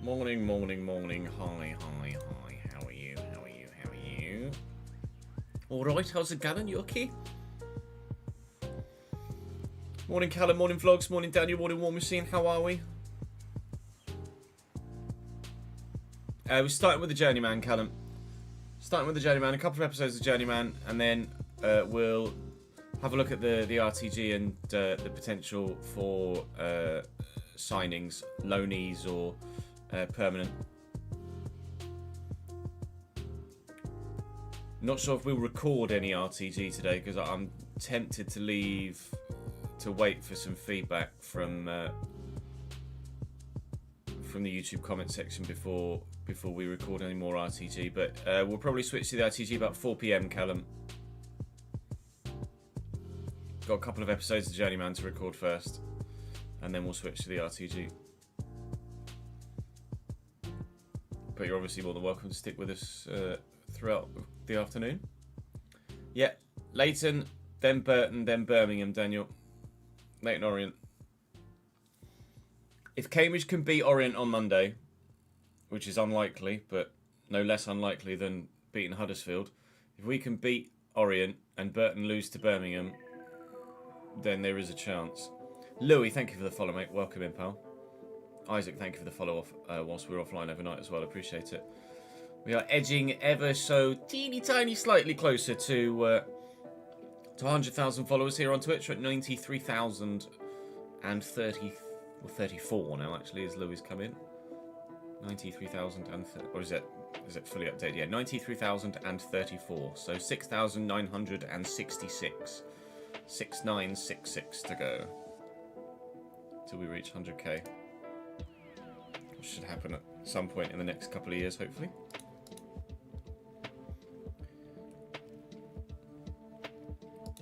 Morning, morning, morning. Hi, hi, hi. How are you? How are you? How are you? All right. How's it going? You okay? Morning, Callum. Morning, Vlogs. Morning, Daniel. Morning, War Machine. How are we? We're starting with the Journeyman, Callum. Starting with the Journeyman. A couple of episodes of Journeyman, and then we'll have a look at the RTG and the potential for signings, loanees, or permanent. Not sure if we'll record any RTG today because I'm tempted to wait for some feedback from the YouTube comment section before we record any more RTG. But we'll probably switch to the RTG about 4 PM, Callum. Got a couple of episodes of Journeyman to record first, and then we'll switch to the RTG. But you're obviously more than welcome to stick with us throughout the afternoon. Yeah, Leighton, then Burton, then Birmingham, Daniel. Leighton Orient. If Cambridge can beat Orient on Monday, which is unlikely, but no less unlikely than beating Huddersfield, if we can beat Orient and Burton lose to Birmingham, then there is a chance. Louis, thank you for the follow, mate. Welcome in, pal. Isaac, thank you for the follow off whilst we're offline overnight as well. Appreciate it. We are edging ever so teeny tiny slightly closer to 100,000 followers here on Twitch. We're at 93,034 now, actually, as Louis come in. 93,000 or is it fully updated? Yeah, 93,034. So 6,966. 6966 to go till we reach 100k. Which should happen at some point in the next couple of years, hopefully.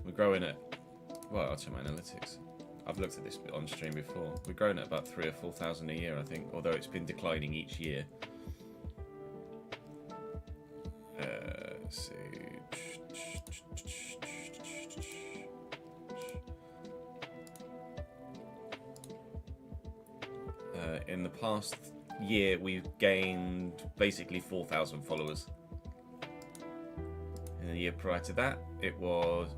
We're growing at, well, I'll check my analytics. I've looked at this on stream before. We're growing at about 3,000 or 4,000 a year, I think, although it's been declining each year. Let's see. In the past year, we've gained basically 4,000 followers. In the year prior to that, it was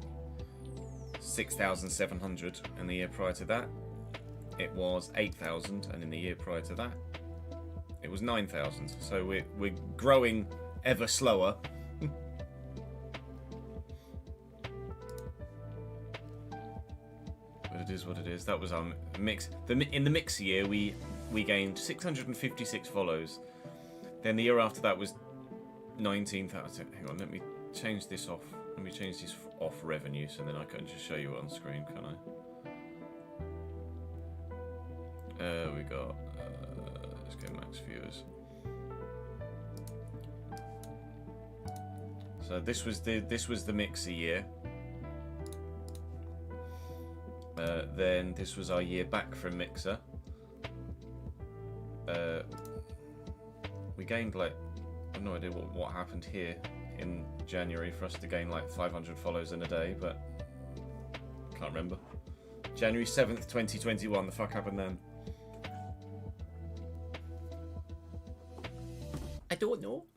6,700, and the year prior to that, it was 8,000, and in the year prior to that, it was 9,000. So we're growing ever slower. But it is what it is. That was our mix. In the mix year, we gained 656 follows. Then the year after that was 19,000. Hang on, let me change this off. Let me change this off revenue, so then I can just show you it on screen, can I? We got. Let's go max viewers. So this was the mixer year. Then this was our year back from mixer. We gained like, I have no idea what happened here in January for us to gain like 500 follows in a day, but can't remember. January 7th, 2021, the fuck happened then? I don't know.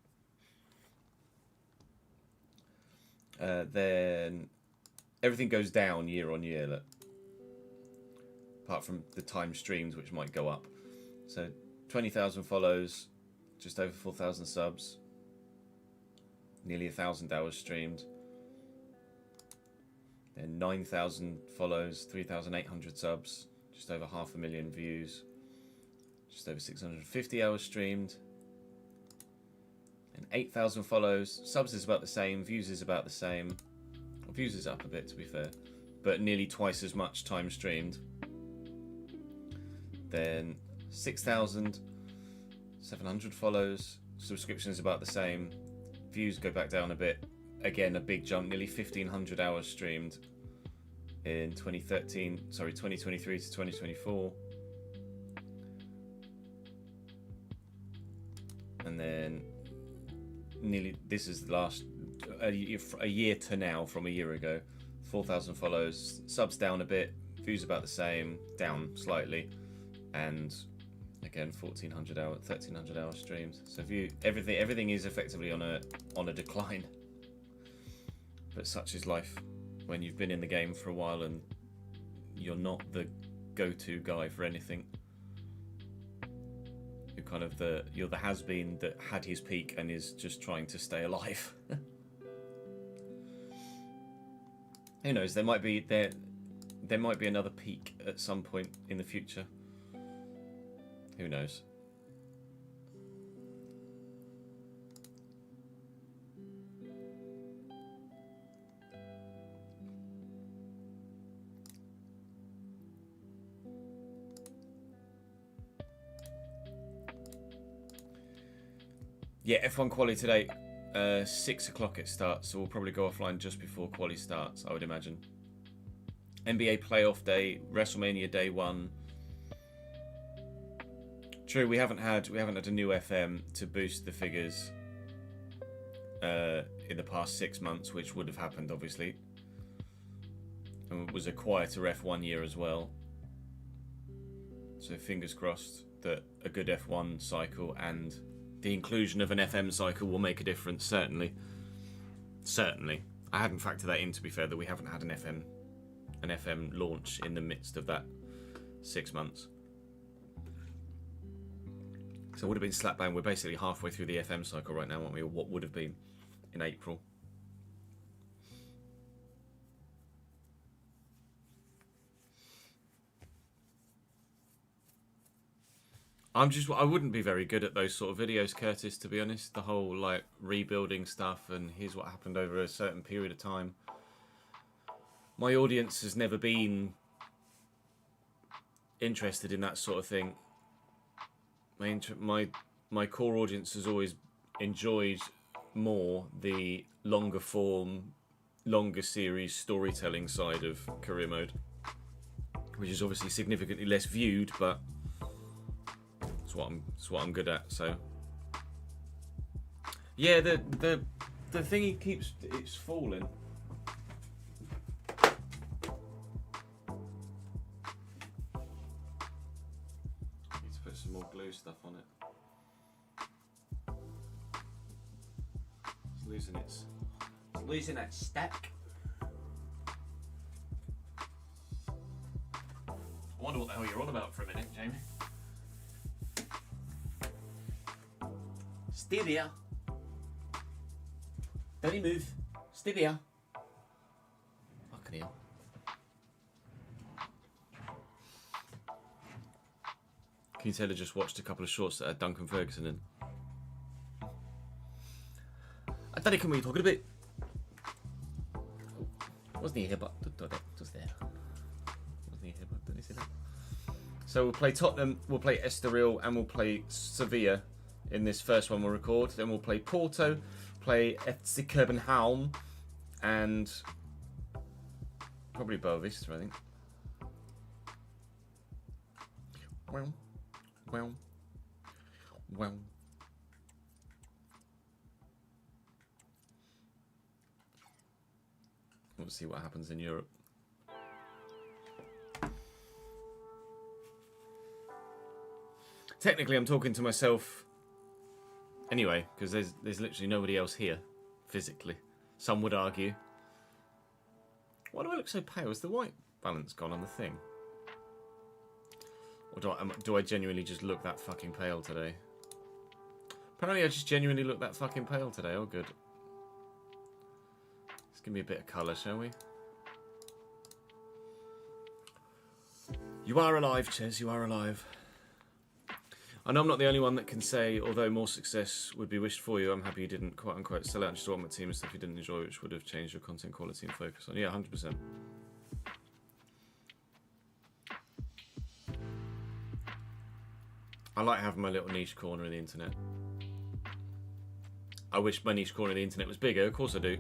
Then everything goes down year on year, look. Apart from the time streams, which might go up. So 20,000 follows, just over 4,000 subs, nearly 1,000 hours streamed. Then 9,000 follows, 3,800 subs, just over 500,000 views, just over 650 hours streamed. And 8,000 follows, subs is about the same, views is about the same. Well, views is up a bit, to be fair, but nearly twice as much time streamed. Then 6,700 follows, subscriptions about the same, views go back down a bit, again a big jump, nearly 1,500 hours streamed in 2023 to 2024. And then nearly, this is the last, a year to now from a year ago, 4,000 follows, subs down a bit, views about the same, down slightly, and Again, 1300 hour streams. So if you everything is effectively on a decline. But such is life when you've been in the game for a while and you're not the go-to guy for anything. You're kind of you're the has-been that had his peak and is just trying to stay alive. Who knows? There might be another peak at some point in the future. Who knows? Yeah, F1 quali today, 6 o'clock it starts, so we'll probably go offline just before quali starts, I would imagine. NBA playoff day, WrestleMania day 1. True, we haven't had a new FM to boost the figures in the past 6 months, which would have happened obviously. And it was a quieter F1 year as well. So fingers crossed that a good F1 cycle and the inclusion of an FM cycle will make a difference, certainly. Certainly. I hadn't factored that in, to be fair, that we haven't had an FM launch in the midst of that 6 months. So it would have been slap bang. We're basically halfway through the FM cycle right now, aren't we? Or what would have been in April. I wouldn't be very good at those sort of videos, Curtis, to be honest. The whole, like, rebuilding stuff and here's what happened over a certain period of time. My audience has never been interested in that sort of thing. My core audience has always enjoyed more the longer form, longer series storytelling side of career mode, which is obviously significantly less viewed, but it's what I'm good at. So yeah, the thingy it's falling. Need to put some more glue stuff on it. It's losing its stack. I wonder what the hell you're on about for a minute, Jamie. Stay there. Don't move. Stay there. Fucking hell. Can you tell I just watched a couple of shorts that had Duncan Ferguson in? I don't know what you're talking about. Wasn't he here, but just there. Wasn't he here, but didn't he see that? So we'll play Tottenham, we'll play Estoril, and we'll play Sevilla in this first one we'll record. Then we'll play Porto, play FC Copenhagen, and probably Boavista, I think. Well. We'll see what happens in Europe. Technically, I'm talking to myself anyway, because there's literally nobody else here, physically. Some would argue. Why do I look so pale? Is the white balance gone on the thing? Or do I genuinely just look that fucking pale today? Apparently I just genuinely look that fucking pale today. Oh, good. Let's give me a bit of colour, shall we? You are alive, Ches. You are alive. I know I'm not the only one that can say, although more success would be wished for you, I'm happy you didn't, quote unquote, sell out and just want my team and stuff you didn't enjoy, which would have changed your content quality and focus on. Yeah, 100%. I like having my little niche corner in the internet. I wish my niche corner in the internet was bigger, of course I do.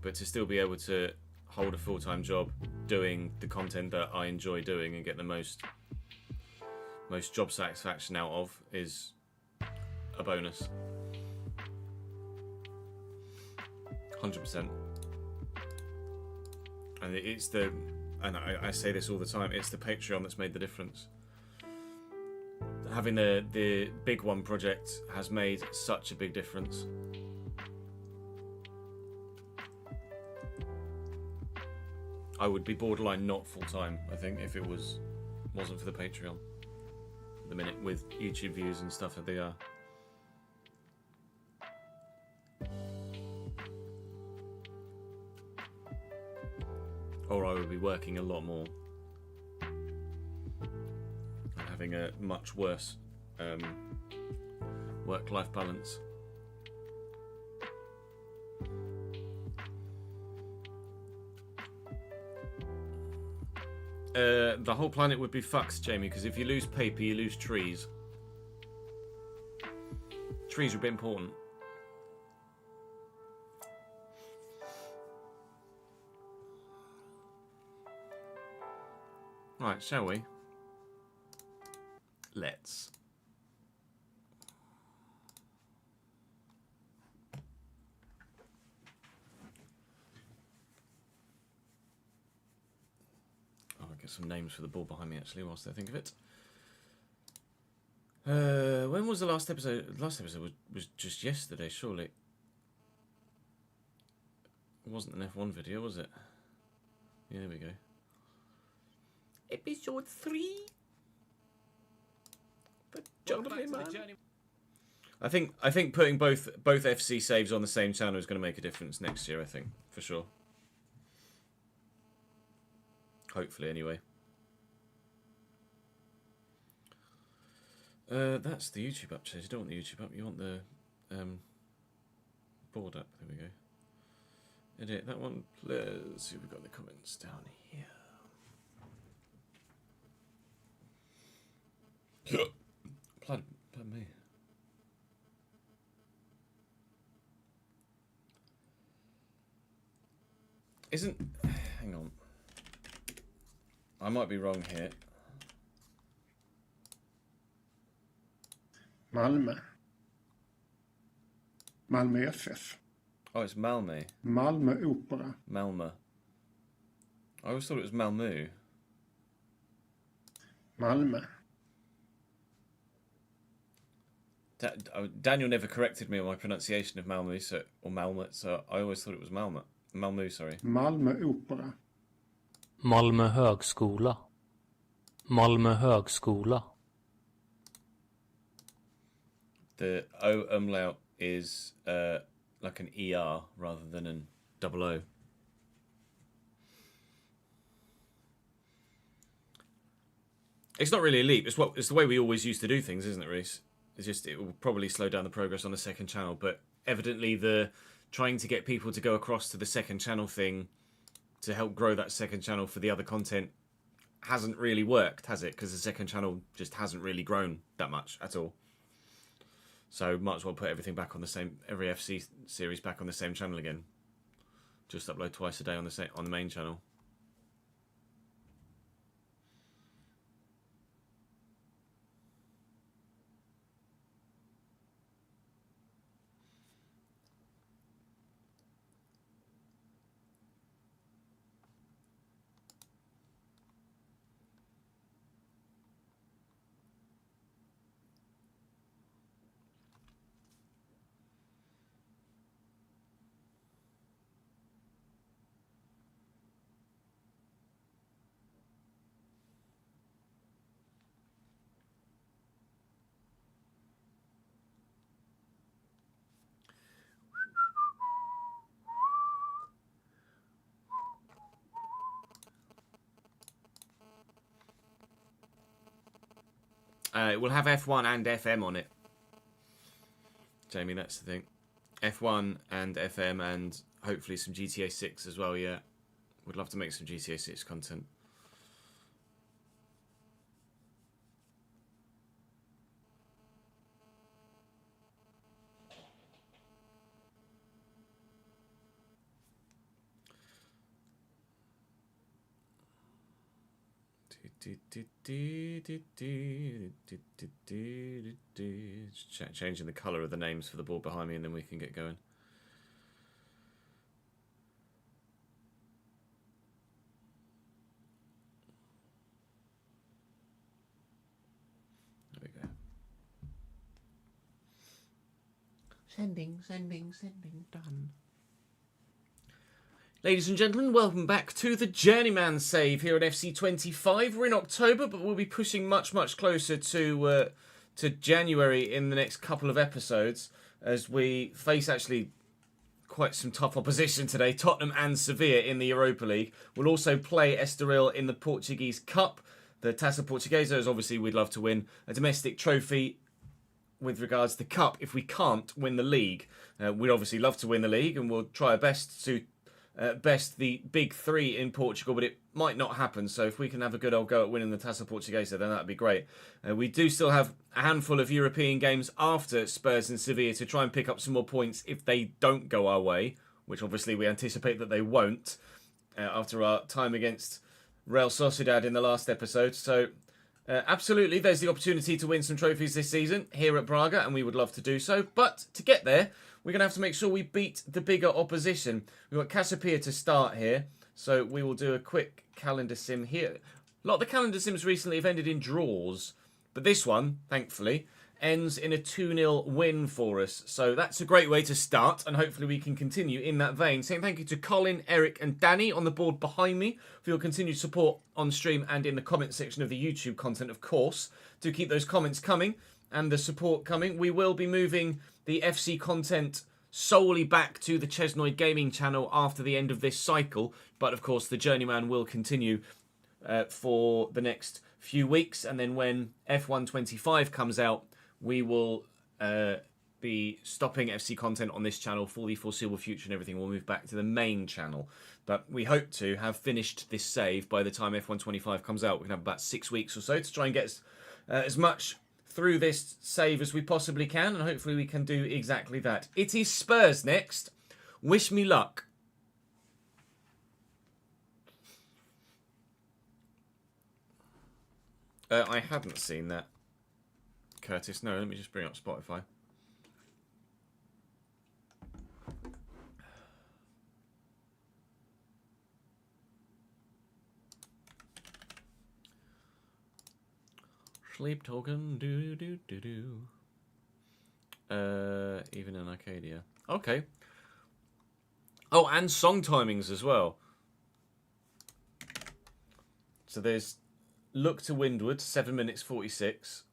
But to still be able to hold a full-time job doing the content that I enjoy doing and get the most job satisfaction out of is a bonus. 100%. And I say this all the time, it's the Patreon that's made the difference. having the big one project has made such a big difference. I would be borderline not full-time, I think, if it wasn't for the Patreon. At the minute, with YouTube views and stuff that they are. Or I would be working a lot more. And having a much worse work-life balance. The whole planet would be fucked, Jamie, because if you lose paper, you lose trees. Trees are a bit important. Right, shall we? Let's. Oh, I'll get some names for the board behind me, actually, whilst I think of it. When was the last episode? The last episode was just yesterday, surely. It wasn't an F1 video, was it? Yeah, there we go. Episode 3. But I think putting both FC saves on the same channel is going to make a difference next year. I think for sure. Hopefully, anyway. That's the YouTube app, Chase. You don't want the YouTube app. You want the board app. There we go. Edit that one. Let's see if we've got the comments down here. Blood me. Hang on. I might be wrong here. Malmö. Malmö FF. Oh, it's Malmö. Malmö Opera. Malmö. I always thought it was Malmö. Malmö. Daniel never corrected me on my pronunciation of Malmö, or Malmö, so I always thought it was Malmö. Malmö, sorry. Malmö Opera. Malmö högskola. Malmö högskola. The O umlaut is like an ER rather than an double O. It's not really a leap. It's the way we always used to do things, isn't it, Reese? It's just it will probably slow down the progress on the second channel, but evidently the trying to get people to go across to the second channel thing to help grow that second channel for the other content hasn't really worked, has it? Because the second channel just hasn't really grown that much at all. So might as well put everything back on the same, every FC series back on the same channel again. Just upload twice a day on the main channel. It will have F1 and FM on it. Jamie, that's the thing. F1 and FM and hopefully some GTA 6 as well, yeah. Would love to make some GTA 6 content. Changing the colour of the names for the board behind me and then we can get going. There we go. Sending, done. Ladies and gentlemen, welcome back to the Journeyman save here at FC25. We're in October, but we'll be pushing much, much closer to January in the next couple of episodes as we face actually quite some tough opposition today. Tottenham and Sevilla in the Europa League. We'll also play Estoril in the Portuguese Cup. The Taça Portuguesa is obviously we'd love to win a domestic trophy with regards to the Cup. If we can't win the league, we'd obviously love to win the league and we'll try our best to best the big three in Portugal, but it might not happen. So if we can have a good old go at winning the Taça Portuguesa, then that'd be great. We do still have a handful of European games after Spurs and Sevilla to try and pick up some more points if they don't go our way, which obviously we anticipate that they won't after our time against Real Sociedad in the last episode. So absolutely, there's the opportunity to win some trophies this season here at Braga, and we would love to do so. But to get there, we're going to have to make sure we beat the bigger opposition. We've got Casapia to start here, so we will do a quick calendar sim here. A lot of the calendar sims recently have ended in draws, but this one, thankfully, ends in a 2-0 win for us. So that's a great way to start, and hopefully we can continue in that vein. Saying thank you to Colin, Eric and Danny on the board behind me for your continued support on stream and in the comment section of the YouTube content, of course. Do keep those comments coming and the support coming. We will be moving the FC content solely back to the Chesnoid Gaming channel after the end of this cycle, but of course the Journeyman will continue for the next few weeks, and then when F125 comes out, we will be stopping FC content on this channel for the foreseeable future, and everything will move back to the main channel. But we hope to have finished this save by the time F125 comes out. We can have about 6 weeks or so to try and get as much through this save as we possibly can, and hopefully we can do exactly that. It is Spurs next. Wish me luck. I hadn't seen that, Curtis. No, let me just bring up Spotify. Sleep token, do do do do. Even in Arcadia. Okay. Oh, and song timings as well. So there's Look to Windward, 7 minutes 46.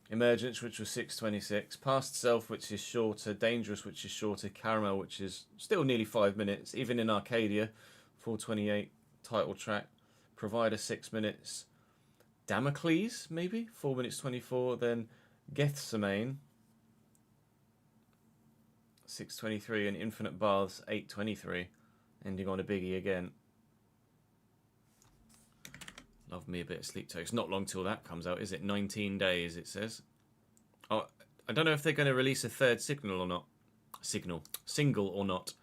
Emergence, which was 6:26. Past Self, which is shorter. Dangerous, which is shorter. Caramel, which is still nearly 5 minutes. Even in Arcadia, 4:28. Title track. Provider, 6 minutes. Damocles, maybe? 4 minutes 24. Then Gethsemane, 6:23. And Infinite Baths, 8:23. Ending on a biggie again. Love me a bit of Sleep Token. It's not long till that comes out, is it? 19 days, it says. Oh, I don't know if they're going to release a third single or not. Single or not.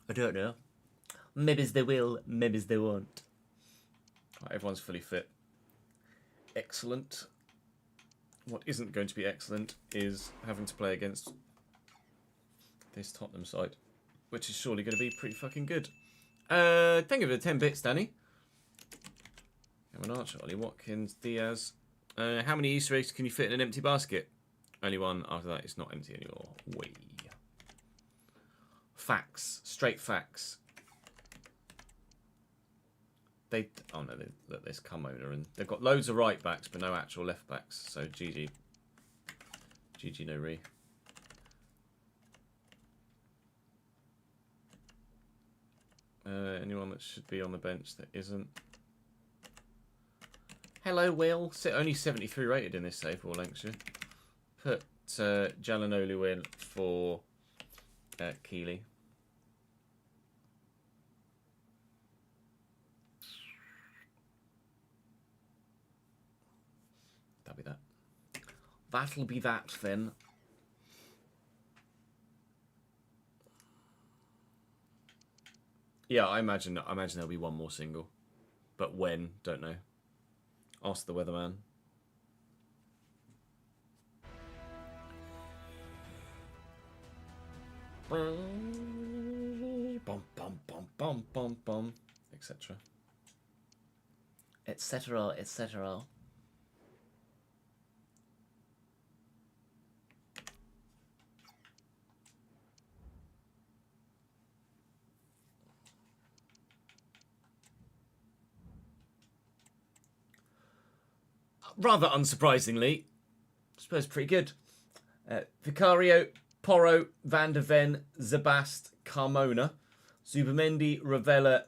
I don't know. Maybe they will, maybe they won't. Right, everyone's fully fit. Excellent. What isn't going to be excellent is having to play against this Tottenham side, which is surely going to be pretty fucking good. Thank you for the 10 bits, Danny. Kevin Archer, Ollie Watkins, Diaz. How many Easter eggs can you fit in an empty basket? Only one. After that, it's not empty anymore. Wee. Facts. Straight facts. Oh no, there's Carmona, and they've got loads of right backs, but no actual left backs. So GG. GG no re. Anyone that should be on the bench that isn't? Hello, Will. Only 73 rated in this save for Lancashire. Put Jalanolu in for Keeley. That'll be that. That'll be that then. Yeah, I imagine there'll be one more single, but when, don't know. Ask the weatherman. Bum bum bum bum bum bum, etc. Etc. etc. rather unsurprisingly, Spurs pretty good. Vicario, Porro, Van der Ven, Zabast, Carmona, Zubamendi, Ravella,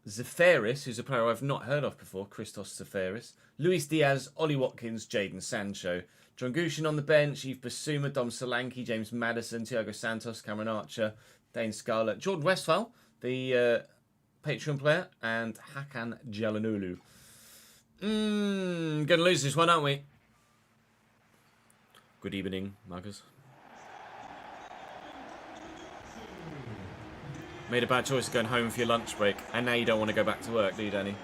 Zeferis, who's a player I've not heard of before, Christos Zeferis, Luis Diaz, Ollie Watkins, Jadon Sancho, John Gushin on the bench, Yves Basuma, Dom Solanke, James Maddison, Thiago Santos, Cameron Archer, Dane Scarlett, Jordan Westphal, the Patreon player, and Hakan Calhanoglu. Gonna lose this one, aren't we? Good evening, Marcus. Made a bad choice of going home for your lunch break, and now you don't want to go back to work, do you, Danny?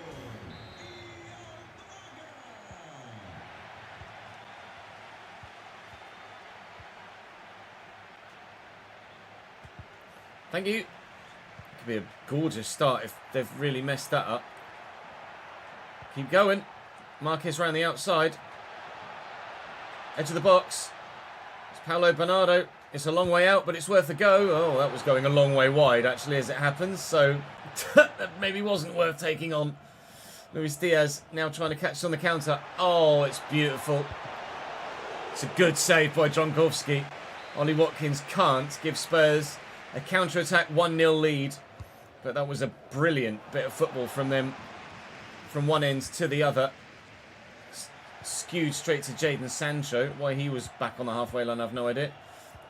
Thank you. Could be a gorgeous start if they've really messed that up. Keep going. Marquez round the outside. Edge of the box. It's Paulo Bernardo. It's a long way out, but it's worth a go. Oh, that was going a long way wide, actually, as it happens. So that maybe wasn't worth taking on. Luis Diaz now trying to catch on the counter. Oh, it's beautiful. It's a good save by Drongowski. Ollie Watkins can't give Spurs a counter-attack 1-0 lead. But that was a brilliant bit of football from them. From one end to the other. Skewed straight to Jadon Sancho. Why he was back on the halfway line, I've no idea.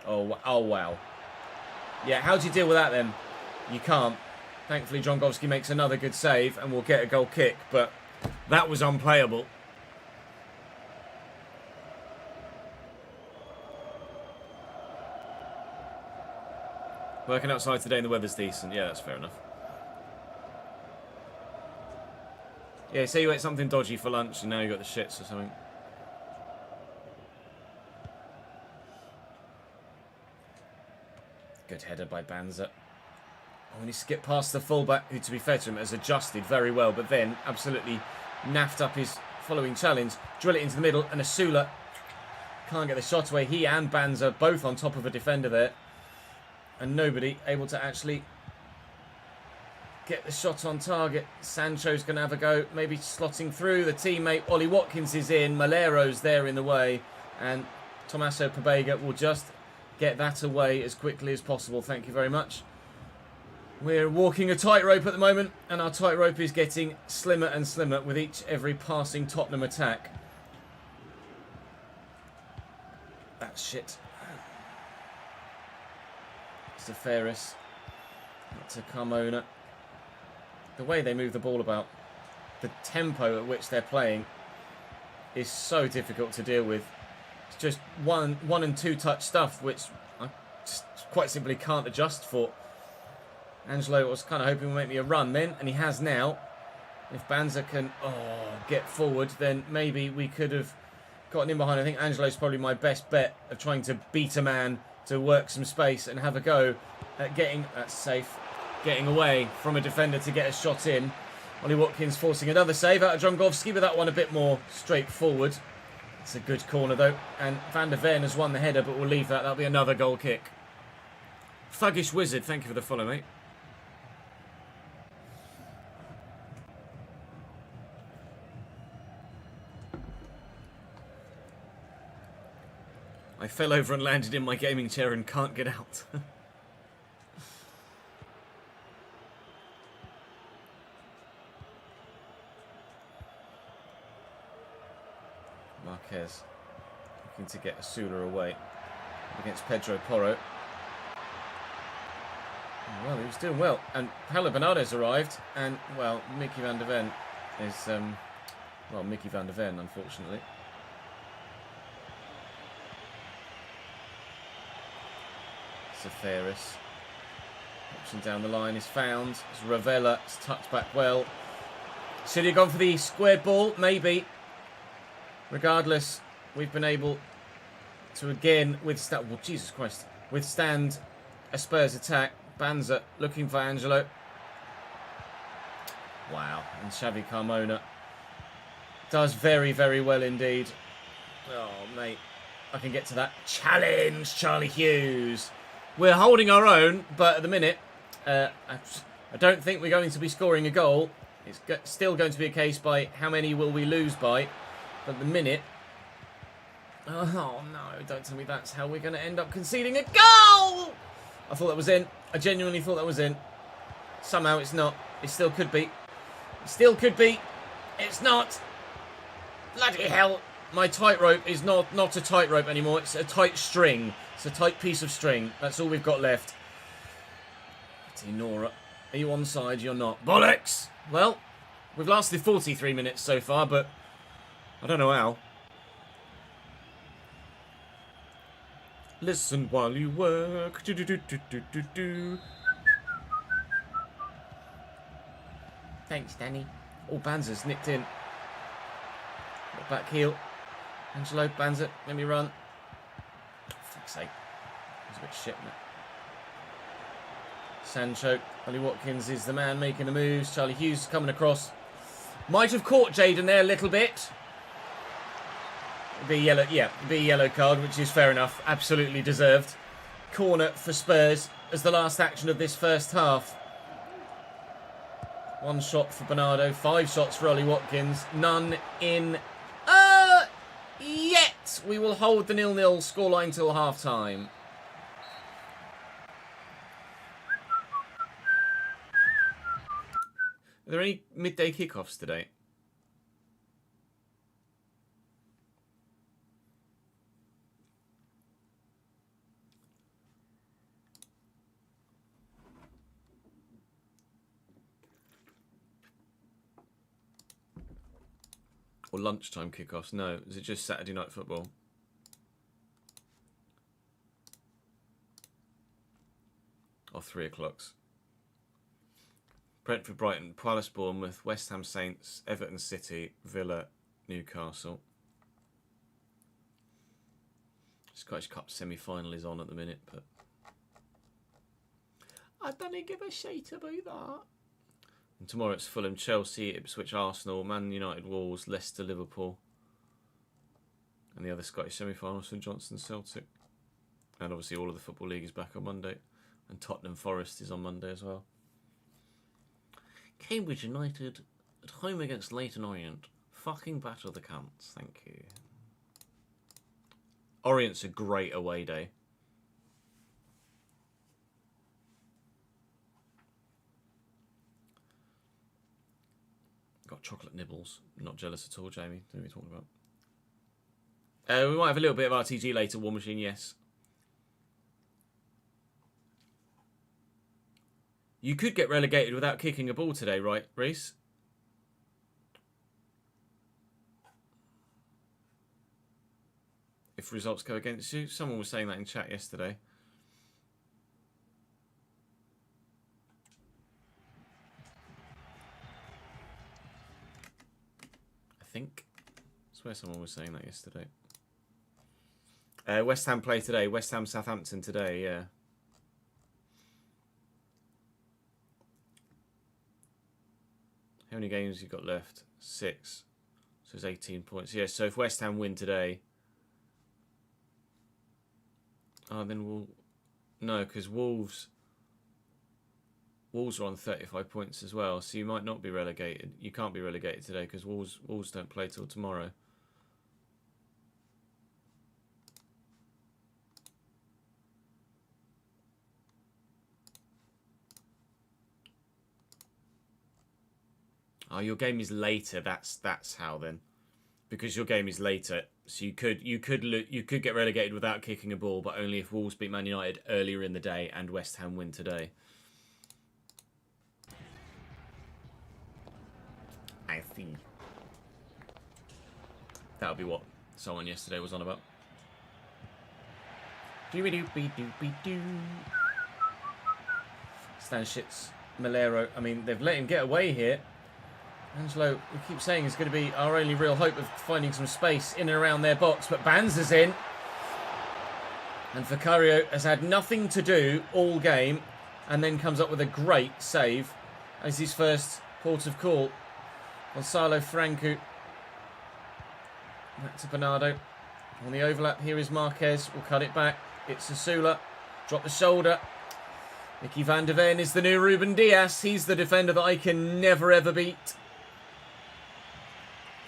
Oh, wow. Yeah, how do you deal with that then? You can't. Thankfully, Drongowski makes another good save and we'll get a goal kick. But that was unplayable. Working outside today and the weather's decent. Yeah, that's fair enough. Yeah, say you ate something dodgy for lunch and now you got the shits or something. Good header by Banza. Oh, and he skipped past the fullback, who, to be fair to him, has adjusted very well, but then absolutely naffed up his following challenge. Drill it into the middle, and Asula can't get the shot away. He and Banza both on top of a defender there. And nobody able to actually get the shot on target. Sancho's going to have a go, maybe slotting through. The teammate, Ollie Watkins, is in. Malero's there in the way. And Tommaso Pobega will just get that away as quickly as possible. Thank you very much. We're walking a tightrope at the moment, and our tightrope is getting slimmer and slimmer with every passing Tottenham attack. That's shit. Zeferis. To Carmona. The way they move the ball about, the tempo at which they're playing is so difficult to deal with. It's just one and two touch stuff, which I just quite simply can't adjust for. Angelo was kind of hoping would make me a run then, and he has now. If Banza can get forward, then maybe we could have gotten in behind. I think Angelo's probably my best bet of trying to beat a man to work some space and have a go at getting, that's safe, getting away from a defender to get a shot in. Ollie Watkins forcing another save out of Drongowski, but that one a bit more straightforward. It's a good corner though, and Van der Ven has won the header, but we'll leave that. That'll be another goal kick. Thuggish Wizard, thank you for the follow, mate. I fell over and landed in my gaming chair and can't get out. Marquez looking to get Asula away against Pedro Porro. Well, he was doing well. And Paulo Bernardo's arrived. And, well, Mickey Van der Ven is, Mickey Van der Ven, unfortunately. Zeferis. Option down the line is found. It's Ravella. It's tucked back well. Should he have gone for the squared ball? Maybe. Regardless, we've been able to again withstand... Well, Jesus Christ. Withstand a Spurs attack. Banza looking for Angelo. Wow. And Xavi Carmona does very, very well indeed. Oh, mate. I can get to that. Challenge, Charlie Hughes. We're holding our own, but at the minute, I don't think we're going to be scoring a goal. It's still going to be a case by how many will we lose by. at the minute. Oh no, don't tell me that's how we're going to end up conceding a goal! I thought that was in. I genuinely thought that was in. Somehow it's not. It still could be. It still could be. It's not. Bloody hell. My tightrope is not a tightrope anymore. It's a tight string. It's a tight piece of string. That's all we've got left. Nora, are you onside? You're not. Bollocks! Well, we've lasted 43 minutes so far, but I don't know how. Listen while you work. Do, do, do, do, do, do, do. Thanks, Danny. Oh, Banzer's nipped in. Back heel. Angelo, Banzer, let me run. For fuck's sake. It's a bit shit, isn't it? Sancho, Ollie Watkins is the man making the moves. Charlie Hughes coming across. Might have caught Jayden there a little bit. Be yellow, yeah, be yellow card, which is fair enough. Absolutely deserved. Corner for Spurs as the last action of this first half. 1 shot for Bernardo, 5 shots for Ollie Watkins, none in yet. We will hold the 0-0 scoreline till half time. Are there any midday kickoffs today? Or lunchtime kickoffs? No. Is it just Saturday night football? Or 3 o'clocks? Brentford, Brighton, Palace, Bournemouth, West Ham Saints, Everton City, Villa, Newcastle. Scottish Cup semi-final is on at the minute, but I don't give a shit about that. And tomorrow it's Fulham, Chelsea, Ipswich, Arsenal, Man United, Wolves, Leicester, Liverpool. And the other Scottish semi-final, St Johnstone, Celtic. And obviously all of the Football League is back on Monday. And Tottenham Forest is on Monday as well. Cambridge United at home against Leyton Orient. Fucking batter the cunts, thank you. Orient's a great away day. Got chocolate nibbles. Not jealous at all, Jamie. Don't know what you're talking about. We might have a little bit of RTG later, War Machine, yes. You could get relegated without kicking a ball today, right, Reese? If results go against you. Someone was saying that in chat yesterday. I think. I swear someone was saying that yesterday. West Ham play today. West Ham Southampton today, yeah. How many games you got left? 6. So it's 18 points. Yeah, so if West Ham win today... Oh, then we'll... No, because Wolves are on 35 points as well, so you might not be relegated. You can't be relegated today because Wolves don't play till tomorrow. Oh, your game is later. That's how then, because your game is later. So you could get relegated without kicking a ball, but only if Wolves beat Man United earlier in the day and West Ham win today. I see. That'll be what someone yesterday was on about. Doo-be-doo-be-doo-be-doo. Stanisic, Malero. I mean, they've let him get away here. Angelo, we keep saying, is going to be our only real hope of finding some space in and around their box, but Banzer's in. And Vicario has had nothing to do all game, and then comes up with a great save as his first port of call. Gonzalo Franco. Back to Bernardo. On the overlap, here is Marquez. We'll cut it back. It's Asula. Drop the shoulder. Mickey van der Ven is the new Ruben Diaz. He's the defender that I can never ever beat.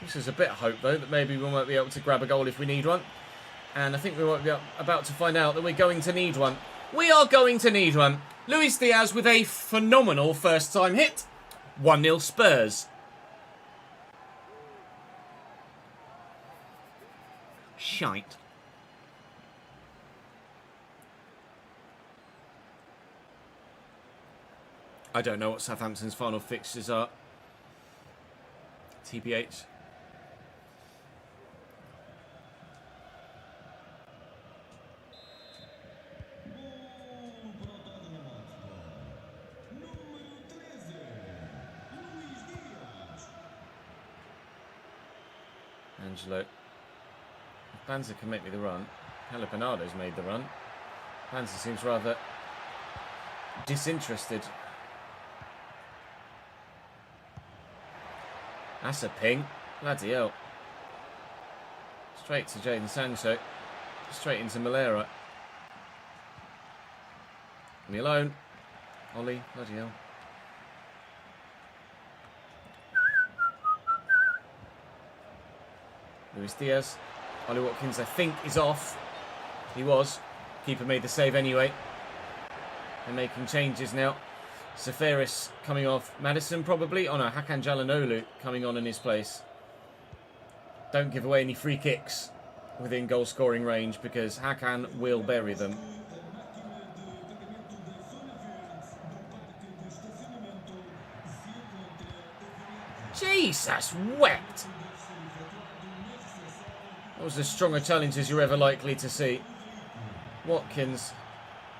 This is a bit of hope, though, that maybe we might be able to grab a goal if we need one. And I think we might be about to find out that we're going to need one. We are going to need one. Luis Diaz with a phenomenal first-time hit. 1-0 Spurs. Shite. I don't know what Southampton's final fixtures are. TBH. Angelo. If Banza can make me the run. Hella Bernardo's made the run. Banza seems rather disinterested. That's a ping. Bloody hell. Straight to Jadon Sancho. Straight into Malera. Leave me alone. Ollie. Bloody hell. Luis Diaz. Ollie Watkins, I think, is off. He was. Keeper made the save anyway. They're making changes now. Seferis coming off. Madison probably. Oh no, Hakan Calhanoglu coming on in his place. Don't give away any free kicks within goal scoring range because Hakan will bury them. Jesus wept! That was as strong a challenge as you're ever likely to see. Watkins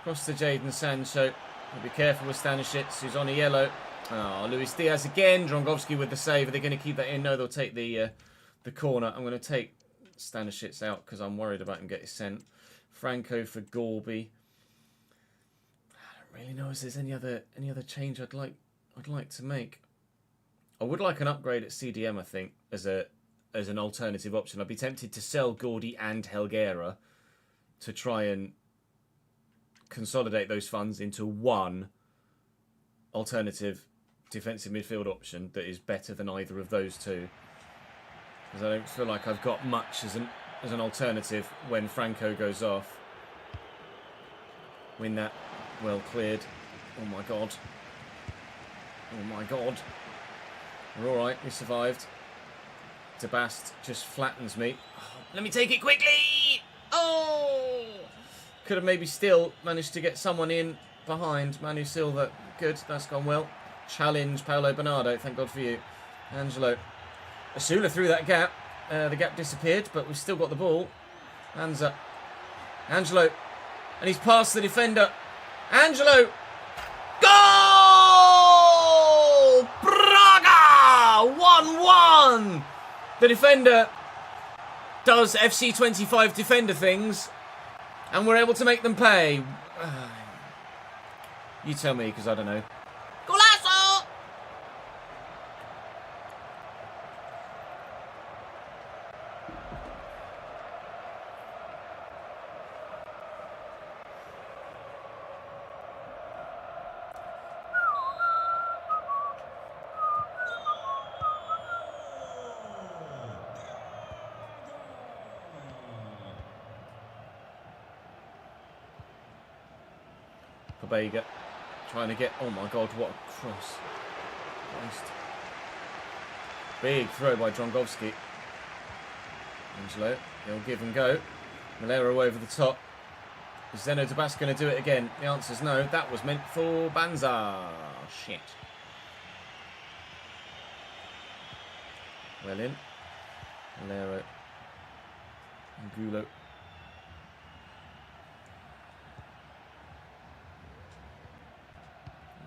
across to Jadon Sancho. Be careful with Stanisic, who's on a yellow. Oh, Luis Diaz again. Drongowski with the save. Are they going to keep that in? No, they'll take the corner. I'm going to take Stanisic out because I'm worried about him getting sent. Franco for Gorby. I don't really know if there's any other change I'd like to make. I would like an upgrade at CDM, I think, as an alternative option. I'd be tempted to sell Gordy and Helguera to try and consolidate those funds into one alternative defensive midfield option that is better than either of those two. Because I don't feel like I've got much as an alternative when Franco goes off. Win that. Well cleared. Oh my god. Oh my god. We're alright. We survived. Tabast just flattens me. Oh, let me take it quickly! Oh! Could have maybe still managed to get someone in behind. Manu Silva. Good. That's gone well. Challenge Paolo Bernardo. Thank God for you. Angelo. Asula through that gap. The gap disappeared, but we've still got the ball. Hands up. Angelo. And he's past the defender. Angelo. Goal! Braga! 1-1! The defender does FC25 defender things. And we're able to make them pay. You tell me, because I don't know. Golazo! Babega trying to get. Oh my god, what a cross. Christ. Big throw by Drongowski. Angelo, he'll give and go. Malero over the top. Is Zeno Tabas going to do it again? The answer's no. That was meant for Banza. Shit. Well in. Malero. Angulo.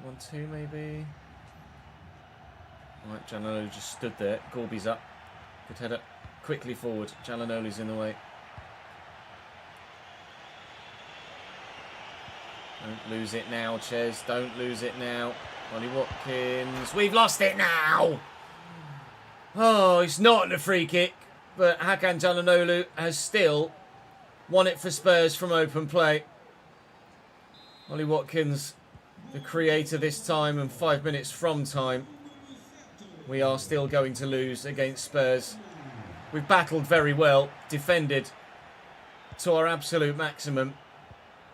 One, two, maybe. Right, Calhanoglu just stood there. Gorby's up. Good header. Quickly forward. Calhanoglu's in the way. Don't lose it now, Ches. Don't lose it now. Ollie Watkins. We've lost it now! Oh, it's not a free kick. But Hakan Calhanoglu has still won it for Spurs from open play. Ollie Watkins, the creator this time, and 5 minutes from time. We are still going to lose against Spurs. We've battled very well, defended to our absolute maximum,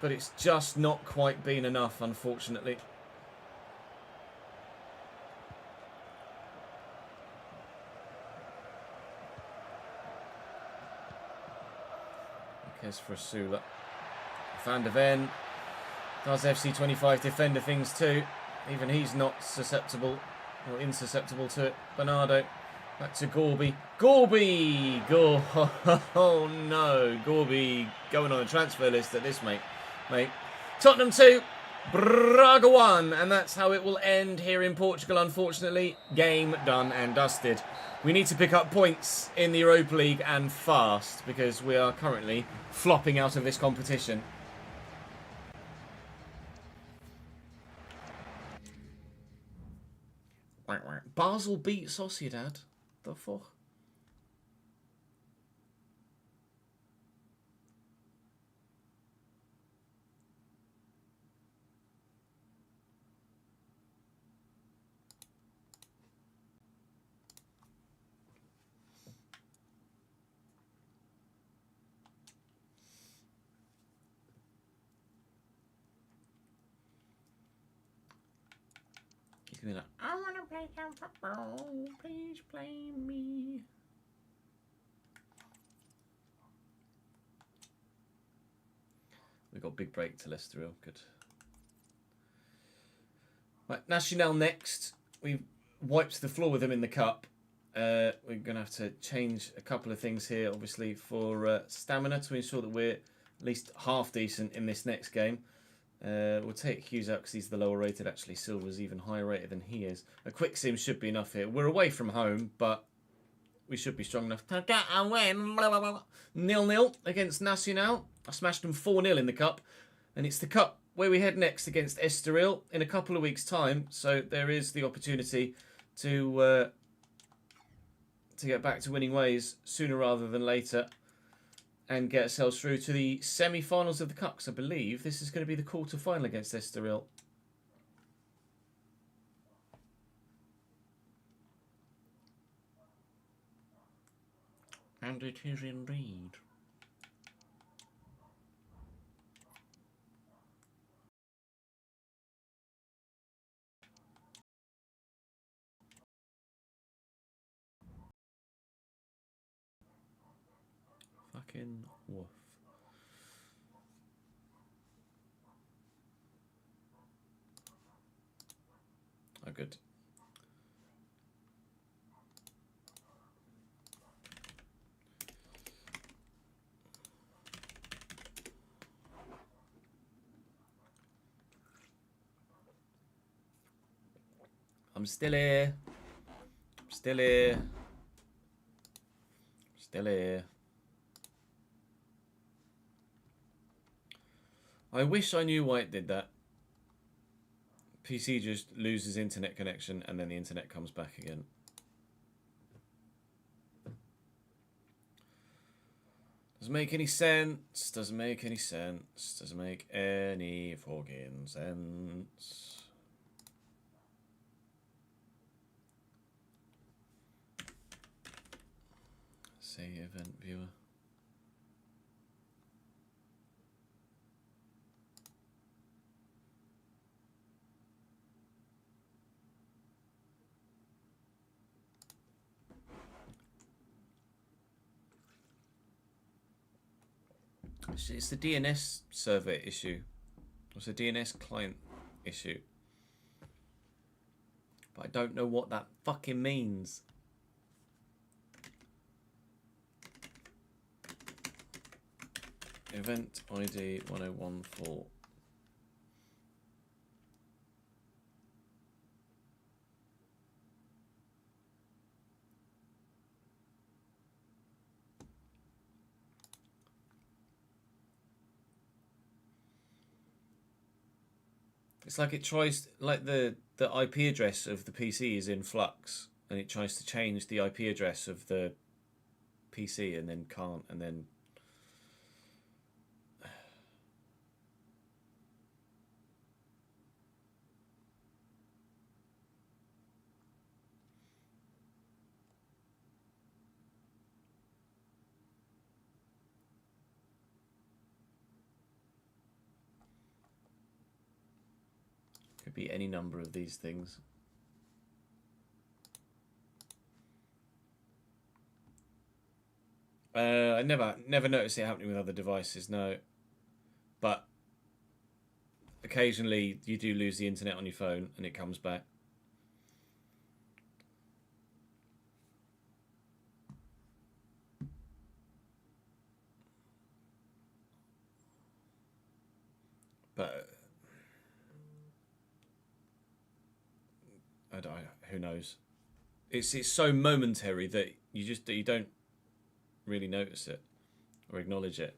but it's just not quite been enough, unfortunately. Here's for Asula. Van der Ven does FC25 defender things too. Even he's not susceptible or insusceptible to it. Bernardo back to Gorby. Gorby! Oh no, Gorby going on a transfer list at this, mate. Tottenham 2, Braga 1, and that's how it will end here in Portugal, unfortunately. Game done and dusted. We need to pick up points in the Europa League and fast, because we are currently flopping out of this competition. Basel beat Sociedad. The fuck? Give me that. I want to play some football. Please play me. We've got big break to Leicester. Good. Right, Nacional next. We've wiped the floor with them in the cup. We're going to have to change a couple of things here, obviously, for stamina to ensure that we're at least half decent in this next game. We'll take Hughes out because he's the lower rated. Actually, Silva's even higher rated than he is. A quick sim should be enough here. We're away from home, but we should be strong enough to get a win. 0-0 against Nacional. I smashed them 4-0 in the cup. And it's the cup where we head next against Estoril in a couple of weeks' time. So there is the opportunity to get back to winning ways sooner rather than later. And get ourselves through to the semi-finals of the Cup. Because I believe this is going to be the quarter-final against Estoril. And it is indeed. Fucking woof. Oh, good. I'm still here. Still here. Still here. I wish I knew why it did that. PC just loses internet connection and then the internet comes back again. Doesn't make any sense. Doesn't make any sense. Doesn't make any fucking sense. Say event viewer. It's the DNS server issue. It's a DNS client issue. But I don't know what that fucking means. Event ID 1014. It's like it tries, like the IP address of the PC is in flux, and it tries to change the IP address of the PC and then can't, and then Could be any number of these things. I never noticed it happening with other devices, no. But occasionally you do lose the internet on your phone and it comes back. But I don't. Who knows? It's so momentary that you don't really notice it or acknowledge it.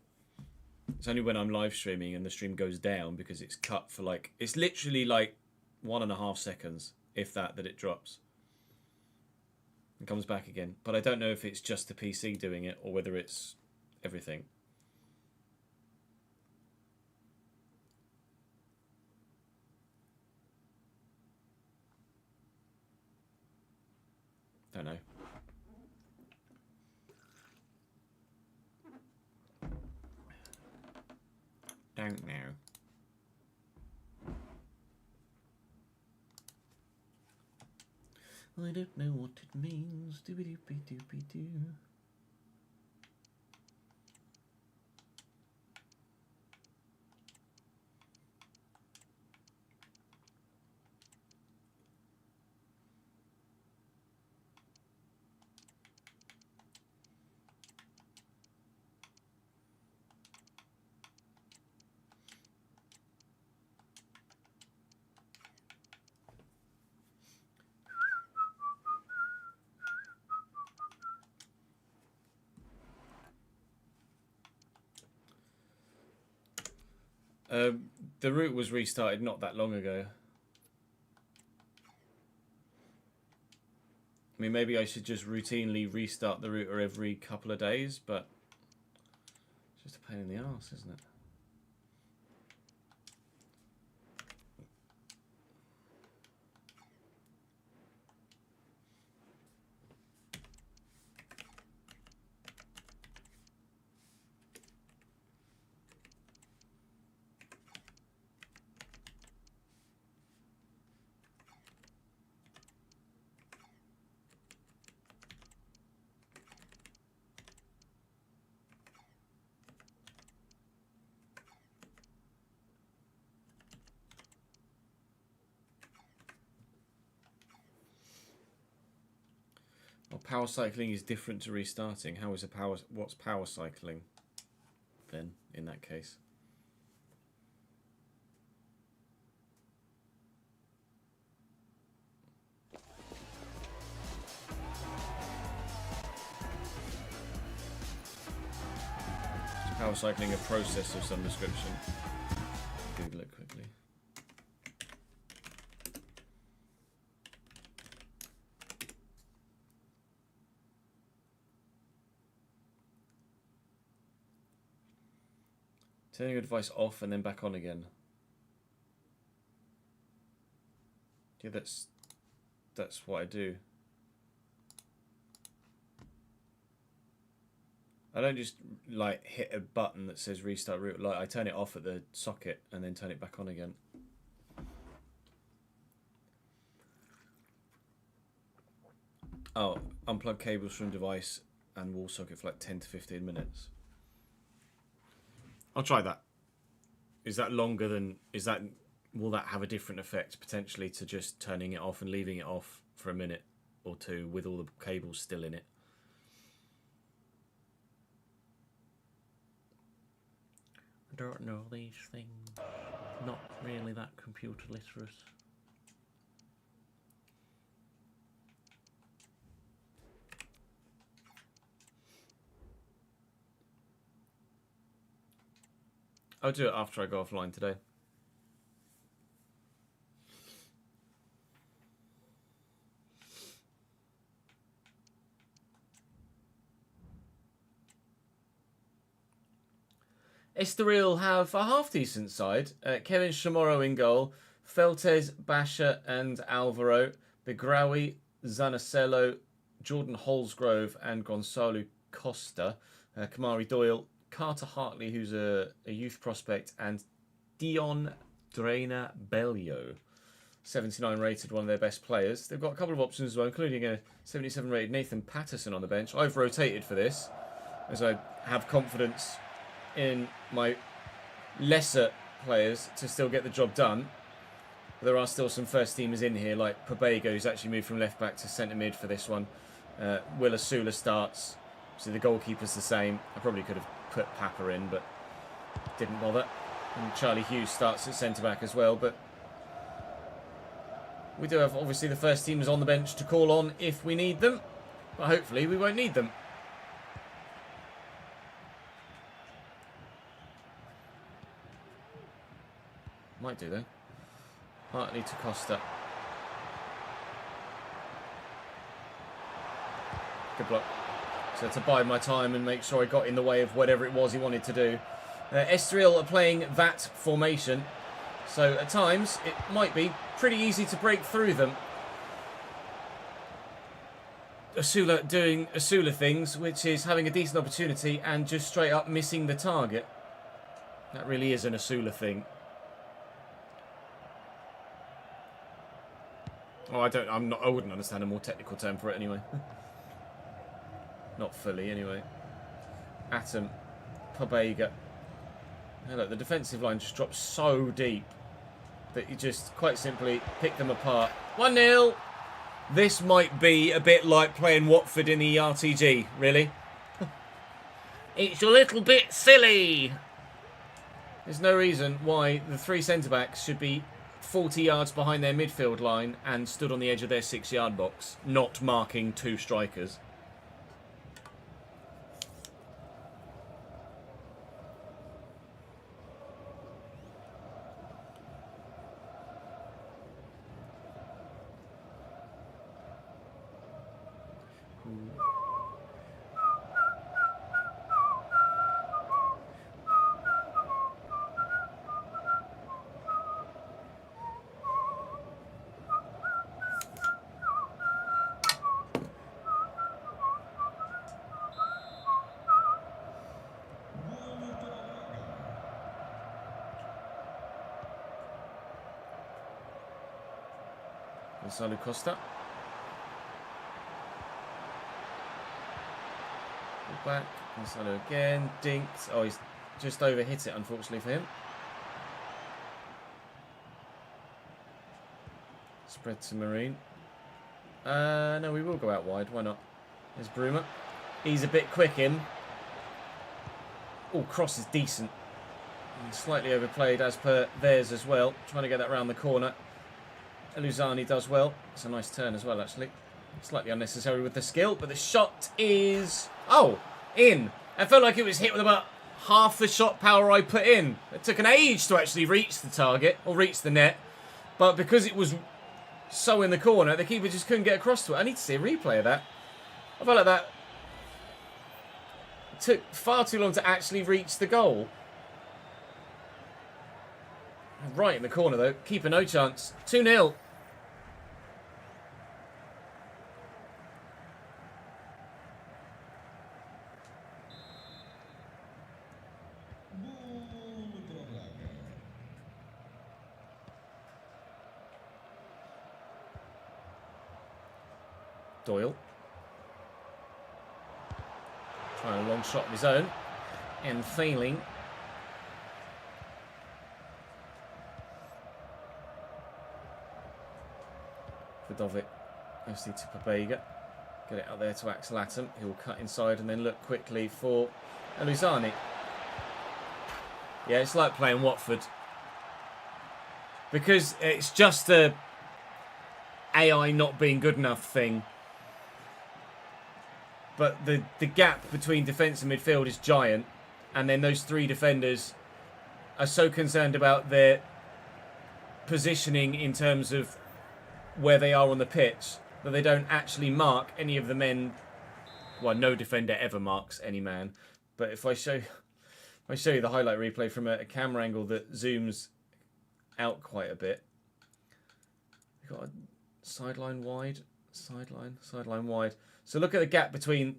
It's only when I'm live streaming and the stream goes down because it's cut for like it's literally like 1.5 seconds, if that it drops and comes back again. But I don't know if it's just the PC doing it or whether it's everything. Don't know. Don't know. I don't know what it means. Doobie-doobie-doobie-doo. The route was restarted not that long ago. I mean, maybe I should just routinely restart the router every couple of days, but it's just a pain in the arse, isn't it? Well, power cycling is different to restarting. How is what's power cycling then in that case? Is power cycling a process of some description? Google it quickly. Turning your device off and then back on again. Yeah, that's what I do. I don't just like hit a button that says restart route. Like I turn it off at the socket and then turn it back on again. Oh, unplug cables from device and wall socket for like 10 to 15 minutes. I'll try that. Is that longer than... Will that have a different effect potentially to just turning it off and leaving it off for a minute or two with all the cables still in it? I don't know these things. Not really that computer literate. I'll do it after I go offline today. Estoril have a half-decent side. Kevin Chamorro in goal. Feltes, Basha and Alvaro. Begraoui, Zanacello, Jordan Holsgrove and Gonçalo Costa. Kamari Doyle, Carter Hartley, who's a youth prospect, and Dion Drainer Bellio. 79 rated, one of their best players. They've got a couple of options as well, including a 77 rated Nathan Patterson on the bench. I've rotated for this, as I have confidence in my lesser players to still get the job done. But there are still some first teamers in here, like Pobega, who's actually moved from left back to centre mid for this one. Will Asula starts. So the goalkeeper's the same. I probably could have put Papa in, but didn't bother. And Charlie Hughes starts at centre back as well. But we do have obviously the first teamers on the bench to call on if we need them. But hopefully we won't need them. Might do though. Hartley to Costa. Good block. So to bide my time and make sure I got in the way of whatever it was he wanted to do. Estoril are playing that formation. So at times it might be pretty easy to break through them. Asula doing Asula things, which is having a decent opportunity and just straight up missing the target. That really is an Asula thing. Oh, I wouldn't understand a more technical term for it anyway. Not fully, anyway. Atom, Pobega. Hey, look, the defensive line just drops so deep that you just quite simply pick them apart. 1-0. This might be a bit like playing Watford in the RTG, really. It's a little bit silly. There's no reason why the three centre-backs should be 40 yards behind their midfield line and stood on the edge of their 6-yard box, not marking two strikers. Gonzalo Costa. Pull back. Gonzalo again. Dinked. Oh, he's just over hit it, unfortunately for him. Spread to Marine. No, we will go out wide. Why not? There's Bruma. He's a bit quick in. Oh, cross is decent. And slightly overplayed as per theirs as well. Trying to get that round the corner. Eluzani does well. It's a nice turn as well, actually. Slightly unnecessary with the skill, but the shot is... Oh, in. I felt like it was hit with about half the shot power I put in. It took an age to actually reach the target, or reach the net. But because it was so in the corner, the keeper just couldn't get across to it. I need to see a replay of that. I felt like that took far too long to actually reach the goal. Right in the corner, though. Keeper no chance. 2-0. Doyle. Trying a long shot of his own. And failing. Vidovic. Mostly to Pobega. Get it out there to Axel Atom. He'll cut inside and then look quickly for Eluzani. Yeah, it's like playing Watford. Because it's just a AI not being good enough thing. But the gap between defence and midfield is giant. And then those three defenders are so concerned about their positioning in terms of where they are on the pitch that they don't actually mark any of the men. Well, no defender ever marks any man. But if I show you the highlight replay from a camera angle that zooms out quite a bit. We've got a sideline wide, sideline wide. So look at the gap between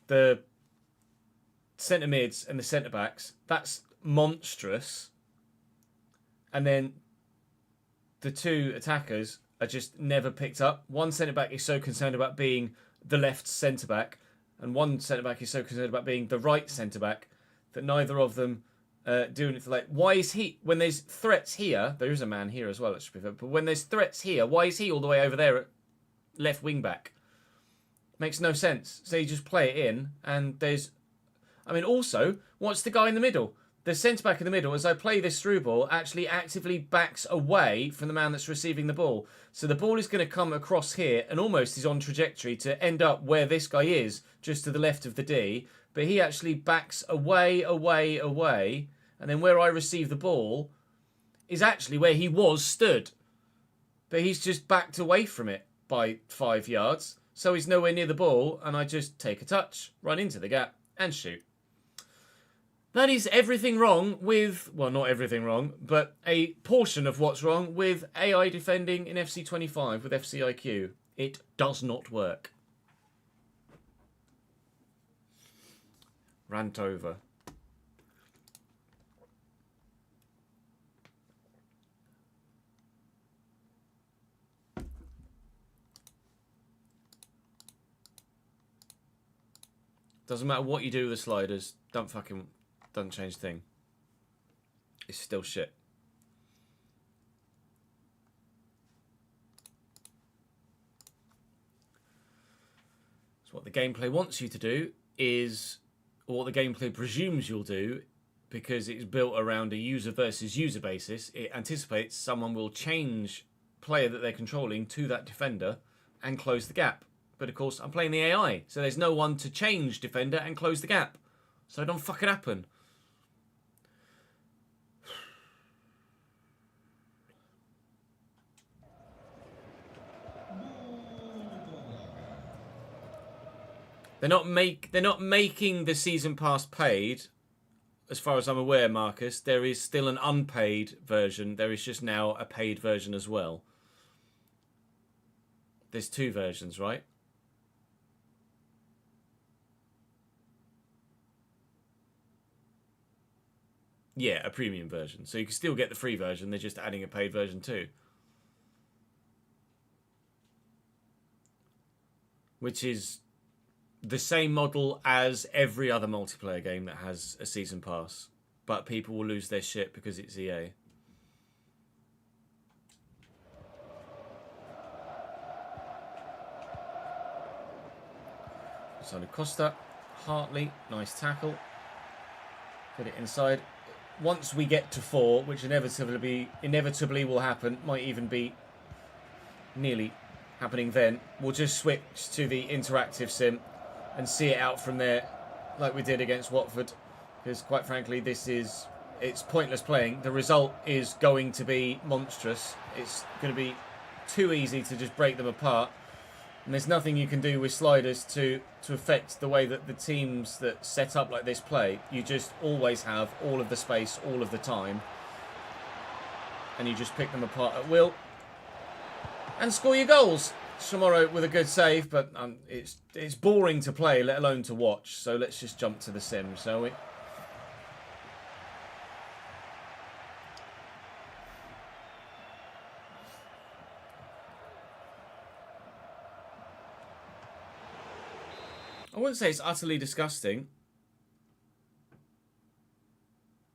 the centre mids and the centre backs. That's monstrous. And then the two attackers are just never picked up. One centre-back is so concerned about being the left centre-back, and one centre-back is so concerned about being the right centre-back that neither of them do anything. Like, why is he, when there's threats here, there is a man here as well, it should be fair, but when there's threats here, why is he all the way over there at left wing-back? Makes no sense. So you just play it in, and there's... I mean, also, what's the guy in the middle? The centre-back in the middle, as I play this through ball, actually actively backs away from the man that's receiving the ball. So the ball is going to come across here and almost is on trajectory to end up where this guy is, just to the left of the D. But he actually backs away, away, away. And then where I receive the ball is actually where he was stood. But he's just backed away from it by 5 yards. So he's nowhere near the ball, and I just take a touch, run into the gap, and shoot. That is everything wrong with, well, not everything wrong, but a portion of what's wrong with AI defending in FC25 with FCIQ. It does not work. Rant over. Doesn't matter what you do with the sliders, doesn't change a thing. It's still shit. So what the gameplay wants you to do is, or what the gameplay presumes you'll do, because it's built around a user versus user basis, it anticipates someone will change player that they're controlling to that defender and close the gap. But of course, I'm playing the AI, so there's no one to change defender and close the gap. So it don't fucking happen. They're not making the season pass paid, as far as I'm aware, Marcus. There is still an unpaid version. There is just now a paid version as well. There's 2 versions, right? Yeah, a premium version. So you can still get the free version. They're just adding a paid version too. Which is the same model as every other multiplayer game that has a season pass. But people will lose their shit because it's EA. Sandro Costa, Hartley, nice tackle. Put it inside. Once we get to 4, which inevitably will happen, might even be nearly happening then, we'll just switch to the interactive sim and see it out from there like we did against Watford. Because quite frankly, it's pointless playing. The result is going to be monstrous. It's going to be too easy to just break them apart. And there's nothing you can do with sliders to affect the way that the teams that set up like this play. You just always have all of the space all of the time. And you just pick them apart at will. And score your goals. Chamorro with a good save, but it's boring to play, let alone to watch. So let's just jump to the sim, shall we? I wouldn't say it's utterly disgusting.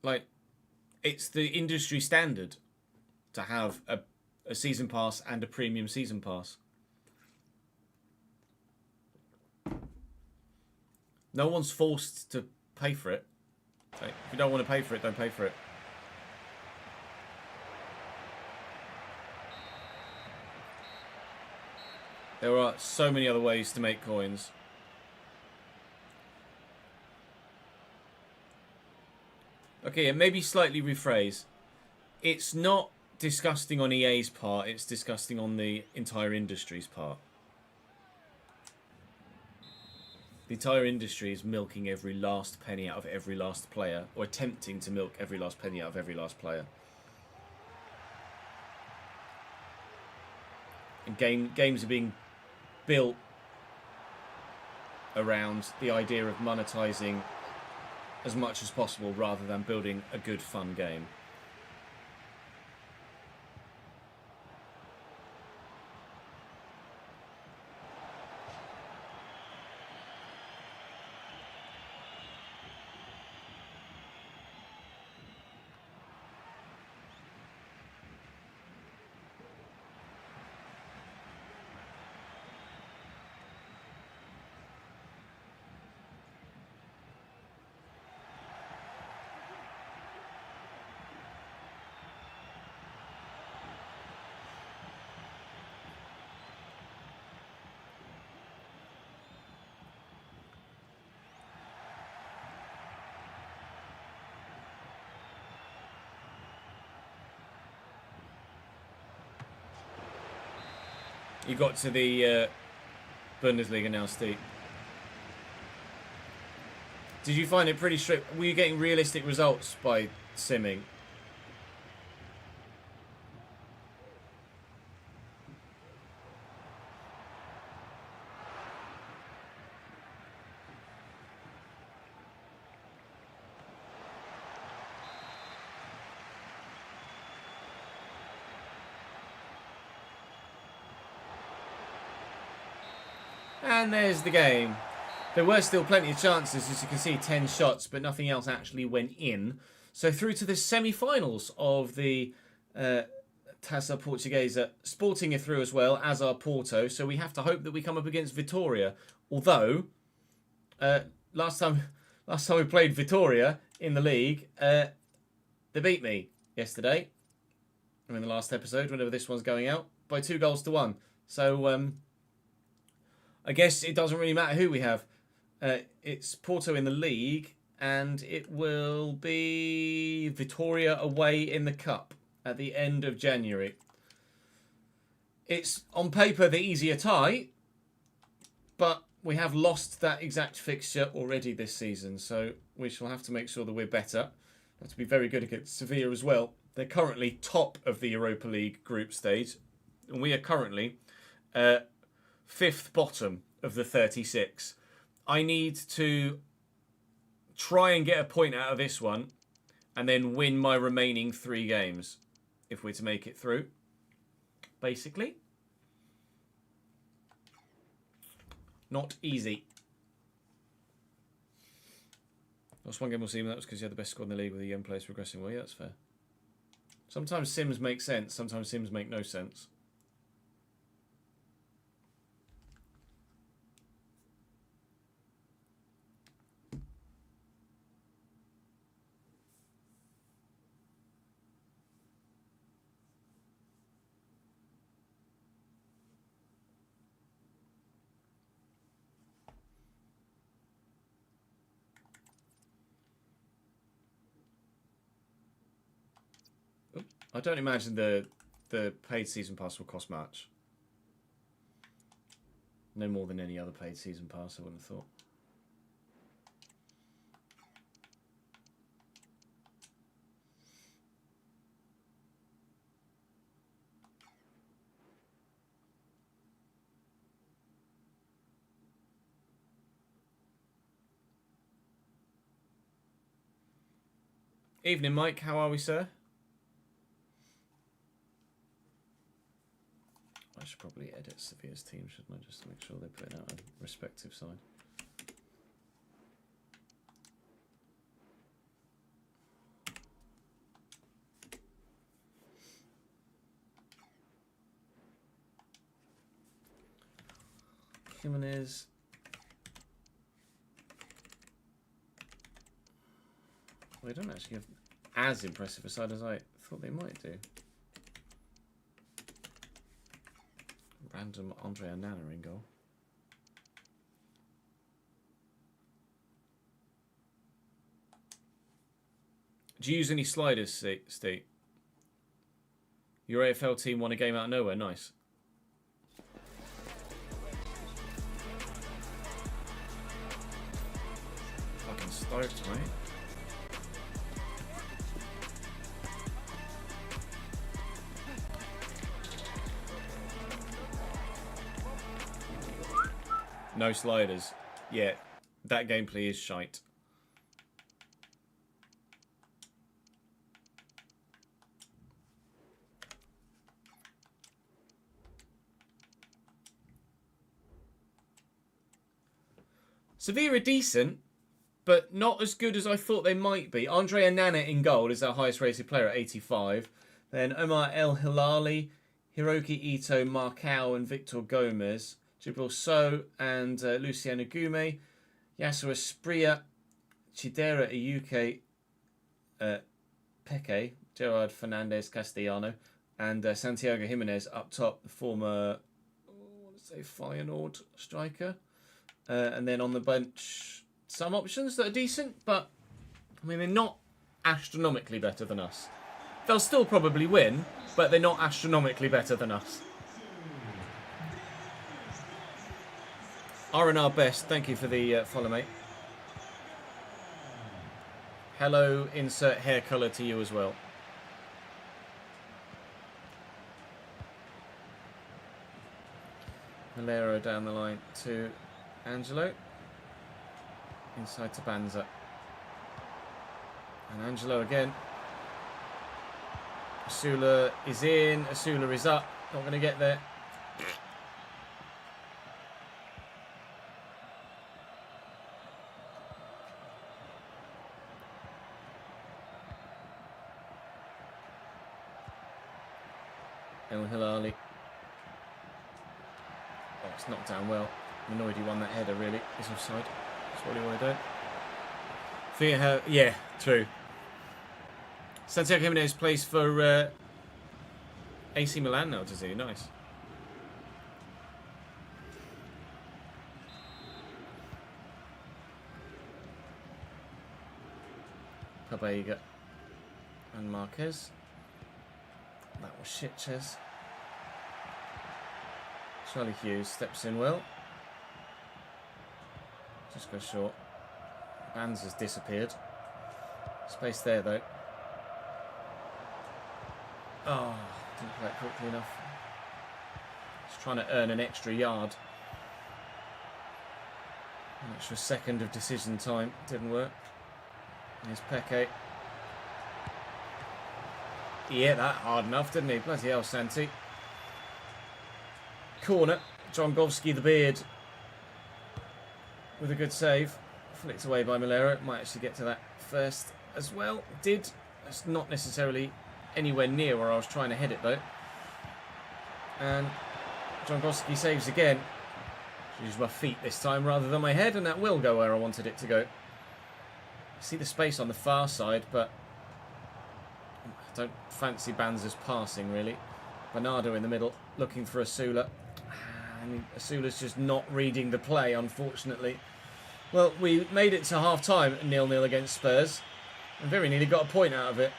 Like, it's the industry standard to have a season pass and a premium season pass. No one's forced to pay for it. Like, if you don't want to pay for it, don't pay for it. There are so many other ways to make coins. Okay, and maybe slightly rephrase. It's not disgusting on EA's part, it's disgusting on the entire industry's part. The entire industry is milking every last penny out of every last player, or attempting to milk every last penny out of every last player. And games are being built around the idea of monetizing as much as possible rather than building a good, fun game. You got to the Bundesliga now, Steve. Did you find it pretty straight? Were you getting realistic results by simming? And there's the game. There were still plenty of chances, as you can see, 10 shots, but nothing else actually went in. So through to the semi-finals of the Taça Portuguesa. Sporting are through as well, as are Porto. So we have to hope that we come up against Vitória. Although, last time we played Vitória in the league, they beat me yesterday. I mean, the last episode, whenever this one's going out, by 2-1. So I guess it doesn't really matter who we have. It's Porto in the league, and it will be Vitória away in the cup at the end of January. It's on paper the easier tie, but we have lost that exact fixture already this season, so we shall have to make sure that we're better. We have to be very good against Sevilla as well. They're currently top of the Europa League group stage, and we are currently fifth bottom of the 36. I need to try and get a point out of this one and then win my remaining 3 games if we're to make it through, basically. Not easy. Lost one game we'll see, that was because you had the best squad in the league with the young players progressing well. Yeah, that's fair. Sometimes sims make sense, sometimes sims make no sense. I don't imagine the paid season pass will cost much. No more than any other paid season pass, I wouldn't have thought. Evening, Mike. How are we, sir? I should probably edit Sevilla's team, shouldn't I, just to make sure they're putting out a respective side. Jimenez. Well, they don't actually have as impressive a side as I thought they might do. Random Andre Onana in goal. Do you use any sliders, Steve? Your AFL team won a game out of nowhere. Nice. Fucking stoked, mate. No sliders. Yeah, that gameplay is shite. Sevilla are decent, but not as good as I thought they might be. Andre Onana in goal is our highest rated player at 85. Then Omar El Hilali, Hiroki Ito, Marcao and Victor Gomez. Jibril So and Luciano Gume, Yasser Espria, Chidera Iyuke, Peke, Gerard Fernandez Castellano, and Santiago Jimenez up top, the former, Feyenoord striker. And then on the bench, some options that are decent, but I mean, they're not astronomically better than us. They'll still probably win, but they're not astronomically better than us. R&R Best, thank you for the follow, mate. Hello, insert hair colour to you as well. Valero down the line to Angelo. Inside to Banza. And Angelo again. Asula is in. Asula is up. Not going to get there. El Hilali. Oh, it's knocked down well. I'm annoyed he won that header, really. He's offside. That's what he wanted to do. Yeah, true. Santiago Jimenez plays for AC Milan now, does he? Nice. Pabaiga and Marquez. That was shit, Ches. Charlie Hughes steps in well. Just go short. Bands has disappeared. Space there, though. Oh, didn't play it quickly enough. Just trying to earn an extra yard. An extra second of decision time. Didn't work. Here's Peke. Yeah, that hard enough, didn't he? Bloody hell, Santi. Corner. Drongovski the beard. With a good save. Flicked away by Malero. Might actually get to that first as well. Did. That's not necessarily anywhere near where I was trying to head it, though. And Drongovski saves again. Use my feet this time rather than my head, and that will go where I wanted it to go. I see the space on the far side, but I don't fancy Banza's passing, really. Bernardo in the middle, looking for Asula. And Asula's just not reading the play, unfortunately. Well, we made it to half-time, 0-0 against Spurs. And very nearly got a point out of it.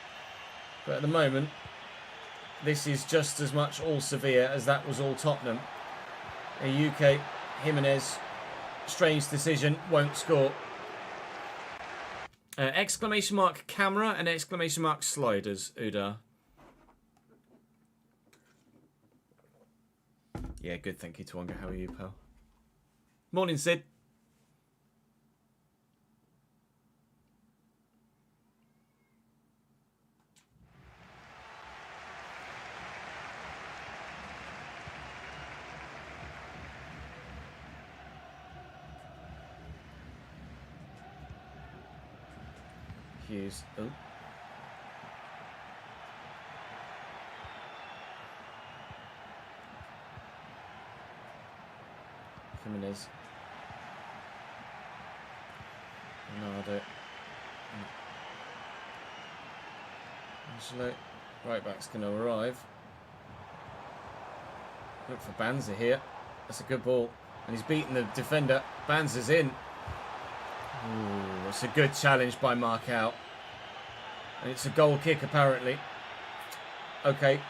But at the moment, this is just as much all Sevilla as that was all Tottenham. A UK, Jimenez, strange decision, won't score. Exclamation mark camera and exclamation mark sliders, Uda. Yeah, good, thank you, Twonga. How are you, pal? Morning, Sid. Hughes. Oh. Jimenez. Bernardo. Angelo. Right back's going to arrive. Look for Banza here. That's a good ball. And he's beaten the defender. Banza's in. Ooh, it's a good challenge by Markout. And it's a goal kick, apparently. Okay.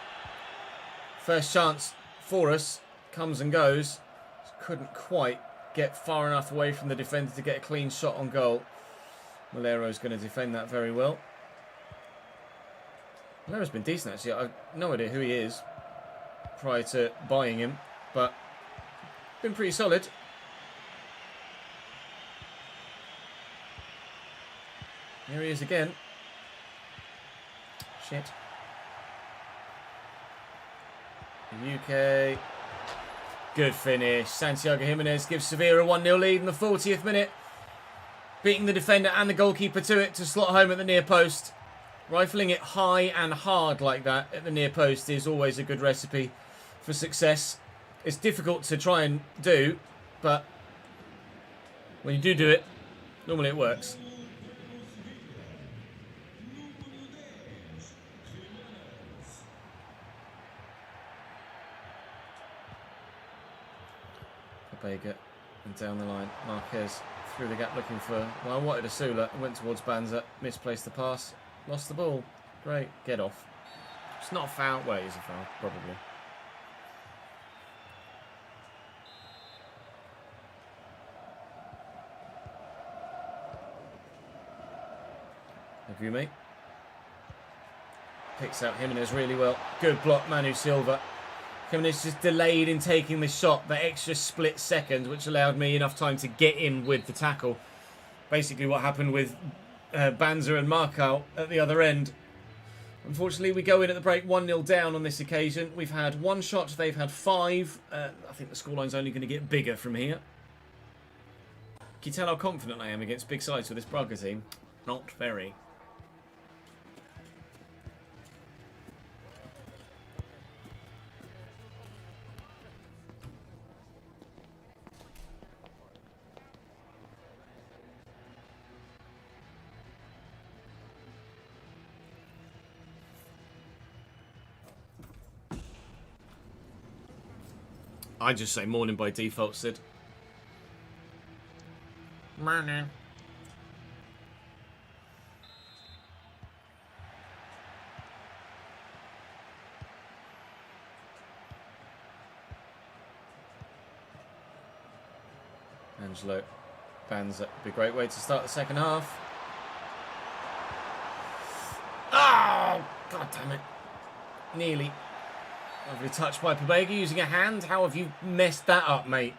First chance for us. Comes and goes. Couldn't quite get far enough away from the defender to get a clean shot on goal. Malero's going to defend that very well. Malero's been decent, actually. I've no idea who he is prior to buying him. But been pretty solid. Here he is again. Shit. The UK. Good finish. Santiago Jimenez gives Sevilla a 1-0 lead in the 40th minute. Beating the defender and the goalkeeper to it to slot home at the near post. Rifling it high and hard like that at the near post is always a good recipe for success. It's difficult to try and do, but when you do it, normally it works. Baker and down the line. Marquez through the gap looking for... Well, I wanted Asula. Went towards Banza. Misplaced the pass. Lost the ball. Great. Get off. It's not a foul. Well, it is a foul, probably. Agume. Picks out Jimenez really well. Good block, Manu Silva. Jimenez just delayed in taking the shot, the extra split second, which allowed me enough time to get in with the tackle. Basically what happened with Banza and Markow at the other end. Unfortunately, we go in at the break 1-0 down on this occasion. We've had 1 shot, they've had 5. I think the scoreline's only going to get bigger from here. Can you tell how confident I am against big sides with this Braga team? Not very. I just say morning by default, Sid. Morning. Angelo Banza. Be a great way to start the second half. Oh, God damn it. Nearly. Lovely touch by Pobega using a hand. How have you messed that up, mate?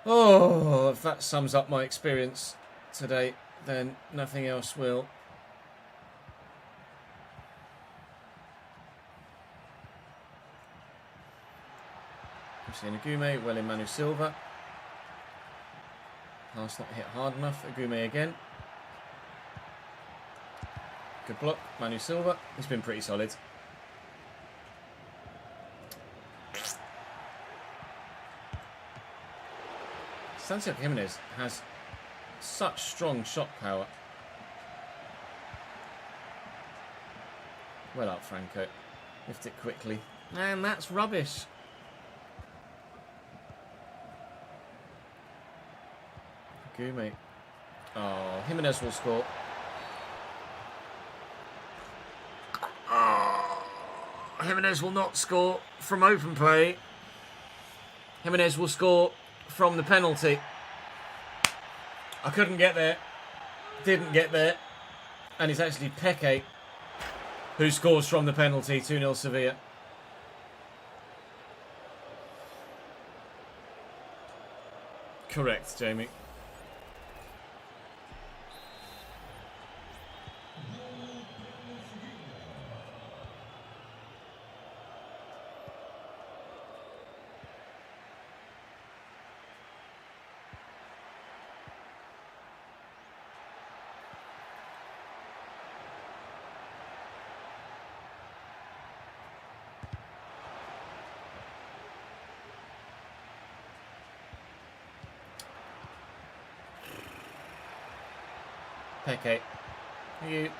Oh, if that sums up my experience today, then nothing else will. Hussein Agume, well in Manu Silva. Pass not hit hard enough. Agume again. Good block, Manu Silva. He's been pretty solid. Santiago Jimenez has such strong shot power. Well up, Franco. Lift it quickly. And that's rubbish. Agume. Oh, Jimenez will score. Oh, Jimenez will not score from open play. Jimenez will score from the penalty. I couldn't get there. Didn't get there. And it's actually Peque who scores from the penalty. 2-0 Sevilla. Correct, Jamie. Peque. You.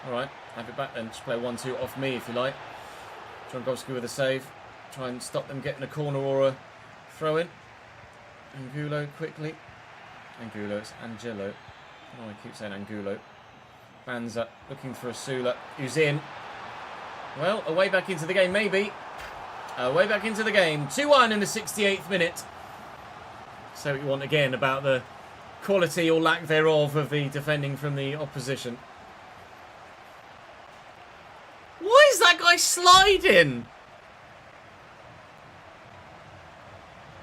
Alright, have it back then. Just play 1-2 off me if you like. Drongowski with a save. Try and stop them getting a corner or a throw in. Angulo quickly. Angulo, it's Angelo. Oh, I keep saying Angulo. Banza looking for Asula, who's in. Well, a way back into the game, maybe. A way back into the game. 2-1 in the 68th minute. So what you want again about the quality or lack thereof of the defending from the opposition. Why is that guy sliding?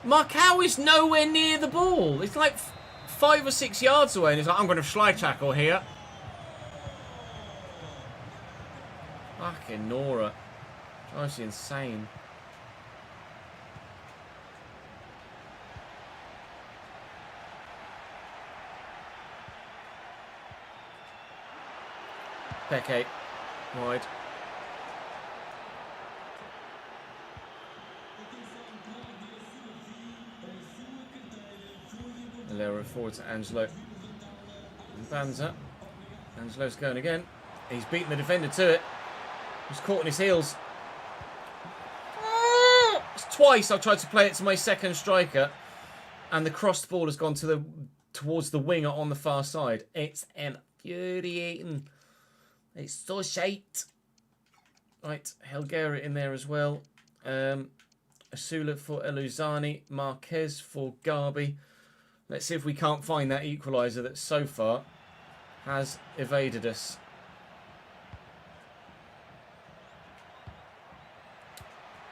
Markow is nowhere near the ball. It's like 5 or 6 yards away and he's like, I'm going to slide tackle here. Fucking Nora. Drives you insane. Peque, wide. Alero forward to Angelo. And Banza. Angelo's going again. He's beaten the defender to it. He's caught on his heels. It's twice I've tried to play it to my second striker. And the crossed ball has gone to towards the winger on the far side. It's infuriating. It's so shite. Right, Helguera in there as well. Asula for Eluzani. Marquez for Garby. Let's see if we can't find that equaliser that so far has evaded us.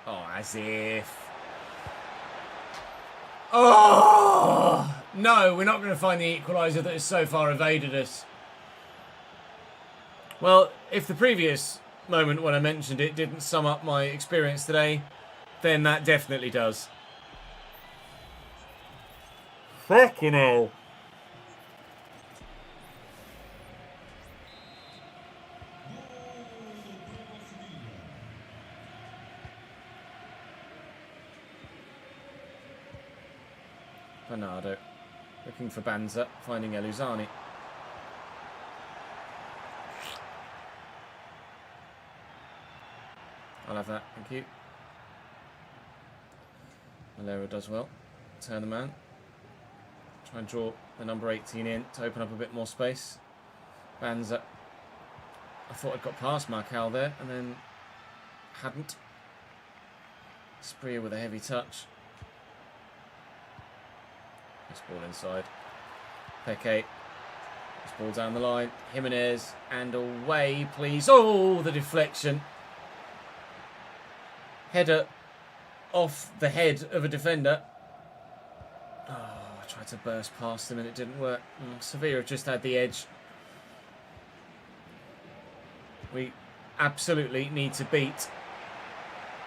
Oh, as if. Oh! No, we're not going to find the equaliser that has so far evaded us. Well, if the previous moment when I mentioned it didn't sum up my experience today, then that definitely does. Fucking hell. Bernardo. Looking for Banza, finding Eluzani. I'll have that, thank you. Malero does well. Turn the man. Try and draw the number 18 in to open up a bit more space. Banza. I thought I'd got past Marcal there and then hadn't. Spreer with a heavy touch. This ball inside. Peque. This ball down the line. Jimenez. And away, please. Oh, the deflection. Header off the head of a defender. Oh, I tried to burst past him and it didn't work. Sevilla have just had the edge. We absolutely need to beat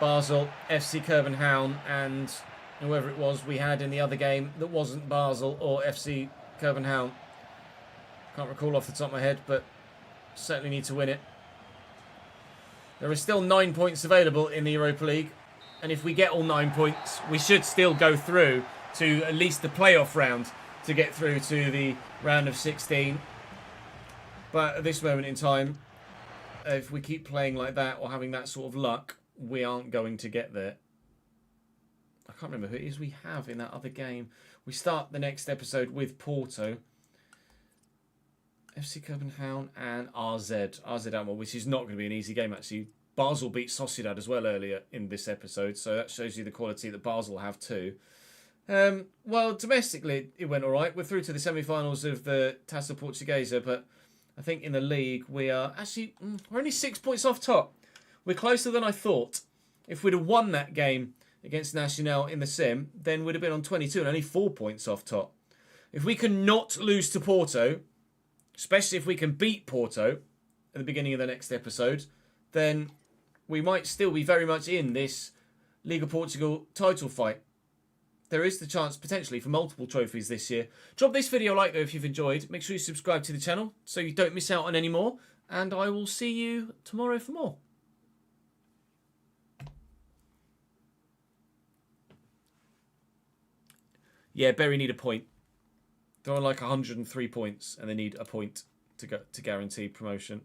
Basel, FC Copenhagen, and whoever it was we had in the other game that wasn't Basel or FC Copenhagen. Can't recall off the top of my head, but certainly need to win it. There are still 9 points available in the Europa League, and if we get all 9 points, we should still go through to at least the playoff round to get through to the round of 16. But at this moment in time, if we keep playing like that or having that sort of luck, we aren't going to get there. I can't remember who it is we have in that other game. We start the next episode with Porto, FC Copenhagen and RZ Alkmaar, which is not going to be an easy game actually. Basel beat Sociedad as well earlier in this episode, so that shows you the quality that Basel have too. Well, domestically it went alright. We're through to the semi-finals of the Taça Portuguesa, but I think in the league we are actually, we're only 6 points off top. We're closer than I thought. If we'd have won that game against Nacional in the Sim, then we'd have been on 22 and only 4 points off top. If we can not lose to Porto, especially if we can beat Porto at the beginning of the next episode, then we might still be very much in this Liga Portugal title fight. There is the chance potentially for multiple trophies this year. Drop this video a like though if you've enjoyed. Make sure you subscribe to the channel so you don't miss out on any more. And I will see you tomorrow for more. Yeah, Bury need a point. They're on like 103 points and they need a point to guarantee promotion.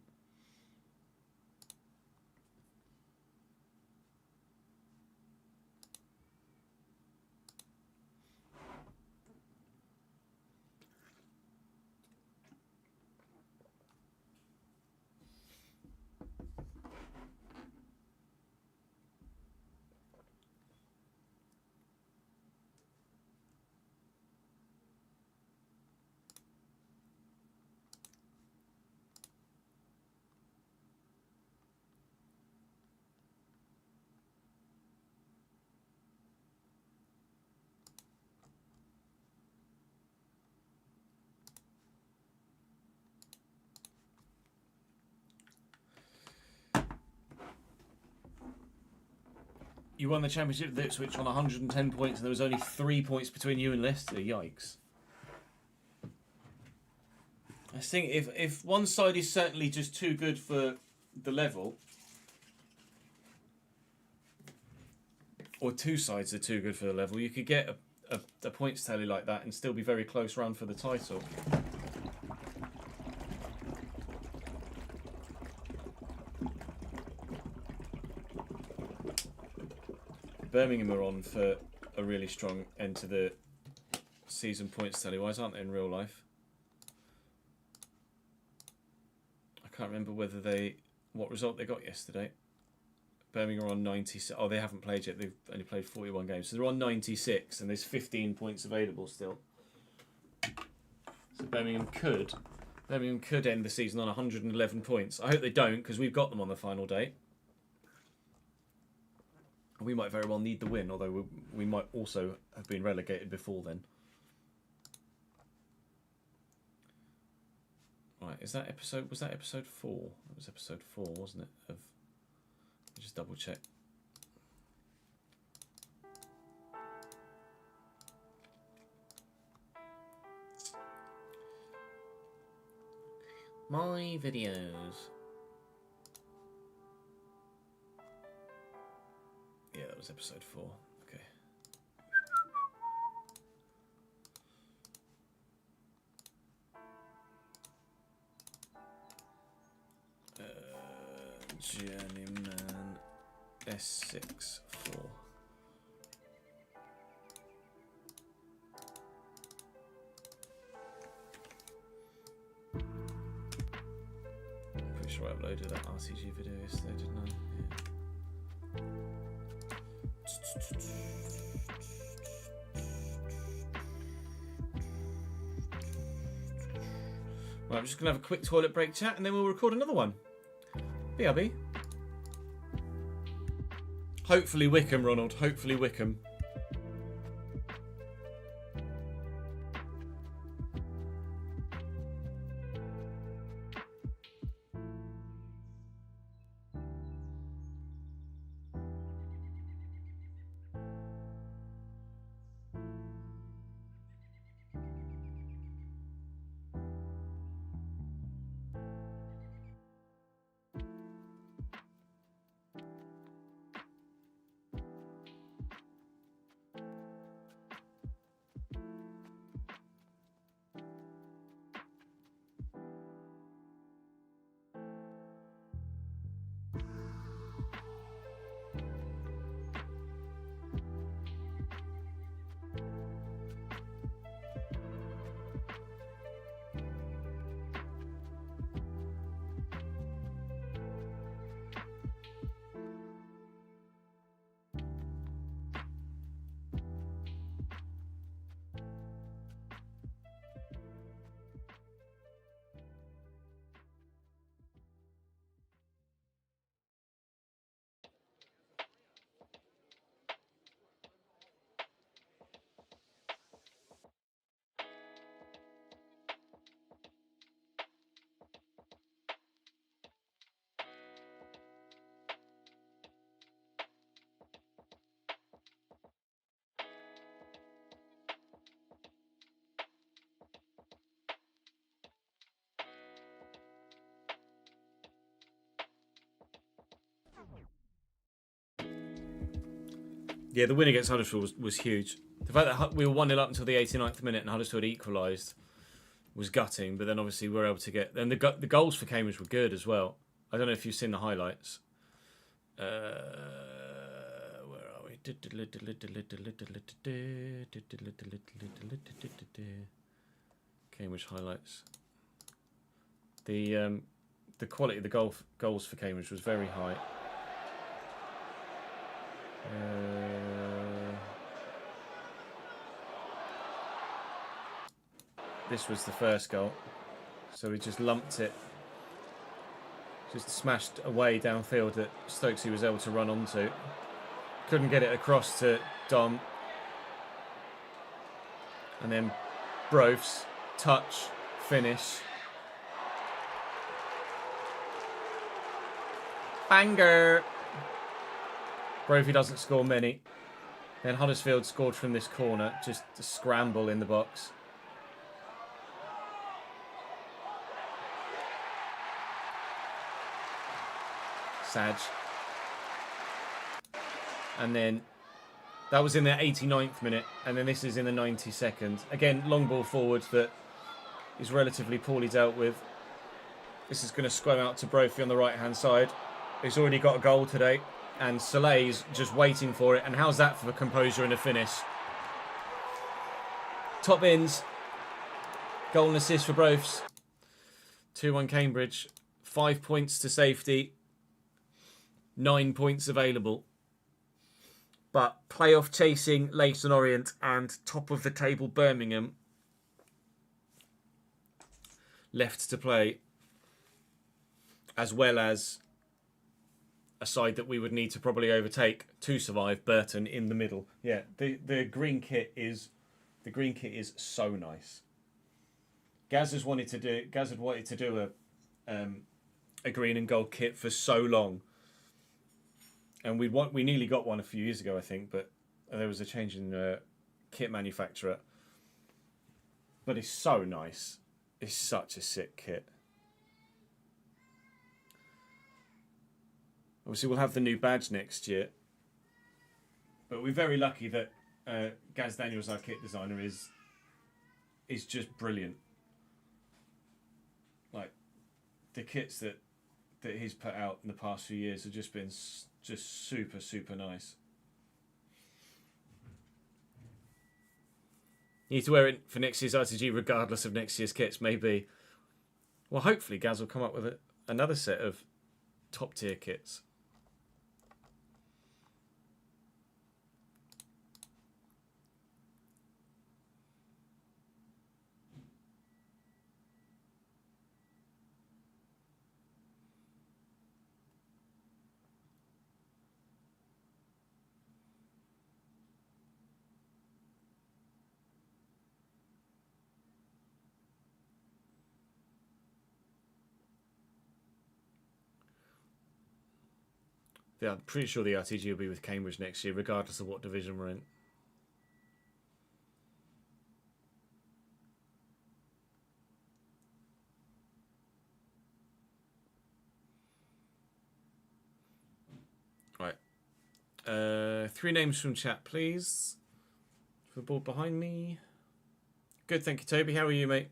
You won the championship with Ipswich on 110 points and there was only 3 points between you and Leicester. Yikes. I think if one side is certainly just too good for the level, or two sides are too good for the level, you could get a points tally like that and still be very close run for the title. Birmingham are on for a really strong end to the season points tally-wise, aren't they, in real life? I can't remember what result they got yesterday. Birmingham are on 96. Oh, they haven't played yet. They've only played 41 games. So they're on 96 and there's 15 points available still. So Birmingham could Birmingham could end the season on 111 points. I hope they don't, because we've got them on the final day. We might very well need the win, although we might also have been relegated before then. Right, was that episode 4? It was episode 4, wasn't it? Let me just double check. My videos. Yeah, that was episode 4. Okay. Journeyman S6 4. Pretty sure I uploaded that RCG video yesterday, didn't I? Yeah. Right, I'm just going to have a quick toilet break chat and then we'll record another one. BRB. Hopefully Wickham, Ronald. Hopefully Wickham. Yeah, the win against Huddersfield was huge. The fact that we were 1-0 up until the 89th minute and Huddersfield equalised was gutting, but then obviously we were able to get... And the goals for Cambridge were good as well. I don't know if you've seen the highlights. Where are we? Cambridge highlights. The quality of the goals for Cambridge was very high. This was the first goal, so we just lumped it, just smashed away downfield that Stokesy was able to run onto. Couldn't get it across to Dom, and then Brovs, touch, finish. Banger! Brophy doesn't score many. Then Huddersfield scored from this corner, just a scramble in the box. Saj. And then that was in the 89th minute, and then this is in the 92nd. Again, long ball forward that is relatively poorly dealt with. This is going to square out to Brophy on the right-hand side. He's already got a goal today. And Soleil's just waiting for it. And how's that for composure and a finish? Top ins. Goal and assist for Brovs. 2-1 Cambridge. 5 points to safety. 9 points available. But playoff chasing Leyton Orient and top of the table Birmingham left to play, as well as a side that we would need to probably overtake to survive, Burton in the middle. Yeah, the green kit is so nice. Gaz had wanted to do a green and gold kit for so long, and we nearly got one a few years ago, I think, but there was a change in kit manufacturer. But it's so nice. It's such a sick kit. Obviously, we'll have the new badge next year. But we're very lucky that Gaz Daniels, our kit designer, is just brilliant. Like, the kits that he's put out in the past few years have just been just super, super nice. You need to wear it for next year's RTG regardless of next year's kits, maybe. Well, hopefully Gaz will come up with another set of top tier kits. Yeah, I'm pretty sure the RTG will be with Cambridge next year, regardless of what division we're in. Right. 3 names from chat, please. For the board behind me. Good, thank you, Toby. How are you, mate?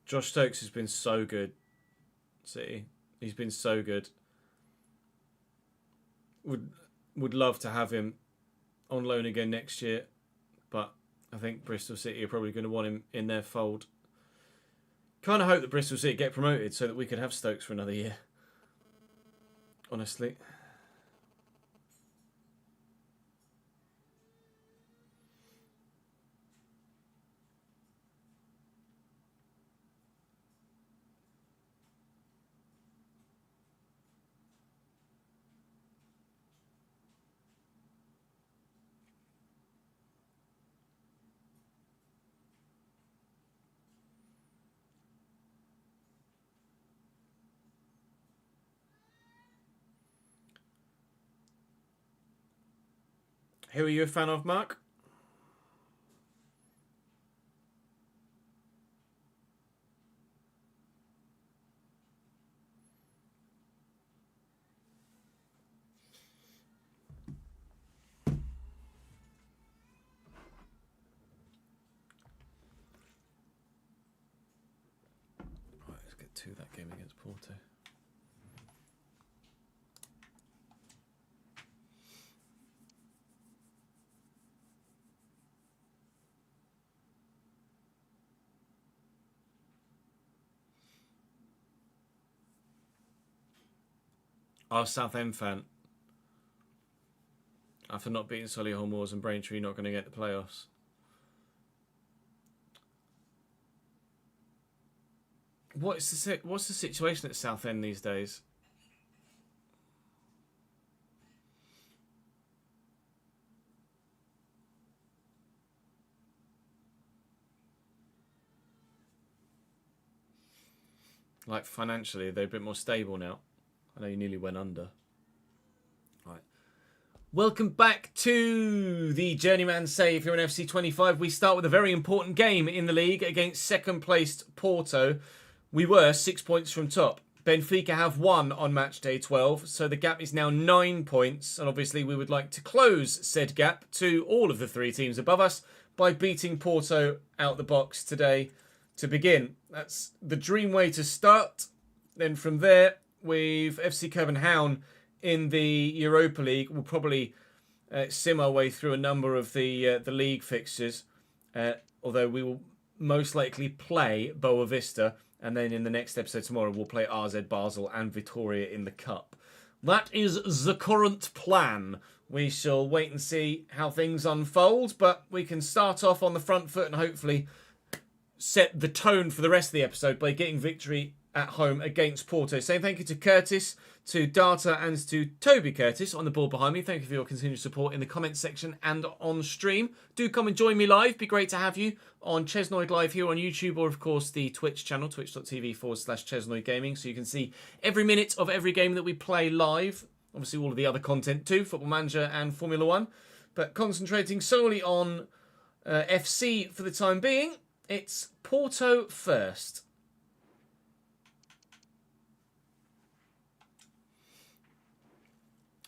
Josh Stokes has been so good. See, he's been so good. Would love to have him on loan again next year, but I think Bristol City are probably going to want him in their fold. Kind of hope that Bristol City get promoted so that we could have Stokes for another year. Honestly. Who are you a fan of, Mark? Right, let's get to that game against Porto. Our Southend fan. After not beating Solihull Moors and Braintree, not going to get the playoffs. What's the situation at Southend these days? Like financially, they're a bit more stable now. I know you nearly went under. Right. Welcome back to the Journeyman Save here on FC 25. We start with a very important game in the league against second-placed Porto. We were 6 points from top. Benfica have won on match day 12, so the gap is now 9 points. And obviously we would like to close said gap to all of the 3 teams above us by beating Porto out the box today to begin. That's the dream way to start. Then from there, with FC Copenhagen in the Europa League, we'll probably sim our way through a number of the league fixtures, although we will most likely play Boa Vista And then in the next episode tomorrow, we'll play RZ Basel and Vitoria in the Cup. That is the current plan. We shall wait and see how things unfold, but we can start off on the front foot and hopefully set the tone for the rest of the episode by getting victory at home against Porto. Saying thank you to Curtis, to Data and to Toby Curtis on the board behind me. Thank you for your continued support in the comments section and on stream. Do come and join me live. Be great to have you on Chesnoid Live here on YouTube, or of course the Twitch channel, twitch.tv/Chesnoid Gaming, so you can see every minute of every game that we play live. Obviously all of the other content too, Football Manager and Formula 1. But concentrating solely on FC for the time being, it's Porto first.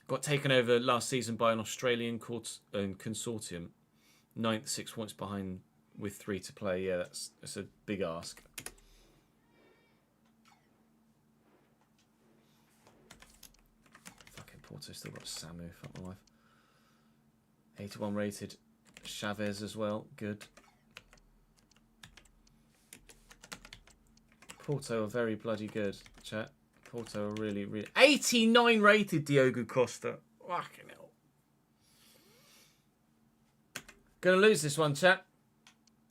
Got taken over last season by an Australian consortium. 9th, 6 points behind with 3 to play. Yeah, that's a big ask. Fucking Porto still got Samu, fuck my life. 81 rated Chavez as well, good. Porto are very bloody good, chat. Porto are really, really... 89 rated Diogo Costa. Fucking hell. Gonna lose this one, chat.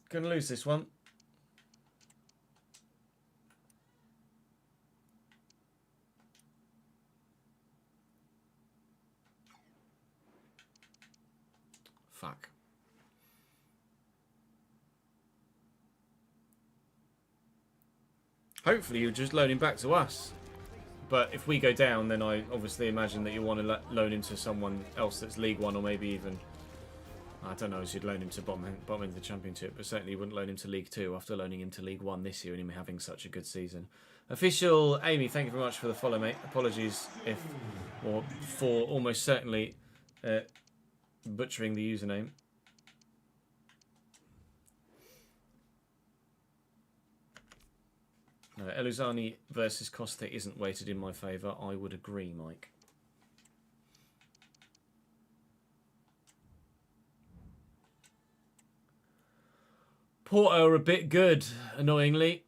Gonna lose this one. Fuck. Hopefully you'll just loan him back to us. But if we go down, then I obviously imagine that you want to loan him to someone else that's League One, or maybe even... I don't know, as you'd loan him to bottom end of the Championship, but certainly you wouldn't loan him to League 2 after loaning him to League 1 this year and him having such a good season. Official Amy, thank you very much for the follow, mate. Apologies for almost certainly butchering the username. No, Eluzani versus Costa isn't weighted in my favour. I would agree, Mike. Porto are a bit good, annoyingly.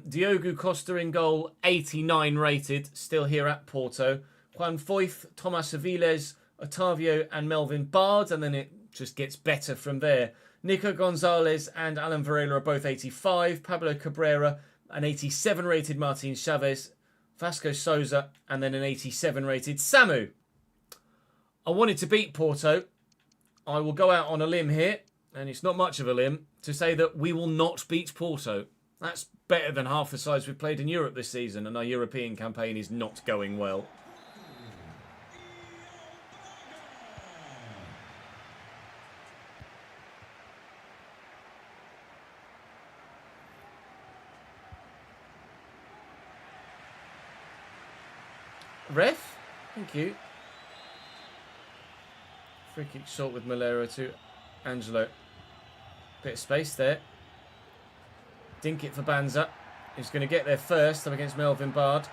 Diogo Costa in goal, 89 rated, still here at Porto. Juan Foyth, Tomas Aviles, Otavio and Melvin Bard, and then it just gets better from there. Nico Gonzalez and Alan Varela are both 85. Pablo Cabrera, an 87 rated Martin Chavez, Vasco Souza, and then an 87 rated Samu. I wanted to beat Porto. I will go out on a limb here, and it's not much of a limb, to say that we will not beat Porto. That's better than half the sides we've played in Europe this season, and our European campaign is not going well. Ref, thank you. Free kick shot with Malero to Angelo. Bit of space there. Dink it for Banza. He's going to get there first up against Melvin Bard.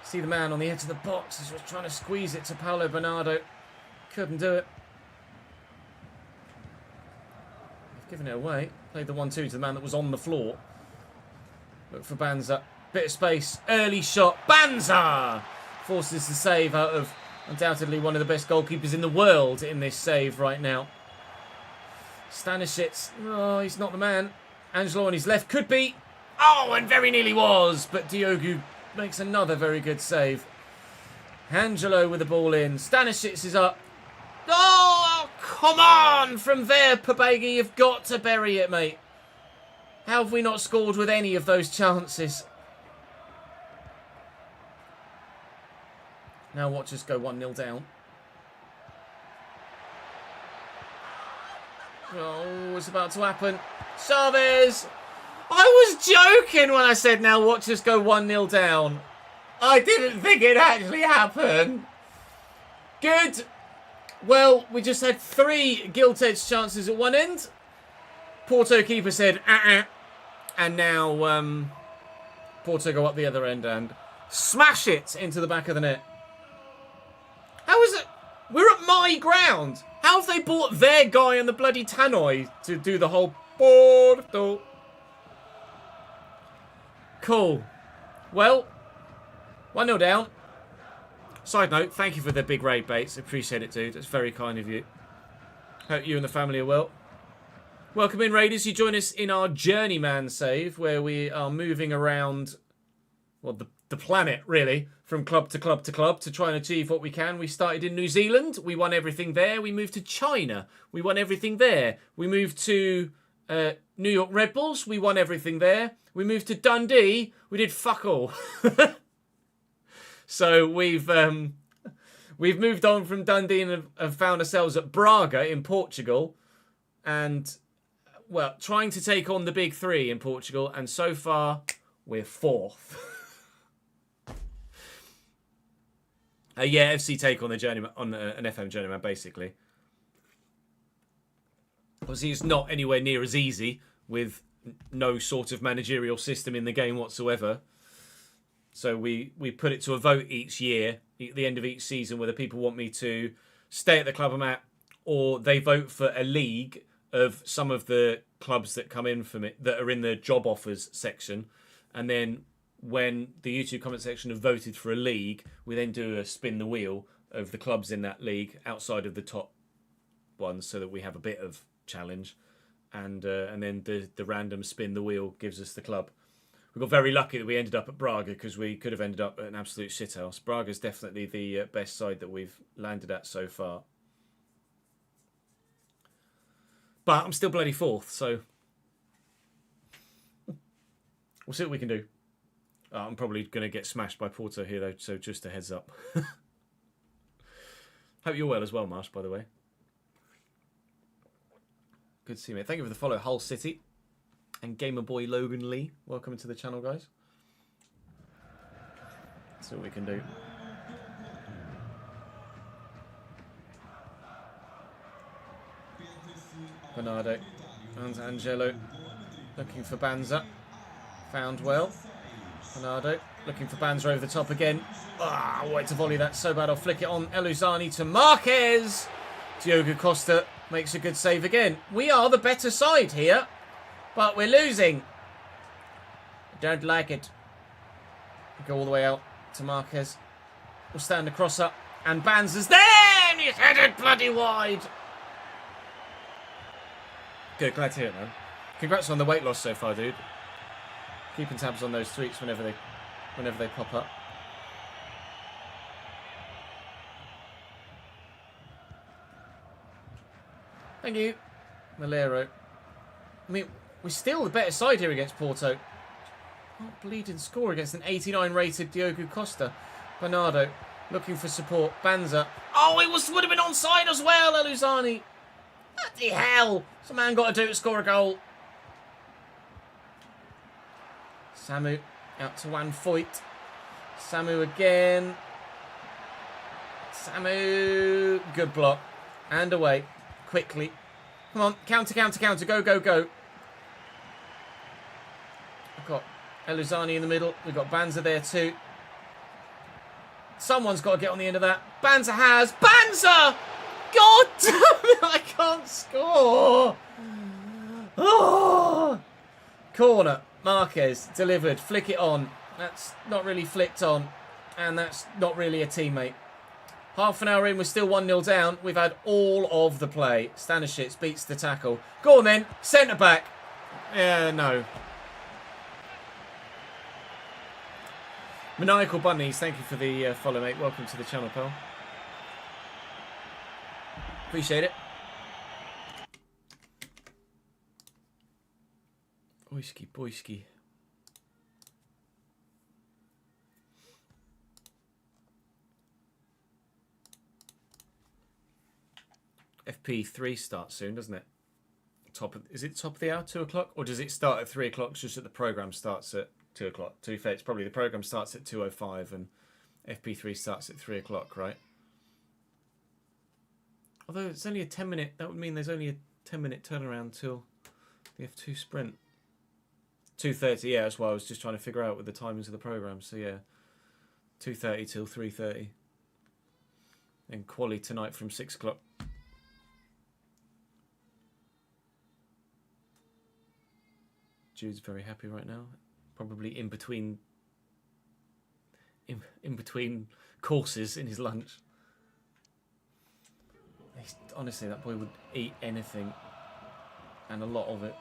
See the man on the edge of the box. He's just trying to squeeze it to Paulo Bernardo. Couldn't do it. They've given it away. Played the 1-2 to the man that was on the floor. Look for Banza. Bit of space. Early shot. Banza! Forces the save out of undoubtedly one of the best goalkeepers in the world in this save right now. Stanisic. Oh, he's not the man. Angelo on his left could be. Oh, and very nearly was. But Diogo makes another very good save. Angelo with the ball in. Stanisic is up. Oh, come on! From there, Pabegi, you've got to bury it, mate. How have we not scored with any of those chances? Now watch us go 1-0 down. Oh, it's about to happen. Chavez! I was joking when I said now watch us go 1-0 down. I didn't think it actually happened. Good. Well, we just had 3 gilt-edged chances at one end. Porto keeper said, and now Porto go up the other end and smash it into the back of the net. How is it? We're at my ground. How have they bought their guy on the bloody tannoy to do the whole Porto? Cool. Well, 1-0 down. Side note, thank you for the big raid, Bates. Appreciate it, dude. That's very kind of you. Hope you and the family are well. Welcome in, Raiders. You join us in our Journeyman save, where we are moving around, well, the planet, really, from club to club to club to try and achieve what we can. We started in New Zealand. We won everything there. We moved to China. We won everything there. We moved to New York Red Bulls. We won everything there. We moved to Dundee. We did fuck all. So we've moved on from Dundee and have found ourselves at Braga in Portugal. And, well, trying to take on the big three in Portugal. And so far, we're 4th. Yeah, FC take on the journeyman, on an FM journeyman, basically. Obviously, it's not anywhere near as easy with no sort of managerial system in the game whatsoever. So we put it to a vote each year, at the end of each season, whether people want me to stay at the club I'm at, or they vote for a league of some of the clubs that come in from it, that are in the job offers section. And then when the YouTube comment section have voted for a league, we then do a spin the wheel of the clubs in that league outside of the top ones, so that we have a bit of challenge. And then the random spin the wheel gives us the club. We got very lucky that we ended up at Braga, because we could have ended up at an absolute shithouse. Braga's definitely the best side that we've landed at so far. But I'm still bloody 4th, so we'll see what we can do. I'm probably going to get smashed by Porto here, though, so just a heads up. Hope you're well as well, Marsh, by the way. Good to see you, mate. Thank you for the follow, Hull City. And Gamer Boy Logan Lee. Welcome to the channel, guys. Let's see what we can do. Bernardo. And Angelo. Looking for Banza. Found well. Bernardo. Looking for Banza over the top again. Ah, wait to volley that so bad. I'll flick it on Eluzani to Marquez. Diogo Costa makes a good save again. We are the better side here, but we're losing. I don't like it. Go all the way out to Marquez. We'll stand across up. And Banza's there! And he's headed bloody wide. Good, glad to hear it, man. Congrats on the weight loss so far, dude. Keeping tabs on those tweets whenever they pop up. Thank you, Malero. I mean, we're still the better side here against Porto. Can't bleed and score against an 89 rated Diogo Costa. Bernardo looking for support. Banza. Oh, it would have been onside as well, Eluzani. What the hell? Some man got to do to score a goal. Samu out to Juan Foyt. Samu again. Samu. Good block. And away. Quickly. Come on. Counter, counter, counter. Go, go, go. We've got Eluzani in the middle. We've got Banza there too. Someone's got to get on the end of that. Banza has. Banza! God damn it! I can't score. Oh! Corner. Marquez delivered. Flick it on. That's not really flicked on. And that's not really a teammate. Half an hour in, we're still 1-0 down. We've had all of the play. Stanisic beats the tackle. Go on then. Centre back. Yeah, no. Maniacal Bunnies, thank you for the follow, mate. Welcome to the channel, pal. Appreciate it. Boyski, boyski. FP3 starts soon, doesn't it? Is it top of the hour, 2 o'clock? Or does it start at 3 o'clock, just that the programme starts at 2 o'clock? To be fair, it's probably the programme starts at 2:05 and FP3 starts at 3 o'clock, right? Although it's only a 10-minute, that would mean there's only a 10-minute turnaround till the F2 sprint. 2:30, yeah, that's why I was just trying to figure out with the timings of the programme. So yeah, 2:30 till 3:30. And quali tonight from 6 o'clock. Jude's very happy right now. Probably in between courses in his lunch. Honestly, that boy would eat anything, and a lot of it.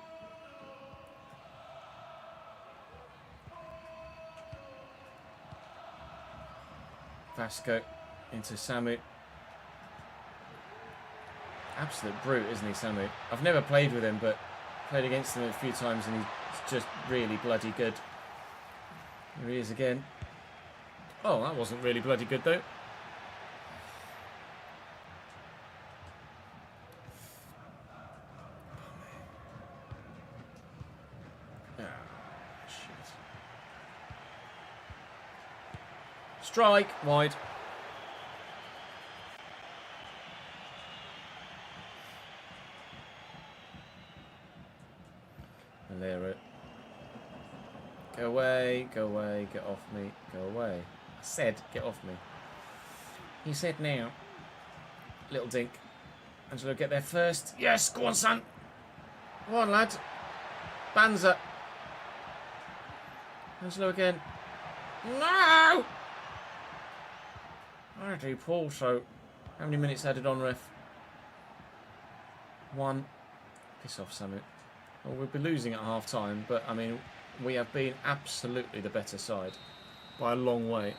Vasco into Samu. Absolute brute, isn't he, Samu? I've never played with him, but played against him a few times, and he's just really bloody good. Here he is again. Oh, that wasn't really bloody good, though. Shit. Strike, wide. Valero. Go away, get off me, go away. I said, get off me. He said now. Little dink. Angelo, get there first. Yes, go on, son. Go on, lad. Banza. Angelo again. No! Already, Paul, so how many minutes added on, ref? 1. Piss off, Samu. Well, we'll be losing at half time, but I mean, we have been absolutely the better side by a long way.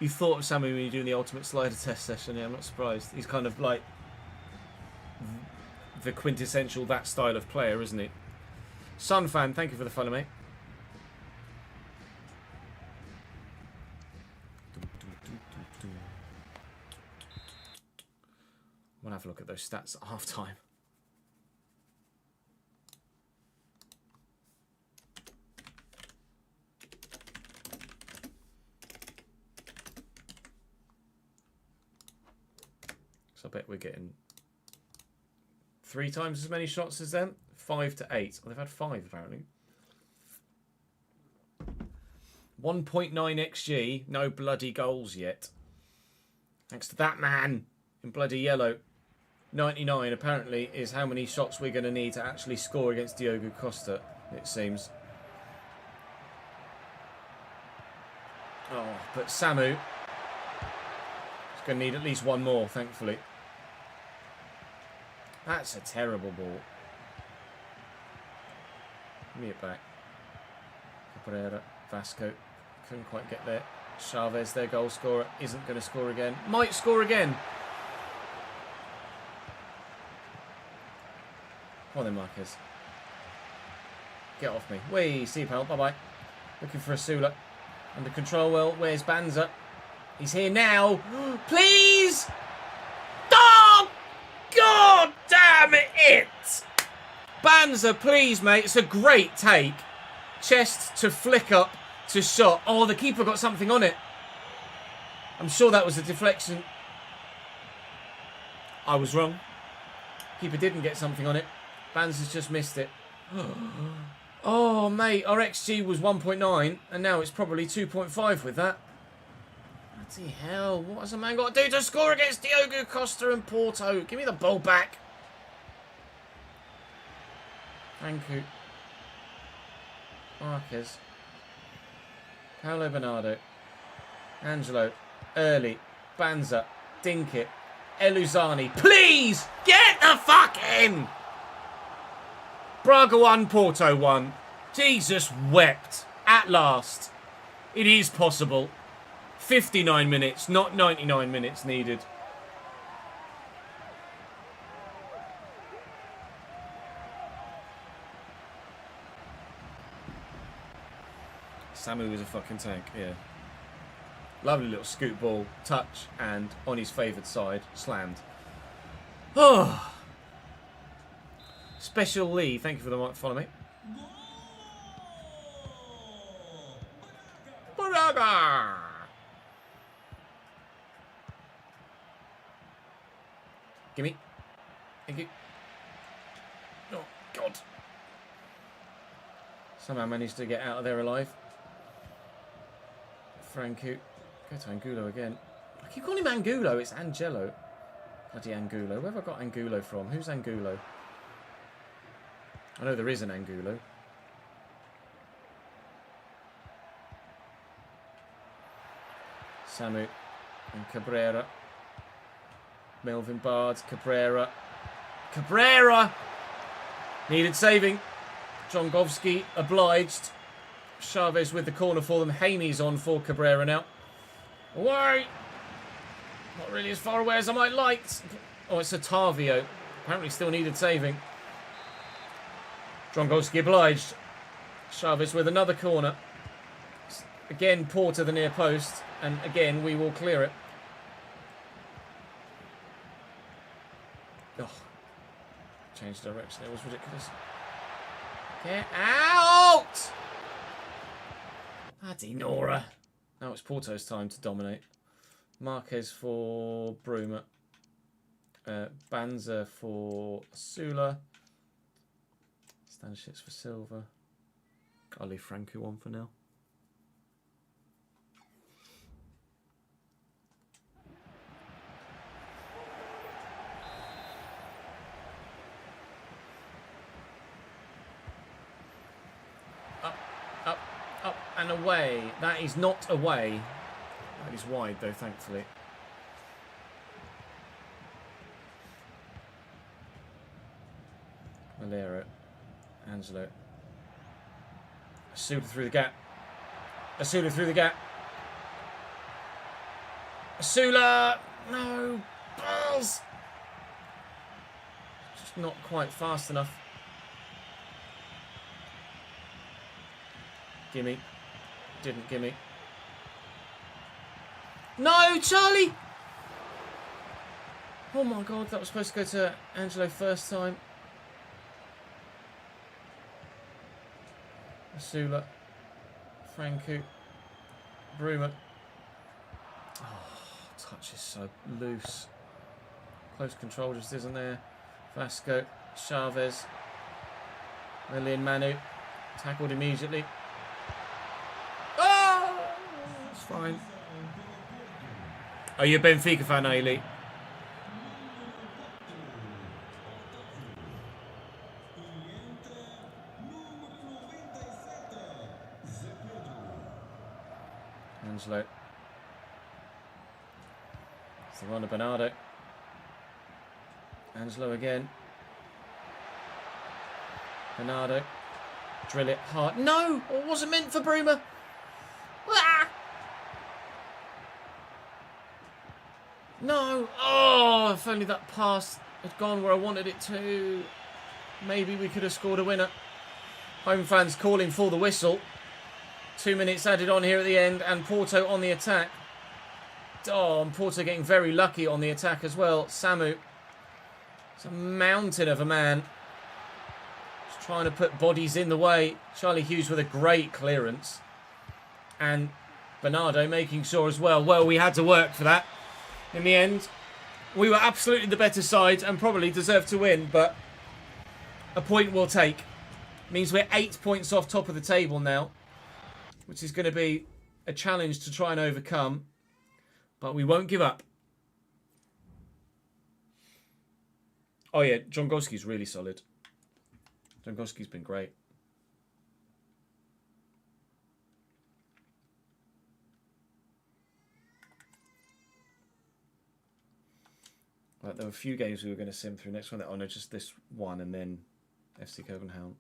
You thought of Samu when you were doing the ultimate slider test session, yeah, I'm not surprised. He's kind of like the quintessential that style of player, isn't he? Sun fan, thank you for the follow, mate. We'll have a look at those stats at half time. So I bet we're getting 3 times as many shots as them. 5 to 8. Well, they've had 5 apparently. 1.9 XG. No bloody goals yet. Thanks to that man in bloody yellow. 99 apparently is how many shots we're going to need to actually score against Diogo Costa, it seems. Oh, but Samu is going to need at least 1 more, thankfully. That's a terrible ball. Give me it back. Cabrera, Vasco. Couldn't quite get there. Chavez, their goal scorer, isn't going to score again. Might score again. Come on then, Marquez. Get off me. Whee, see pal, bye-bye. Looking for a Sula. Under control well. Where's Banza? He's here now. Please! Oh! God damn it! Banza, please, mate. It's a great take. Chest to flick up to shot. Oh, the keeper got something on it. I'm sure that was a deflection. I was wrong. Keeper didn't get something on it. Banza's just missed it. Oh, mate, our XG was 1.9, and now it's probably 2.5 with that. Bloody hell, what has a man got to do to score against Diogo Costa and Porto? Give me the ball back. Franco. Marquez. Paolo Bernardo. Angelo. Early. Banza. Dinkit. Eluzani. Please! Get the fuck in! Braga 1, Porto 1. Jesus wept. At last. It is possible. 59 minutes, not 99 minutes needed. Samu was a fucking tank, yeah. Lovely little scoot ball, touch, and on his favoured side, slammed. Oh. Special Lee, thank you for the follow, mate. Braga! Gimme. Thank you. Oh, God. Somehow managed to get out of there alive. Franco. Go to Angulo again. I keep calling him Angulo. It's Angelo. Bloody Angulo. Where have I got Angulo from? Who's Angulo? I know there is an Angulo. Samu and Cabrera. Melvin Bard, Cabrera. Cabrera! Needed saving. Drongovski obliged. Chavez with the corner for them. Haney's on for Cabrera now. Away! Not really as far away as I might like. Oh, it's Otavio. Apparently still needed saving. Drongovski obliged. Chavez with another corner. Again, Porter the near post. And again, we will clear it. Oh. Changed direction. It was ridiculous. Get out! Adinora. Now it's Porto's time to dominate. Marquez for Bruma. Banza for Sula. Stanisic for Silva. I'll leave Franco on for now. Up and away. That is not away. That is wide though, thankfully. Malero. Angelo. Asula through the gap. Asula through the gap. Asula! No! Balls! Just not quite fast enough. Gimme. Didn't gimme. No, Charlie! Oh my god, that was supposed to go to Angelo first time. Asula. Franco. Bruma. Oh, touch is so loose. Close control just isn't there. Vasco. Chavez. Lilian Manu. Tackled immediately. Fine. Are you a Benfica fan, Ailey? Angelo. Serrano Bernardo. Angelo again. Bernardo. Drill it hard. No! It wasn't meant for Bruma. Ah! No! Oh, if only that pass had gone where I wanted it to. Maybe we could have scored a winner. Home fans calling for the whistle. 2 minutes added on here at the end, and Porto on the attack. Oh, and Porto getting very lucky on the attack as well. Samu. It's a mountain of a man. Just trying to put bodies in the way. Charlie Hughes with a great clearance. And Bernardo making sure as well. Well, we had to work for that. In the end, we were absolutely the better side and probably deserved to win, but a point we'll take. Means we're 8 points off top of the table now, which is going to be a challenge to try and overcome, but we won't give up. Oh yeah, Drongovski's really solid. Drongovski's been great. Right, there were a few games we were going to sim through. Next one, oh no, just this one, and then FC Copenhagen.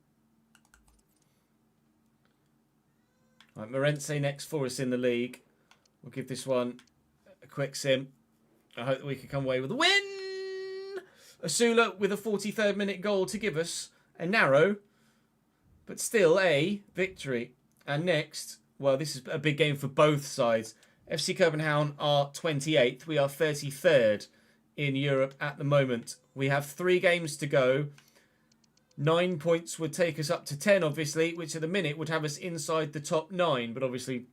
Right, Morense next for us in the league. We'll give this one a quick sim. I hope that we can come away with a win. Asula with a 43rd minute goal to give us a narrow, but still a victory. And next, well, this is a big game for both sides. FC Copenhagen are 28th. We are 33rd in Europe at the moment. We have 3 games to go. 9 points would take us up to 10, obviously, which at the minute would have us inside the top 9. But obviously,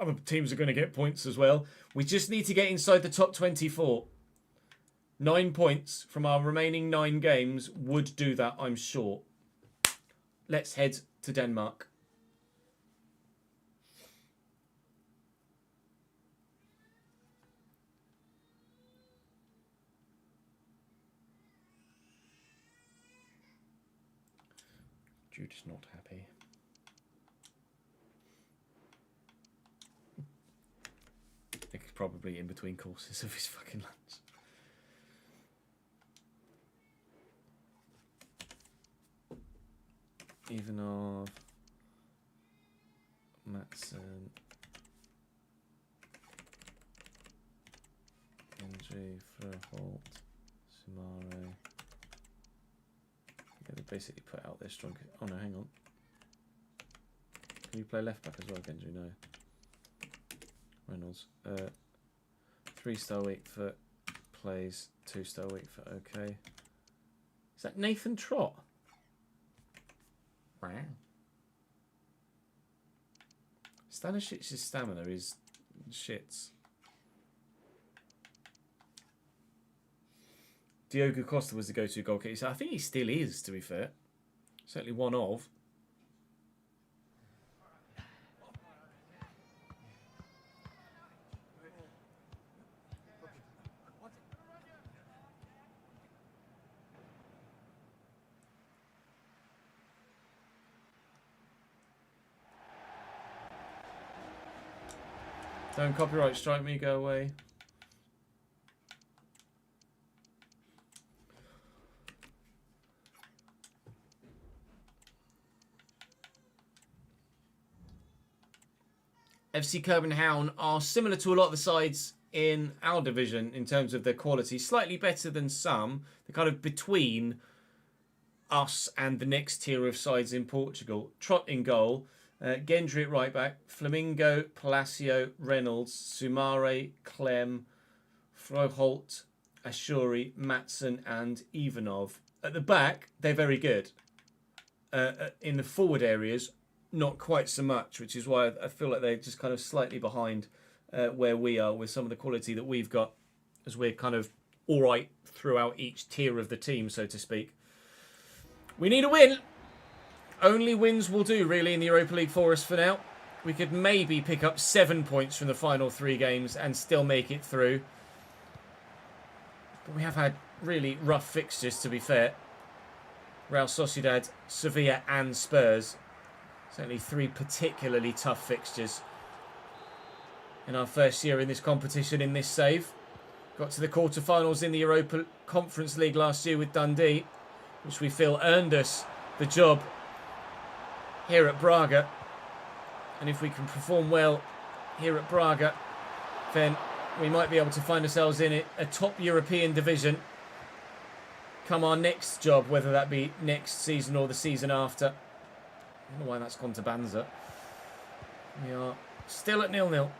other teams are going to get points as well. We just need to get inside the top 24. 9 points from our remaining 9 games would do that, I'm sure. Let's head to Denmark. Jude is not happy. I think he's probably in between courses of his fucking lunch. Ivanov, Matson, Gendry, Furholt, Sumare. Yeah, they basically put out their strong. Oh no, hang on. Can you play left back as well, Gendry? No. Reynolds. 3-star week for plays, 2-star week for OK. Is that Nathan Trott? Wow. Stanishic's stamina is shits. Diogo Costa was the go-to goalkeeper. So I think he still is, to be fair. Certainly one of. Don't copyright strike me, go away. FC Copenhagen are similar to a lot of the sides in our division in terms of their quality. Slightly better than some. They're kind of between us and the next tier of sides in Portugal. Trott in goal. Gendry at right back. Flamingo, Palacio, Reynolds, Sumare, Clem, Froholt, Ashuri, Matson and Ivanov. At the back, they're very good. In the forward areas, not quite so much, which is why I feel like they're just kind of slightly behind where we are with some of the quality that we've got, as we're kind of all right throughout each tier of the team, so to speak. We need a win. Only wins will do, really, in the Europa League for us for now. We could maybe pick up 7 points from the final 3 games and still make it through. But we have had really rough fixtures, to be fair. Real Sociedad, Sevilla and Spurs. Certainly 3 particularly tough fixtures in our first year in this competition, in this save. Got to the quarterfinals in the Europa Conference League last year with Dundee, which we feel earned us the job here at Braga. And if we can perform well here at Braga, then we might be able to find ourselves in a top European division come our next job, whether that be next season or the season after. I don't know why that's gone to Banza. We are still at 0-0.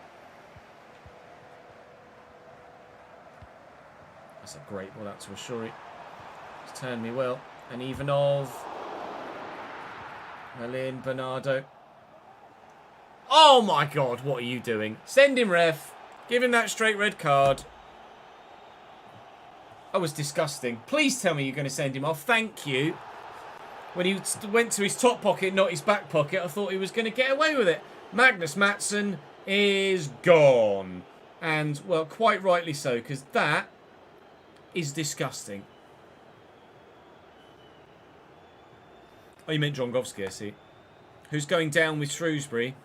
That's a great ball out to Ashuri. It's turned me well. And Ivanov. Merlin, Bernardo. Oh my God, what are you doing? Send him, ref. Give him that straight red card. That was disgusting. Please tell me you're going to send him off. Thank you. When he went to his top pocket, not his back pocket, I thought he was going to get away with it. Magnus Matson is gone. And, well, quite rightly so, because that is disgusting. Oh, you meant Drongowski, I see. Who's going down with Shrewsbury.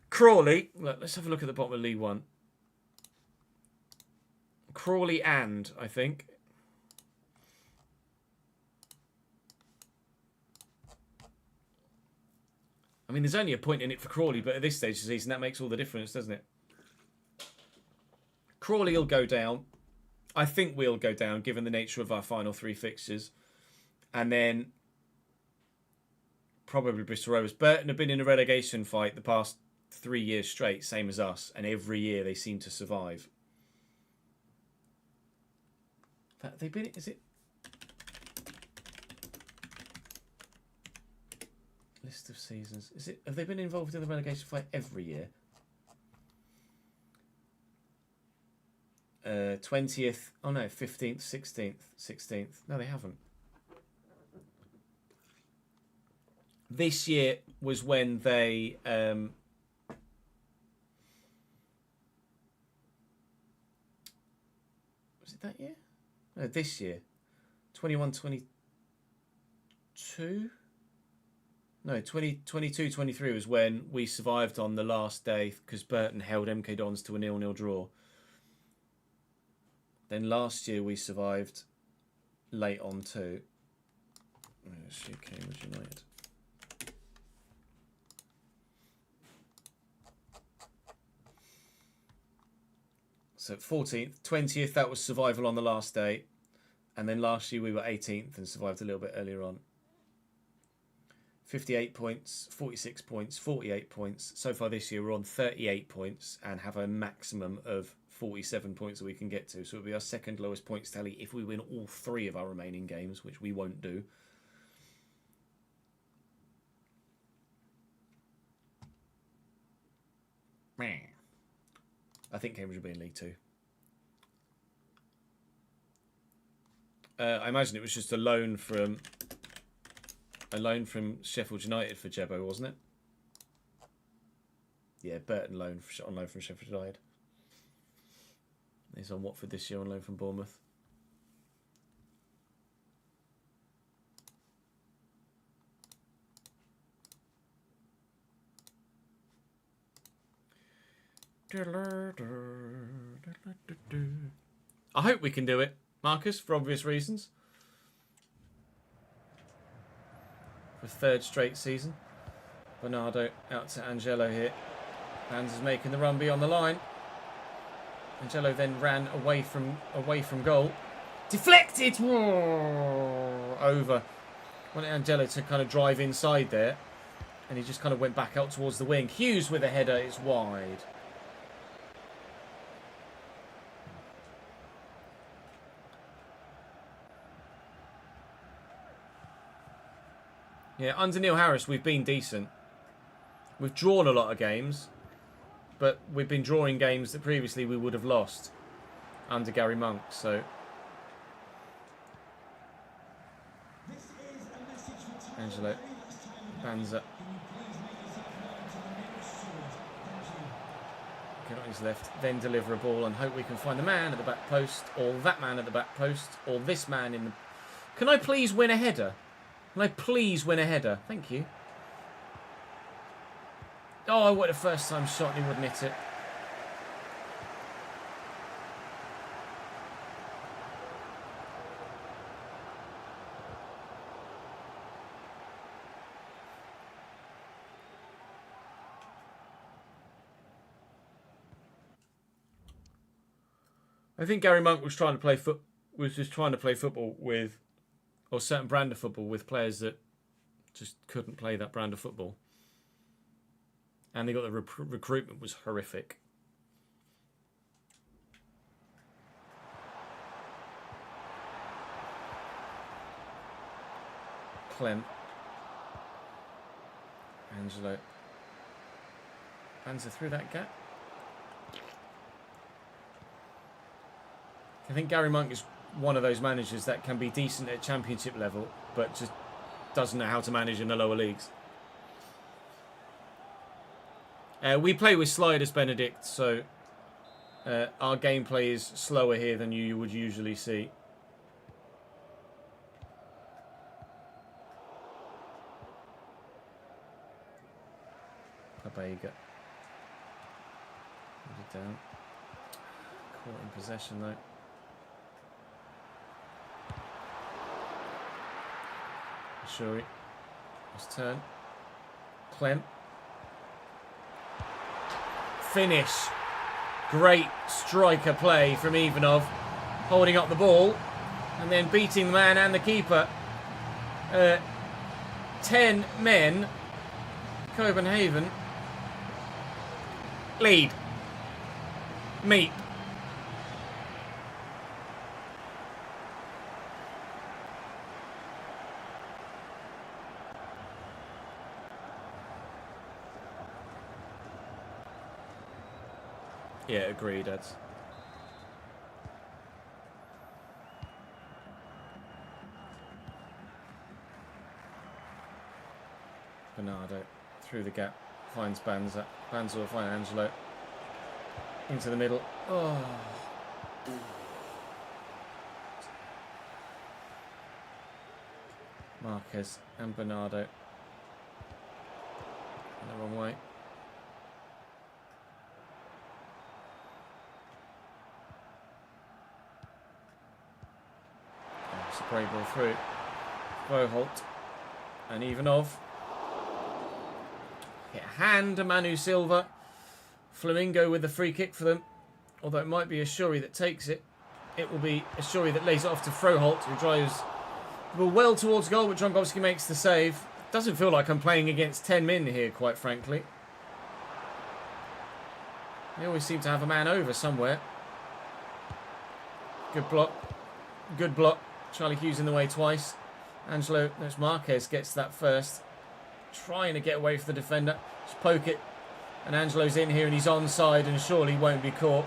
Crawley. Look, let's have a look at the bottom of League One. Crawley and, I think. I mean, there's only a point in it for Crawley, but at this stage of the season, that makes all the difference, doesn't it? Crawley will go down. I think we'll go down, given the nature of our final 3 fixtures. And then probably Bristol Rovers. Burton have been in a relegation fight the past 3 years straight, same as us. And every year they seem to survive. They've been... Is it... List of seasons. Is it? Have they been involved in the relegation fight every year? 20th. Oh no, 15th, 16th. No, they haven't. This year was when they... was it that year? No, this year. 21-22? No, 22-23 was when we survived on the last day because Burton held MK Dons to a 0-0 draw. Then last year we survived late on too. Let's see, Cambridge United. So 14th, 20th, that was survival on the last day. And then last year we were 18th and survived a little bit earlier on. 58 points, 46 points, 48 points. So far this year we're on 38 points and have a maximum of 47 points that we can get to. So it'll be our second lowest points tally if we win all 3 of our remaining games, which we won't do. I think Cambridge will be in League 2. I imagine it was just a loan from Sheffield United for Jebbo, wasn't it? Yeah, Burton on loan from Sheffield United. He's on Watford this year on loan from Bournemouth. I hope we can do it, Marcus, for obvious reasons. For 3rd straight season. Bernardo out to Angelo here. Bands is making the run beyond the line. Angelo then ran away from goal. Deflected! Over. Wanted Angelo to kind of drive inside there. And he just kind of went back out towards the wing. Hughes with a header, it's wide. Yeah, under Neil Harris, we've been decent. We've drawn a lot of games, but we've been drawing games that previously we would have lost under Gary Monk, so... Angelo, Banza. Get on his left, then deliver a ball and hope we can find the man at the back post, or that man at the back post, or this man in the... Can I please win a header? Can I please win a header? Thank you. Oh, I would a first time shot and he wouldn't hit it. I think Gary Monk was trying to play football with, or a certain brand of football with players that just couldn't play that brand of football. And they got the recruitment was horrific. Clem. Angelo. Banza through that gap. I think Gary Monk is one of those managers that can be decent at championship level, but just doesn't know how to manage in the lower leagues. We play with sliders, Benedict, so our gameplay is slower here than you would usually see. Pabega. Put it down. Caught in possession though. Shuri. His turn. Clem. Finish. Great striker play from Ivanov. Holding up the ball. And then beating the man and the keeper. 10 men. Copenhagen. Lead. Meet. Yeah, agreed, Ed. Bernardo through the gap, finds Banza. Banza will find Angelo. Into the middle. Oh. Marquez and Bernardo. In the wrong way. Oh, it's a great ball through. Boholt and Ivanov. Hit a hand to Manu Silva. Flamingo with the free kick for them. Although it might be Ashuri that takes it. It will be Ashuri that lays it off to Froholt, who drives the ball well towards goal, but Drongowski makes the save. Doesn't feel like I'm playing against 10 men here, quite frankly. They always seem to have a man over somewhere. Good block. Good block. Charlie Hughes in the way twice. Angelo, that's Marquez, gets that first. Trying to get away from the defender. Just poke it. And Angelo's in here and he's onside and surely won't be caught.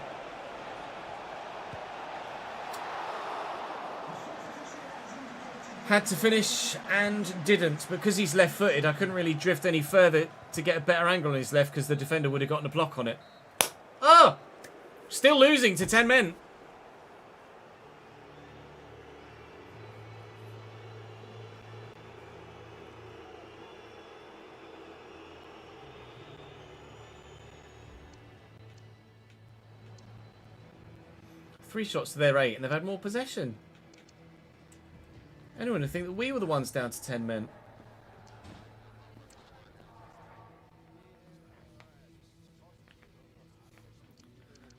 Had to finish and didn't. Because he's left-footed, I couldn't really drift any further to get a better angle on his left because the defender would have gotten a block on it. Oh! Still losing to 10 men. Three shots to their 8 and they've had more possession. Anyone would think that we were the ones down to 10 men.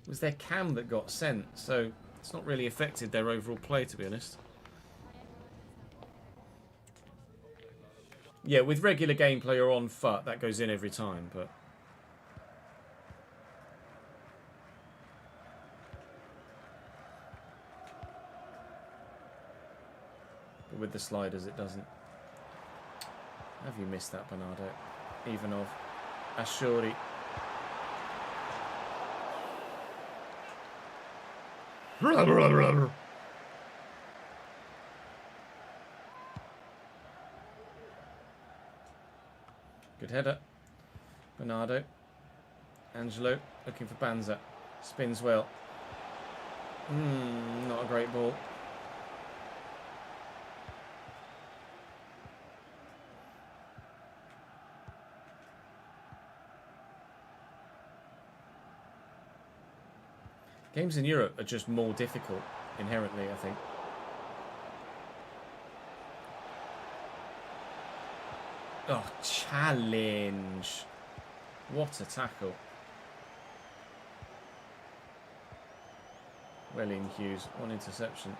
It was their cam that got sent, so it's not really affected their overall play, to be honest. Yeah, with regular gameplay or on FUT, that goes in every time, but... with the sliders it doesn't. Have you missed that, Bernardo? Ivanov. Ashuri. Good header. Bernardo. Angelo looking for Banza. Spins well. Not a great ball. Games in Europe are just more difficult, inherently, I think. Oh, challenge. What a tackle. Well in, Hughes. One interception.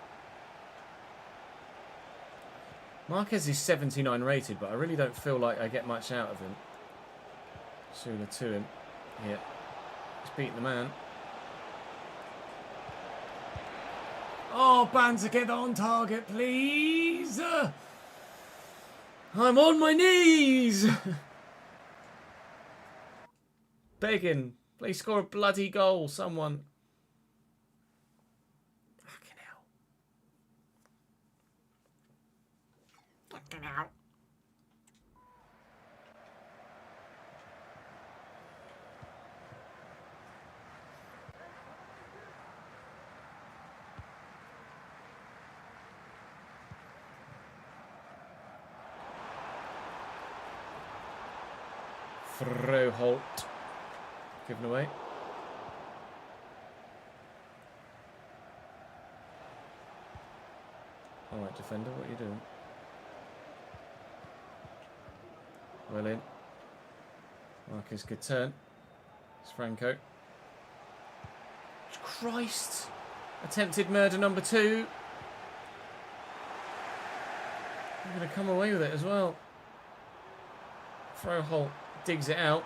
Marquez is 79 rated, but I really don't feel like I get much out of him. Sula to him. Here. He's beaten the man. Oh, Banza, get on target, please. I'm on my knees. Begging. Please score a bloody goal, someone. Fucking hell. Fucking hell. Froholt. Given away. Alright, defender, what are you doing? Well in. Marcus, good turn. It's Franco. Christ! Attempted murder number 2. I'm going to come away with it as well. Froholt digs it out.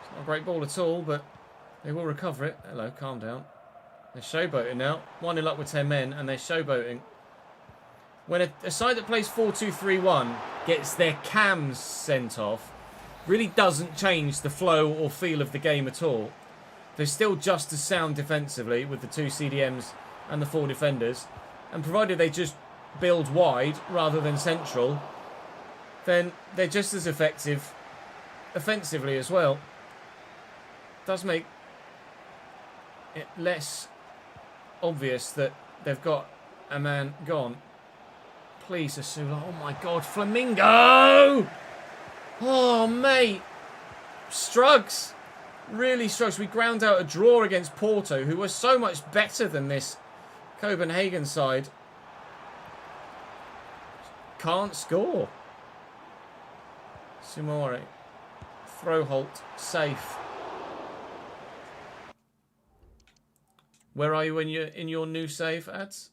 It's not a great ball at all, but they will recover it. Hello, calm down. They're showboating now. 1-0 up with 10 men, and they're showboating. When a side that plays 4-2-3-1 gets their cams sent off, really doesn't change the flow or feel of the game at all. They're still just as sound defensively with the 2 CDMs and the 4 defenders. And provided they just build wide rather than central, then they're just as effective offensively as well. It does make it less obvious that they've got a man gone. Please, Asula. Oh my God, Flamingo! Oh, mate. Strugs. Really struggles. We ground out a draw against Porto, who were so much better than this Copenhagen side. Can't score. Sumore. Throw halt. Safe. Where are you in your new save, ads?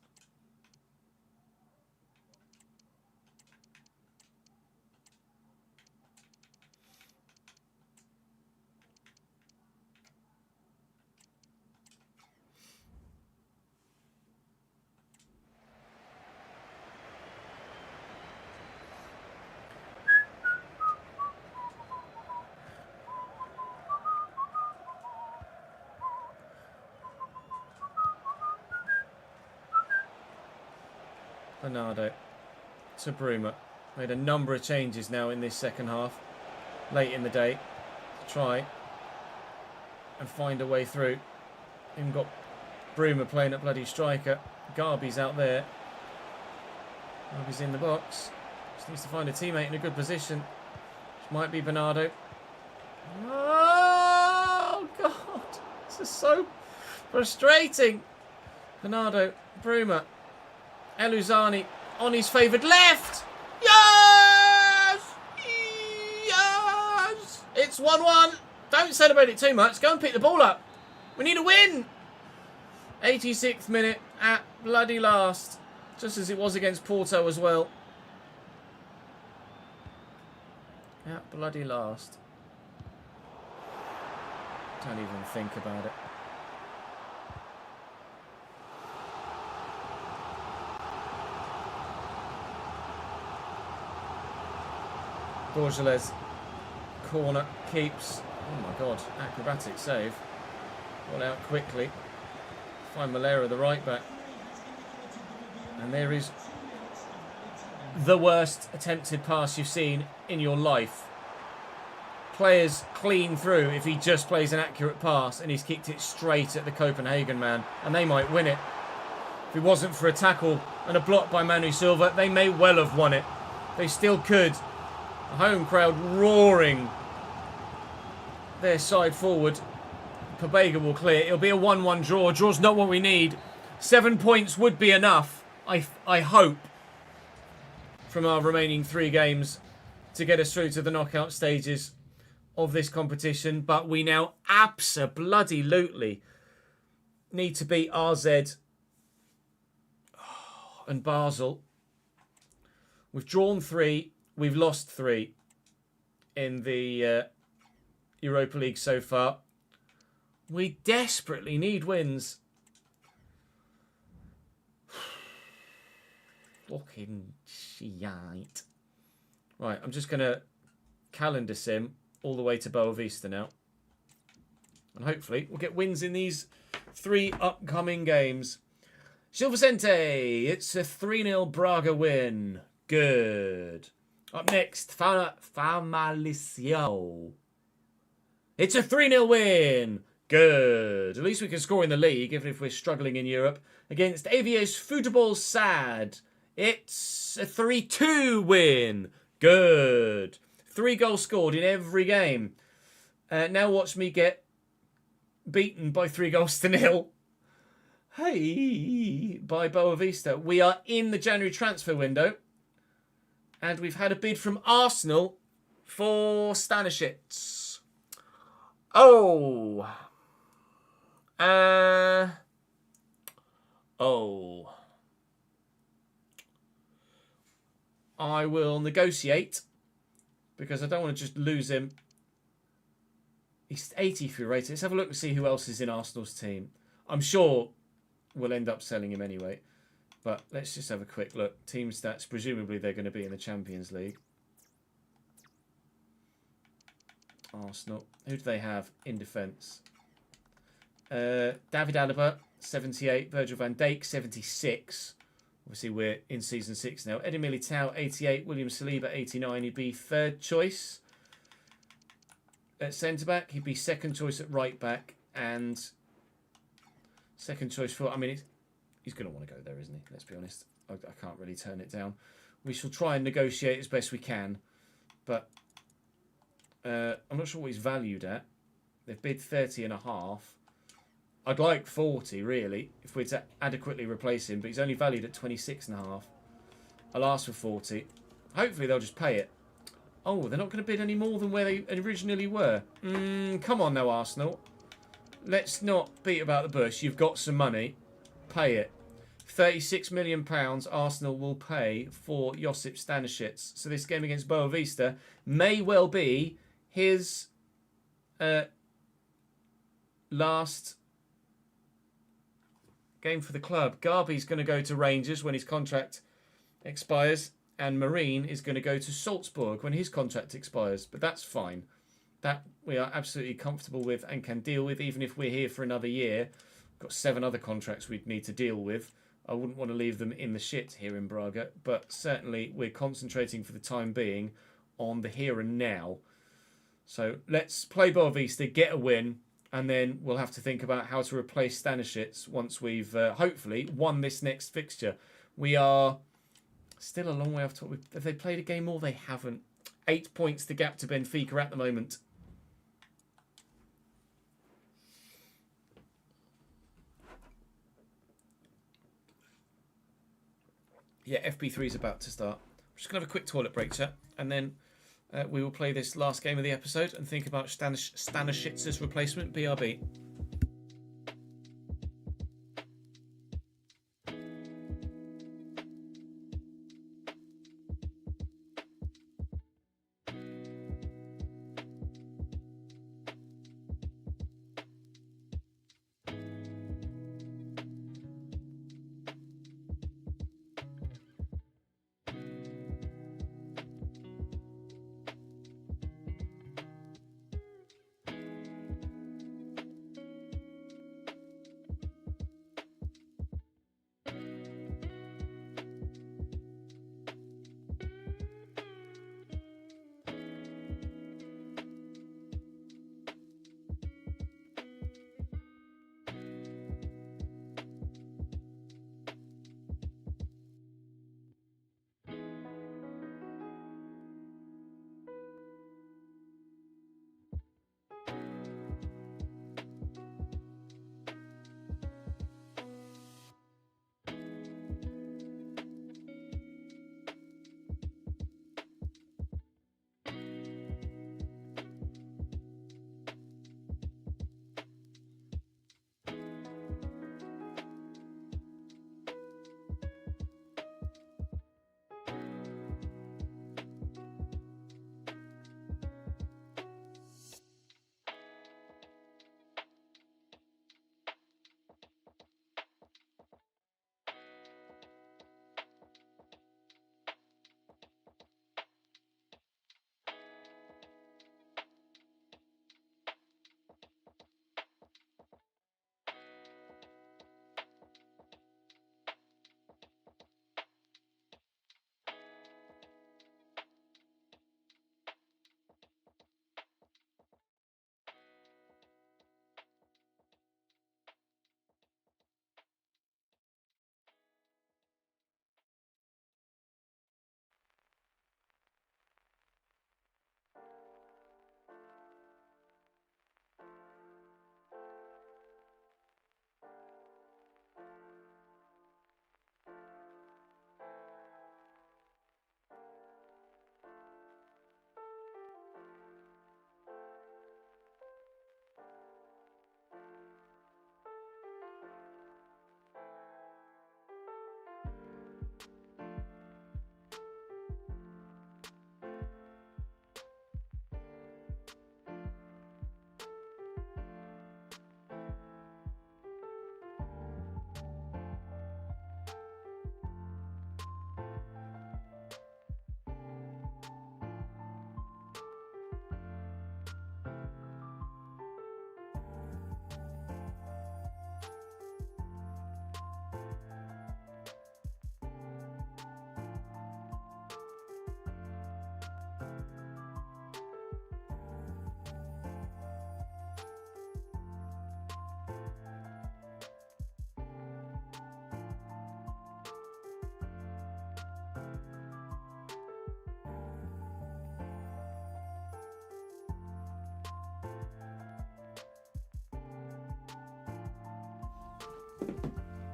Bernardo to Bruma. Made a number of changes now in this second half. Late in the day. To try and find a way through. Even got Bruma playing at bloody striker. Garby's out there. Garby's in the box. Just needs to find a teammate in a good position. Which might be Bernardo. Oh, God. This is so frustrating. Bernardo, Bruma. Eluzani on his favoured left. Yes! Yes! It's 1-1. Don't celebrate it too much. Go and pick the ball up. We need a win. 86th minute at bloody last. Just as it was against Porto as well. At bloody last. Don't even think about it. Borgeles, corner, keeps. Oh my God, acrobatic save. Got out quickly. Find Malera, the right back. And there is the worst attempted pass you've seen in your life. Players clean through if he just plays an accurate pass, and he's kicked it straight at the Copenhagen man, and they might win it. If it wasn't for a tackle and a block by Manu Silva, they may well have won it. They still could. A home crowd roaring their side forward. Pobega will clear. It'll be a 1-1 draw. Draw's not what we need. 7 points would be enough, I hope, from our remaining 3 games to get us through to the knockout stages of this competition. But we now abso-bloody-lutely need to beat RZ and Basel. We've drawn 3. We've lost 3 in the Europa League so far. We desperately need wins. Fucking shite. Right, I'm just going to calendar sim all the way to Boa Vista now. And hopefully we'll get wins in these 3 upcoming games. Gil Vicente, it's a 3-0 Braga win. Good. Up next, Famalicio. It's a 3-0 win. Good. At least we can score in the league, even if we're struggling in Europe. Against Avies Football Sad. It's a 3-2 win. Good. 3 goals scored in every game. Now watch me get beaten by 3-0. Hey, by Boa Vista. We are in the January transfer window. And we've had a bid from Arsenal for Stanisic. Oh. I will negotiate because I don't want to just lose him. He's 83 rated. Let's have a look and see who else is in Arsenal's team. I'm sure we'll end up selling him anyway. But let's just have a quick look. Team stats. Presumably they're going to be in the Champions League. Arsenal. Who do they have in defence? David Alaba, 78. Virgil van Dijk, 76. Obviously, we're in Season 6 now. Eddie Militao, 88. William Saliba, 89. He'd be 3rd choice at centre-back. He'd be 2nd choice at right-back. And 2nd choice for... I mean, he's going to want to go there, isn't he? Let's be honest. I can't really turn it down. We shall try and negotiate as best we can, but I'm not sure what he's valued at. They've bid 30.5. I'd like 40 really if we're to adequately replace him, but he's only valued at 26.5. I'll ask for 40. Hopefully they'll just pay it. Oh, they're not going to bid any more than where they originally were. Come on now, Arsenal. Let's not beat about the bush. You've got some money. Pay it. £36 million Arsenal will pay for Josip Stanisic. So this game against Boa Vista may well be his last game for the club. Garby's going to go to Rangers when his contract expires, and Marine is going to go to Salzburg when his contract expires. But that's fine. That we are absolutely comfortable with and can deal with, even if we're here for another year. We've got 7 other contracts we'd need to deal with. I wouldn't want to leave them in the shit here in Braga, but certainly we're concentrating for the time being on the here and now. So let's play Boa Vista, get a win, and then we'll have to think about how to replace Stanisic once we've hopefully won this next fixture. We are still a long way off top. Have they played a game more? They haven't. 8 points the gap to Benfica at the moment. Yeah, FP3 is about to start. I'm just going to have a quick toilet break, chat, and then we will play this last game of the episode and think about Stanisic's replacement, BRB.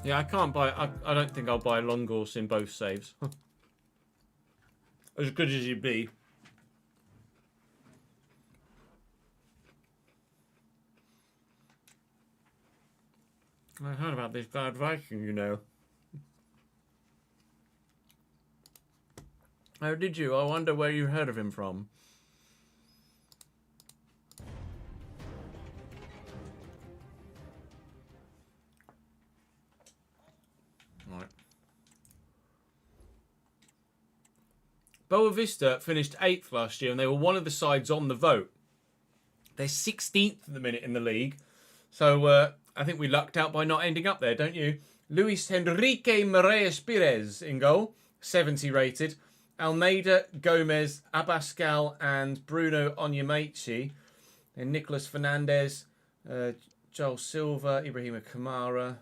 Yeah, I can't buy. I don't think I'll buy Longos in both saves. As good as you'd be. I heard about this bad Viking, you know. Oh, did you? I wonder where you heard of him from. Right. Boa Vista finished 8th last year, and they were one of the sides on the vote. They're 16th at the minute in the league. So I think we lucked out by not ending up there, don't you? Luis Henrique Moraes Pires in goal, 70 rated. Almeida, Gomez, Abascal and Bruno Onyemaechi. And Nicolas Fernandez, Joel Silva, Ibrahima Kamara,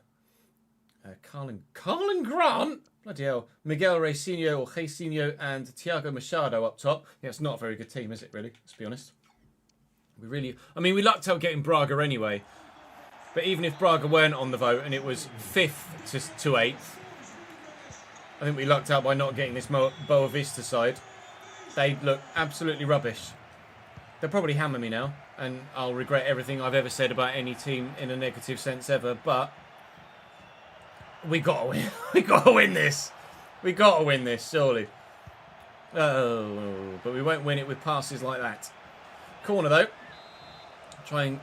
Carlin Grant? Bloody hell. Miguel Reysinho or Reysinho and Thiago Machado up top. Yeah, it's not a very good team, is it, really? Let's be honest. We lucked out getting Braga anyway. But even if Braga weren't on the vote and it was 5th to 8th, I think we lucked out by not getting this Boa Vista side. They look absolutely rubbish. They'll probably hammer me now, and I'll regret everything I've ever said about any team in a negative sense ever, but we gotta win. We gotta win this. We gotta win this, surely. Oh, but we won't win it with passes like that. Corner, though. Try and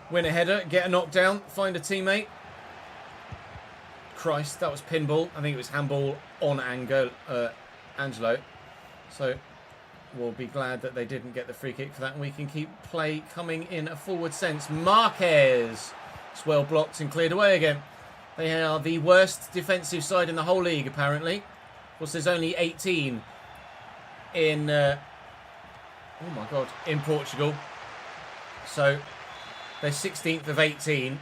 win a header, get a knockdown, find a teammate. Christ, that was pinball. I think it was handball on Angelo. So we'll be glad that they didn't get the free kick for that, and we can keep play coming in a forward sense. Marquez. It's well blocked and cleared away again. They are the worst defensive side in the whole league, apparently. Of course, there's only 18 in... oh my God. In Portugal. So they're 16th of 18.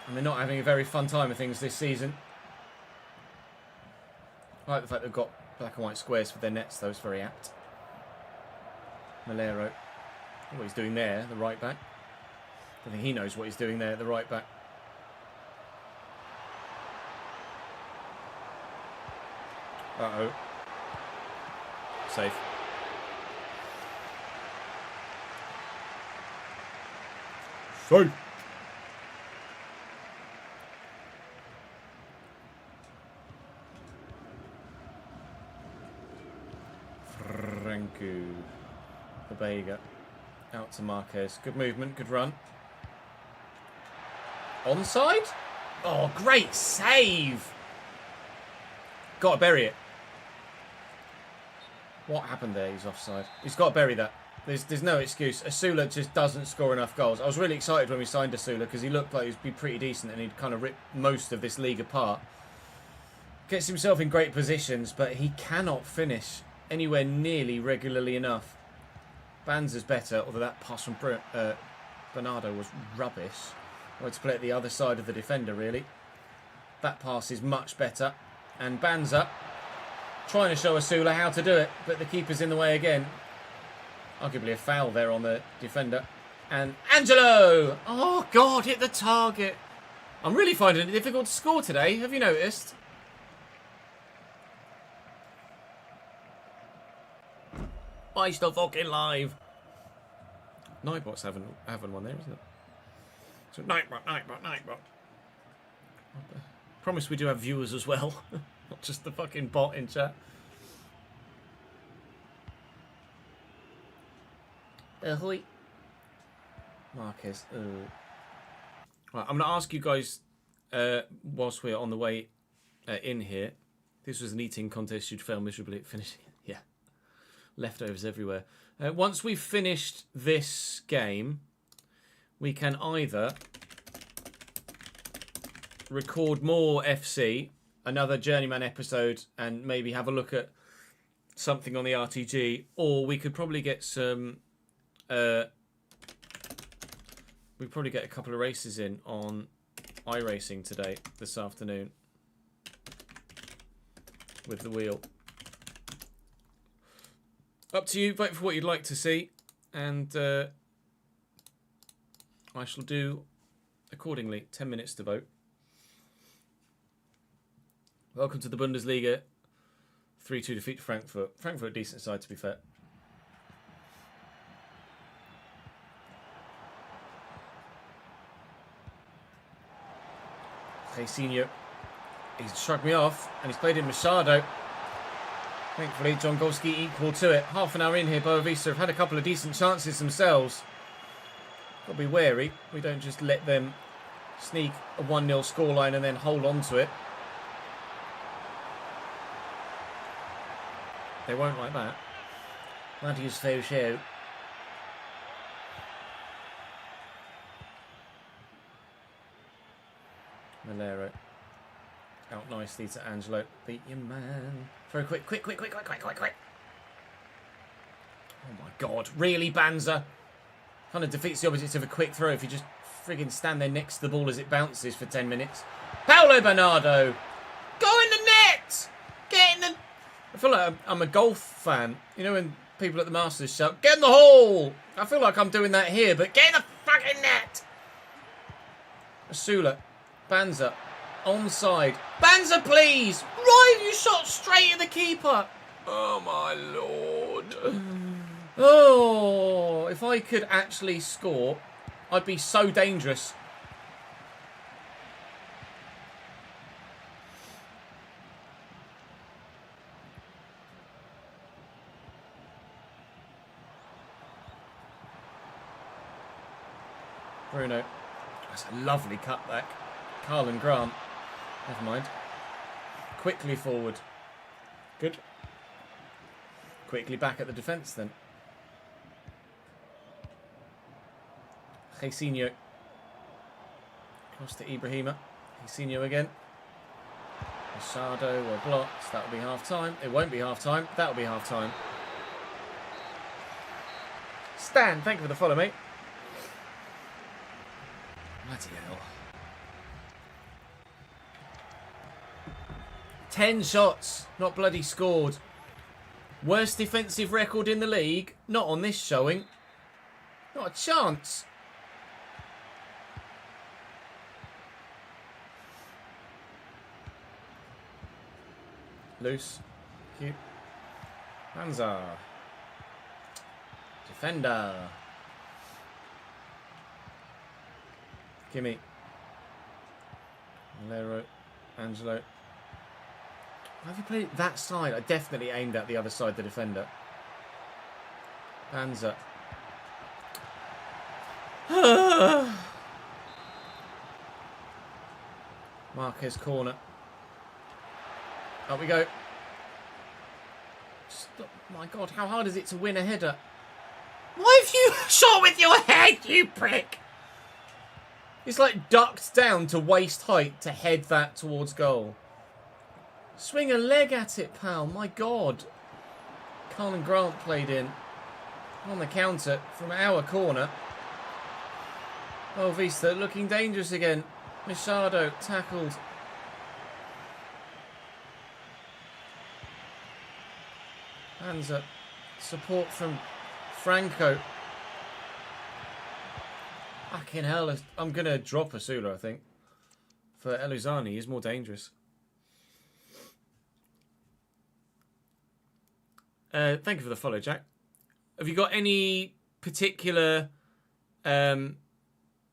And they're not having a very fun time of things this season. I like the fact they've got black and white squares for their nets, though. It's very apt. Malero. What he's doing there, the right back. I think he knows what he's doing there, the right back. Uh-oh. Safe. Safe. Franco. Babega. Out to Marquez. Good movement, good run. Onside? Oh, great save! Got to bury it. What happened there? He's offside. He's got to bury that. There's no excuse. Asula just doesn't score enough goals. I was really excited when we signed Asula because he looked like he'd be pretty decent and he'd kind of rip most of this league apart. Gets himself in great positions, but he cannot finish anywhere nearly regularly enough. Banza's better, although that pass from Bernardo was rubbish. I wanted to play at the other side of the defender, really. That pass is much better. And Banza trying to show Asula how to do it, but the keeper's in the way again. Arguably a foul there on the defender. And Angelo! Oh, God, hit the target. I'm really finding it difficult to score today. Have you noticed? Why still fucking live? Nightbot's having one there, isn't it? So Nightbot. Promise we do have viewers as well. Not just the fucking bot in chat. Ahoy. Marquez. Right, I'm going to ask you guys, whilst we're on the way in here. This was an eating contest. You'd fail miserably at finishing. Yeah. Leftovers everywhere. Once we've finished this game, we can either record more FC, another Journeyman episode, and maybe have a look at something on the RTG, or we could probably get some... we'd probably get a couple of races in on iRacing today, this afternoon, with the wheel. Up to you. Vote for what you'd like to see, and I shall do accordingly. 10 minutes to vote. Welcome to the Bundesliga. 3-2 defeat to Frankfurt. Frankfurt, decent side, to be fair. Senior. He's shrugged me off, and he's played in Machado. Thankfully, John Golski equal to it. Half an hour in here, Boavista have had a couple of decent chances themselves. Got to be wary. We don't just let them sneak a 1-0 scoreline and then hold on to it. They won't like that. Gladius faux show. Malero. Out nicely to Angelo. Beat your man. Throw quick. Oh my god. Really, Banza? Kind of defeats the object of a quick throw if you just friggin' stand there next to the ball as it bounces for 10 minutes. Paulo Bernardo! Go in the net! Get in the... I feel like I'm a golf fan. You know when people at the Masters shout, get in the hole! I feel like I'm doing that here, but get in the fucking net! Asula. Banza. Onside. Banza, please! Ryan, you shot straight at the keeper! Oh, my lord. Oh, if I could actually score, I'd be so dangerous. Bruno. That's a lovely cutback. Carlin Grant. Never mind. Quickly forward. Good. Quickly back at the defence then. Jairzinho. Cross to Ibrahima. Jairzinho again. Machado or blocked. That will be half time. It won't be half time. That will be half time. Stan, thank you for the follow, mate. Bloody hell. 10 shots, not bloody scored. Worst defensive record in the league? Not on this showing. Not a chance. Loose. Cute. Banza. Defender. Gimme. Lero. Angelo. Why have you played it that side? I definitely aimed at the other side, the defender. Banza. Marquez corner. Up we go. Stop. My God, how hard is it to win a header? Why have you shot with your head, you prick? It's like ducked down to waist height to head that towards goal. Swing a leg at it, pal. My God. Carlin Grant played in. On the counter from our corner. Oh, Vista looking dangerous again. Machado tackled. Hands up. Support from Franco. Fucking hell. I'm going to drop Asula, I think. For Eluzani, he's more dangerous. Thank you for the follow, Jack. Have you got any particular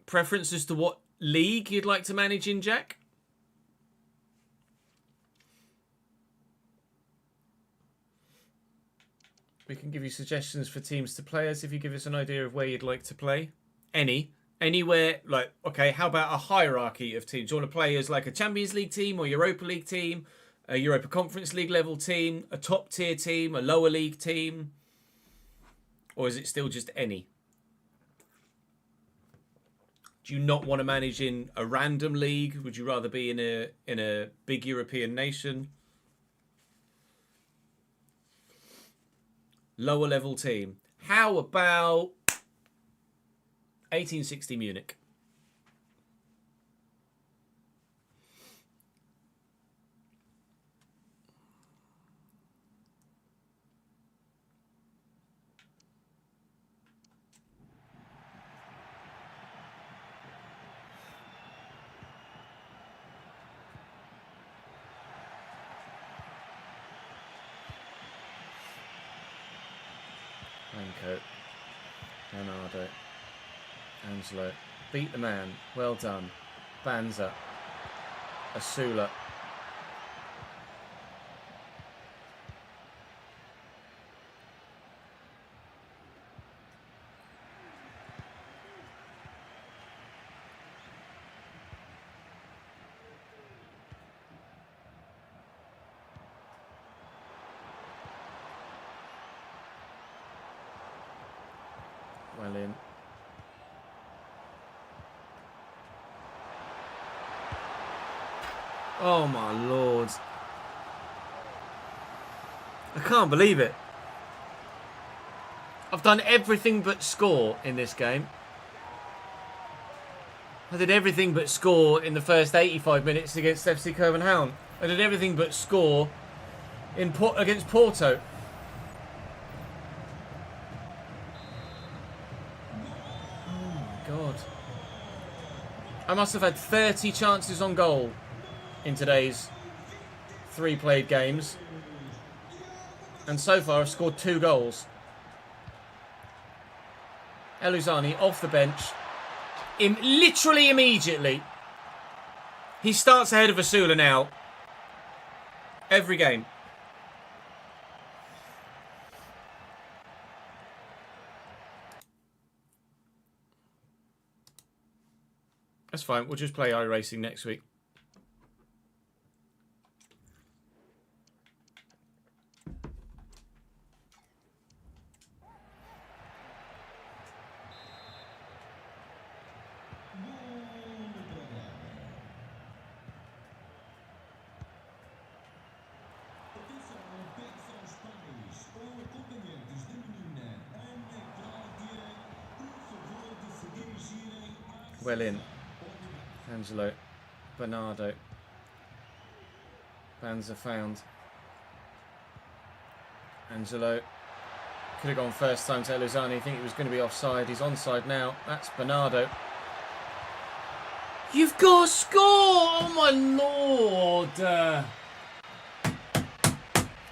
preference as to what league you'd like to manage in, Jack? We can give you suggestions for teams to play as if you give us an idea of where you'd like to play. Anywhere, like, okay, how about a hierarchy of teams? Do you want to play as like a Champions League team or Europa League team, a Europa Conference League level team, a top tier team, a lower league team? Or is it still just any? Do you not want to manage in a random league? Would you rather be in a big European nation? Lower level team. How about 1860 Munich? Franco. Bernardo. Angelo. Beat the man. Well done. Banza. Asula. Well in. Oh my lord. I can't believe it. I've done everything but score in this game. I did everything but score in the first 85 minutes against FC Copenhagen. I did everything but score against Porto. God. I must have had 30 chances on goal in today's 3 played games. And so far I've scored 2 goals. Eluzani off the bench. Literally immediately. He starts ahead of Asula now. Every game. That's fine. We'll just play iRacing next week. Well in. Angelo. Bernardo. Banza found. Angelo. Could have gone first time to Eluzani. I think it was going to be offside. He's onside now. That's Bernardo. You've got to score! Oh my lord!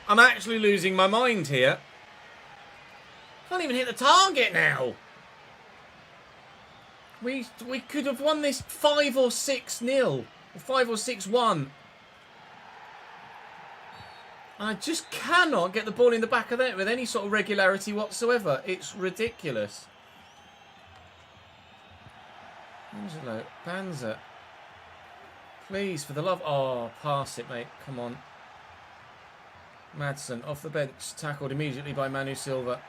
I'm actually losing my mind here. Can't even hit the target now. We could have won this 5 or 6-0. Or 5 or 6-1. I just cannot get the ball in the back of that with any sort of regularity whatsoever. It's ridiculous. Angelo, Banza. Please, for the love... Oh, pass it, mate. Come on. Madsen, off the bench. Tackled immediately by Manu Silva.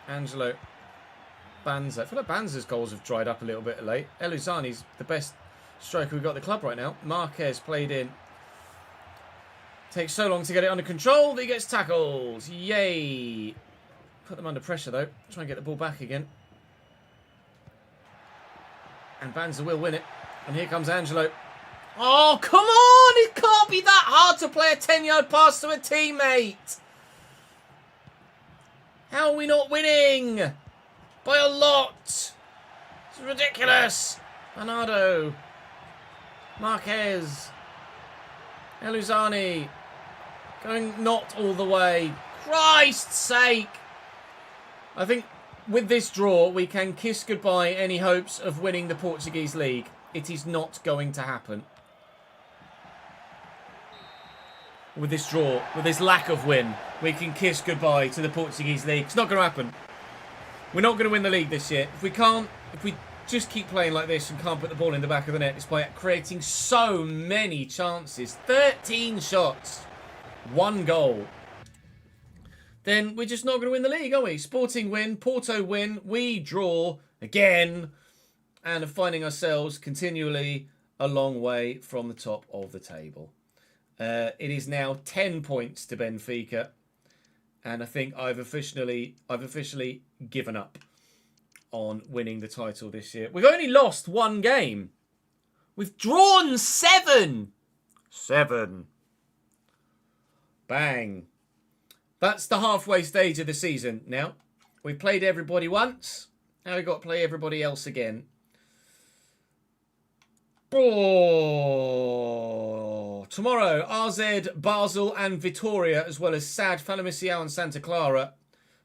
Angelo. Banza. I feel like Banza's goals have dried up a little bit late. Eluzani's the best striker we've got at the club right now. Marquez played in. Takes so long to get it under control that he gets tackled. Yay. Put them under pressure, though. Try and get the ball back again. And Banza will win it. And here comes Angelo. Oh, come on! It can't be that hard to play a 10-yard pass to a teammate. How are we not winning? By a lot. It's ridiculous. Bernardo. Marquez. Eluzani. Going not all the way. Christ's sake. I think with this draw, we can kiss goodbye any hopes of winning the Portuguese league. It is not going to happen. With this draw, with this lack of win, we can kiss goodbye to the Portuguese league. It's not going to happen. We're not going to win the league this year. If we just keep playing like this and can't put the ball in the back of the net, despite creating so many chances, 13 shots, 1 goal, then we're just not going to win the league, are we? Sporting win, Porto win, we draw again, and are finding ourselves continually a long way from the top of the table. It is now 10 points to Benfica, and I think I've officially given up on winning the title this year. We've only lost 1 game. We've drawn 7. 7. Bang. That's the halfway stage of the season now. We've played everybody once. Now we've got to play everybody else again. Oh. Tomorrow, RZ, Basel and Vitoria, as well as SAD, Falamisiao and Santa Clara,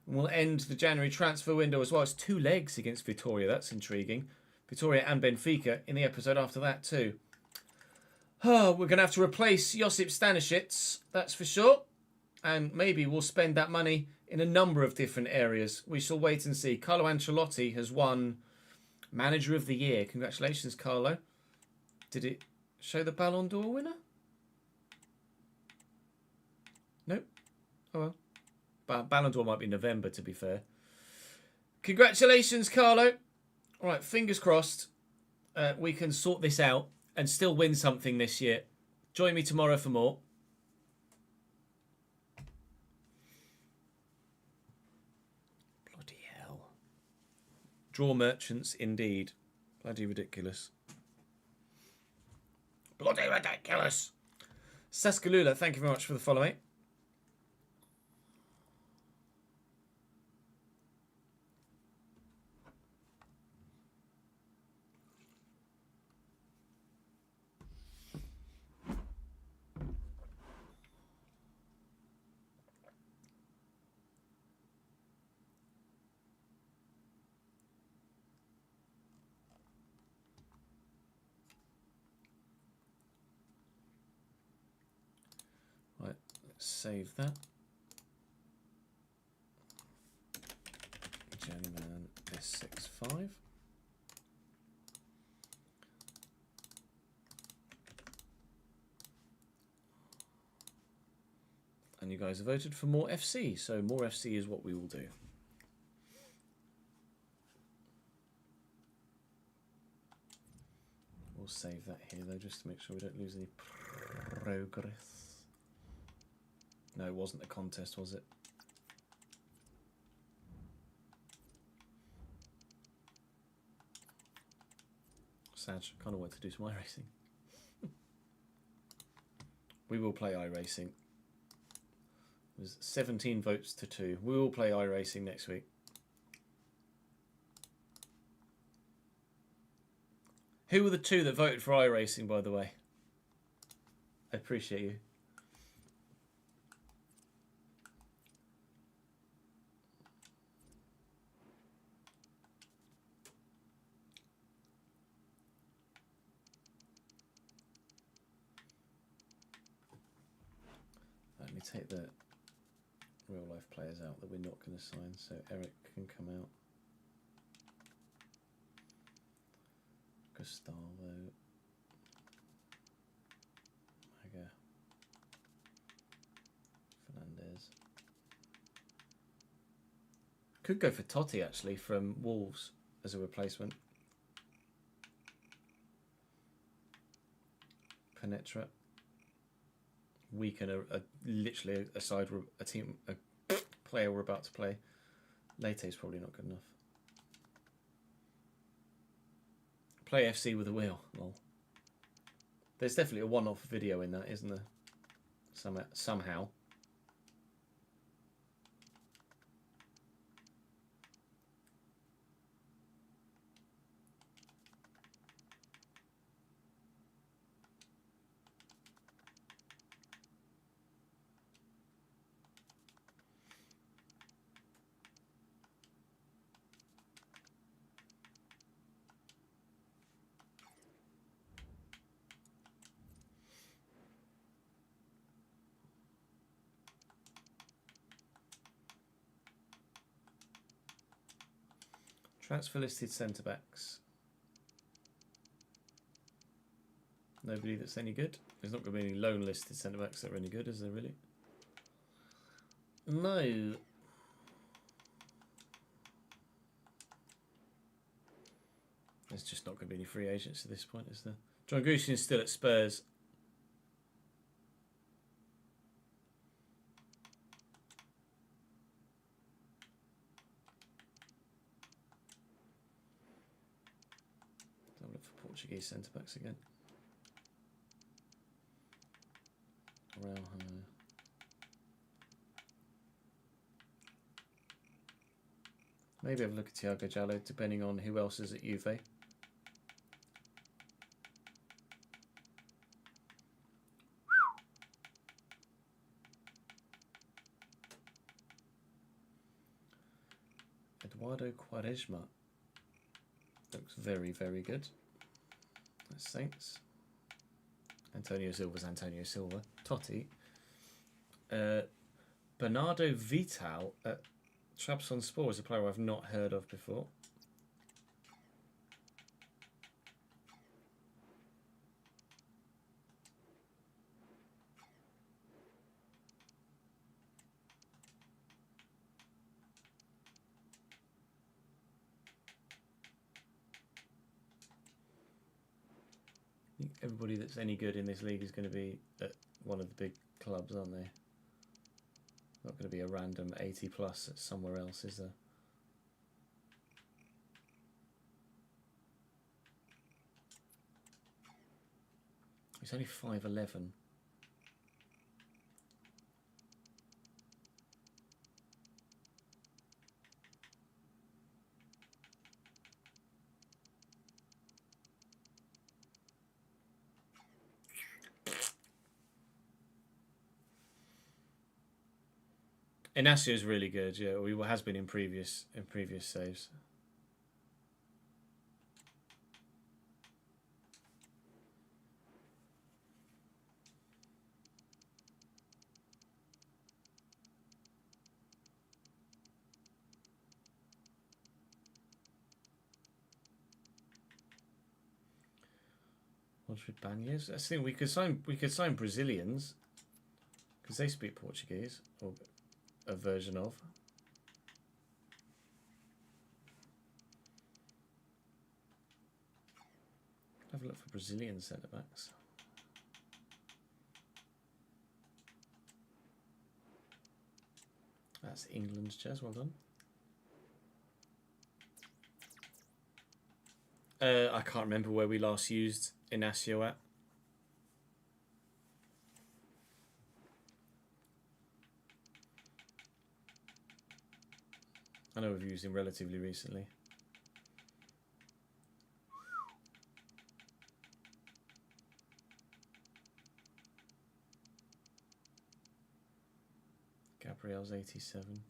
And we'll end the January transfer window as well. It's 2 legs against Vitória. That's intriguing. Vitória and Benfica in the episode after that too. Oh, we're going to have to replace Josip Stanisic, that's for sure. And maybe we'll spend that money in a number of different areas. We shall wait and see. Carlo Ancelotti has won Manager of the Year. Congratulations, Carlo. Did it show the Ballon d'Or winner? Nope. Oh well. But Ballon d'Or might be November, to be fair. Congratulations, Carlo. All right, fingers crossed we can sort this out and still win something this year. Join me tomorrow for more. Bloody hell. Draw merchants, indeed. Bloody ridiculous. Bloody ridiculous. Saskalula, thank you very much for the follow, mate. Right, let's save that. Journeyman S65. And you guys have voted for more FC, so more FC is what we will do. We'll save that here though, just to make sure we don't lose any progress. No, it wasn't a contest, was it? Sad, kind of want to do some iRacing. We will play iRacing. It was 17 votes to 2. We will play iRacing next week. Who were the 2 that voted for iRacing, by the way? I appreciate you. Let me take the real life players out that we're not going to sign, so Eric can come out. Gustavo, Maga, Fernandez. Could go for Totti actually from Wolves as a replacement. Penetra. Weaken literally a side, a team, a player we're about to play. Late is probably not good enough. Play FC with a wheel. Lol. There's definitely a one-off video in that, isn't there? Somehow. Transfer listed centre backs. Nobody that's any good. There's not going to be any loan listed centre backs that are any good, is there really? No. There's just not going to be any free agents at this point, is there? John Gucci is still at Spurs. I'll look for Portuguese centre backs again. Araujo. Maybe have a look at Thiago Jallo, depending on who else is at Juve. Eduardo Quaresma. Looks very, very good. That's Saints. Antonio Silva's Antonio Silva. Totti. Bernardo Vital at Trabzonspor is a player I've not heard of before. I think everybody that's any good in this league is going to be at one of the big clubs, aren't they? Not going to be a random 80 plus somewhere else, is there? He's only 5'11". Inacio is really good, yeah. He has been in previous saves. Rodrigo Banez. I think we could sign Brazilians because they speak Portuguese, or a version of. Have a look for Brazilian centre backs. That's England's Jazz. Well done. I can't remember where we last used Inacio at. I know we've used him relatively recently. Gabriel's 87.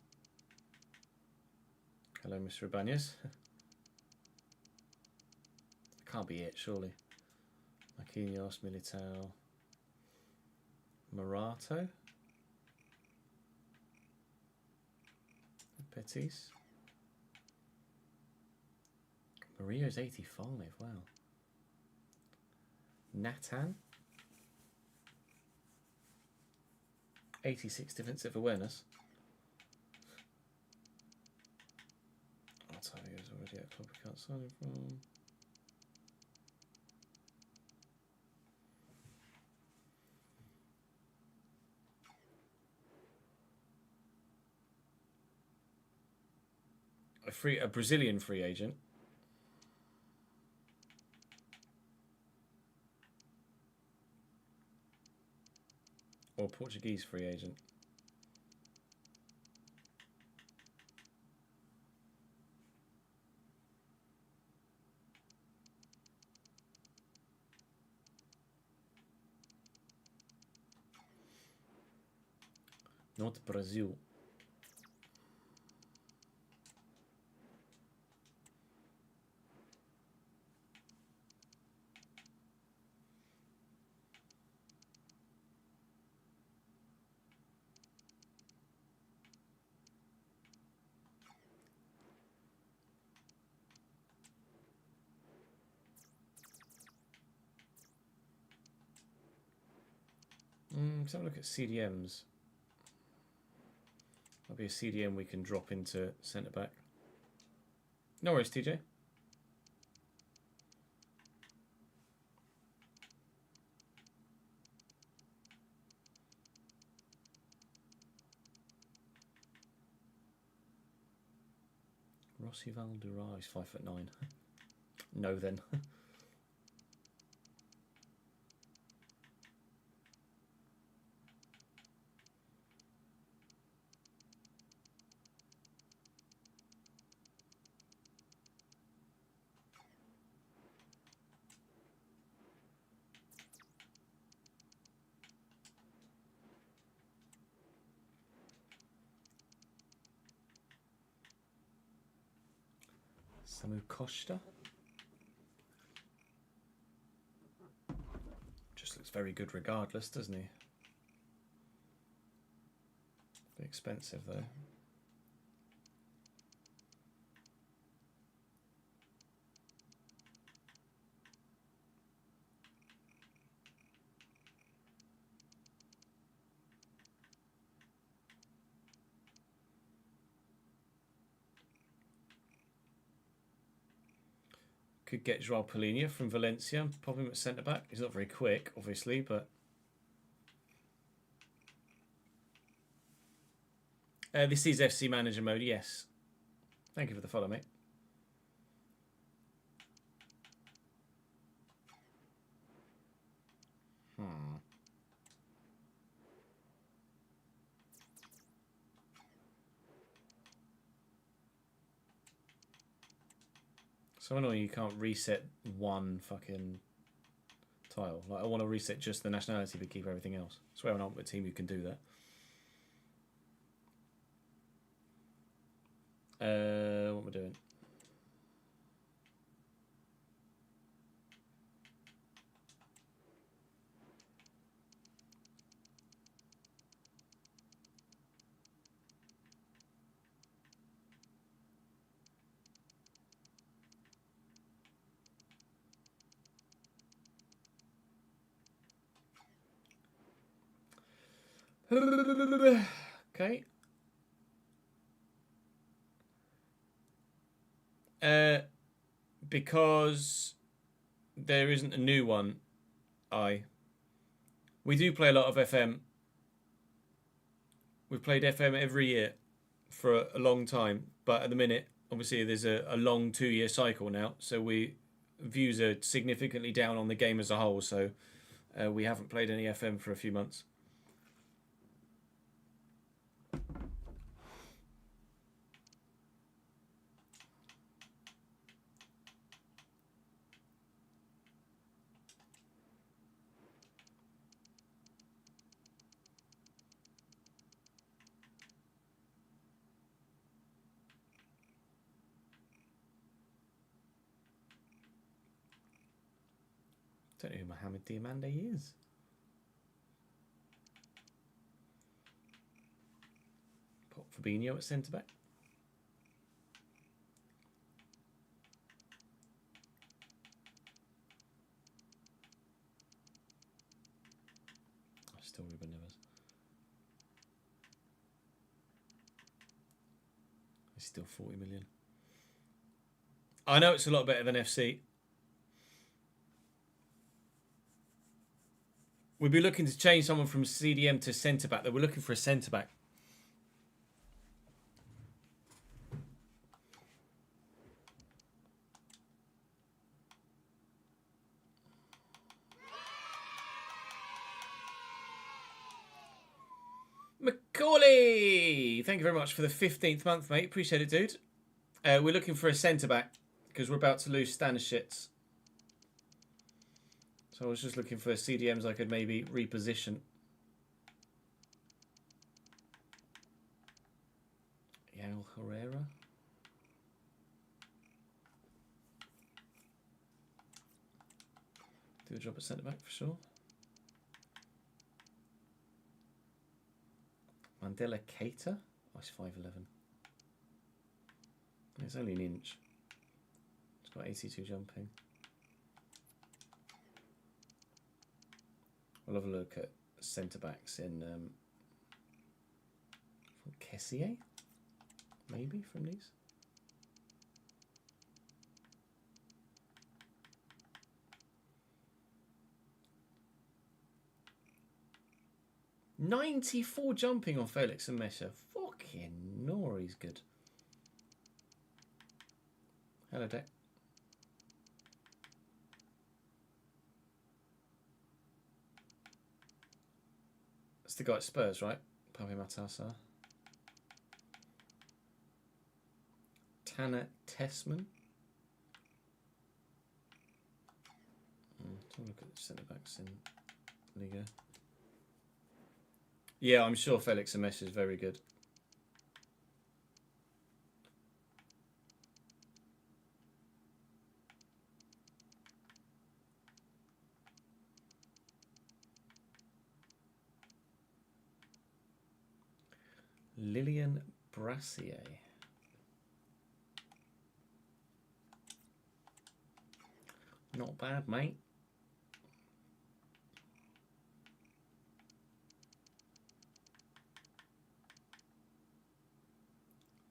Hello, Mr. Ibanez. Can't be it, surely. Marquinhos, Militao, Morato, Betis. Mario's 85, wow. Nathan, 86 defensive awareness. Otavio's already at a club we can't sign him from. A Brazilian free agent. Or Portuguese free agent. Not Brazil. Let's have a look at CDMs. That'll be a CDM we can drop into centre back. No worries, TJ. Rossi Valdura is 5'9". No then. Samu Costa. Just looks very good regardless, doesn't he? Bit expensive though. Could get Joao Polina from Valencia, pop him at centre back. He's not very quick, obviously, but this is FC Manager mode. Yes, thank you for the follow, mate. So annoying you can't reset one fucking tile. Like I want to reset just the nationality but keep everything else. I swear I'm not a team who can do that. What am I doing? Okay. Because there isn't a new one. We do play a lot of FM. We've played FM every year for a long time, but at the minute, obviously, there's a long 2-year cycle now, so views are significantly down on the game as a whole. So we haven't played any FM for a few months. Don't know who Mohamed Diamande is. Pop Fabinho at centre back. Still Ruben Neves. It's still 40 million. I know it's a lot better than FC. We'd be looking to change someone from CDM to centre back. They were looking for a centre back. Macaulay! Thank you very much for the 15th month, mate. Appreciate it, dude. We're looking for a centre back because we're about to lose Stanisic. So I was just looking for CDMs I could maybe reposition. Yael Herrera. Do a job at centre back for sure. Mandela Keita. Oh, he's 5'11". It's only an inch. It's got 82 jumping. We'll have a look at centre backs in Kessier, maybe from these. .94 jumping on Felix and Messer. Fucking Nori's good. Hello, Deck. That's the guy at Spurs, right? Papi Matassa. Tanner Tessman. Let's have a look at the centre backs in Liga. Yeah, I'm sure Felix Amesh is very good. Lilian Brassier. Not bad, mate.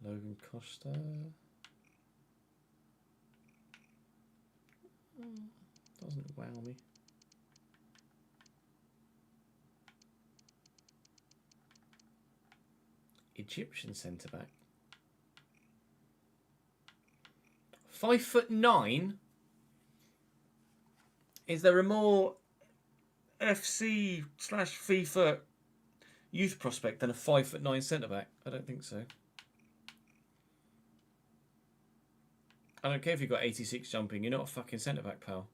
Logan Costa. Doesn't wow me. Egyptian centre back. 5'9". Is there a more FC/FIFA youth prospect than a 5'9" centre back? I don't think so. I don't care if you've got 86 jumping. You're not a fucking centre back, pal.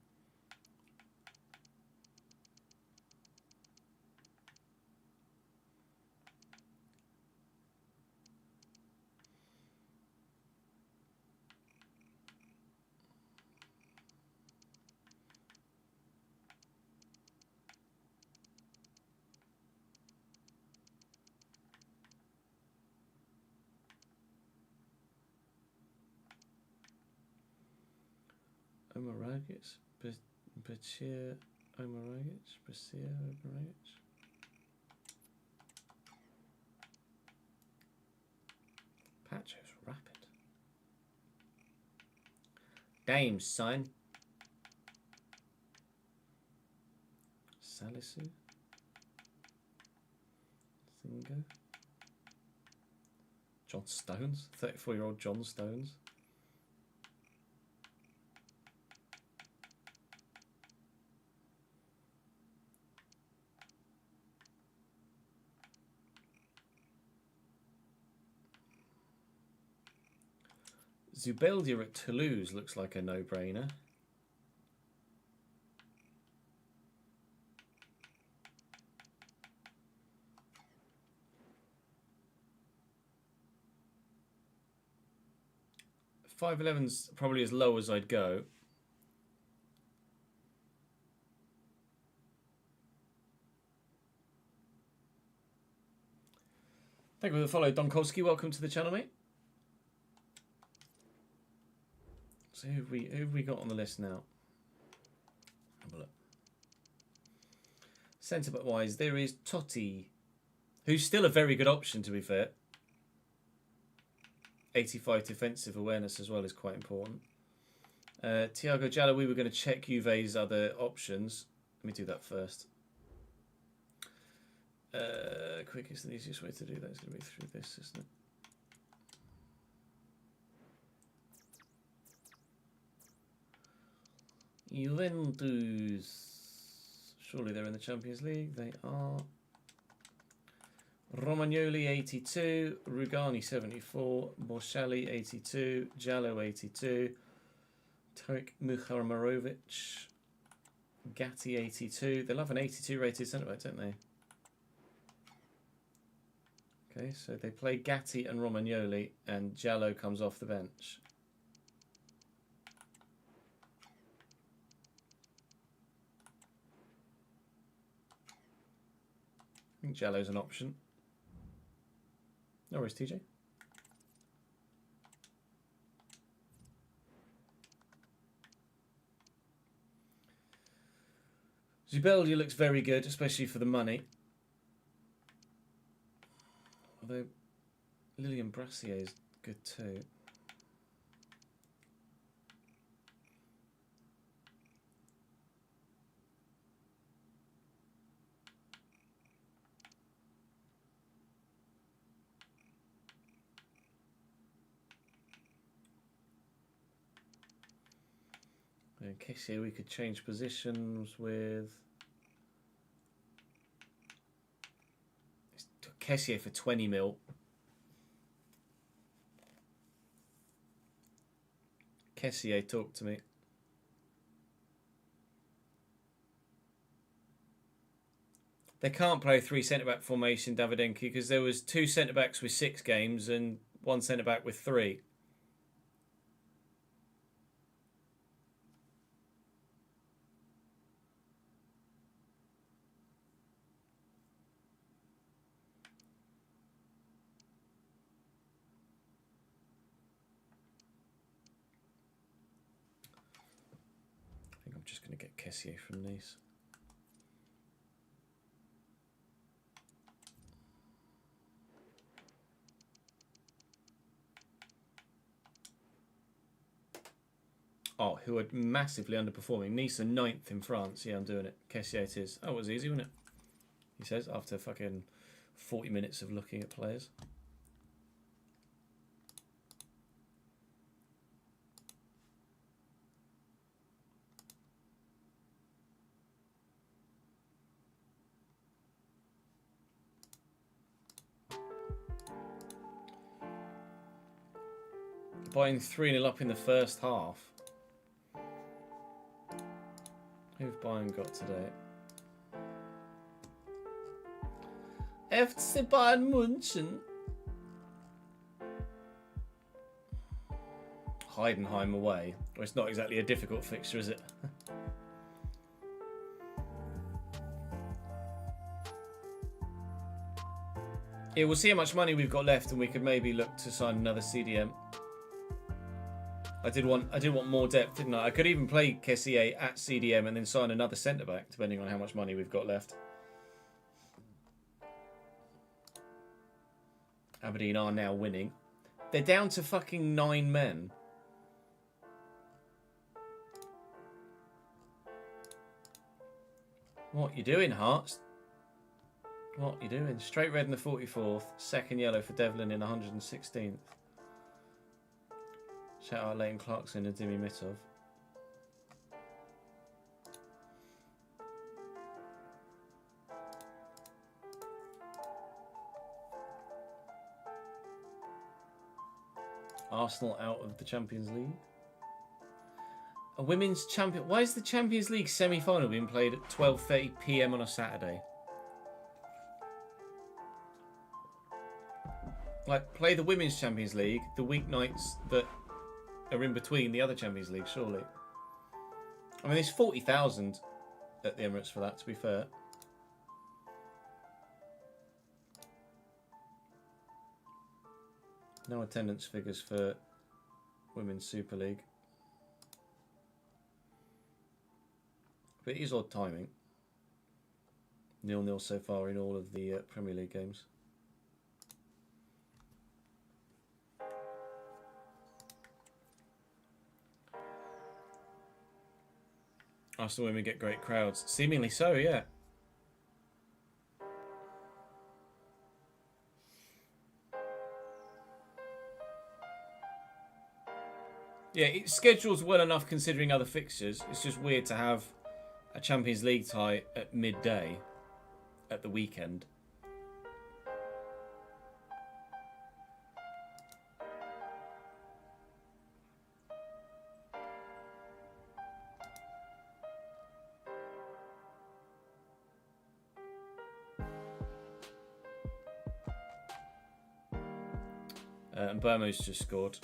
Omaragic, Bashir Omaragic, Bashir Omaragic. Pacho's rapid. Damn, son. Salisu. Thingo. John Stones. 34-year-old John Stones. Zubeldia at Toulouse looks like a no-brainer. $5.11's probably as low as I'd go. Thank you for the follow, Donkolski. Welcome to the channel, mate. So who have we got on the list now? Have a look. Centre back wise, there is Totti, who's still a very good option, to be fair. 85 defensive awareness as well is quite important. Thiago Jallo, we were going to check Juve's other options. Let me do that first. Quickest and easiest way to do that is going to be through this, isn't it? Juventus. Surely they're in the Champions League. They are. Romagnoli 82, Rugani 74, Borsali 82, Jallo 82, Tarek Mukhamarovic, Gatti 82. They'll have an 82 rated centre back, don't they? Okay, so they play Gatti and Romagnoli, and Jallo comes off the bench. I think Jallo's an option. No worries, TJ. Zubeldia looks very good, especially for the money. Although Lilian Brassier is good too. In case here we could change positions with Kessier for 20 mil. Kessier, talk to me. They can't play 3 centre-back formation, Davidenko, because there was 2 centre-backs with 6 games and 1 centre-back with 3. just going to get Kessié from Nice. Oh, who are massively underperforming. Nice are 9th in France. Yeah, I'm doing it. Kessié it is. Oh, it was easy, wasn't it? He says, after fucking 40 minutes of looking at players. Buying 3-0 up in the first half. Who've Bayern got today? FC Bayern München. Heidenheim away. Well, it's not exactly a difficult fixture, is it? Yeah, we'll see how much money we've got left, and we could maybe look to sign another CDM. I did want more depth, didn't I? I could even play Kessié at CDM and then sign another centre back, depending on how much money we've got left. Aberdeen are now winning. They're down to fucking 9 men. What you doing, Hearts? What you doing? Straight red in the 44th. Second yellow for Devlin in the 116th. Shout out Leighton Clarkson and Dimi Mitov. Arsenal out of the Champions League. A women's champion. Why is the Champions League semi-final being played at 12:30 PM on a Saturday? Like, play the Women's Champions League the weeknights that are in between the other Champions League, surely. I mean, there's 40,000 at the Emirates for that, to be fair. No attendance figures for Women's Super League. But it is odd timing. 0-0 so far in all of the Premier League games. Arsenal women get great crowds. Seemingly so, yeah. Yeah, it schedules well enough considering other fixtures. It's just weird to have a Champions League tie at midday at the weekend. And Burmo's just scored.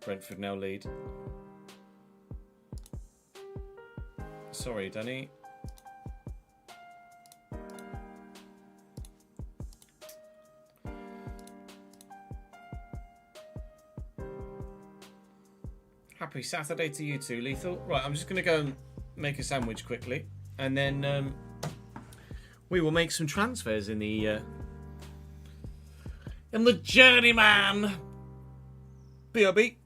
Brentford now lead. Sorry, Danny. Happy Saturday to you too, Lethal. Right, I'm just going to go and make a sandwich quickly. And then we will make some transfers in the journeyman. BRB.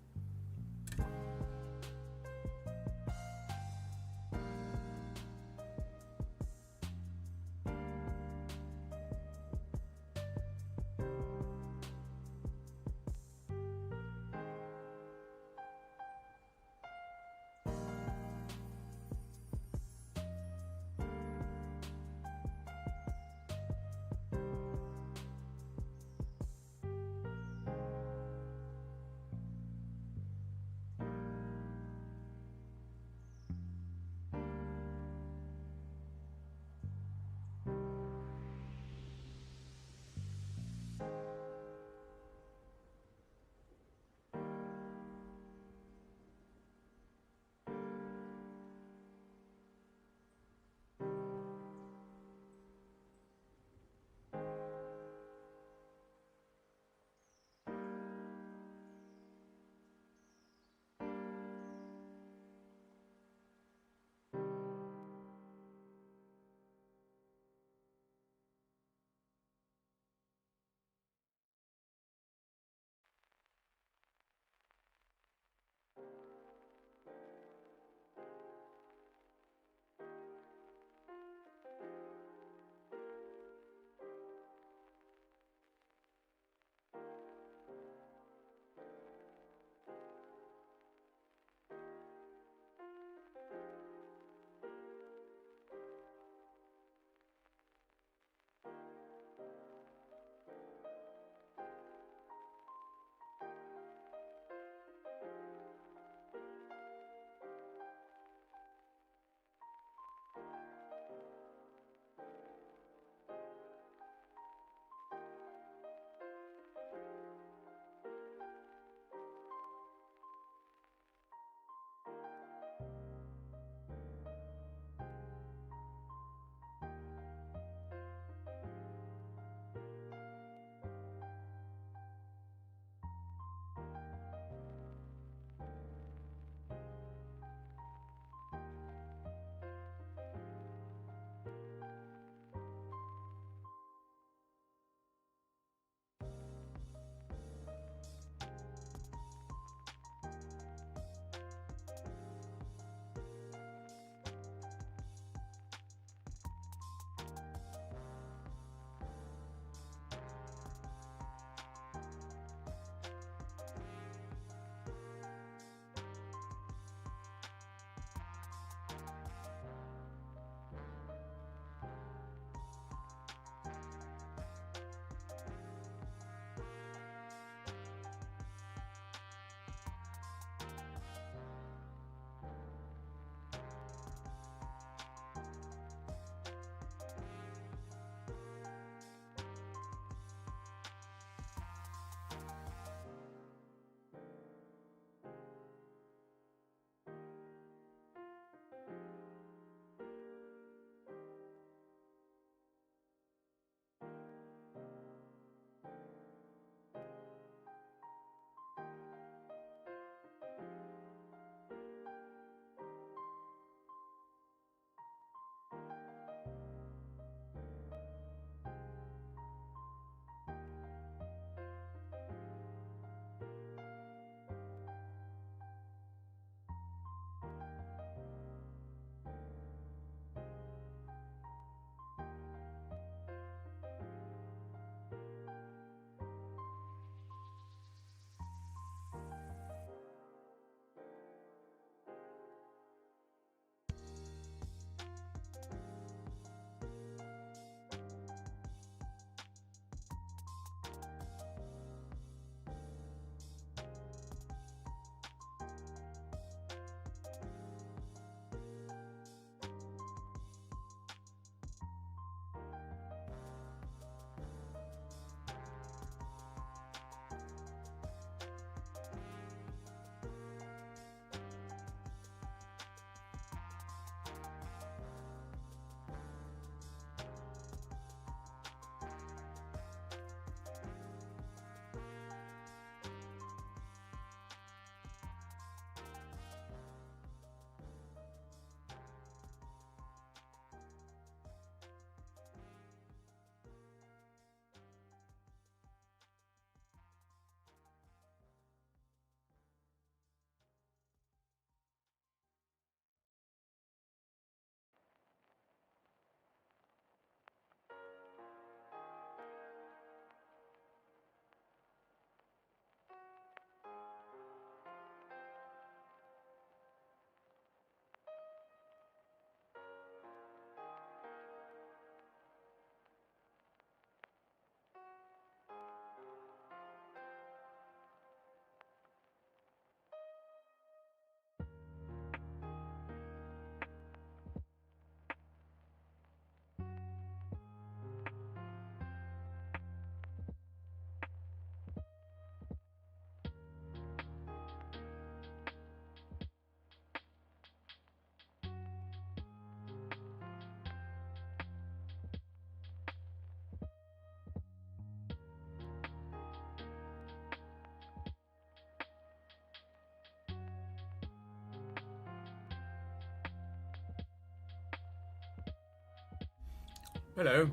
Hello.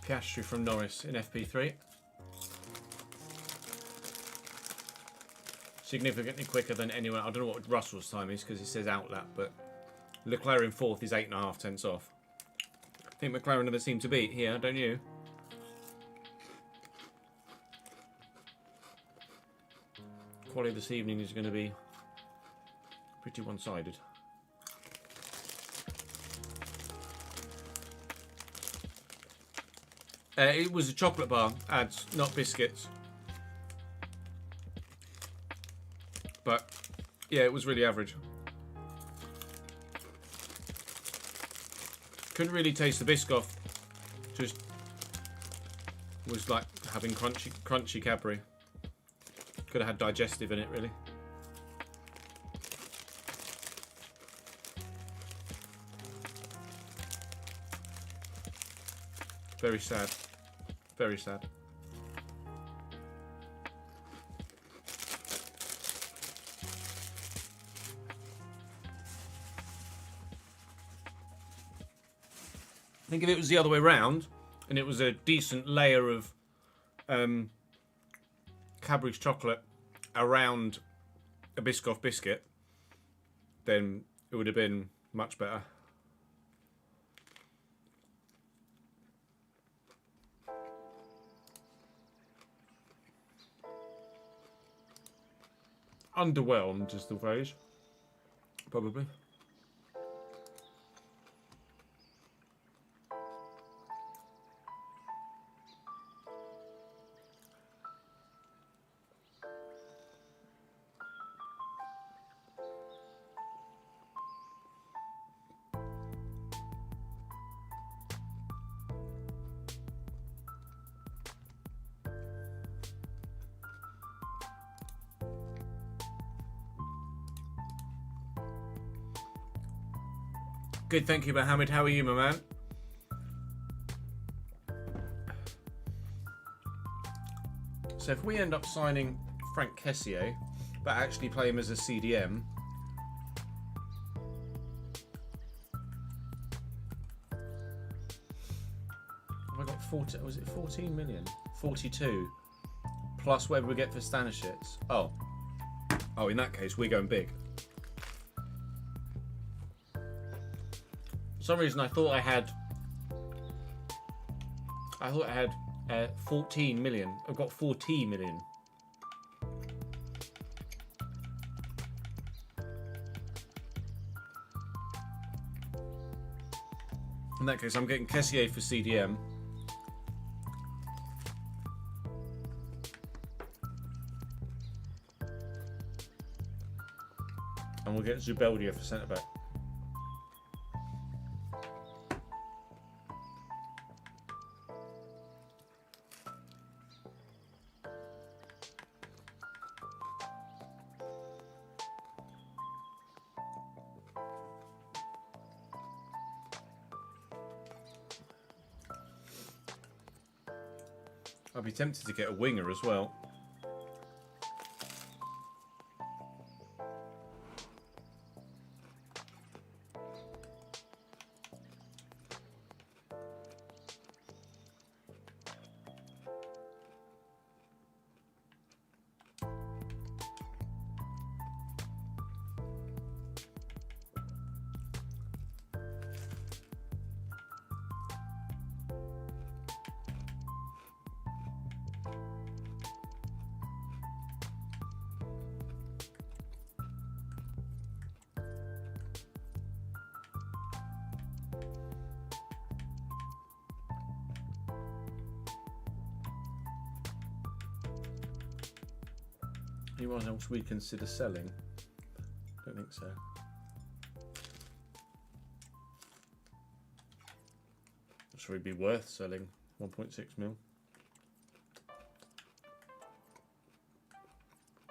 Piastri from Norris in FP3. Significantly quicker than anyone. I don't know what Russell's time is because it says outlap, but Leclerc in fourth is 8.5 tenths off. I think McLaren are the team to beat here, don't you? Quality this evening is going to be pretty one-sided. It was a chocolate bar, ads, not biscuits. But, yeah, it was really average. Couldn't really taste the Biscoff. Just was like having crunchy Cadbury. Could have had digestive in it, really. Very sad. Very sad. I think if it was the other way round, and it was a decent layer of Cadbury's chocolate around a Biscoff biscuit, then it would have been much better. Underwhelmed is the phrase, probably. Good, thank you, Mohammed. How are you, my man? So if we end up signing Frank Kessié, but actually play him as a CDM, have I got 40? Was it 14 million? 42 plus whatever we get for Stanishits. Oh, in that case, we're going big. For some reason I thought I had 14 million. I've got 14 million. In that case, I'm getting Kessié for CDM. And we'll get Zubeldia for centre back. I'd be tempted to get a winger as well. Anyone else we consider selling? Don't think so. Should we be worth selling? 1.6 mil.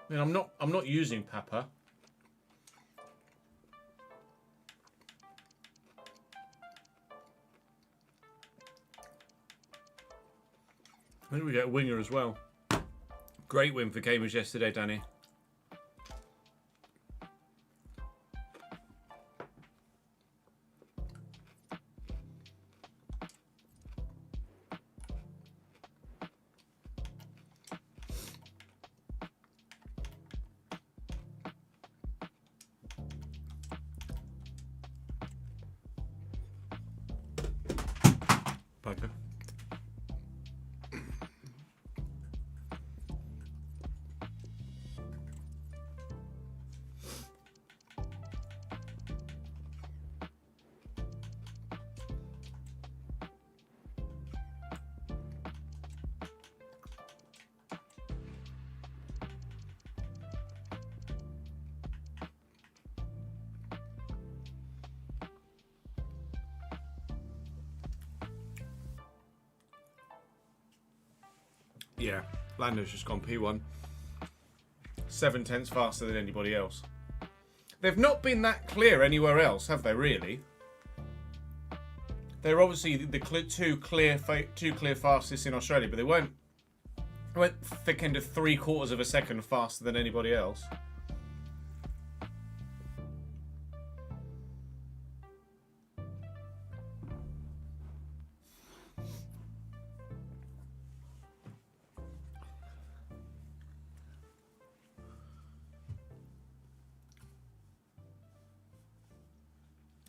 I mean, I'm not using Papa. I think we get a winger as well. Great win for Cambridge yesterday, Danny. Bugger. Yeah, Lando's just gone P1. 7/10 faster than anybody else. They've not been that clear anywhere else, have they? Really? They're obviously the two clear fastest in Australia, but they went thick end of 3/4 of a second faster than anybody else.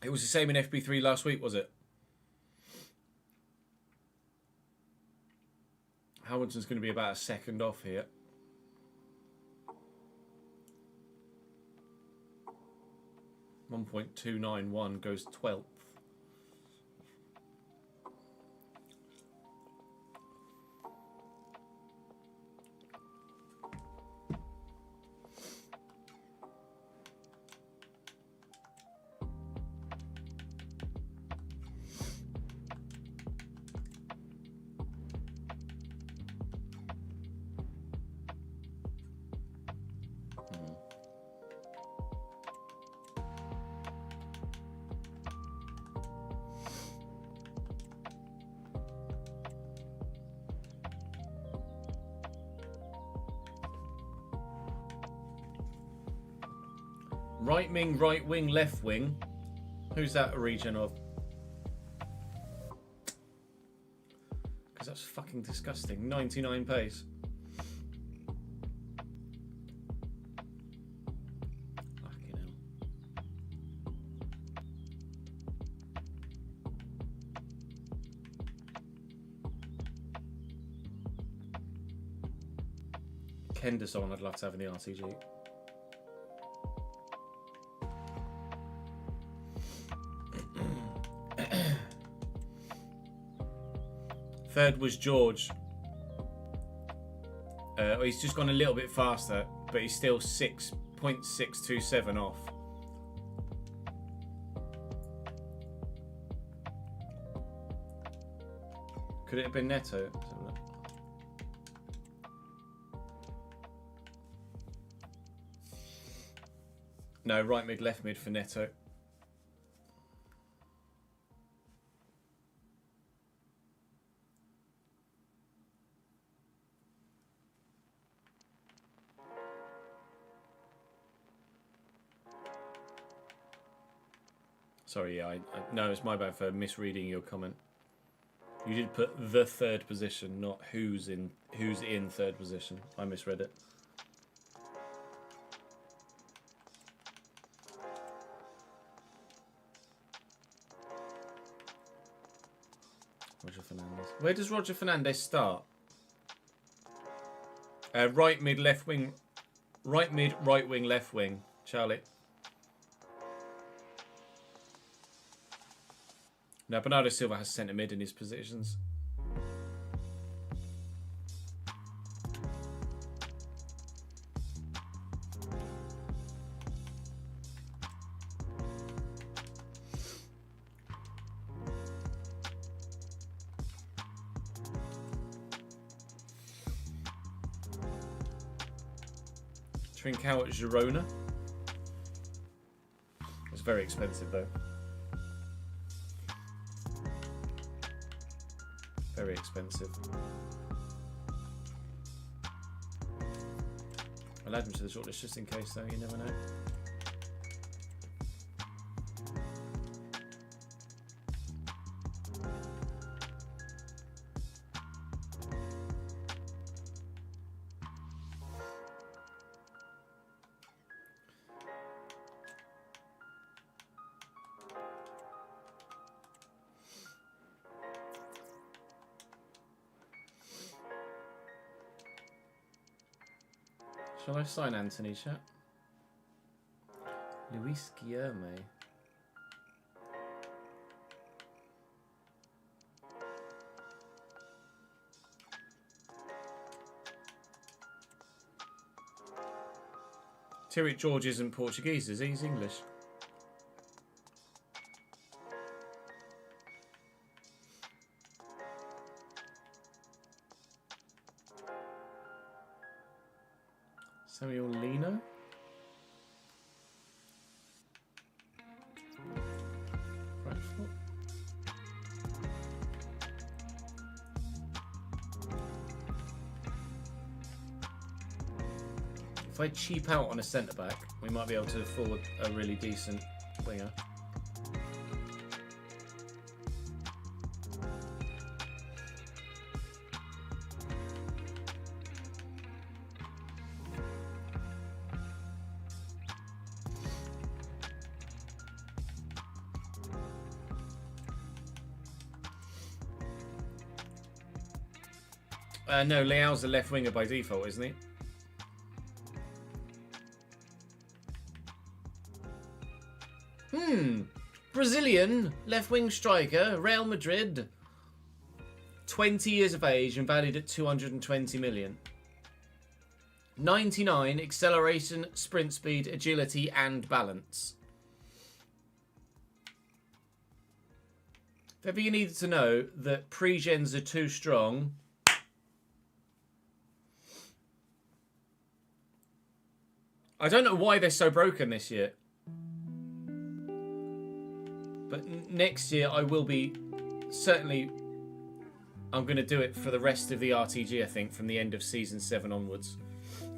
It was the same in FP3 last week, was it? Hamilton's going to be about a second off here. .291 goes 12th. Right wing, left wing. Who's that a region of? Because that's fucking disgusting. 99 pace. Fucking hell. Kenderson I'd love to have in the RTG. Third was George. He's just gone a little bit faster, but he's still 6.627 off. Could it have been Neto? No, right mid, left mid for Neto. Sorry, yeah, no, it's my bad for misreading your comment. You did put the third position, not who's in third position. I misread it. Roger Fernandez. Where does Roger Fernandez start? Right mid, left wing. Right mid, right wing, left wing. Charlie. Now, Bernardo Silva has centre mid in his positions. Trincao at Girona. It's very expensive though. Very expensive. I'll add him to the shortlist just in case though, you never know. Shall I sign Anthony, chat? Luis Guillerme. Tyrrick George isn't Portuguese, is he? He's English. Samuel Lino? Right foot. If I cheap out on a centre-back, we might be able to afford a really decent winger. No, Leao's the left winger by default, isn't he? Brazilian left wing striker, Real Madrid. 20 years of age and valued at 220 million. 99 acceleration, sprint speed, agility, and balance. If ever you needed to know that pre-gens are too strong, I don't know why they're so broken this year. But next year I will be, certainly, I'm going to do it for the rest of the RTG, I think, from the end of Season 7 onwards.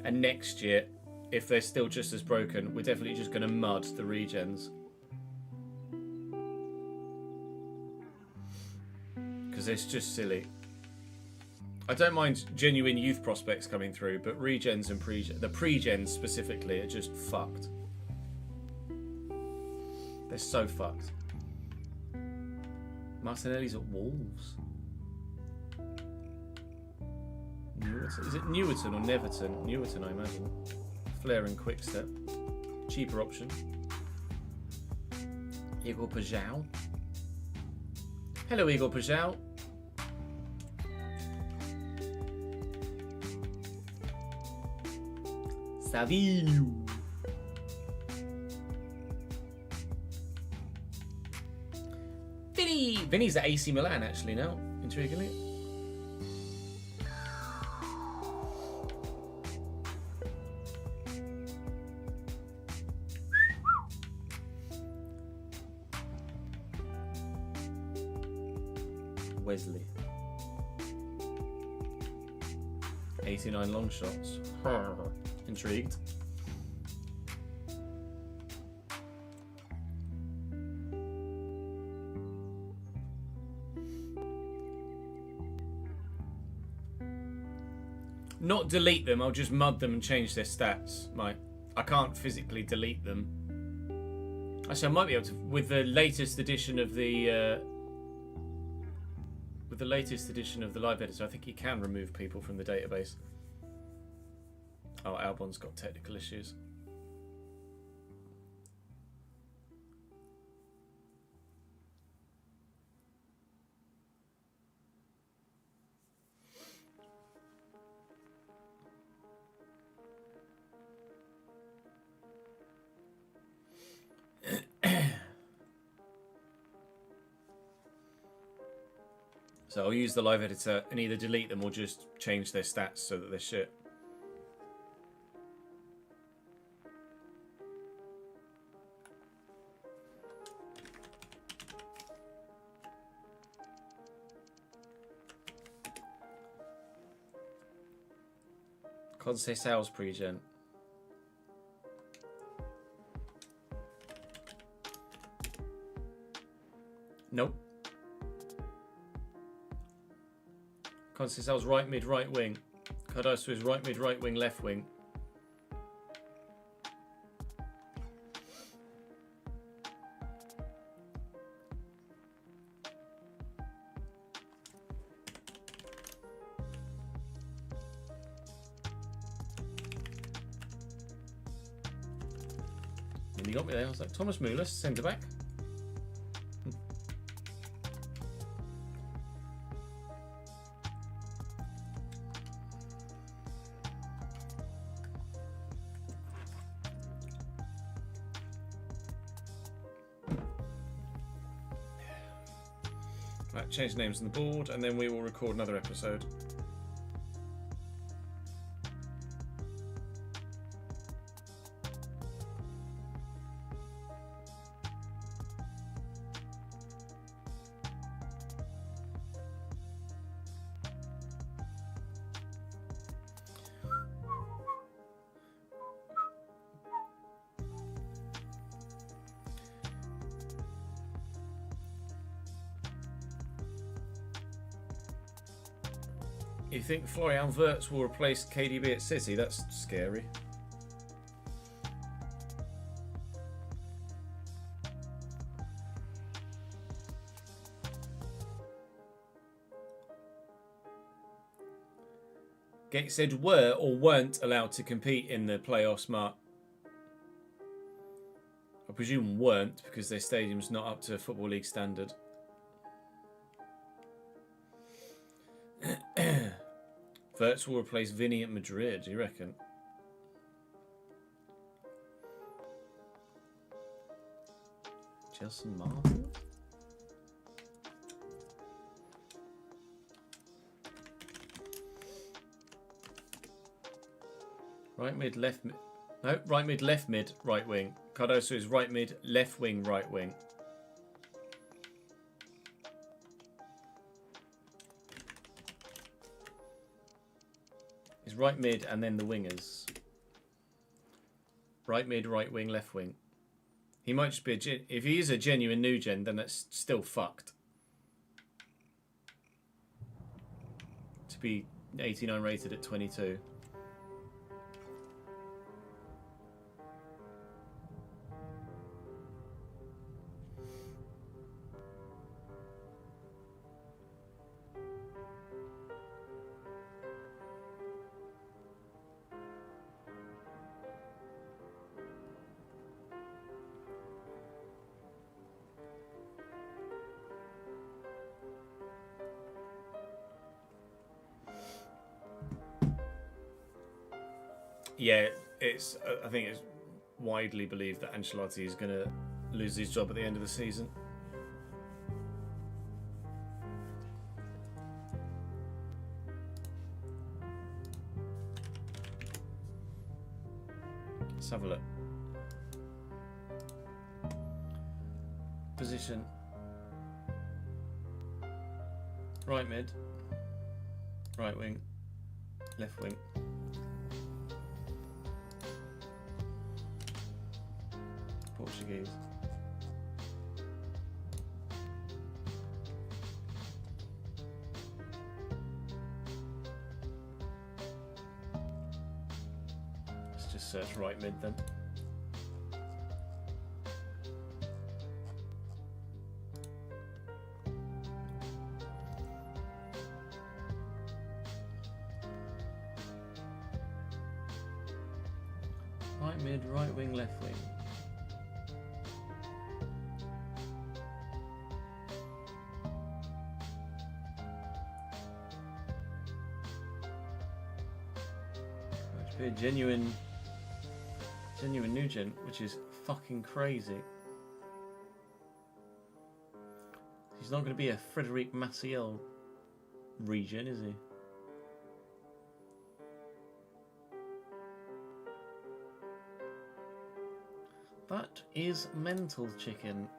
And next year, if they're still just as broken, we're definitely just going to mud the regens. Because it's just silly. I don't mind genuine youth prospects coming through, but regens and the pre-gens specifically are just fucked. They're so fucked. Martinelli's at Wolves. Newerton. Is it Newerton or Neverton? Newerton, I imagine. Flair and Quickstep. Cheaper option. Igor Pajau. Hello, Igor Pajau. Savinho. Vinny's at AC Milan actually now, intriguingly. Wesley. 89 long shots. Intrigued. Not delete them, I'll just mud them and change their stats. I can't physically delete them. Actually, I might be able to with the latest edition of the live editor. I think you can remove people from the database. Oh, Albon's got technical issues. So I'll use the live editor and either delete them or just change their stats so that they're shit. Conceição's pre-gen. Nope. Conceição's right mid, right wing. Cardoso is right mid, right wing, left wing. You got me there. I was like, Thomas Müller, centre back. Right, change names on the board, and then we will record another episode. You think Florian Wirtz will replace KDB at City? That's scary. Gate said were or weren't allowed to compete in the playoffs, Mark. I presume weren't because their stadium's not up to Football League standard. Wirtz will replace Vinny at Madrid, do you reckon? Chelsea Marvel? Right mid, left mid. No, right mid, left mid, right wing. Cardoso is right mid, left wing, right wing. Is right mid and then the wingers. Right mid, right wing, left wing. He might just be if he is a genuine new gen, then that's still fucked. To be 89 rated at 22. Yeah, it's. I think it's widely believed that Ancelotti is going to lose his job at the end of the season. Let's have a look. Position. Right mid. Right wing. Left wing. Portuguese. Let's just search right mid then. Right mid, right wing, left wing. Be a genuine Nugent, which is fucking crazy. He's not going to be a Frederic Maciel regen, is he? That is mental, chicken.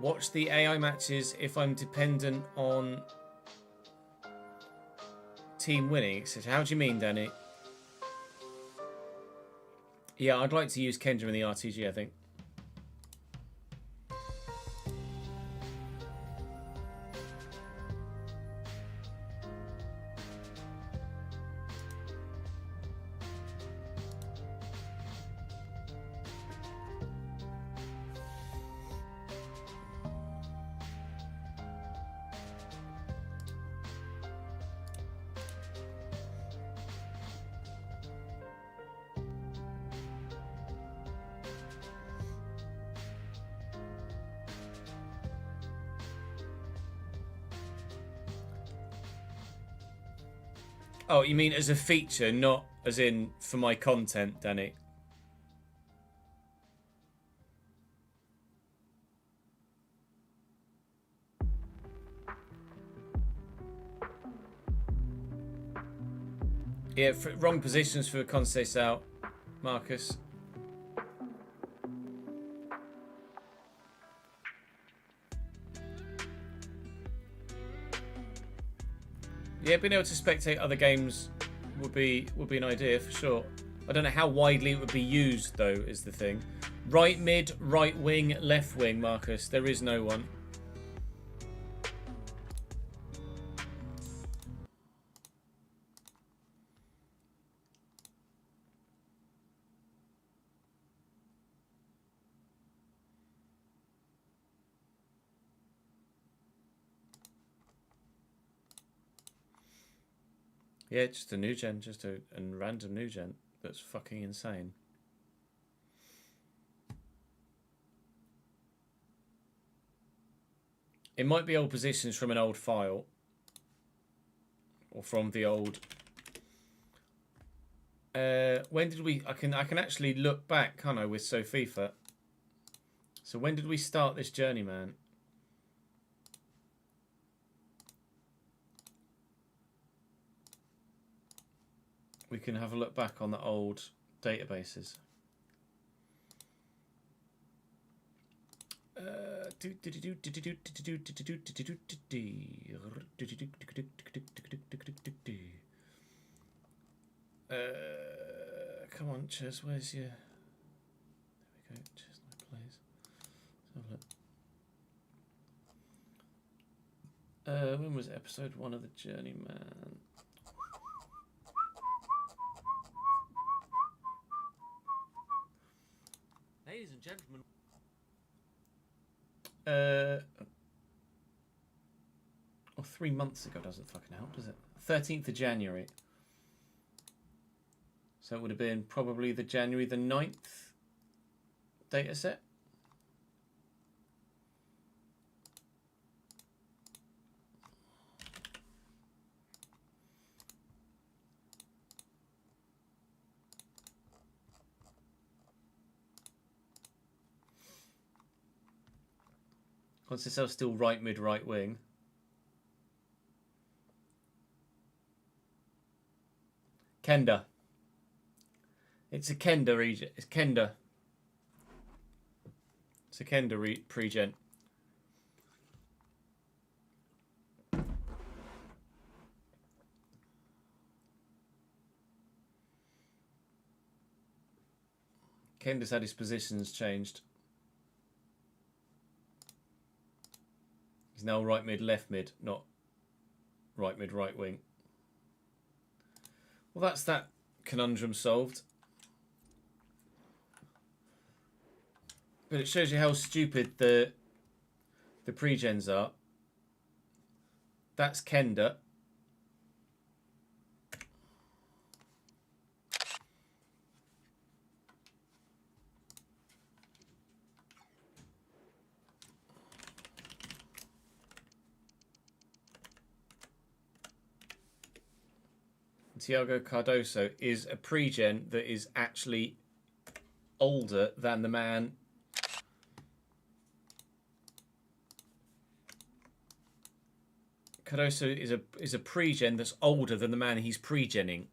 Watch the AI matches if I'm dependent on team winning, etc. How do you mean, Danny? Yeah, I'd like to use Kendra in the RTG, I think. Oh, you mean as a feature, not as in for my content, Danny? Yeah, wrong positions for Conceição, Marcus. Yeah, being able to spectate other games would be an idea for sure. I don't know how widely it would be used though, is the thing. Right mid, right wing, left wing, Marcus. There is no one. Yeah, just a new gen, just a random new gen. That's fucking insane. It might be old positions from an old file. Or from the old... when did we... I can actually look back, can't I, with SoFIFA. So when did we start this journey, man? We can have a look back on the old databases. Come on, Ches, where's your... There we go, Chestnut Plays. Let's have a look. When was episode 1 of the Journeyman? Ladies and gentlemen. Or 3 months ago doesn't fucking help, does it? 13th of January. So it would have been probably the January the 9th data set. Conceição still right mid, right wing. Kenda. It's a Kenda region. It's Kenda. It's a Kenda pre-gen. Kenda's had his positions changed. He's now right mid, left mid, not right mid, right wing. Well, that's that conundrum solved. But it shows you how stupid the pre-gens are. That's Kenda. Thiago Cardoso is a pre-gen that is actually older than the man. Cardoso is a pre-gen that's older than the man he's pre-genning.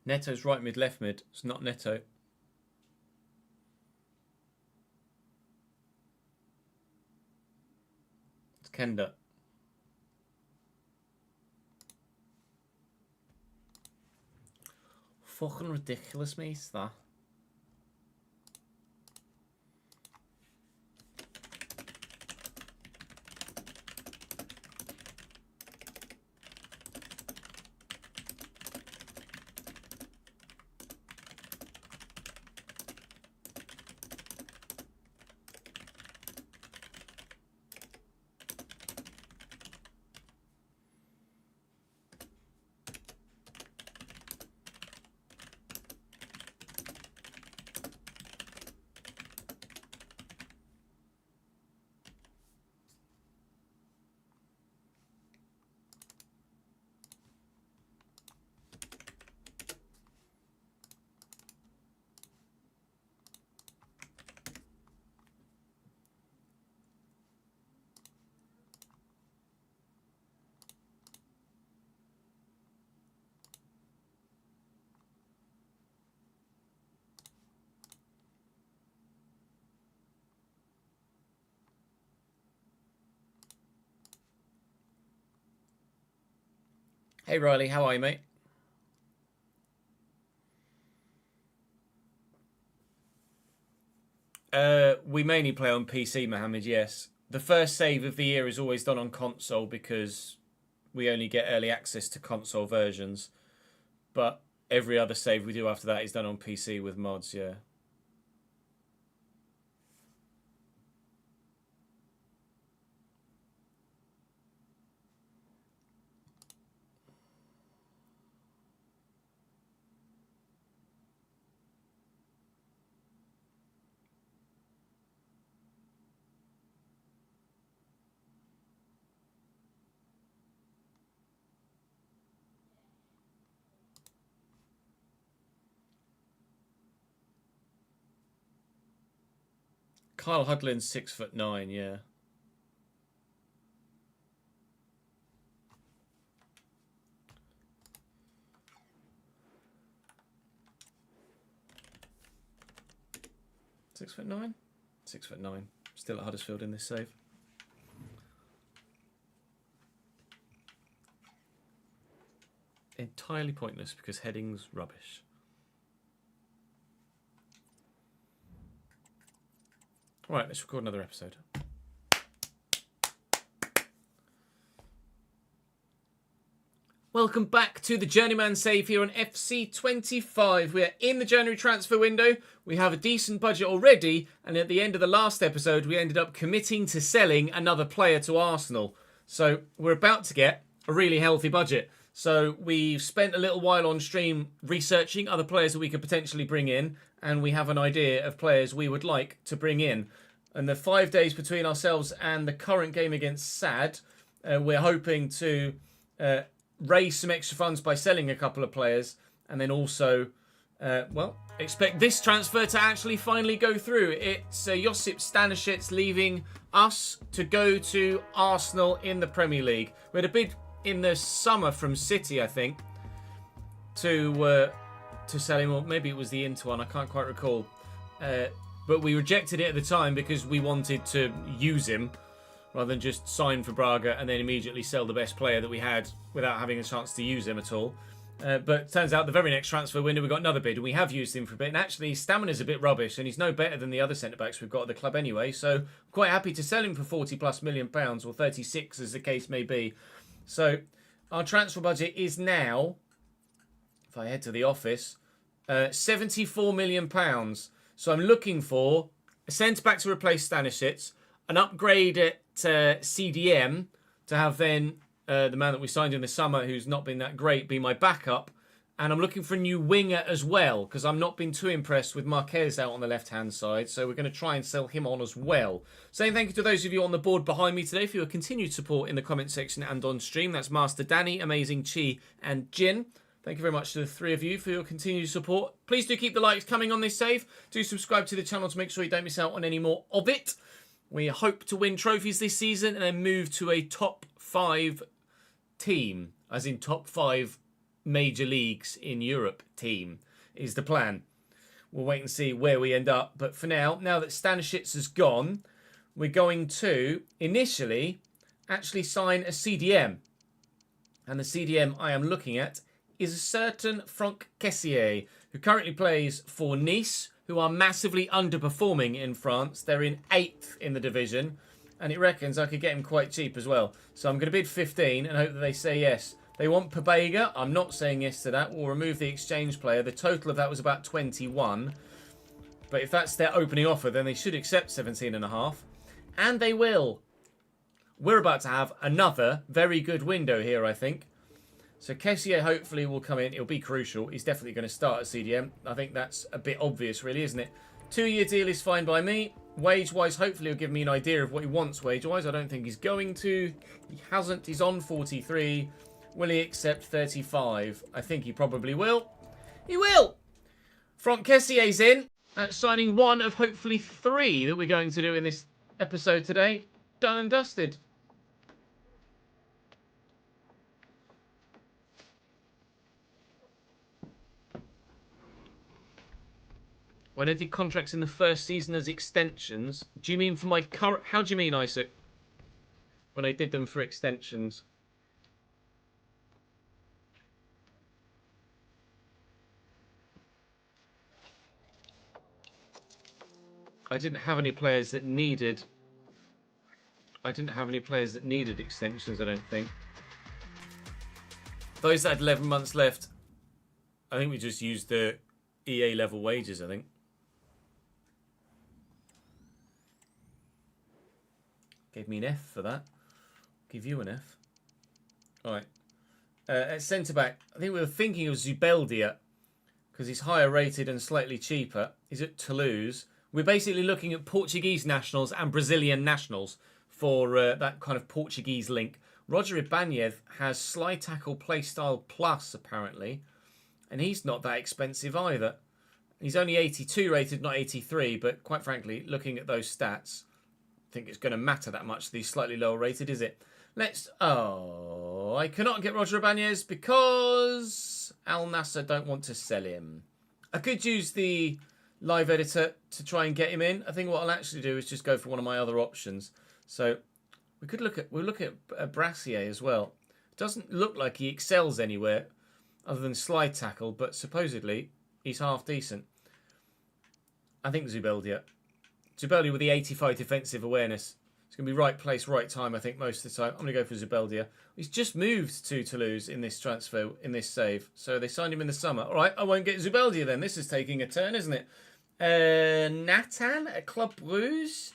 Neto's right mid, left mid. It's not Neto. It's Kenda. Fucking ridiculous, mate, that. Hey Riley, how are you, mate? We mainly play on PC, Mohammed, yes. The first save of the year is always done on console because we only get early access to console versions. But every other save we do after that is done on PC with mods, yeah. Kyle Hudlin's 6'9", yeah. (6'9"? 6'9". Still at Huddersfield in this save. Entirely pointless because heading's rubbish. Right, let's record another episode. Welcome back to the Journeyman Save here on FC25. We are in the January transfer window. We have a decent budget already, and at the end of the last episode, we ended up committing to selling another player to Arsenal. So we're about to get a really healthy budget. So we've spent a little while on stream researching other players that we could potentially bring in, and we have an idea of players we would like to bring in. And the 5 days between ourselves and the current game against SAD, we're hoping to raise some extra funds by selling a couple of players, and then also, expect this transfer to actually finally go through. It's Josip Stanisic leaving us to go to Arsenal in the Premier League. We had a bid in the summer from City, I think, to sell him, or maybe it was the Inter one, I can't quite recall. But we rejected it at the time because we wanted to use him rather than just sign for Braga and then immediately sell the best player that we had without having a chance to use him at all. But turns out the very next transfer window we got another bid, and we have used him for a bit. And actually, his stamina's a bit rubbish, and he's no better than the other centre-backs we've got at the club anyway. So I'm quite happy to sell him for £40+ million, or 36 as the case may be. So our transfer budget is now, if I head to the office, £74 million. So I'm looking for a centre-back to replace Stanisic, an upgrade at CDM to have then the man that we signed in the summer, who's not been that great, be my backup. And I'm looking for a new winger as well, because I'm not been too impressed with Marquez out on the left-hand side. So we're going to try and sell him on as well. Saying thank you to those of you on the board behind me today for your continued support in the comment section and on stream. That's Master Danny, Amazing Chi, and Jin. Thank you very much to the three of you for your continued support. Please do keep the likes coming on this save. Do subscribe to the channel to make sure you don't miss out on any more of it. We hope to win trophies this season and then move to a top 5 team, as in top 5 major leagues in Europe team is the plan. We'll wait and see where we end up. But for now that Stanisic has gone, we're going to initially actually sign a CDM. And the CDM I am looking at is a certain Franck Kessié, who currently plays for Nice, who are massively underperforming in France. They're in 8th in the division, and it reckons I could get him quite cheap as well. So I'm going to bid 15 and hope that they say yes. They want Pobega. I'm not saying yes to that. We'll remove the exchange player. The total of that was about 21. But if that's their opening offer, then they should accept 17.5. And they will. We're about to have another very good window here, I think. So Kessié hopefully will come in. It'll be crucial. He's definitely going to start at CDM. I think that's a bit obvious, really, isn't it? 2-year deal is fine by me. Wage-wise, hopefully he'll give me an idea of what he wants wage-wise. I don't think he's going to. He hasn't. He's on 43. Will he accept 35? I think he probably will. He will! Franck Kessié's in. Signing one of hopefully 3 that we're going to do in this episode today. Done and dusted. When I did contracts in the first season as extensions, do you mean for my current... How do you mean, Isaac? When I did them for extensions? I didn't have any players that needed. Extensions. I don't think. Those that had 11 months left. I think we just used the EA level wages. I think. Gave me an F for that. Give you an F. All right. At centre back, I think we were thinking of Zubeldia because he's higher rated and slightly cheaper. He's at Toulouse. We're basically looking at Portuguese nationals and Brazilian nationals for that kind of Portuguese link. Roger Ibanez has slide tackle playstyle plus, apparently, and he's not that expensive either. He's only 82 rated, not 83, but quite frankly, looking at those stats, I think it's going to matter that much that he's slightly lower rated, is it? I cannot get Roger Ibanez because Al Nassr don't want to sell him. I could use the live editor to try and get him in. I think what I'll actually do is just go for one of my other options. So we'll look at Brassier as well. Doesn't look like he excels anywhere other than slide tackle, but supposedly he's half decent. I think Zubeldia with the 85 defensive awareness. It's going to be right place, right time, I think, most of the time. I'm going to go for Zubeldia. He's just moved to Toulouse in this transfer, in this save. So they signed him in the summer. All right, I won't get Zubeldia then. This is taking a turn, isn't it? Nathan at Club Bruges.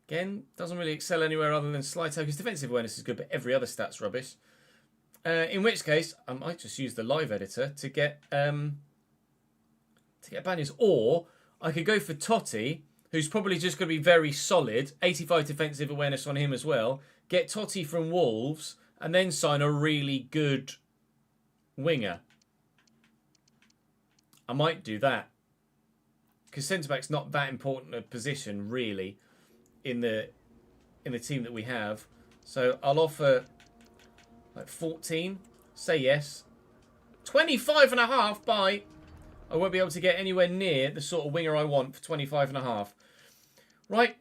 Again, doesn't really excel anywhere other than slide tackle. His defensive awareness is good, but every other stat's rubbish. In which case, I might just use the live editor to get Banyas. Or I could go for Totti, who's probably just going to be very solid. 85 defensive awareness on him as well. Get Totti from Wolves and then sign a really good winger. I might do that. Because centre-back's not that important a position, really, in the team that we have. So I'll offer like 14. Say yes. 25.5, buy. I won't be able to get anywhere near the sort of winger I want for 25.5. Right,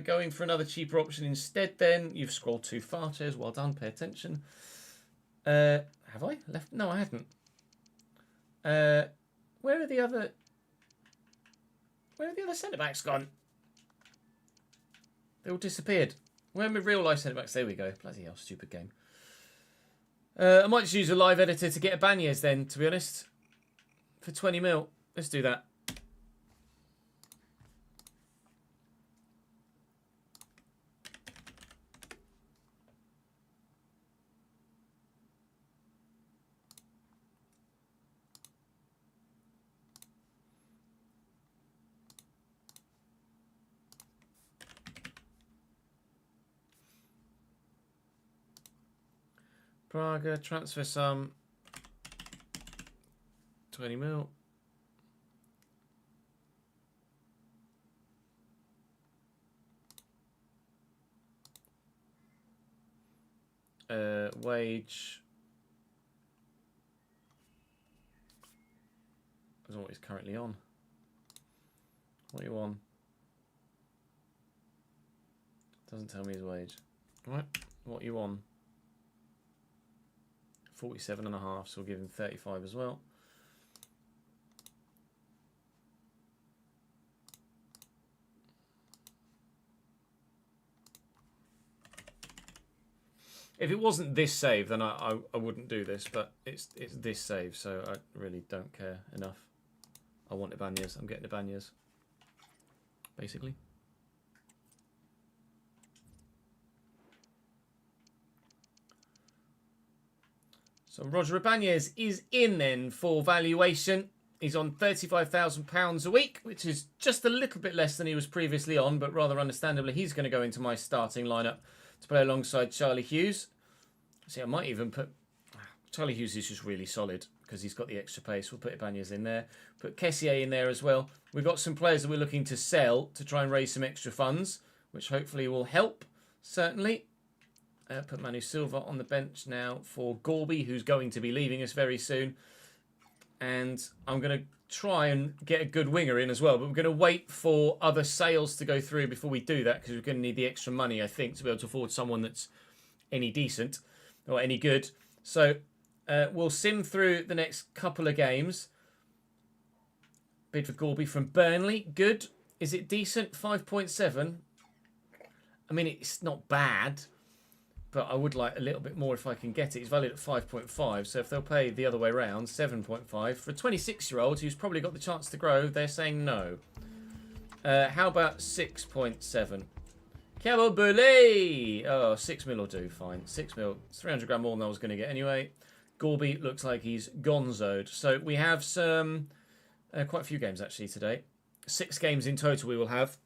going for another cheaper option instead then. You've scrolled too far, Chairs. Well done, pay attention. Have I left? No, I haven't. Where are the other centre-backs gone? They all disappeared. Where are my real-life centre-backs? There we go. Bloody hell, stupid game. I might just use a live editor to get a Ibanez then, to be honest. For 20 mil. Let's do that. Braga, transfer sum 20 mil. Wage. That's what he's currently on. What are you on? Doesn't tell me his wage. Right, what are you on? 47.5, so we'll give him 35 as well. If it wasn't this save, then I wouldn't do this, but it's this save, so I really don't care enough. I want Ibanez. I'm getting Ibanez, basically. So Roger Ibanez is in then for valuation. He's on £35,000 a week, which is just a little bit less than he was previously on, but rather understandably, he's going to go into my starting lineup to play alongside Charlie Hughes. See, I might even put... Charlie Hughes is just really solid because he's got the extra pace. We'll put Ibanez in there. Put Kessié in there as well. We've got some players that we're looking to sell to try and raise some extra funds, which hopefully will help, certainly. Put Manu Silva on the bench now for Gorby, who's going to be leaving us very soon. And I'm going to try and get a good winger in as well. But we're going to wait for other sales to go through before we do that, because we're going to need the extra money, I think, to be able to afford someone that's any decent or any good. So we'll sim through the next couple of games. Bid for Gorby from Burnley. Good. Is it decent? 5.7. I mean, it's not bad, but I would like a little bit more if I can get it. It's valued at 5.5, so if they'll pay the other way round, 7.5. For a 26-year-old who's probably got the chance to grow, they're saying no. How about 6.7? Cabo Burley! Oh, 6 mil will do, fine. 6 mil. It's 300 grand more than I was going to get anyway. Gorby looks like he's gonzoed. So we have some, quite a few games actually today. 6 games in total we will have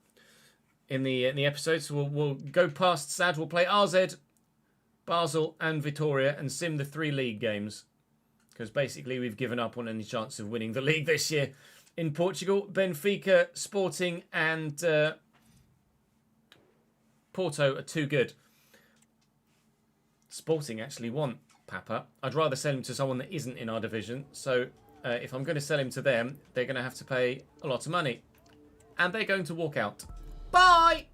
in the episode. So we'll go past SAD. We'll play RZ, Basel and Vitoria and sim the 3 league games. Because basically we've given up on any chance of winning the league this year. In Portugal, Benfica, Sporting and Porto are too good. Sporting actually want Papa. I'd rather sell him to someone that isn't in our division. So if I'm going to sell him to them, they're going to have to pay a lot of money. And they're going to walk out. Bye!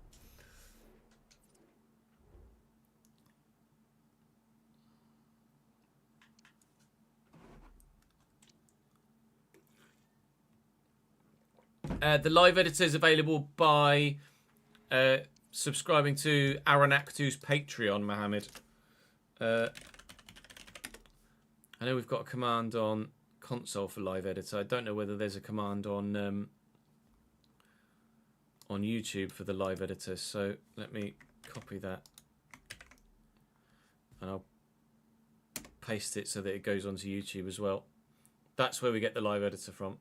The live editor is available by subscribing to Aranaktu's Patreon, Mohammed. I know we've got a command on console for live editor. I don't know whether there's a command on YouTube for the live editor. So let me copy that. And I'll paste it so that it goes onto YouTube as well. That's where we get the live editor from.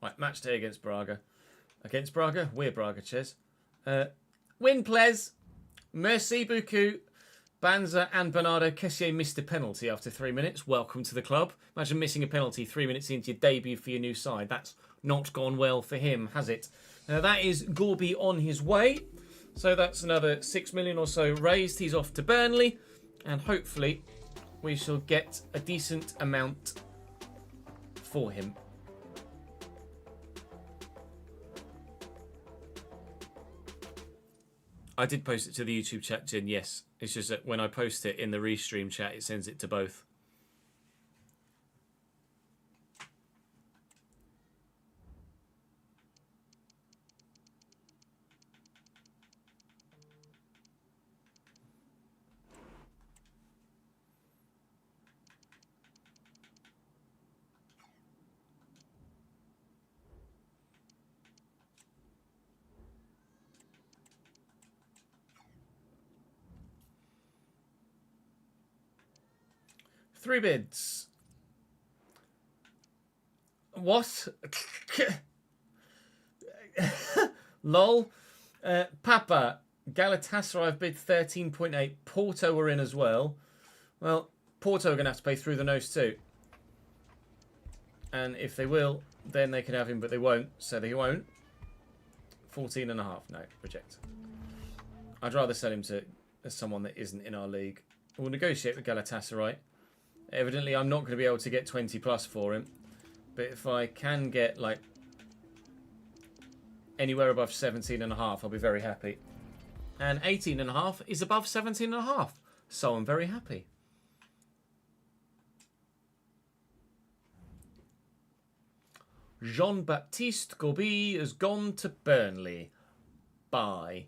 Right, match day against Braga. Against Braga, we're Braga, Ches. Win, Ples. Merci beaucoup. Banza and Bernardo Kessier missed a penalty after 3 minutes. Welcome to the club. Imagine missing a penalty 3 minutes into your debut for your new side. That's not gone well for him, has it? That is Gorby on his way. So that's another 6 million or so raised. He's off to Burnley. And hopefully we shall get a decent amount for him. I did post it to the YouTube chat, Jin, yes. It's just that when I post it in the restream chat, it sends it to both. Three bids. What? Lol. Papa. Galatasaray have bid 13.8. Porto are in as well. Well, Porto are going to have to pay through the nose too. And if they will, then they can have him, but they won't. So they won't. 14.5. No, reject. I'd rather sell him to someone that isn't in our league. We'll negotiate with Galatasaray. Evidently, I'm not going to be able to get 20 plus for him. But if I can get, like, anywhere above 17.5, I'll be very happy. And 18.5 is above 17.5. So I'm very happy. Jean-Baptiste Gorby has gone to Burnley. Bye.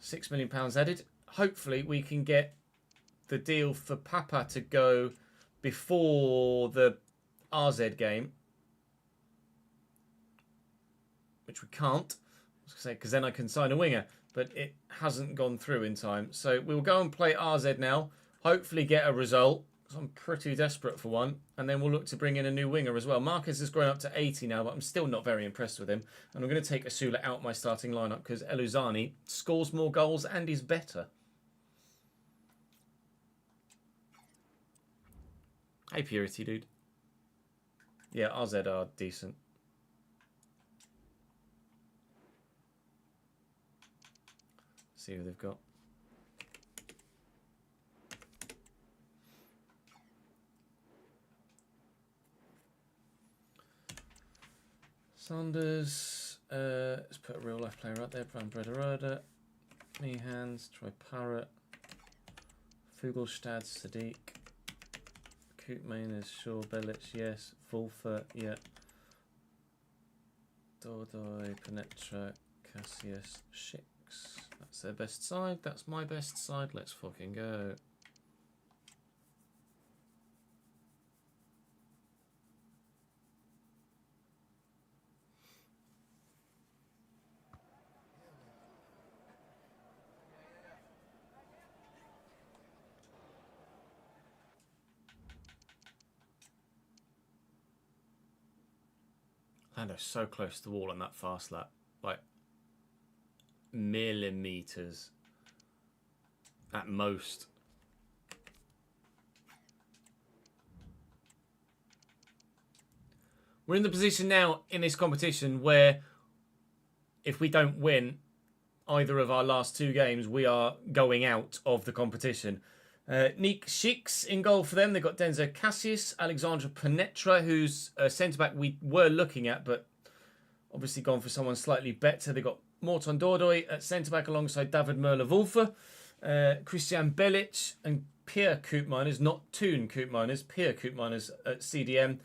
£6 million added. Hopefully, we can get the deal for Papa to go before the RZ game, which we can't, because then I can sign a winger, but it hasn't gone through in time. So we'll go and play RZ now, hopefully get a result. I'm pretty desperate for one, and then we'll look to bring in a new winger as well. Marcus has grown up to 80 now, but I'm still not very impressed with him. And I'm going to take Asula out my starting lineup because Eluzani scores more goals and is better. Hey, Purity, dude. Yeah, RZ are decent. See who they've got. Saunders. Let's put a real life player right there. Van Brederode. Mehans. Troy Parrott. Fugelstad. Sadiq. Koopmeiners. Shaw. Belic. Yes. Wolfer. Yeah. Dordoy. Penetra. Cassius. Shix. That's their best side. That's my best side. Let's fucking go. Lando's so close to the wall on that fast lap. Like, millimeters at most. We're in the position now in this competition where if we don't win either of our last two games, we are going out of the competition. Nick Shix in goal for them. They've got Denzo Cassius, Alexandra Penetra, who's a centre-back we were looking at, but obviously gone for someone slightly better. They've got Morton Dordoy at centre-back alongside David Möller-Wolfer, Christian Belic and Pierre Koopmeiners, not Toon Koopmeiners, Pierre Koopmeiners at CDM.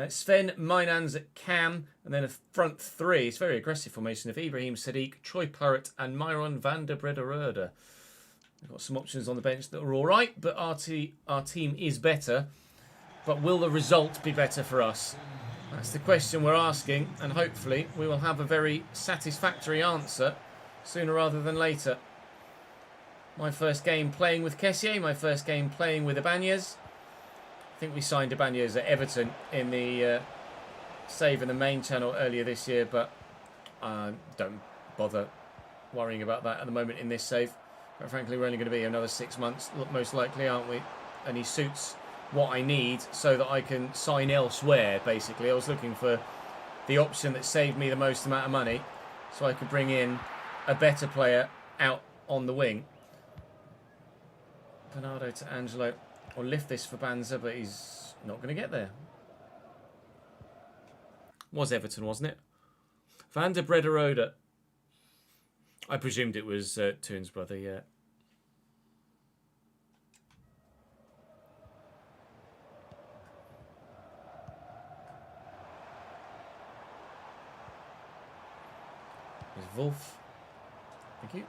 Sven Meinans at Cam, and then a front three. It's a very aggressive formation of Ibrahim Sadiq, Troy Parrott and Myron van der Brederode. We've got some options on the bench that are all right, but our team is better. But will the result be better for us? That's the question we're asking, and hopefully we will have a very satisfactory answer sooner rather than later. My first game playing with Kessié, my first game playing with Ibanez. I think we signed Ibanez at Everton in the save in the main channel earlier this year, but don't bother worrying about that at the moment in this save. But frankly, we're only going to be here another 6 months, most likely, aren't we? And he suits what I need so that I can sign elsewhere, basically. I was looking for the option that saved me the most amount of money so I could bring in a better player out on the wing. Bernardo to Angelo. I'll lift this for Banza, but he's not going to get there. Was Everton, wasn't it? Van der Brederode. I presumed it was Toon's brother, yeah. Here's Wolf. Thank you.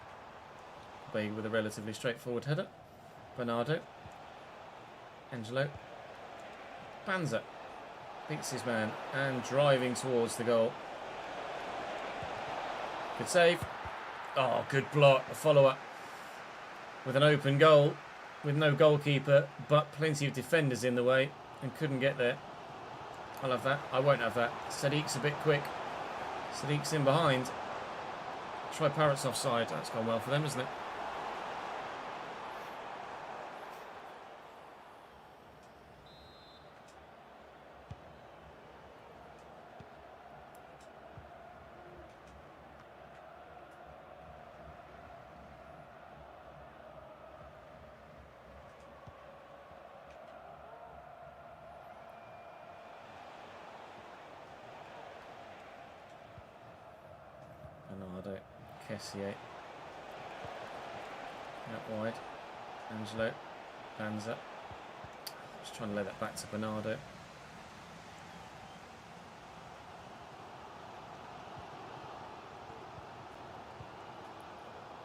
Bay with a relatively straightforward header. Bernardo. Angelo. Banza. Beats his man and driving towards the goal. Good save. Oh, good block. A follow-up with an open goal with no goalkeeper, but plenty of defenders in the way and couldn't get there. I'll have that. I won't have that. Sadiq's a bit quick. Sadiq's in behind. Try Parrott's offside. That's gone well for them, isn't it? Bernardo, Kessié, out wide, Angelo, Banza, just trying to lay that back to Bernardo.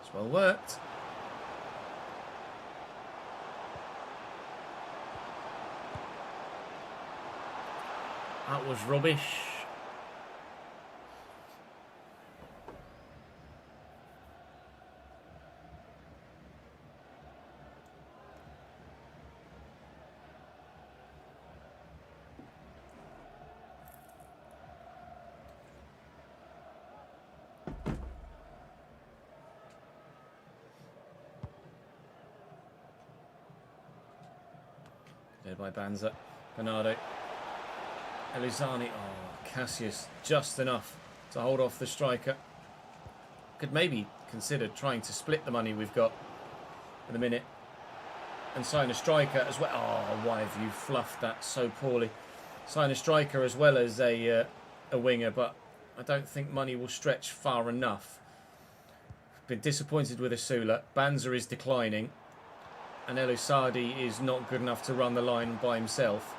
It's well worked. That was rubbish. There by Banza. Bernardo. Elizani. Oh, Cassius. Just enough to hold off the striker. Could maybe consider trying to split the money we've got in a minute and sign a striker as well. Oh, why have you fluffed that so poorly? Sign a striker as well as a winger, but I don't think money will stretch far enough. Been disappointed with Asula. Banza is declining. And El Usadi is not good enough to run the line by himself.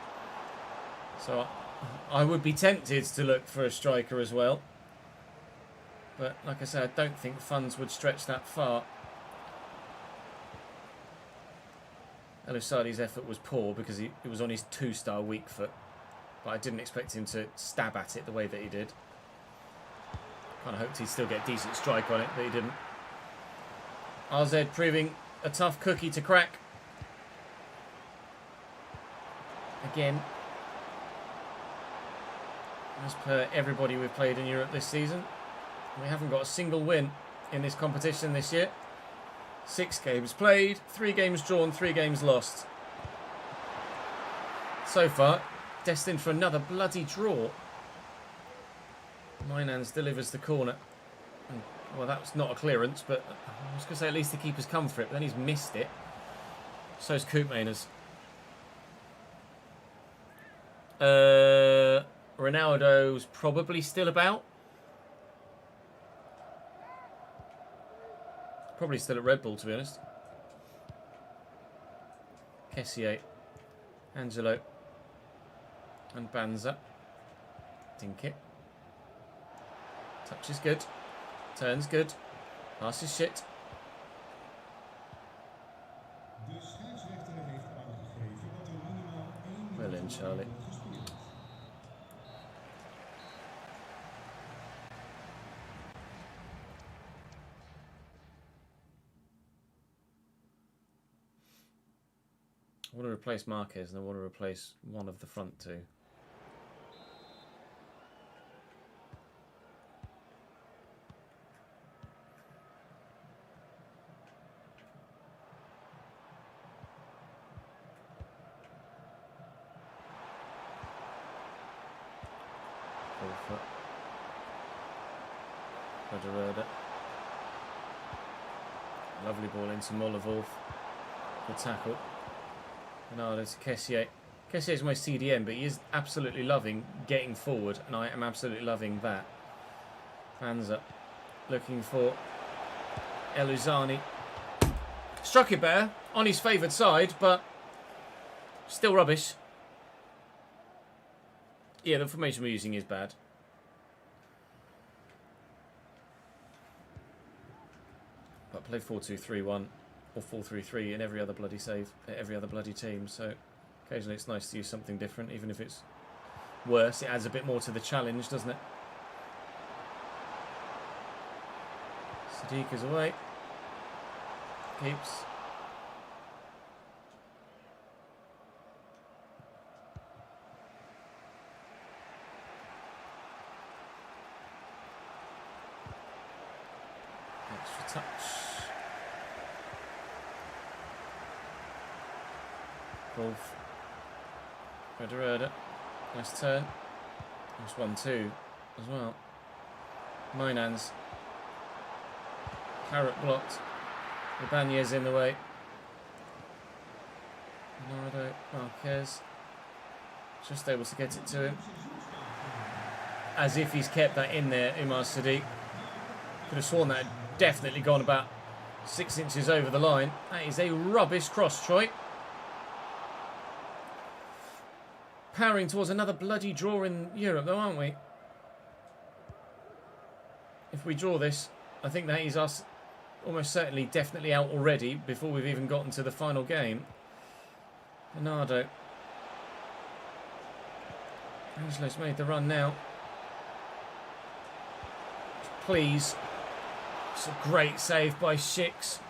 So I would be tempted to look for a striker as well. But like I said, I don't think funds would stretch that far. El Usadi's effort was poor because it was on his 2-star weak foot. But I didn't expect him to stab at it the way that he did. Kind of hoped he'd still get a decent strike on it, but he didn't. RZ proving a tough cookie to crack. Again, as per everybody we've played in Europe this season, we haven't got a single win in this competition this year. 6 games played, 3 games drawn, 3 games lost. So far, destined for another bloody draw. Mynans delivers the corner. Well, that was not a clearance, but I was going to say at least the keeper's come for it, but then he's missed it. So's Koopmaners. Ronaldo's probably still about. Probably still at Red Bull, to be honest. Kessier, Angelo, and Banza. Dink it. Touch is good. Turns good. Pass is shit. Well in, Charlie. I want to replace Marquez and I want to replace one of the front two. Lovely ball into Mollewolf. Good tackle. Bernardo to Kessier. Kessier is my CDM, but he is absolutely loving getting forward, and I am absolutely loving that. Banza looking for Eluzani. Struck it better on his favoured side, but still rubbish. Yeah, the formation we're using is bad. But play 4-2-3-1 or 4-3-3 in every other bloody save, every other bloody team. So occasionally it's nice to use something different, even if it's worse. It adds a bit more to the challenge, doesn't it? Sadiq is away. Keeps. Extra touch. Wolf. Röder. Nice turn. Nice 1-2 as well. Mynans. Carrot blocked. Ibanez in the way. Bernardo Marquez. Just able to get it to him. As if he's kept that in there, Umar Sadiq. Could have sworn that had definitely gone about 6 inches over the line. That is a rubbish cross, Troy. Powering towards another bloody draw in Europe, though, aren't we? If we draw this, I think that is us almost certainly definitely out already before we've even gotten to the final game. Bernardo. Angelo's made the run now. Please. It's a great save by Shix.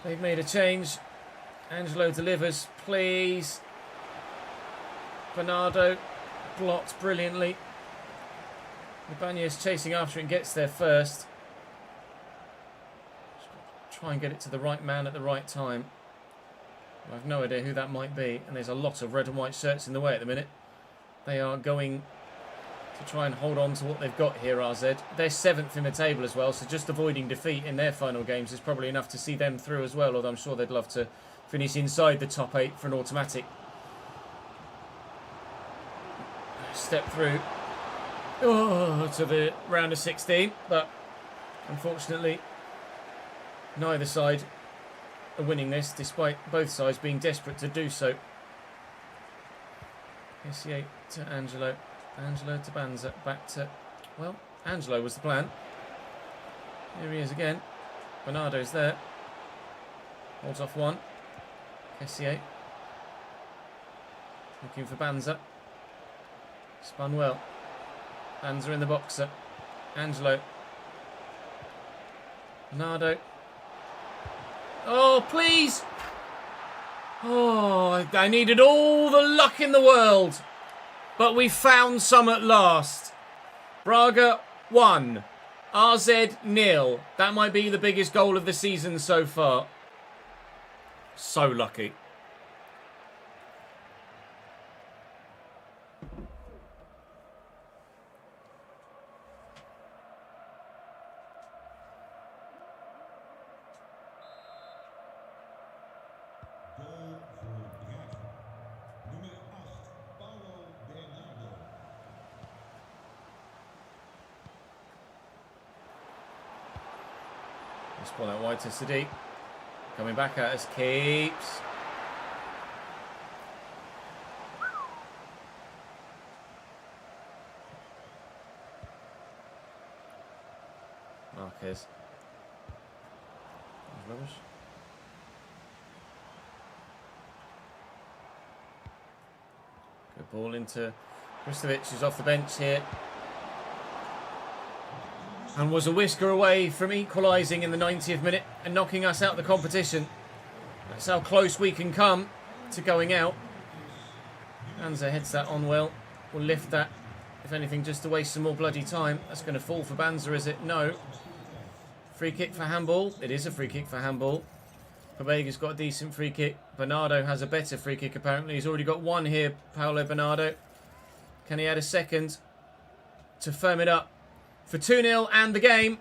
They've made a change. Angelo delivers. Please. Bernardo blocked brilliantly. Ibanez chasing after it and gets there first. Try and get it to the right man at the right time. I have no idea who that might be, and there's a lot of red and white shirts in the way at the minute. They are going to try and hold on to what they've got here, RZ. They're 7th in the table as well, so just avoiding defeat in their final games is probably enough to see them through as well, although I'm sure they'd love to finish inside the top 8 for an automatic. Step through. to the round of 16, but unfortunately neither side are winning this, despite both sides being desperate to do so. Kessié to Angelo. Angelo to Banza. Back to... Well, Angelo was the plan. Here he is again. Bernardo's there. Holds off one. Kessié. Looking for Banza. Spun well. Banza in the boxer. Angelo. Bernardo. Oh, please! Oh, I needed all the luck in the world. But we found some at last. Braga 1. RZ 0. That might be the biggest goal of the season so far. So lucky. Let's pull that wide to Sadiq. Coming back at us, keeps. Marquez. Rubbish. Good ball into Kristovic, who's off the bench here. And was a whisker away from equalising in the 90th minute and knocking us out of the competition. That's how close we can come to going out. Banza heads that on well. We'll lift that, if anything, just to waste some more bloody time. That's going to fall for Banza, is it? No. Free kick for handball. It is a free kick for handball. Pabega's got a decent free kick. Bernardo has a better free kick, apparently. He's already got one here, Paulo Bernardo. Can he add a second to firm it up for 2-0 and the game?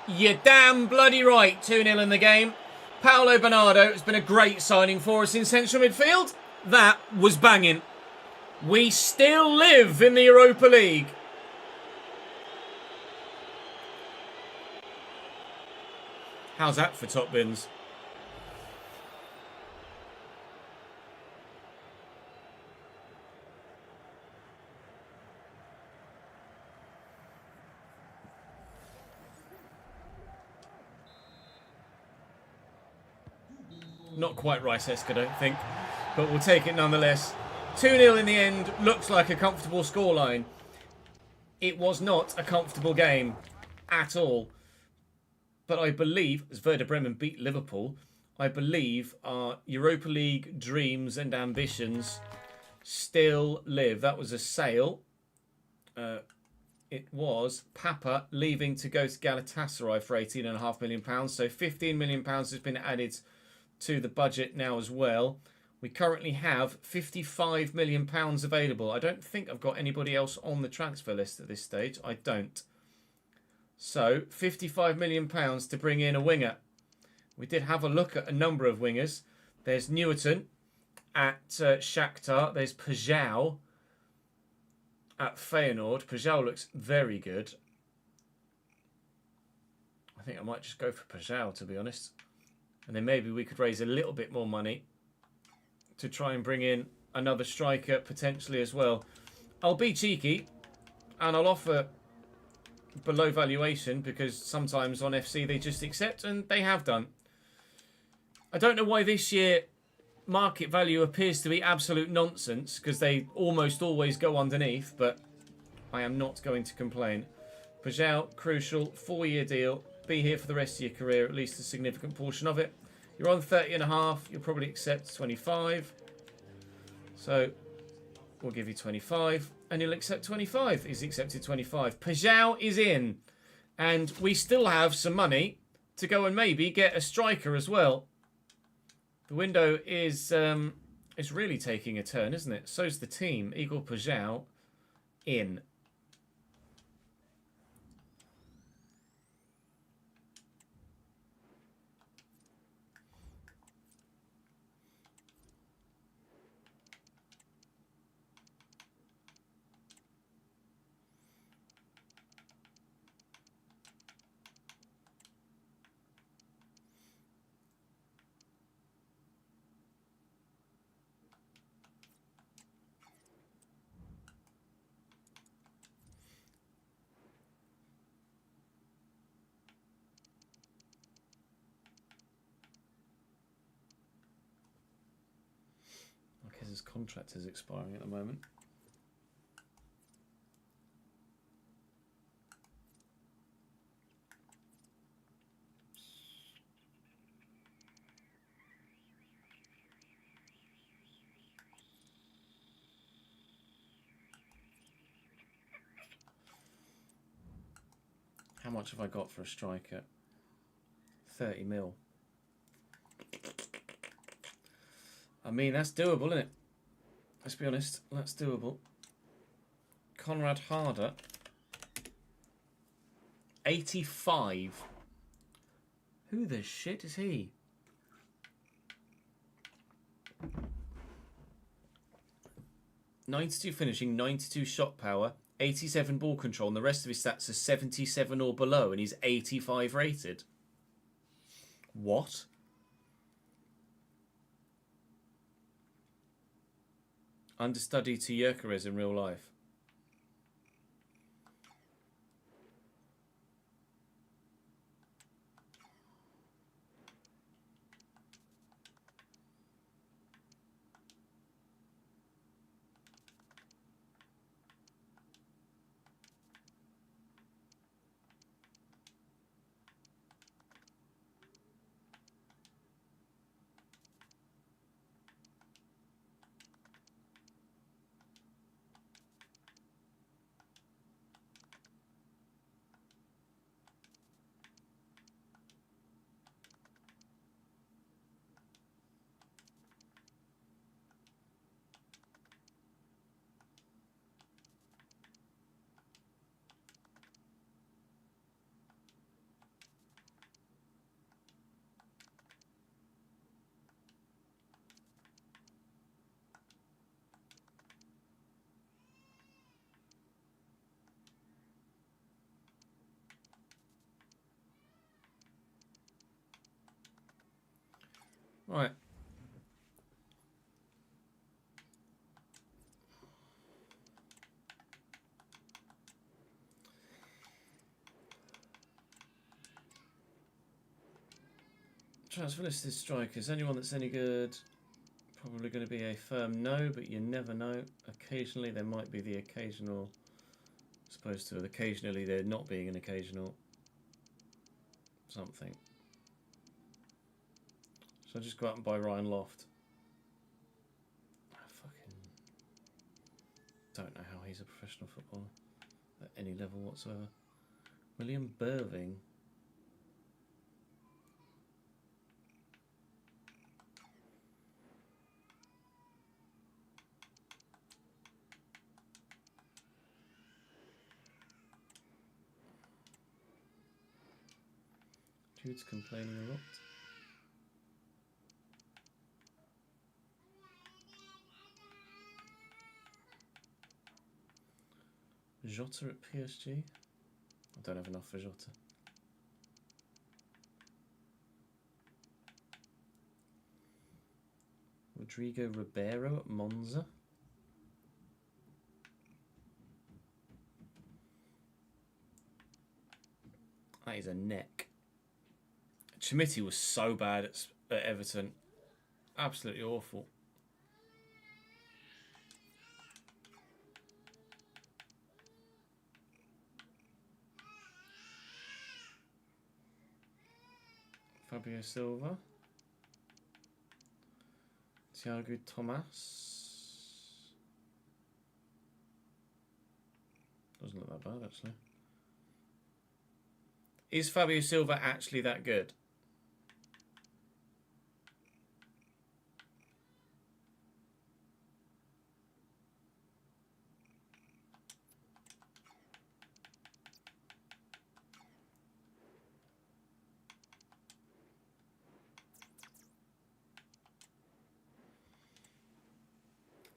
You're damn bloody right, 2-0 in the game. Paulo Bernardo has been a great signing for us in central midfield. That was banging. We still live in the Europa League. How's that for top bins? Not quite Rice-esque, I don't think, but we'll take it nonetheless. 2-0 in the end, looks like a comfortable scoreline. It was not a comfortable game at all. But I believe, as Werder Bremen beat Liverpool, I believe our Europa League dreams and ambitions still live. That was a sale. It was Papa leaving to go to Galatasaray for £18.5 million. So £15 million has been added to the budget now as well. We currently have £55 million available. I don't think I've got anybody else on the transfer list at this stage. I don't. So £55 million to bring in a winger. We did have a look at a number of wingers. There's Newton at Shakhtar. There's Pajau at Feyenoord. Pajau looks very good. I think I might just go for Pajau, to be honest. And then maybe we could raise a little bit more money to try and bring in another striker potentially as well. I'll be cheeky and I'll offer below valuation because sometimes on FC they just accept, and they have done. I don't know why this year market value appears to be absolute nonsense because they almost always go underneath, but I am not going to complain. Pajau, crucial, 4-year deal. Be here for the rest of your career, at least a significant portion of it. You're on 30.5, you'll probably accept 25. So we'll give you 25 and you'll accept 25. He's accepted 25. Pajau is in. And we still have some money to go and maybe get a striker as well. The window is really taking a turn, isn't it? So's the team. Igor Pajau in. his contract is expiring at the moment. How much have I got for a striker? 30 mil. I mean, that's doable, isn't it? Let's be honest, that's doable. Conrad Harder. 85. Who the shit is he? .92 finishing, 92 shot power, 87 ball control, and the rest of his stats are 77 or below, and he's 85 rated. What? Understudy to Gyökeres in real life. Right. Transfer listed strikers. Anyone that's any good? Probably going to be a firm no, but you never know. Occasionally there might be the occasional, as opposed to occasionally there not being an occasional something. So I'll just go out and buy Ryan Loft. I fucking don't know how he's a professional footballer at any level whatsoever. William Burving. Jude's complaining a lot. Jota at PSG? I don't have enough for Jota. Rodrigo Ribeiro at Monza. That is a neck. Chimiti was so bad at Everton. Absolutely awful. Fabio Silva. Thiago Thomas. Doesn't look that bad, actually. Is Fabio Silva actually that good?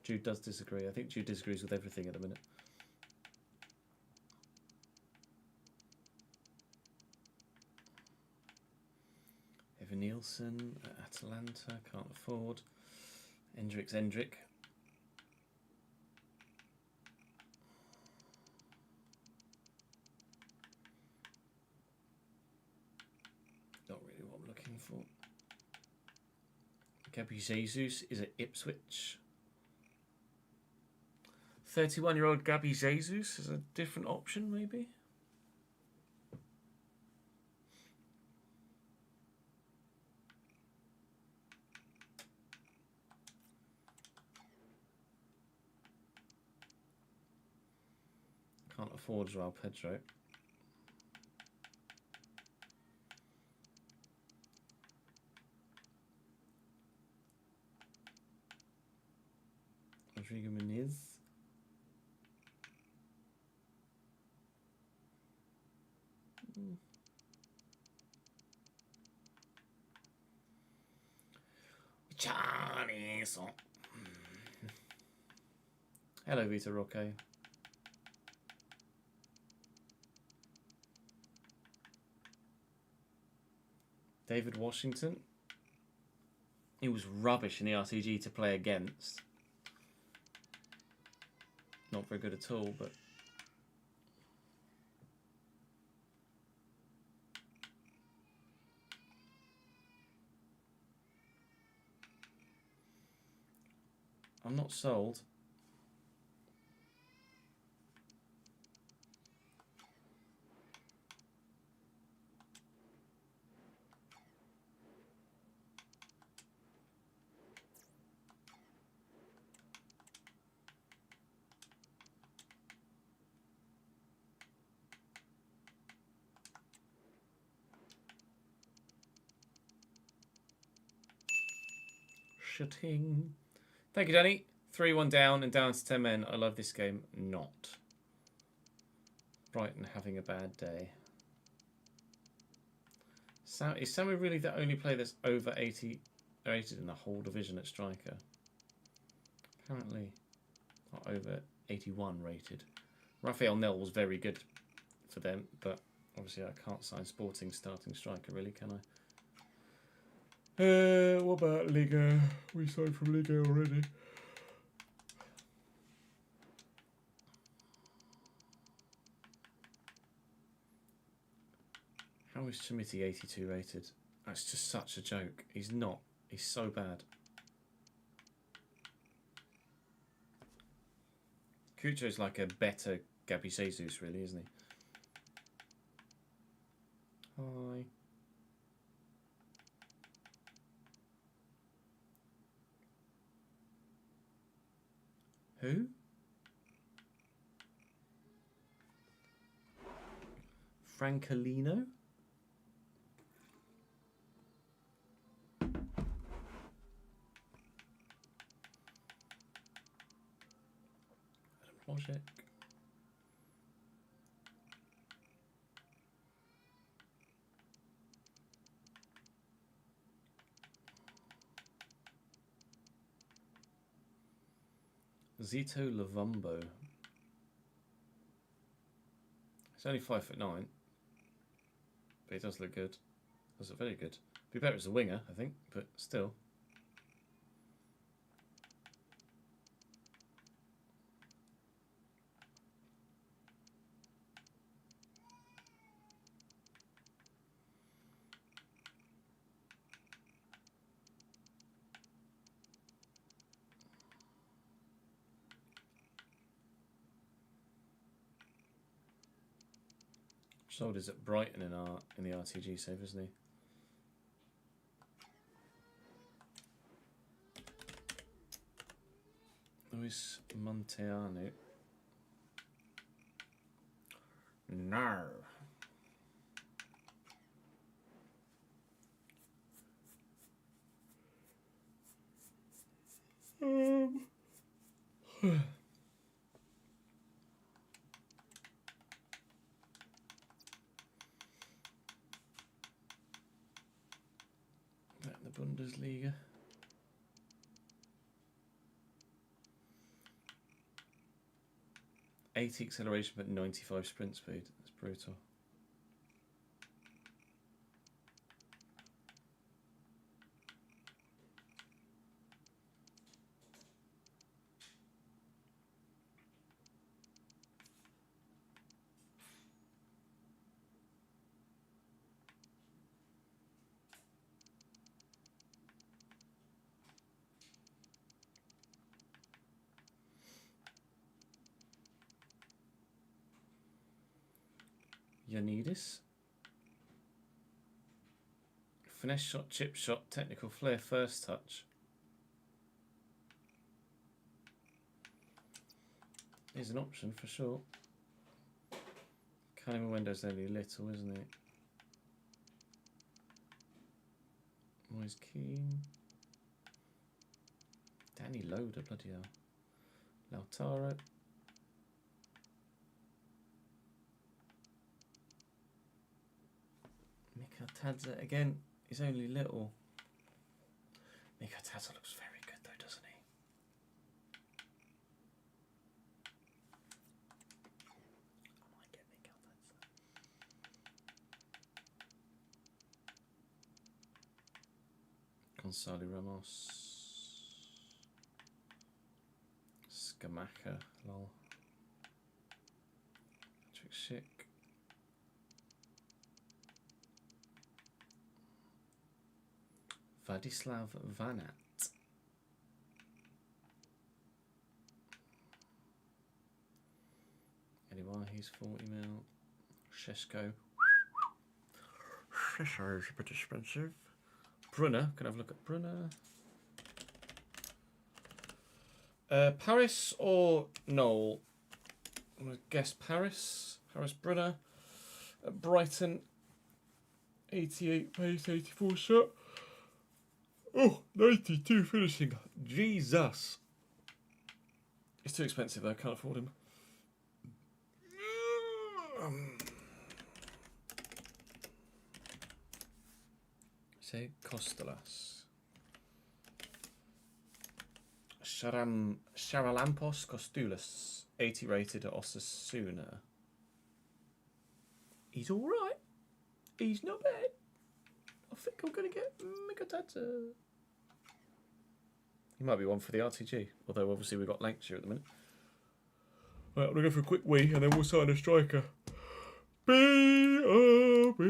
Jude does disagree. I think Jude disagrees with everything at the minute. Evan Nielsen at Atalanta, can't afford. Hendrix. Not really what I'm looking for. Gabi Jesus is at Ipswich. 31-year-old Gabby Jesus is a different option, maybe? Can't afford Joao Pedro. Rodrigo Muniz. Chinese. Hello, Vita Roque. David Washington. He was rubbish in the RTG to play against. Not very good at all, but... I'm not sold. Shitting. Thank you, Danny. 3-1 down and down to 10 men. I love this game. Not. Brighton having a bad day. Is Sammy really the only player that's over 80 rated in the whole division at striker? Apparently not over 81 rated. Raphael Nell was very good for them, but obviously I can't sign Sporting starting striker, really, can I? What about Liga? We signed from Liga already. How is Chimiti 82 rated? That's just such a joke. He's not. He's so bad. Cucho's like a better Gabby Jesus, really, isn't he? Hi. Who? Francolino? Adam Project. Zito Lavumbo. He's only 5'9", but he does look good. Does look very good. Be better as a winger, I think, but still. Sold is at Brighton in the RTG save, isn't he? Luis Monteano. No. Back in the Bundesliga. 80 acceleration but 95 sprint speed. That's brutal. Yanidis. Finesse shot, chip shot, technical flair, first touch. Is an option for sure. Cunningham Wendo's only little, isn't it? Moise Keane. Danny Loader, bloody hell. Lautaro. Mika Tadza again. He's only little. Mika Tadza looks very good though, doesn't he? I might get Mika Tadza. Gonzalo Ramos. Skamaka, lol. Patrick Schick. Vladislav Vanat. Anyway, he's 40 mil. Shesko. Shesko is a bit expensive. Brunner, can I have a look at Brunner? Paris or Knoll? I'm going to guess Paris. Paris Brunner. Brighton. 88 pace, 84 shot. Oh, 92 finishing. Jesus. It's too expensive though, can't afford him. Say Costelas. Charalampos Costulas. 80 rated at Osasuna. He's alright. He's not bad. I think I'm going to get Mikotata. He might be one for the RTG, although obviously we've got Lancashire at the minute. Right, I'm going to go for a quick wee and then we'll sign a striker. B-O-B.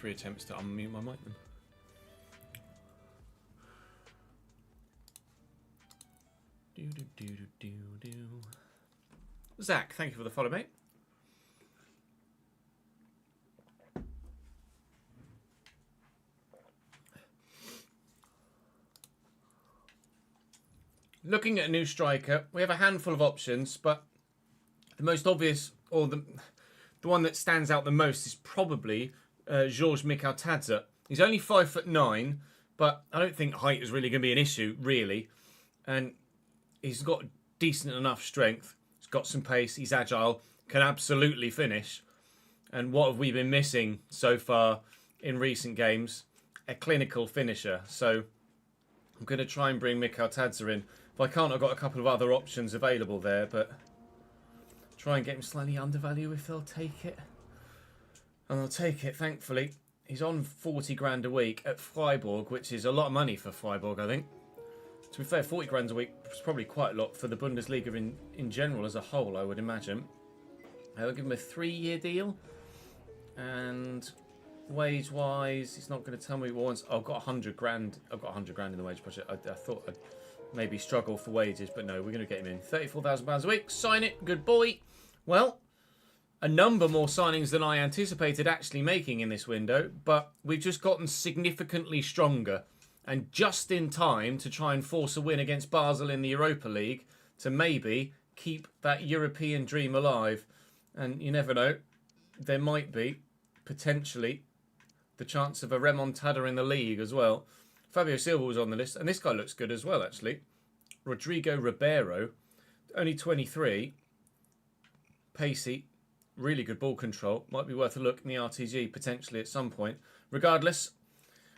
3 attempts to unmute my mic then. Zach, thank you for the follow, mate. Looking at a new striker, we have a handful of options, but the most obvious, or the one that stands out the most, is probably Georges Mikhail-Tadze. He's only 5'9", but I don't think height is really going to be an issue, really. And he's got decent enough strength. He's got some pace. He's agile. Can absolutely finish. And what have we been missing so far in recent games? A clinical finisher. So I'm going to try and bring Mikhail-Tadze in. If I can't, I've got a couple of other options available there, but try and get him slightly undervalued if they'll take it. And they'll take it, thankfully. He's on 40 grand a week at Freiburg, which is a lot of money for Freiburg, I think. To be fair, 40 grand a week is probably quite a lot for the Bundesliga in general as a whole, I would imagine. I'll give him a 3-year deal. And wage-wise, he's not going to tell me what wants. I've got 100 grand. I've got 100 grand in the wage budget. I thought I'd maybe struggle for wages, but no, we're going to get him in. £34,000 a week. Sign it. Good boy. Well, a number more signings than I anticipated actually making in this window, but we've just gotten significantly stronger and just in time to try and force a win against Basel in the Europa League to maybe keep that European dream alive. And you never know, there might be, potentially, the chance of a remontada in the league as well. Fabio Silva was on the list, and this guy looks good as well, actually. Rodrigo Ribeiro, only 23, pacey, really good ball control. Might be worth a look in the RTG, potentially, at some point. Regardless,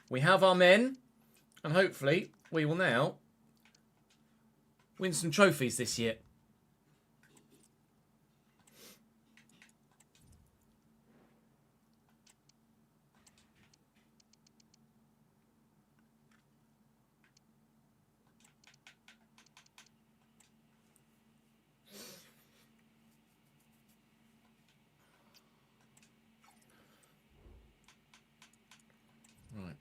we have our men, and hopefully we will now win some trophies this year. Right.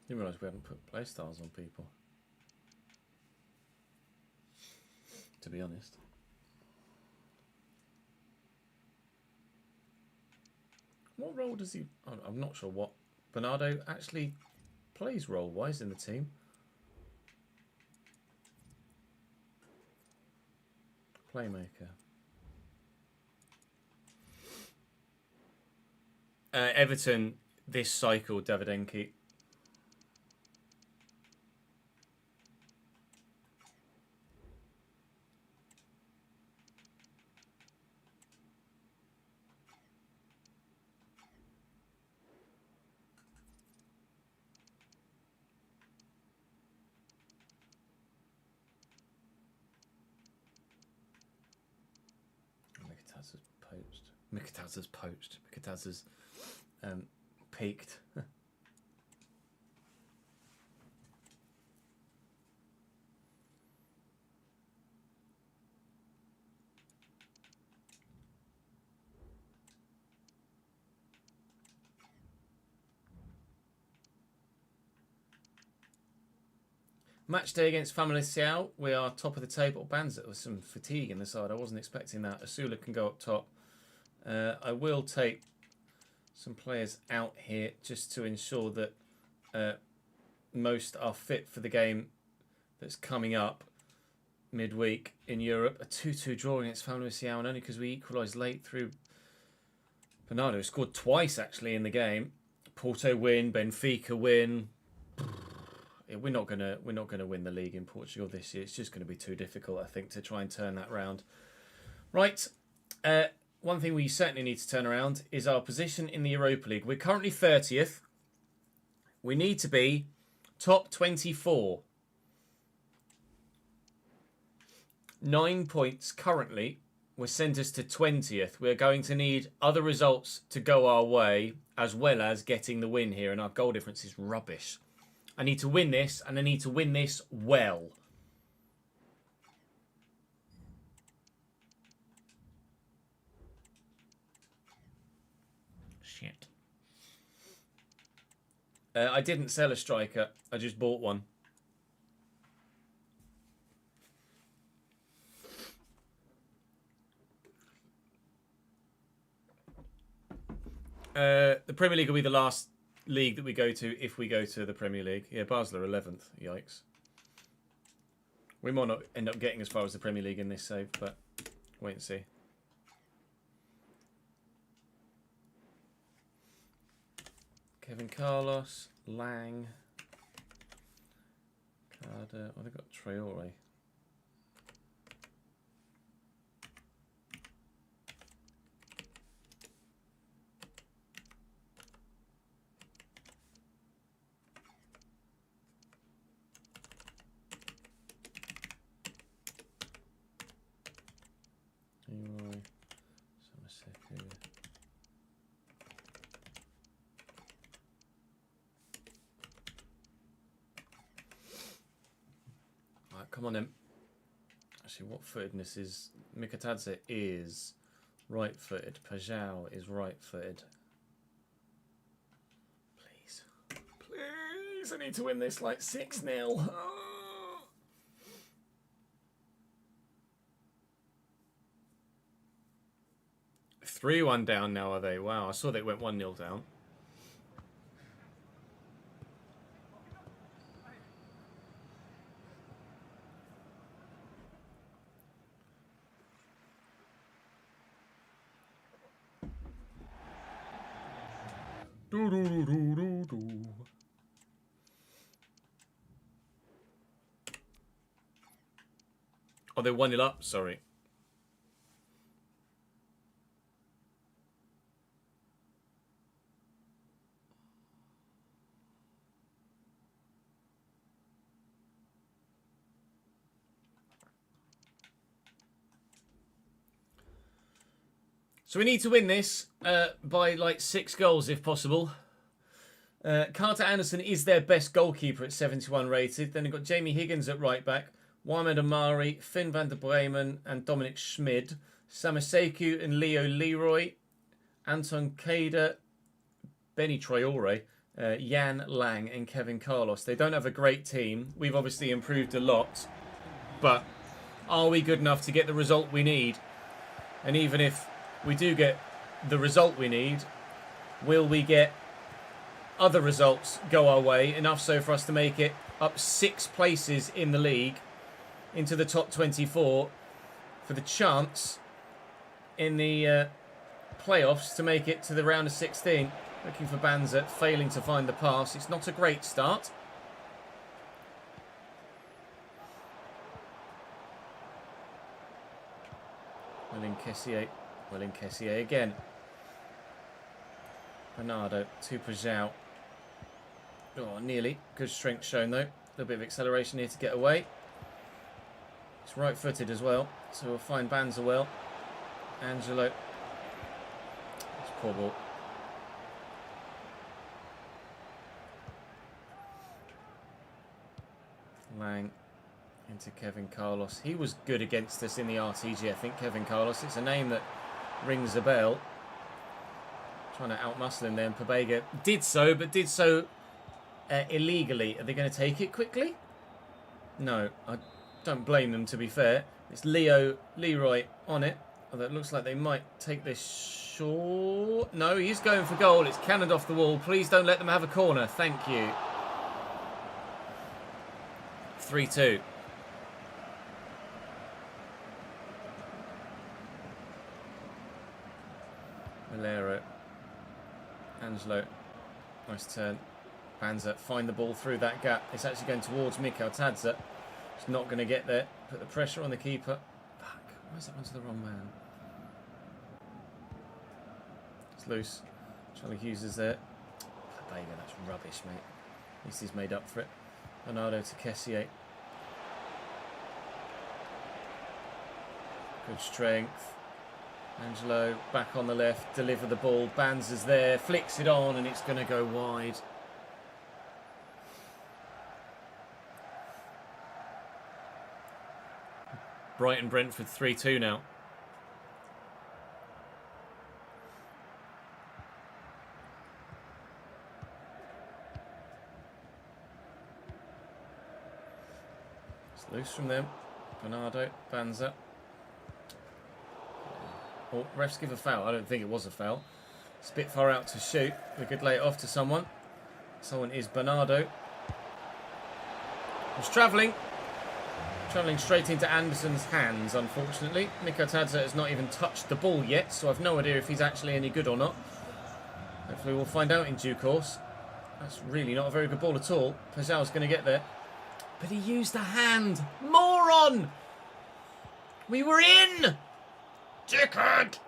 Didn't realise we hadn't put playstyles on people, to be honest. What role does he... I'm not sure what Bernardo actually plays role-wise in the team. Playmaker. Everton this cycle, Davidenki. Mikhail's poached. Mikhail's peaked. Match day against Famalicão. We are top of the table. Banzet with some fatigue in the side. I wasn't expecting that. Asula can go up top. I will take some players out here just to ensure that most are fit for the game that's coming up midweek in Europe. A 2-2 draw against Famalicão, and only because we equalised late through Bernardo. Scored twice actually in the game. Porto win, Benfica win. We're not gonna win the league in Portugal this year. It's just going to be too difficult, I think, to try and turn that round. Right. One thing we certainly need to turn around is our position in the Europa League. We're currently 30th. We need to be top 24 9 points currently will send us to 20th. We're going to need other results to go our way, as well as getting the win here, and our goal difference is rubbish. I need to win this, and I need to win this well. Shit. I didn't sell a striker. I just bought one. The Premier League will be the last league that we go to if we go to the Premier League. Yeah, Basel are 11th. Yikes. We might not end up getting as far as the Premier League in this save, but wait and see. Kevin Carlos, Lang, Carter. Oh, they've got Traore. Leroy, Samaseku. Right, come on then. Actually, what footedness is Mikatadze is right-footed. Pajau is right-footed. Please. Please, I need to win this like 6-0. 3-1 down now, are they? Wow, I saw they went 1-0 down. Oh, they're 1-0 up, sorry. So we need to win this by like 6 goals if possible. Carter Anderson is their best goalkeeper at 71 rated. Then you've got Jamie Higgins at right back, Mohamed Amari, Finn van der Bremen and Dominic Schmid, Samaseku and Leo Leroy, Anton Kader, Benny Traore, Jan Lang and Kevin Carlos. They don't have a great team. We've obviously improved a lot, but are we good enough to get the result we need? And even if we do get the result we need, will we get other results go our way, enough so for us to make it up 6 places in the league into the top 24 for the chance in the playoffs to make it to the round of 16. Looking for Banza, failing to find the pass. It's not a great start. Well in Kessier again. Bernardo to Pajau. Oh, nearly. Good strength shown though. A little bit of acceleration here to get away. It's right-footed as well, so we'll find Banza well. Angelo. It's poor ball. Lang into Kevin Carlos. He was good against us in the RTG, I think, Kevin Carlos. It's a name that rings a bell. Trying to outmuscle him there, and Pobega did so, but did so illegally. Are they going to take it quickly? No, I don't blame them, to be fair. It's Leroy on it. Although it looks like they might take this short. No, he's going for goal. It's cannoned off the wall. Please don't let them have a corner. Thank you. 3-2. Valero. Angelo. Nice turn. Banza find the ball through that gap. It's actually going towards Mikatadze. It's not going to get there. Put the pressure on the keeper. Fuck. Why is that one to the wrong man? It's loose. Charlie Hughes is there. Baby, that's rubbish, mate. At least he's made up for it. Bernardo to Kessier. Good strength. Angelo back on the left, deliver the ball. Banza's there, flicks it on, and it's going to go wide. Brighton Brentford 3-2 now. It's loose from them. Bernardo, Banza. Oh, refs give a foul. I don't think it was a foul. It's a bit far out to shoot. We could lay it off to someone. Someone is Bernardo. He's travelling. Travelling straight into Anderson's hands, unfortunately. Mikotadze has not even touched the ball yet, so I've no idea if he's actually any good or not. Hopefully we'll find out in due course. That's really not a very good ball at all. Pajau's going to get there. But he used the hand. Moron! We were in! Dickhead!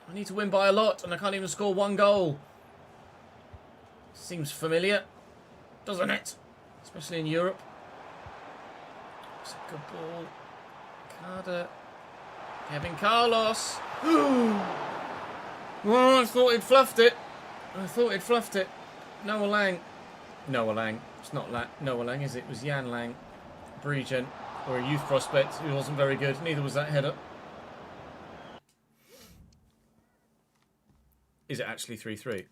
I need to win by a lot, and I can't even score one goal. Seems familiar, doesn't it? Especially in Europe. It's a good ball. Carter. Kevin Carlos. Oh, I thought he'd fluffed it. Noah Lang. It's not Noah Lang, is it? It was Jan Lang. Bregen, or a youth prospect who wasn't very good. Neither was that header. Is it actually 3-3?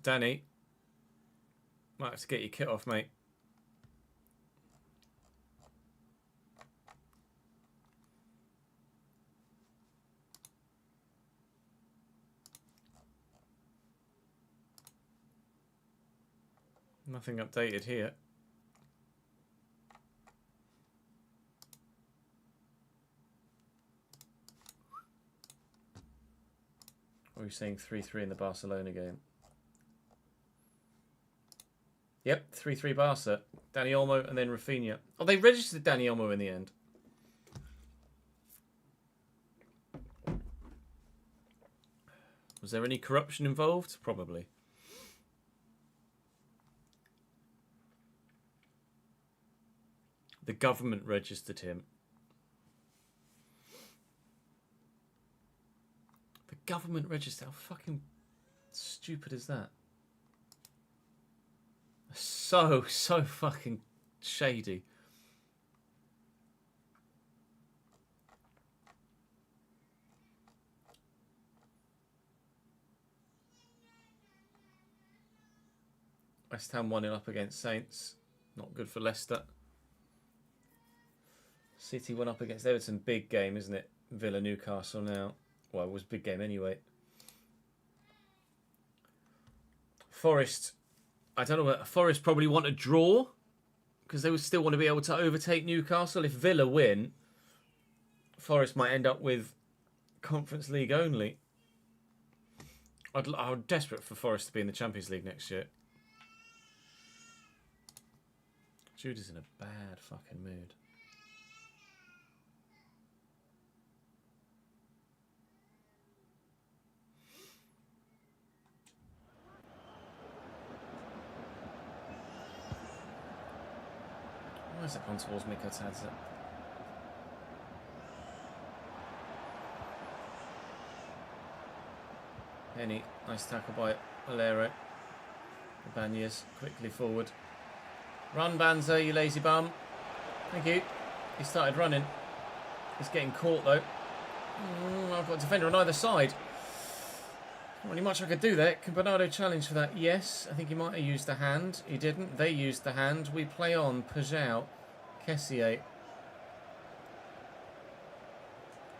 Danny. Might have to get your kit off, mate. Nothing updated here. Or are you saying 3-3 in the Barcelona game? Yep, 3-3 Barca. Dani Olmo and then Rafinha. Oh, they registered Dani Olmo in the end. Was there any corruption involved? Probably. The government registered him. The government registered. How fucking stupid is that? So fucking shady. West Ham 1-0 up against Saints. Not good for Leicester. City went up against Everton. Big game, isn't it? Villa Newcastle now. Well, it was a big game anyway. Forest. I don't know. Forest probably want a draw because they would still want to be able to overtake Newcastle. If Villa win, Forest might end up with Conference League only. I'm desperate for Forest to be in the Champions League next year. Jude is in a bad fucking mood. Why is it gone towards Mikotadze? Penny, nice tackle by Valero. Ibanez quickly forward. Run, Banza, you lazy bum. Thank you. He started running. He's getting caught though. I've got a defender on either side. Not really much I could do there. Can Bernardo challenge for that? Yes. I think he might have used the hand. He didn't. They used the hand. We play on. Pajau. Kessier.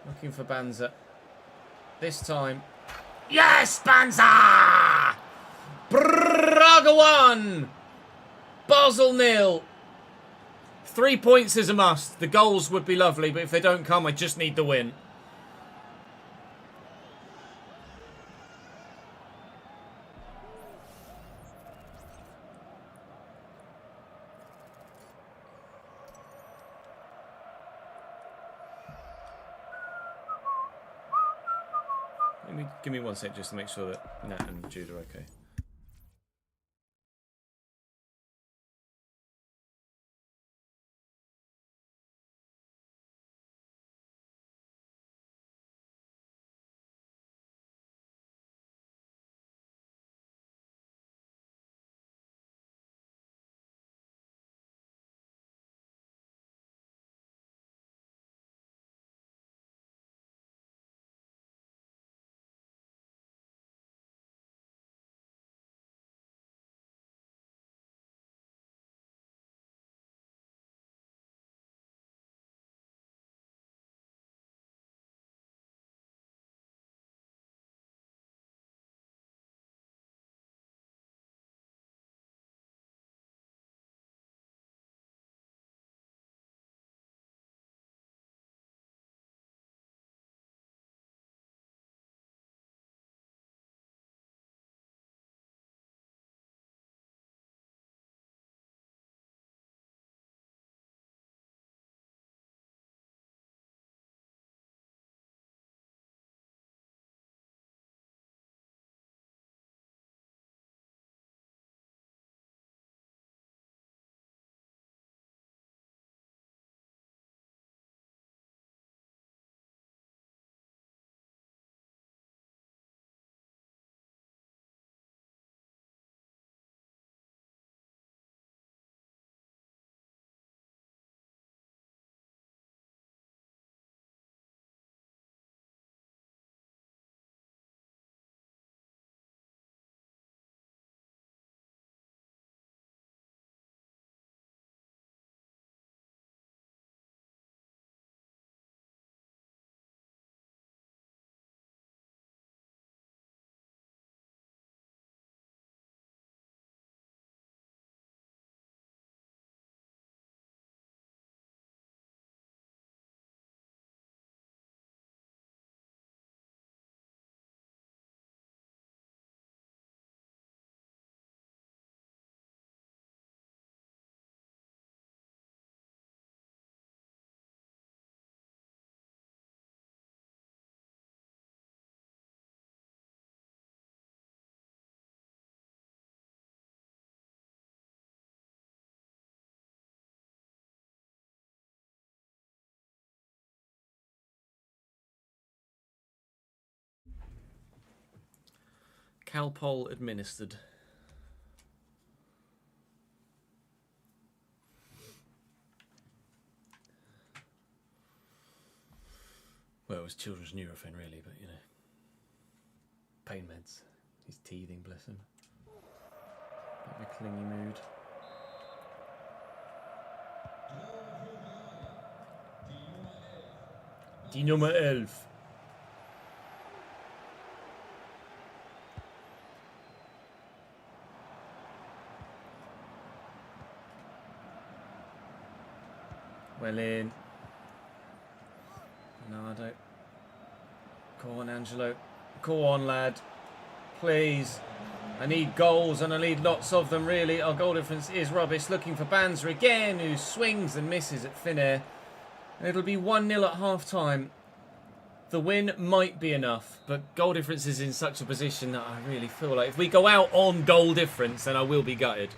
Looking for Banza. This time. Yes, Banza! Braga 1! Basel 0. 3 points is a must. The goals would be lovely, but if they don't come, I just need the win. Give me 1 sec just to make sure that Nat and Jude are okay. Calpol administered. Well, it was children's Nurofen, really, but you know. Pain meds. He's teething, bless him. Bit of a clingy mood. Die Nummer 11. Well in. Bernardo. Go on, Angelo. Go on, lad. Please. I need goals, and I need lots of them, really. Our goal difference is rubbish. Looking for Banzer again, who swings and misses at thin air. It'll be 1-0 at half-time. The win might be enough, but goal difference is in such a position that I really feel like if we go out on goal difference, then I will be gutted.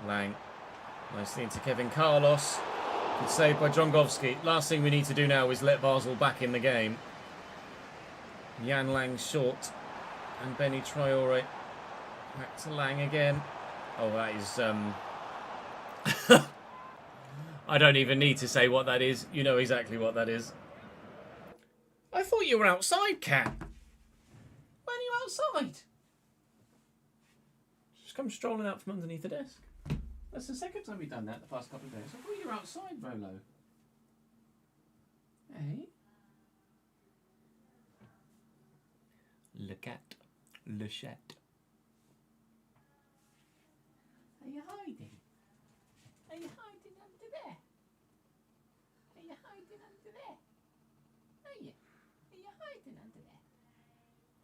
Lang. Nicely into Kevin Carlos. Good save by Drongowski. Last thing we need to do now is let Basel back in the game. Jan Lang short. And Benny Traore. Back to Lang again. Oh, that is... I don't even need to say what that is. You know exactly what that is. I thought you were outside, Cat. When are you outside? Just come strolling out from underneath the desk. That's the second time we've done that the past couple of days. I thought you were outside, Rolo. Hey? Le cat. Le chat. Are you hiding? Are you hiding under there? Are you hiding under there? Are you? Are you hiding under there?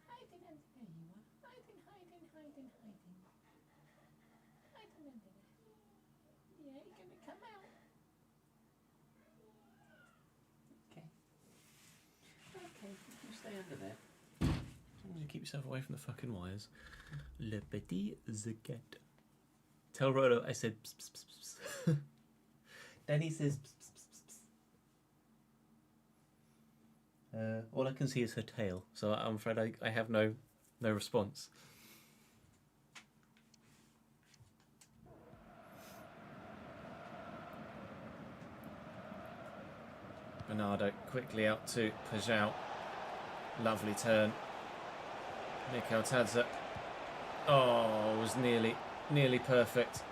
Hiding under there you are. Hiding, hiding, hiding, hiding. Hiding under there. Yeah, you're going to come out. Okay. Okay, you stay under there. As long as you keep yourself away from the fucking wires. Le petit Zaquette. Tell Rolo I said pss, pss, pss, pss. Then he says pss, pss, pss, pss. All I can see is her tail, so I'm afraid I have no response. Bernardo quickly out to Pajau. Lovely turn. Mikel Tadze. Oh, it was nearly perfect.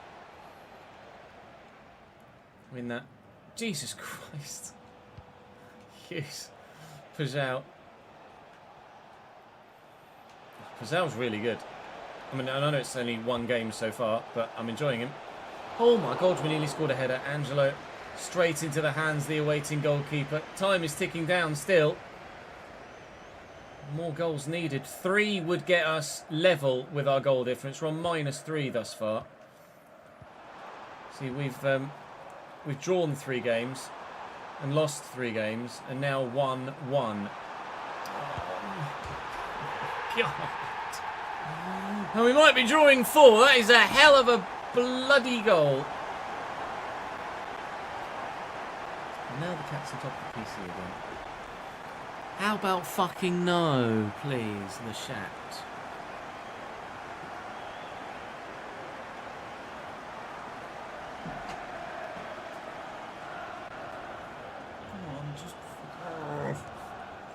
Win that. Jesus Christ. Yes. Pajau. Pajau's really good. I mean, I know it's only one game so far, but I'm enjoying him. Oh my God, we nearly scored a header. Angelo straight into the hands of the awaiting goalkeeper. Time is ticking down still. More goals needed. 3 would get us level with our goal difference. We're on -3 thus far. See, we've drawn 3 games and lost 3 games, and now 1-1. God. And we might be drawing 4. That is a hell of a bloody goal. And now the cat's on top of the PC again. How about fucking no, please, the chat. Come on, just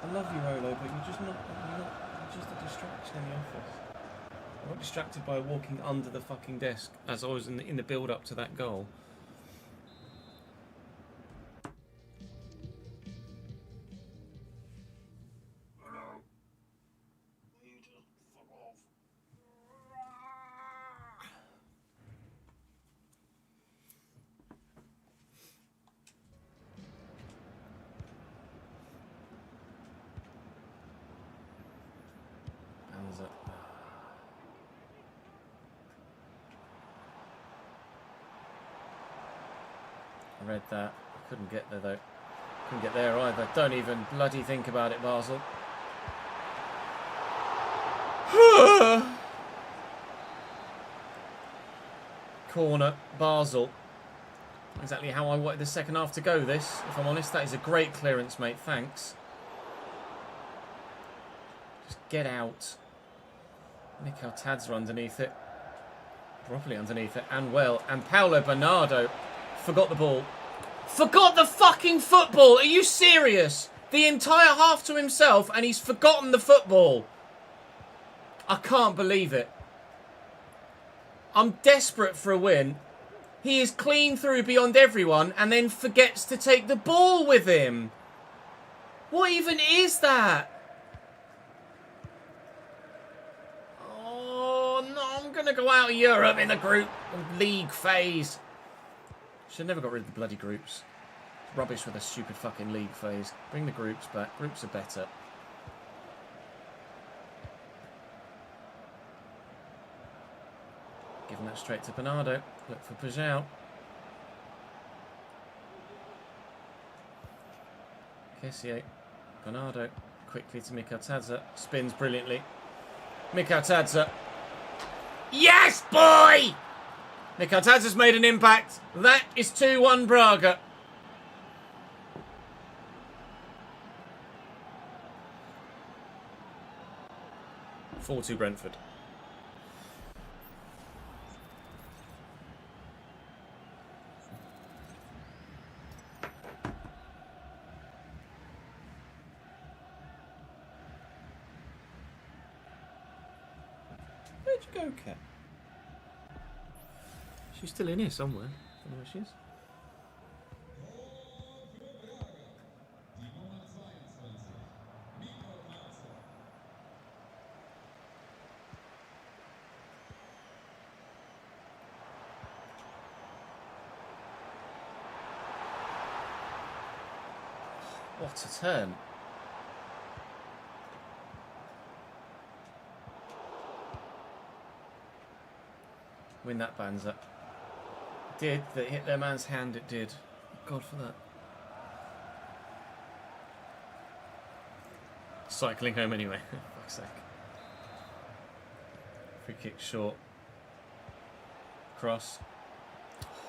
I love you, Rolo, but you're just a distraction in the office. I got distracted by walking under the fucking desk as I was in the build up to that goal. I read that. I couldn't get there, though. Couldn't get there either. Don't even bloody think about it, Basel. Corner, Basel. Exactly how I wanted the second half to go, this. If I'm honest, that is a great clearance, mate. Thanks. Just get out. Mikel Tadzra underneath it. Properly underneath it. And well. And Paulo Bernardo forgot the ball. Forgot the fucking football! Are you serious? The entire half to himself and he's forgotten the football. I can't believe it. I'm desperate for a win. He is clean through beyond everyone and then forgets to take the ball with him. What even is that? Oh, no, I'm going to go out of Europe in the group league phase. Should have never got rid of the bloody groups. Rubbish with a stupid fucking league phase. Bring the groups back. Groups are better. Giving that straight to Bernardo. Look for Pajau. Kessié. Bernardo. Quickly to Mikel Tadzra. Spins brilliantly. Mikel Tadzra. Yes, boy! Mikel Tadzra's made an impact. That is 2-1 Braga. (4-2) Brentford. Where'd you go, Kat? She's still in here somewhere. I don't know where she is. What a turn. Win that, Banza. Did. That hit their man's hand, it did. God for that. Cycling home anyway. Fuck's sake. Free kick short. Cross.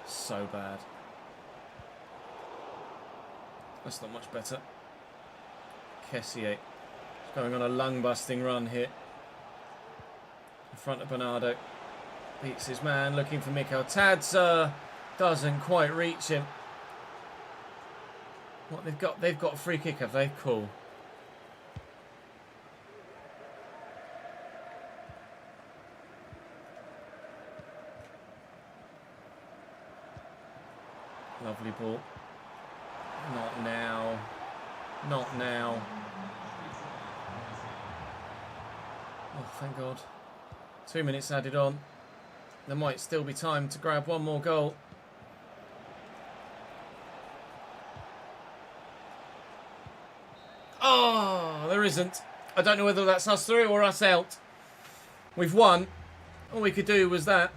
So bad. That's not much better. Kessié going on a lung-busting run here. In front of Bernardo. Beats his man, looking for Mikel Tadzra. Doesn't quite reach him. What they've got? They've got a free kick, have they? Cool. Lovely ball. Not now. Not now. Oh, thank God. 2 minutes added on. There might still be time to grab one more goal. Oh, there isn't. I don't know whether that's us through or us out. We've won. All we could do was that.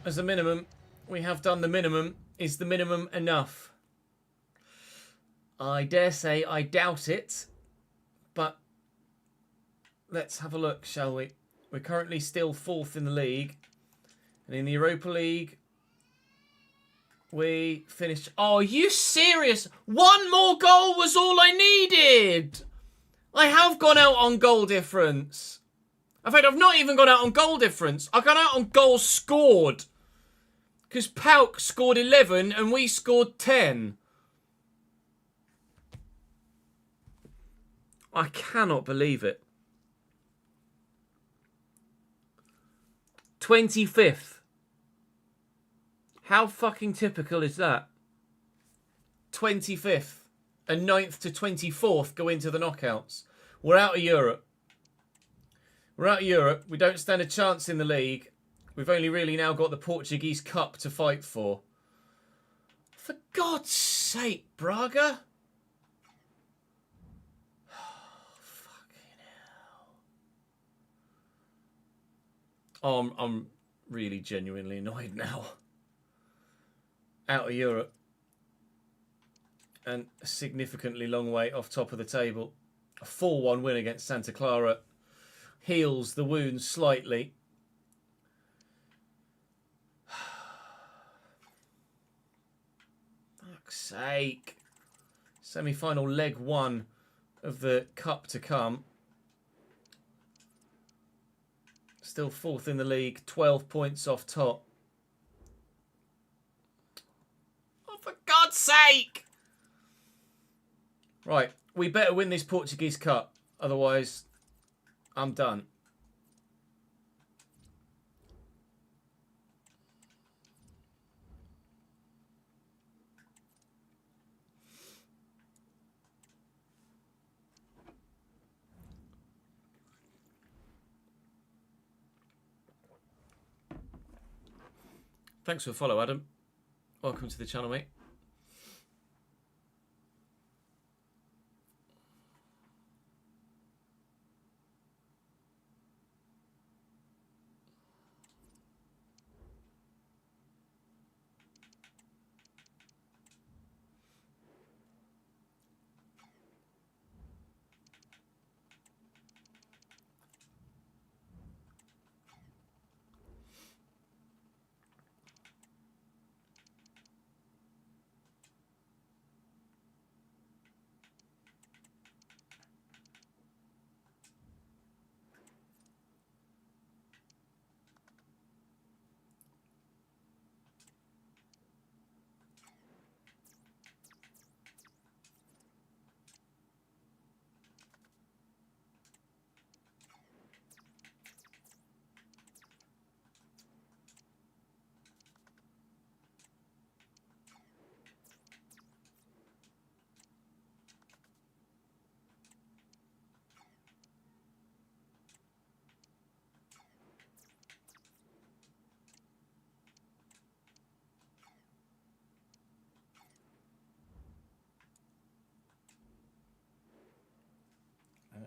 As a minimum, we have done the minimum. Is the minimum enough? I dare say I doubt it. But let's have a look, shall we? We're currently still 4th in the league. And in the Europa League, we finished... Oh, are you serious? One more goal was all I needed. I have gone out on goal difference. In fact, I've not even gone out on goal difference. I've gone out on goals scored. Because PAOK scored 11 and we scored 10. I cannot believe it. 25th. How fucking typical is that? 25th. And 9th to 24th go into the knockouts. We're out of Europe. We're out of Europe. We don't stand a chance in the league. We've only really now got the Portuguese Cup to fight for. For God's sake, Braga. Oh, I'm really genuinely annoyed now. Out of Europe. and a significantly long way off top of the table. A 4-1 win against Santa Clara heals the wounds slightly. Fuck's sake. Semi-final leg 1 of the cup to come. Still 4th in the league, 12 points off top. Oh, for God's sake! Right, we better win this Portuguese Cup. Otherwise, I'm done. Thanks for the follow, Adam. Welcome to the channel, mate.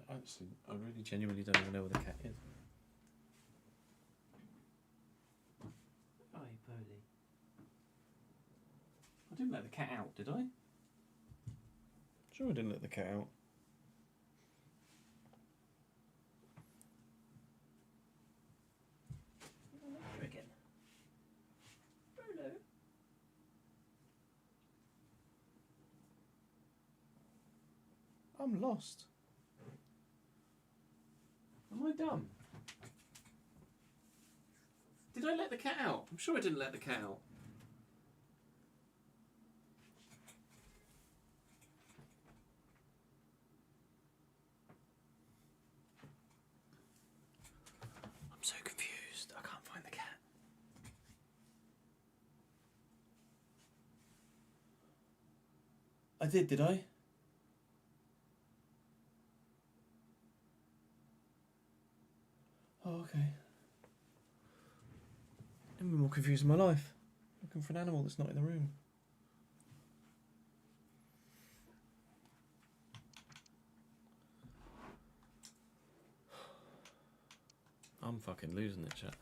Actually, I really genuinely don't even know where the cat is. Oh, Polly. I didn't let the cat out, did I? Sure I didn't let the cat out. Again. Hello. I'm lost. Am I dumb? Did I let the cat out? I'm sure I didn't let the cat out. I'm so confused. I can't find the cat. I did I? Oh, okay. Never been more confused in my life. Looking for an animal that's not in the room. I'm fucking losing it, chat.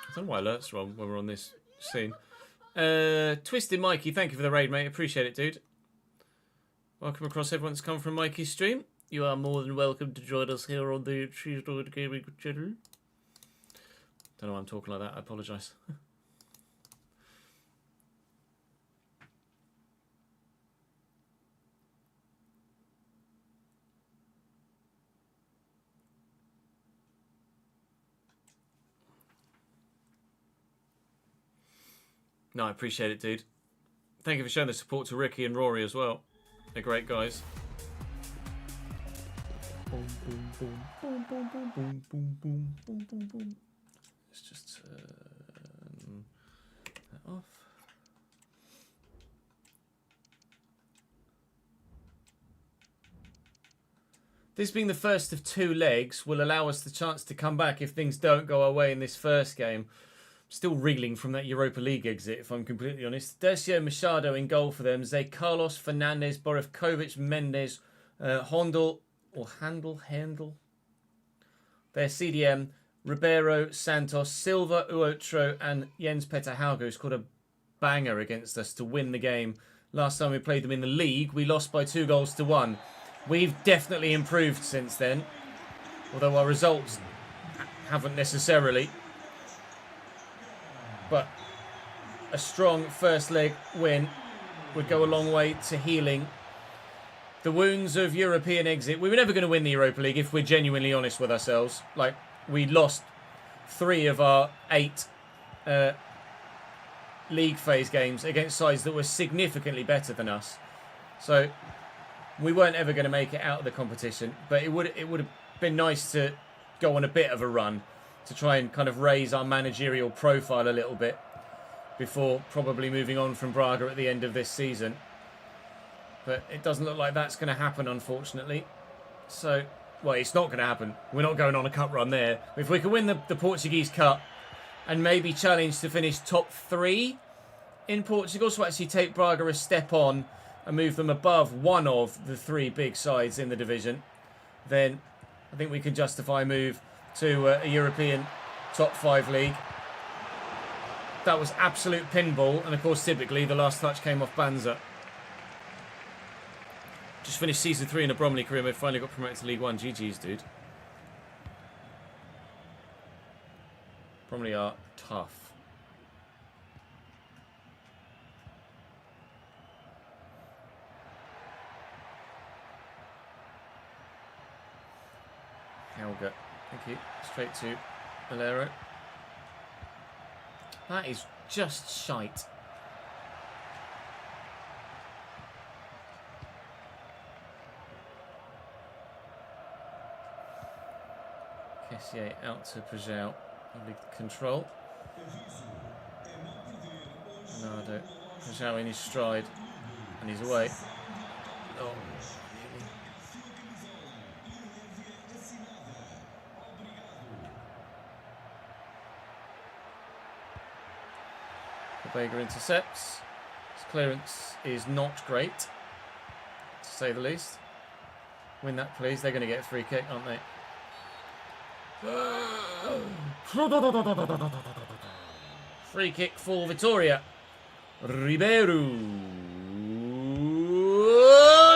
I don't know why alerts are on when we're on this scene. Twisted Mikey, thank you for the raid, mate. Appreciate it, dude. Welcome across everyone that's come from Mikey's stream. You are more than welcome to join us here on the Cheesedoid Gaming channel. Don't know why I'm talking like that. I apologise. No, I appreciate it, dude. Thank you for showing the support to Ricky and Rory as well. They're great guys. Boom, boom, boom, boom, boom, boom, boom, boom, boom, boom, boom, boom. Let's just turn that off. This being the first of 2 legs will allow us the chance to come back if things don't go our way in this first game. Still reeling from that Europa League exit, if I'm completely honest. Decio Machado in goal for them. Zé Carlos, Fernandes, Borevkovic, Mendes, Handel. Their CDM, Ribeiro, Santos, Silva, Uotro, and Jens Petter Hauge, who scored a banger against us to win the game. Last time we played them in the league, we lost by 2-1. We've definitely improved since then, although our results haven't necessarily. But a strong first leg win would go a long way to healing the wounds of European exit. We were never going to win the Europa League if we're genuinely honest with ourselves. Like, we lost 3 of our 8 league phase games against sides that were significantly better than us. So we weren't ever going to make it out of the competition. But it would have been nice to go on a bit of a run to try and kind of raise our managerial profile a little bit before probably moving on from Braga at the end of this season. But it doesn't look like that's going to happen, unfortunately. So, well, it's not going to happen. We're not going on a cup run there. If we can win the Portuguese Cup and maybe challenge to finish top 3 in Portugal, so actually take Braga a step on and move them above one of the 3 big sides in the division, then I think we can justify a move to a European top 5 league. That was absolute pinball, and of course typically the last touch came off Banza. Just finished season 3 in a Bromley career mode, finally got promoted to League 1. GG's, dude. Bromley are tough. Helga. Thank you. Straight to Valero. That is just shite. Kessier out to Pajau. Lovely control. Bernardo. Pajau in his stride. And he's away. Oh. Vega intercepts. His clearance is not great, to say the least. Win that, please. They're going to get a free kick, aren't they? Free kick for Vitória. Ribeiro.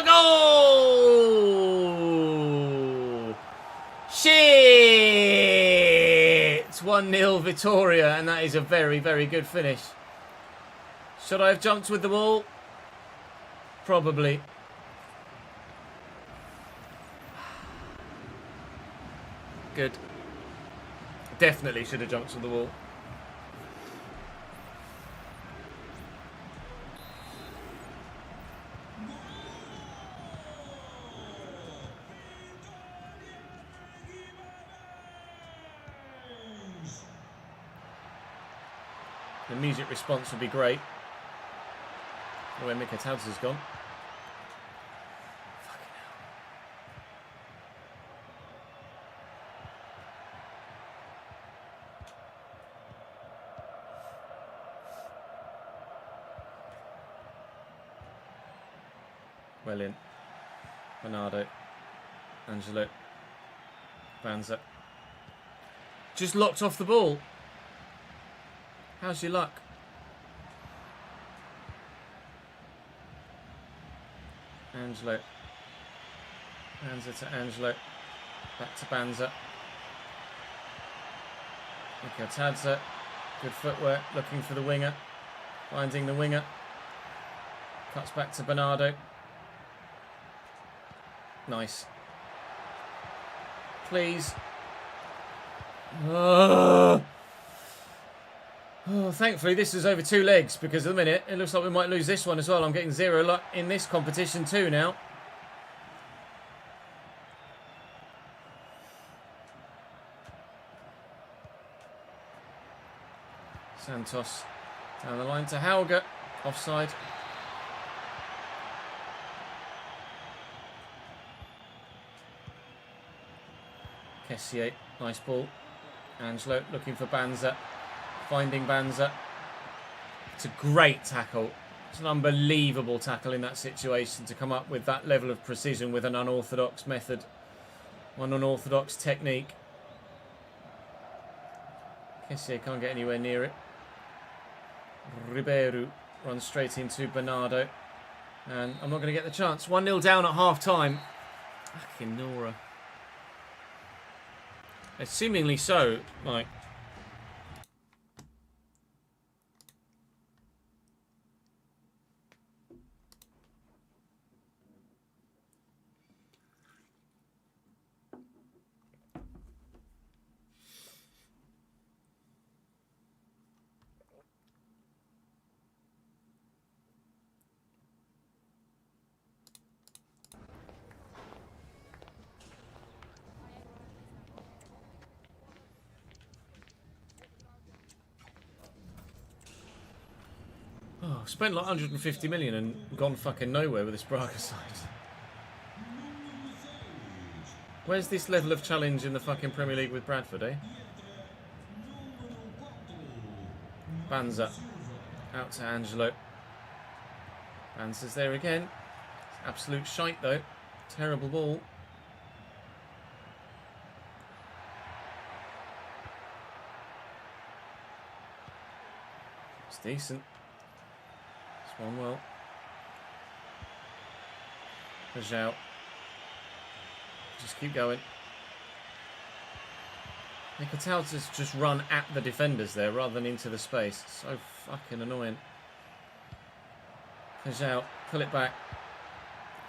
Goal! Shit! 1-0 Vitória, and that is a very, very good finish. Should I have jumped with the ball? Probably. Good. Definitely should have jumped with the ball. The music response would be great. Where Mika Tabs has gone. Fucking hell. Well in. Bernardo. Angelo. Banza. Just locked off the ball. How's your luck? Angelo. Banza to Angelo. Back to Banza. Mika Tadza. Good footwork. Looking for the winger. Finding the winger. Cuts back to Bernardo. Nice. Please. Oh, thankfully this is over 2 legs, because at the minute it looks like we might lose this one as well. I'm getting 0 luck in this competition too now. Santos down the line to Hauge. Offside. Kessié, nice ball. Angelo looking for Banza. Finding Banza. It's a great tackle. It's an unbelievable tackle in that situation to come up with that level of precision with an unorthodox method. One unorthodox technique. Kessié can't get anywhere near it. Ribeiro runs straight into Bernardo. And I'm not going to get the chance. 1-0 down at half time. Fucking Nora. It's seemingly so, like. Oh, spent like 150 million and gone fucking nowhere with this Braga side. Where's this level of challenge in the fucking Premier League with Bradford, eh? Banza. Out to Angelo. Banza's there again. Absolute shite though. Terrible ball. It's decent. It's one well. Pajau. Just keep going. Nicotau's just run at the defenders there rather than into the space. So fucking annoying. Pajau, pull it back.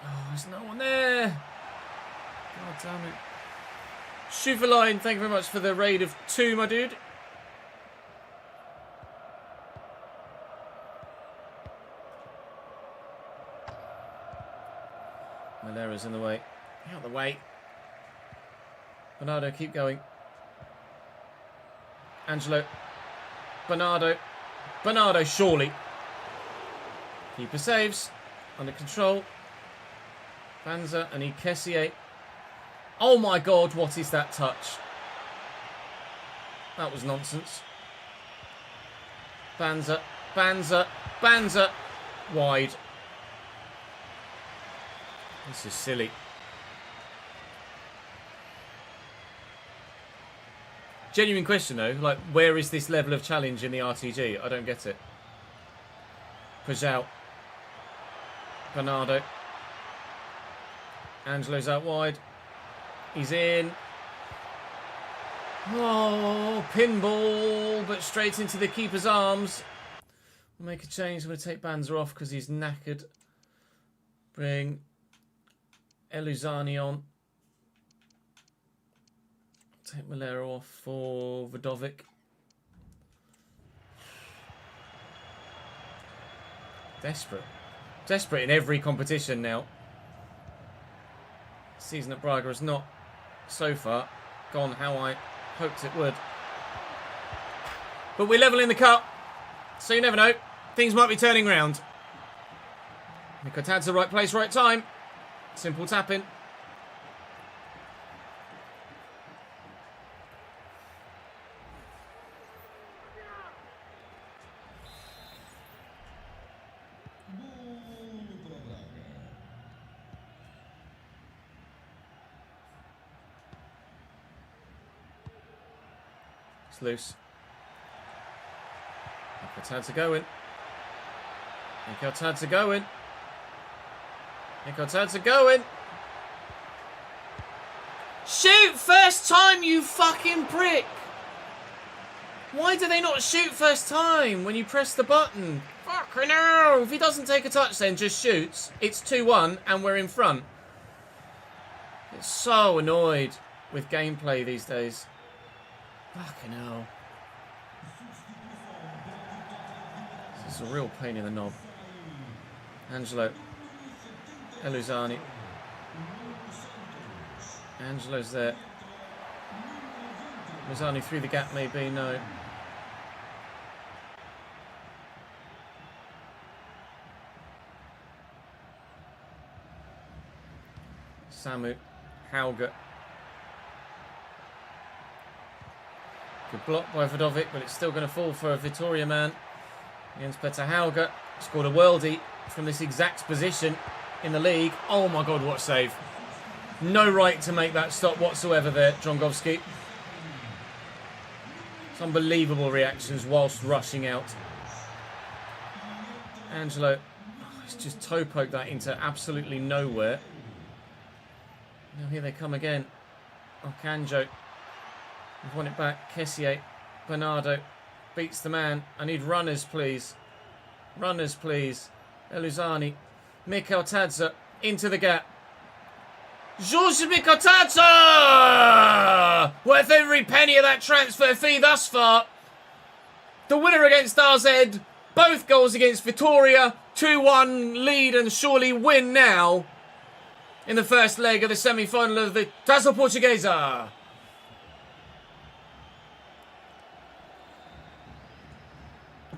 Oh, there's no one there. God damn it. Schuverline, thank you very much for the raid of 2, my dude. Malera's in the way. Out of the way. Bernardo, keep going. Angelo. Bernardo. Bernardo, surely. Keeper saves. Under control. Banza and Kessié. Oh my god, what is that touch? That was nonsense. Banza. Banza. Banza. Wide. This is silly. Genuine question though, like where is this level of challenge in the RTG? I don't get it. Pajau. Bernardo. Angelo's out wide. He's in. Oh, pinball, but straight into the keeper's arms. We'll make a change. I'm going to take Banza off because he's knackered. Bring Eluzani on. Take Malera off for Vidovic. Desperate. Desperate in every competition now. Season at Braga has not, so far, gone how I hoped it would. But we're level in the cup, so you never know. Things might be turning round. Nicotad's the right place, right time. Simple tapping. It's loose. Nicotad's going. Nicotad's going. Nicotad's going. Shoot first time, you fucking prick! Why do they not shoot first time when you press the button? Fucking hell! If he doesn't take a touch then just shoots, it's 2-1 and we're in front. It's so annoyed with gameplay these days. Fucking hell. This is a real pain in the knob. Angelo. Eluzani. Angelo's there. Eluzani through the gap maybe, no. Samu. Hauger. Good block by Vodovic, but it's still going to fall for a Vitoria man. Jens Petter Hauge scored a worldie from this exact position in the league. Oh my God, what a save. No right to make that stop whatsoever there, Drongowski. It's unbelievable reactions whilst rushing out. Angelo, he's just toe poked that into absolutely nowhere. Now here they come again. Okanjo. We've won it back. Kessier. Bernardo beats the man. I need runners, please. Runners, please. Eluzani. Mikel Tadza into the gap. Georges Mikel Tadza! Worth every penny of that transfer fee thus far. The winner against RZ. Both goals against Vitoria. 2-1 lead and surely win now in the first leg of the semi-final of the Taça Portuguesa.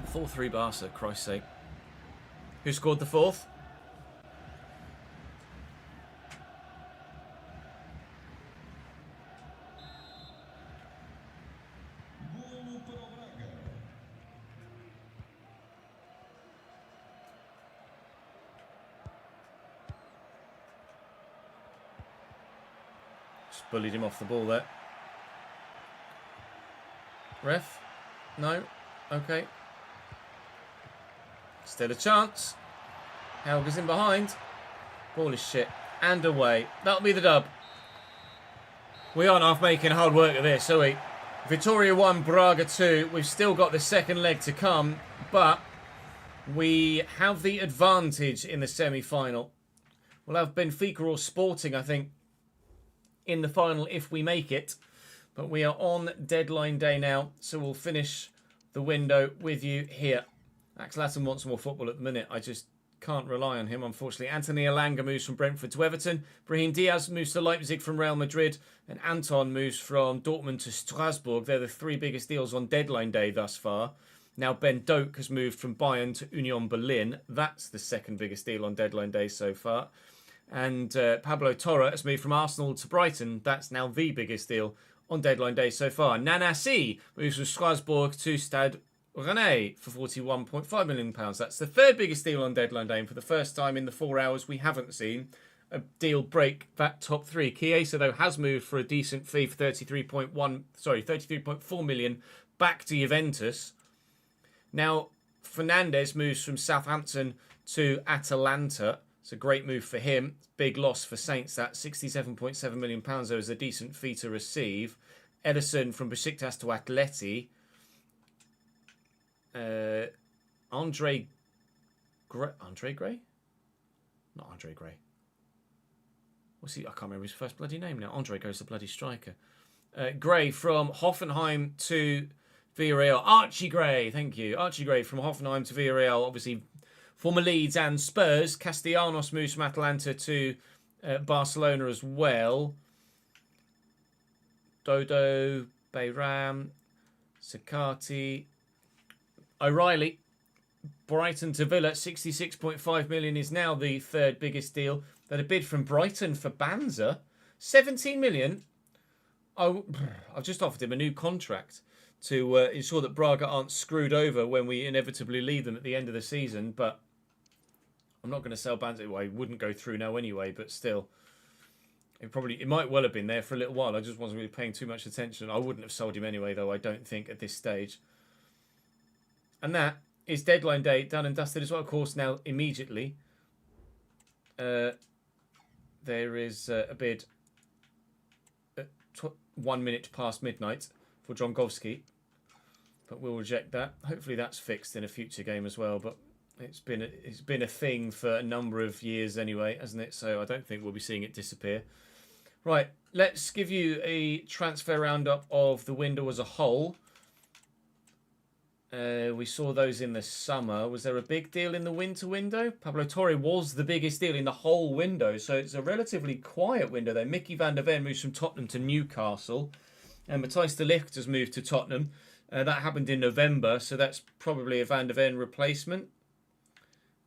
Four 3 Barca, Christ's sake. Who scored the fourth? Just bullied him off the ball there. Ref? No? Okay. Still a chance. Hauge's in behind. Ball is shit. And away. That'll be the dub. We aren't half making hard work of this, are we? Vitoria 1, Braga 2. We've still got the second leg to come, but we have the advantage in the semi-final. We'll have Benfica or Sporting, I think, in the final if we make it. But we are on deadline day now, so we'll finish the window with you here. Axel Lassen wants more football at the minute. I just can't rely on him, unfortunately. Anthony Elanga moves from Brentford to Everton. Brahim Diaz moves to Leipzig from Real Madrid. And Anton moves from Dortmund to Strasbourg. They're the three biggest deals on deadline day thus far. Now Ben Doak has moved from Bayern to Union Berlin. That's the second biggest deal on deadline day so far. And Pablo Torre has moved from Arsenal to Brighton. That's now the biggest deal on deadline day so far. Nanasi moves from Strasbourg to Stade Rennais for £41.5 million. That's the third biggest deal on deadline day, and for the first time in the 4 hours we haven't seen a deal break that top three. Chiesa, though, has moved for a decent fee for 33.4 million back to Juventus. Now Fernandes moves from Southampton to Atalanta. It's a great move for him. Big loss for Saints. That £67.7 million though is a decent fee to receive. Ederson from Besiktas to Atleti. Andre Gray? Not Andre Gray. What's he? I can't remember his first bloody name now. Andre Gray's the bloody striker. Gray from Hoffenheim to Villarreal. Archie Gray, thank you. Archie Gray from Hoffenheim to Villarreal. Obviously, former Leeds and Spurs. Castellanos moves from Atalanta to Barcelona as well. Dodo, Bayram, Sakati, O'Reilly, Brighton to Villa, 66.5 million is now the third biggest deal. That a bid from Brighton for Banza, 17 million. I've just offered him a new contract to ensure that Braga aren't screwed over when we inevitably leave them at the end of the season. But I'm not going to sell Banza. Well, it wouldn't go through now anyway, but still. It might well have been there for a little while. I just wasn't really paying too much attention. I wouldn't have sold him anyway, though, I don't think, at this stage. And that is deadline day done and dusted as well. Of course, now immediately there is a bid at 1 minute past midnight for Drongowski. But we'll reject that. Hopefully that's fixed in a future game as well. But it's been a thing for a number of years anyway, hasn't it? So I don't think we'll be seeing it disappear. Right, let's give you a transfer roundup of the window as a whole. We saw those in the summer. Was there a big deal in the winter window? Pablo Torre was the biggest deal in the whole window, so it's a relatively quiet window there. Mickey van der Ven moves from Tottenham to Newcastle, and Matthijs de Ligt has moved to Tottenham. That happened in November, so that's probably a van der Ven replacement.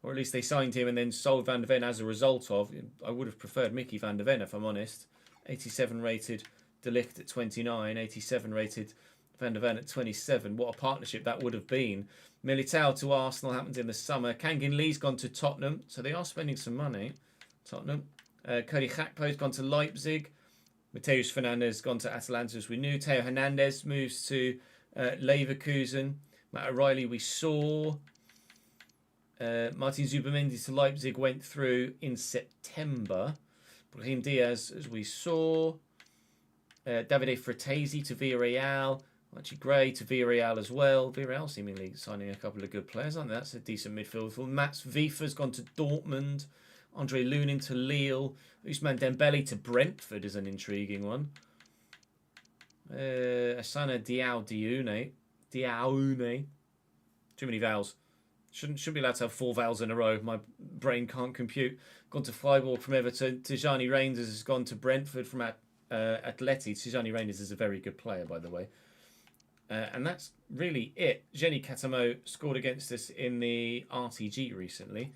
Or at least they signed him and then sold Van der Ven as a result of. I would have preferred Mickey van der Ven, if I'm honest. 87 rated, De Ligt at 29. 87 rated Van der Ven at 27. What a partnership that would have been. Militao to Arsenal happened in the summer. Kangin Lee's gone to Tottenham, so they are spending some money. Tottenham. Cody Gakpo's gone to Leipzig. Mateus Fernandes gone to Atalanta, as we knew. Theo Hernandez moves to Leverkusen. Matt O'Reilly we saw. Martin Zubimendi to Leipzig went through in September. Brahim Diaz, as we saw. Davide Fratesi to Villarreal. Archie Gray to Villarreal as well. Villarreal seemingly signing a couple of good players, aren't they? That's a decent midfield. Mats Vifa's gone to Dortmund. Andre Lunin to Lille. Ousmane Dembele to Brentford is an intriguing one. Asana Diaoune. Too many vowels. Shouldn't be allowed to have 4 vowels in a row. My brain can't compute. Gone to Freiburg from Everton. Tijani Reinders has gone to Brentford from Atleti. Tijani Reinders is a very good player, by the way. And that's really it. Jenny Katamo scored against us in the RTG recently.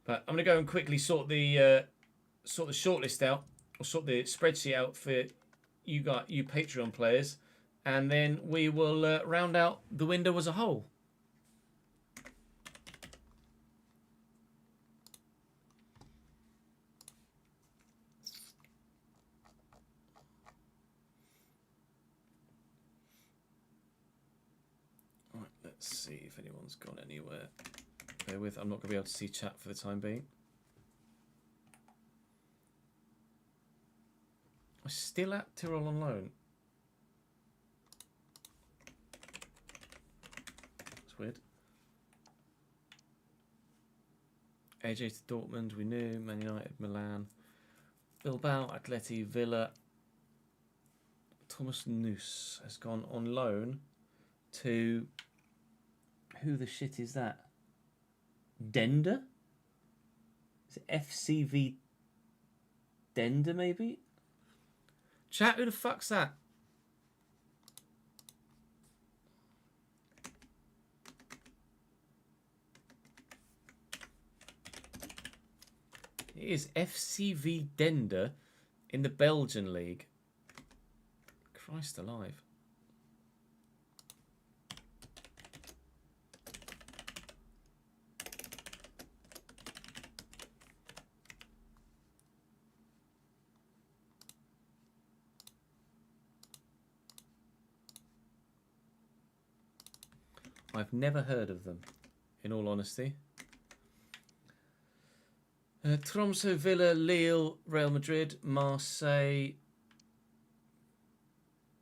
But I'm going to go and quickly sort the shortlist out, or sort the spreadsheet out for you Patreon players, and then we will round out the window as a whole. All right, let's see if anyone's gone anywhere. Bear with, I'm not going to be able to see chat for the time being. I'm still at Tyrrell on loan. That's weird. AJ to Dortmund, we knew. Man United, Milan. Bilbao, Atleti, Villa. Thomas Noose has gone on loan to... Who the shit is that? Dender? Is it FCV Dender, maybe? Chat, who the fuck's that? It is FCV Dender in the Belgian league. Christ alive. I've never heard of them, in all honesty. Tromsø, Villa, Lille, Real Madrid, Marseille,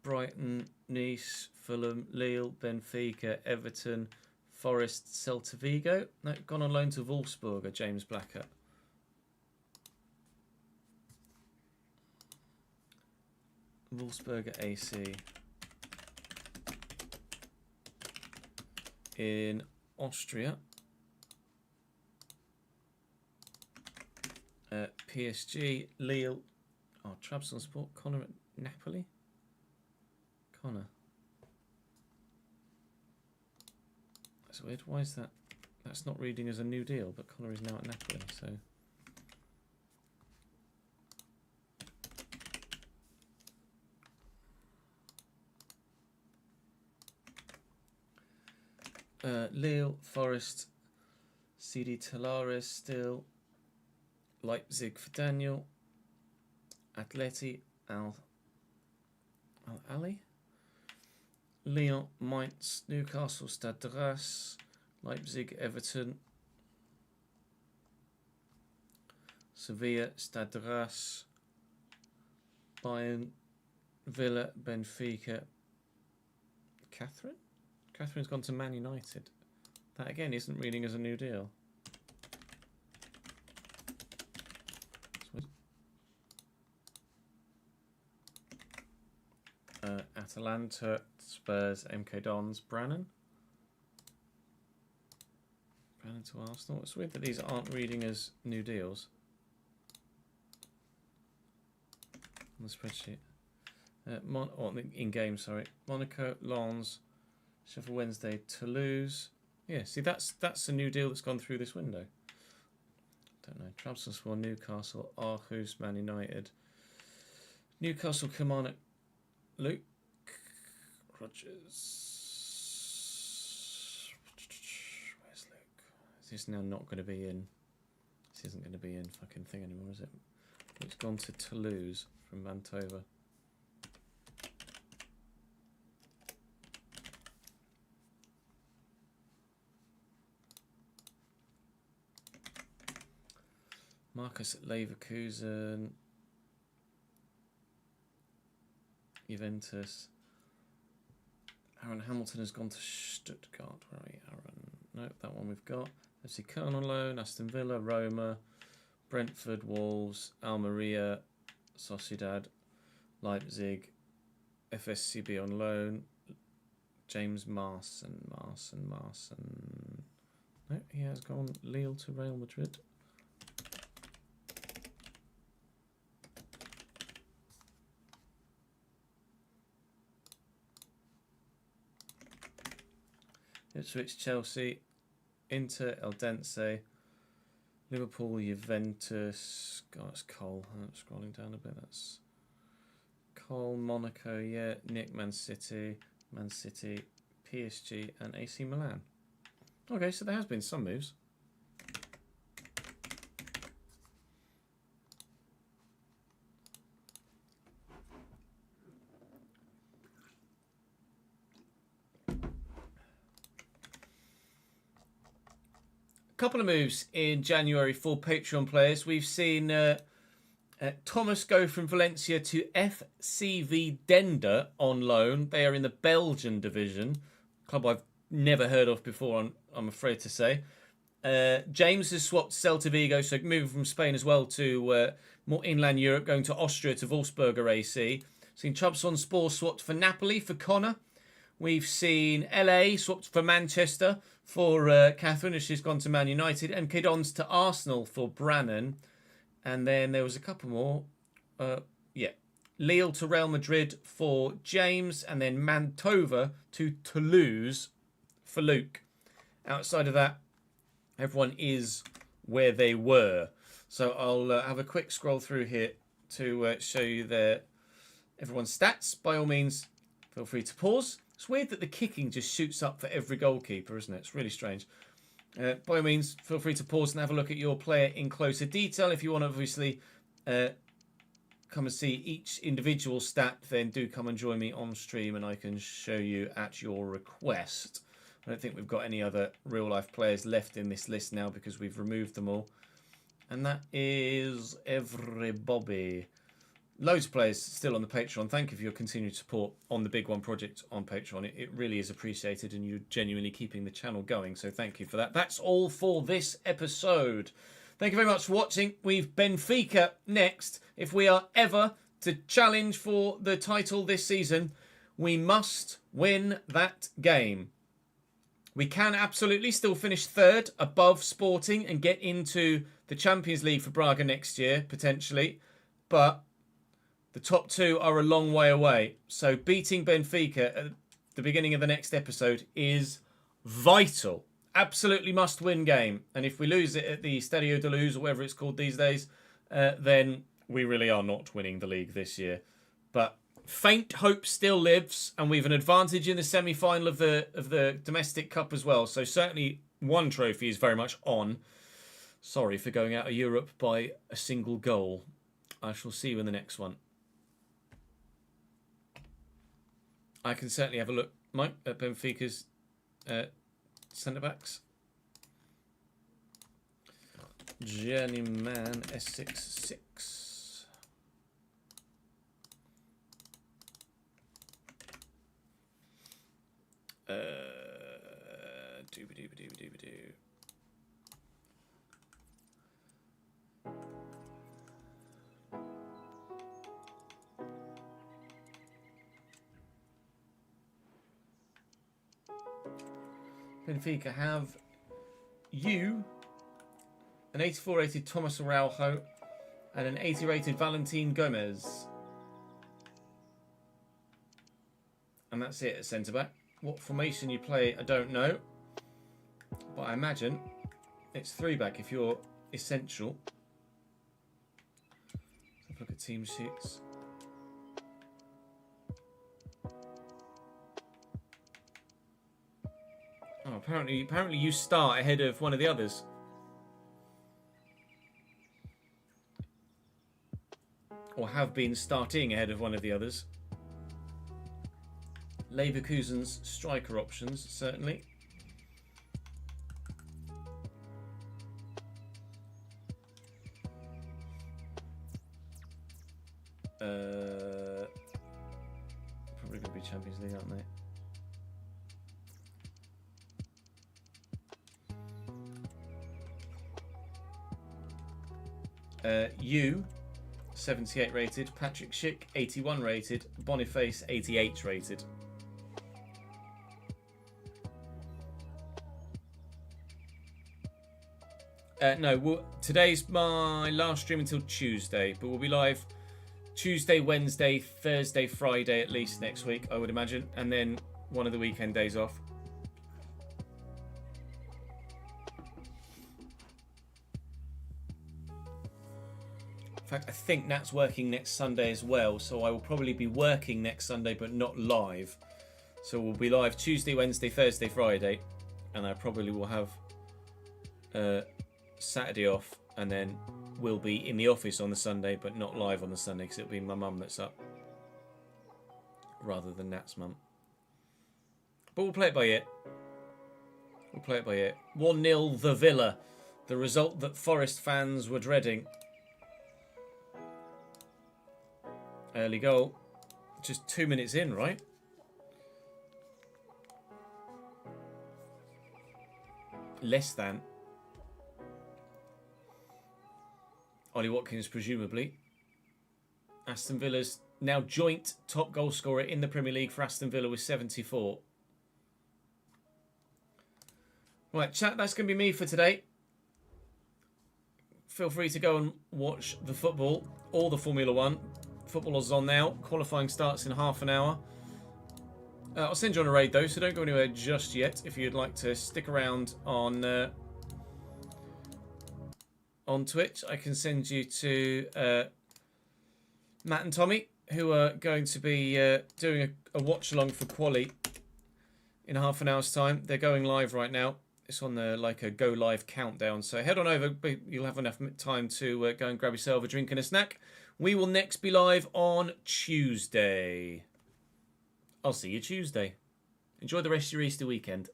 Brighton, Nice, Fulham, Lille, Benfica, Everton, Forest, Celta Vigo. No, gone on loan to Wolfsburg, James Blacker. Wolfsburg AC. In Austria. PSG, Lille. Oh, Trabzonspor. Connor at Napoli. Connor. That's weird. Why is that? That's not reading as a new deal, but Connor is now at Napoli, so... Lille, Forest, CD Talares still, Leipzig for Daniel, Atleti, Al-Ali, Lyon, Mainz, Newcastle, Stade de Reims, Leipzig, Everton, Sevilla, Stade de Reims, Bayern, Villa, Benfica, Catherine? Catherine's gone to Man United. That again isn't reading as a new deal. Atalanta, Spurs, MK Dons, Brannan. Brannan to Arsenal. It's weird that these aren't reading as new deals on the spreadsheet. In game, sorry. Monaco, Lens, Sheffield Wednesday, Toulouse. Yeah, see, that's a new deal that's gone through this window. Don't know. Trabzonspor, Newcastle, Aarhus, Man United. Newcastle, Kilmarnock, Luke. Rodgers. Where's Luke? Is this now not going to be in? This isn't going to be in fucking thing anymore, is it? It's gone to Toulouse from Mantova. Marcus at Leverkusen. Juventus. Aaron Hamilton has gone to Stuttgart. Where are you, Aaron? Nope, that one we've got. FC Köln on loan, Aston Villa, Roma, Brentford, Wolves, Almeria, Sociedad, Leipzig, FSCB on loan, James Marson. No, he has gone Lille to Real Madrid. Ipswich, Chelsea, Inter, Eldense, Liverpool, Juventus. God, it's Cole. I'm scrolling down a bit. That's Cole, Monaco, yeah, Nick, Man City, PSG, and AC Milan. Okay, so there has been some moves. Couple of moves in January for Patreon players. We've seen Thomas go from Valencia to FCV Dender on loan. They are in the Belgian division, club I've never heard of before, I'm afraid to say. James has swapped Celta Vigo, so moving from Spain as well to more inland Europe, going to Austria to Wolfsberger AC. Seen Trabzonspor swapped for Napoli for Connor. We've seen LA swapped for Manchester for Catherine, as she's gone to Man United, and Kidons to Arsenal for Brannan. And then there was a couple more. Lille to Real Madrid for James, and then Mantova to Toulouse for Luke. Outside of that, everyone is where they were. So I'll have a quick scroll through here to show you everyone's stats. By all means, feel free to pause. It's weird that the kicking just shoots up for every goalkeeper, isn't it? It's really strange. By all means, feel free to pause and have a look at your player in closer detail. If you want to obviously come and see each individual stat, then do come and join me on stream and I can show you at your request. I don't think we've got any other real-life players left in this list now because we've removed them all. And that is everybody. Loads of players still on the Patreon. Thank you for your continued support on the Big One project on Patreon. It really is appreciated and you're genuinely keeping the channel going. So thank you for that. That's all for this episode. Thank you very much for watching. We've Benfica next. If we are ever to challenge for the title this season, we must win that game. We can absolutely still finish third above Sporting and get into the Champions League for Braga next year, potentially. But the top two are a long way away. So beating Benfica at the beginning of the next episode is vital. Absolutely must win game. And if we lose it at the Stadio de Luz or whatever it's called these days, then we really are not winning the league this year. But faint hope still lives, and we've an advantage in the semi-final of the domestic cup as well. So certainly one trophy is very much on. Sorry for going out of Europe by a single goal. I shall see you in the next one. I can certainly have a look, Mike, at Benfica's centre-backs. Journeyman S66. Doobie-doobie-doobie-doobie-doo. Benfica have you, an 84 rated Thomas Araujo, and an 80 rated Valentin Gomez. And that's it at centre back. What formation you play, I don't know. But I imagine it's 3-back if you're essential. Let's look at team sheets. apparently you start ahead of one of the others. Or have been starting ahead of one of the others. Leverkusen's striker options, certainly. Probably going to be Champions League, aren't they? You, 78 rated. Patrick Schick, 81 rated. Boniface, 88 rated. No, today's my last stream until Tuesday, but we'll be live Tuesday, Wednesday, Thursday, Friday at least next week, I would imagine, and then one of the weekend days off. In fact, I think Nat's working next Sunday as well, so I will probably be working next Sunday, but not live. So we'll be live Tuesday, Wednesday, Thursday, Friday, and I probably will have Saturday off, and then we'll be in the office on the Sunday, but not live on the Sunday, because it'll be my mum that's up, rather than Nat's mum. But we'll play it by ear. We'll play it by ear. 1-0 the Villa, the result that Forest fans were dreading. Early goal. Just 2 minutes in, right? Less than. Ollie Watkins, presumably. Aston Villa's now joint top goal scorer in the Premier League for Aston Villa with 74. Right, chat, that's going to be me for today. Feel free to go and watch the football, all the Formula One. Football is on now. Qualifying starts in half an hour. I'll send you on a raid, though, so don't go anywhere just yet. If you'd like to stick around on Twitch, I can send you to Matt and Tommy, who are going to be doing a watch-along for Quali in half an hour's time. They're going live right now. It's on the like a go live countdown. So head on over. You'll have enough time to go and grab yourself a drink and a snack. We will next be live on Tuesday. I'll see you Tuesday. Enjoy the rest of your Easter weekend.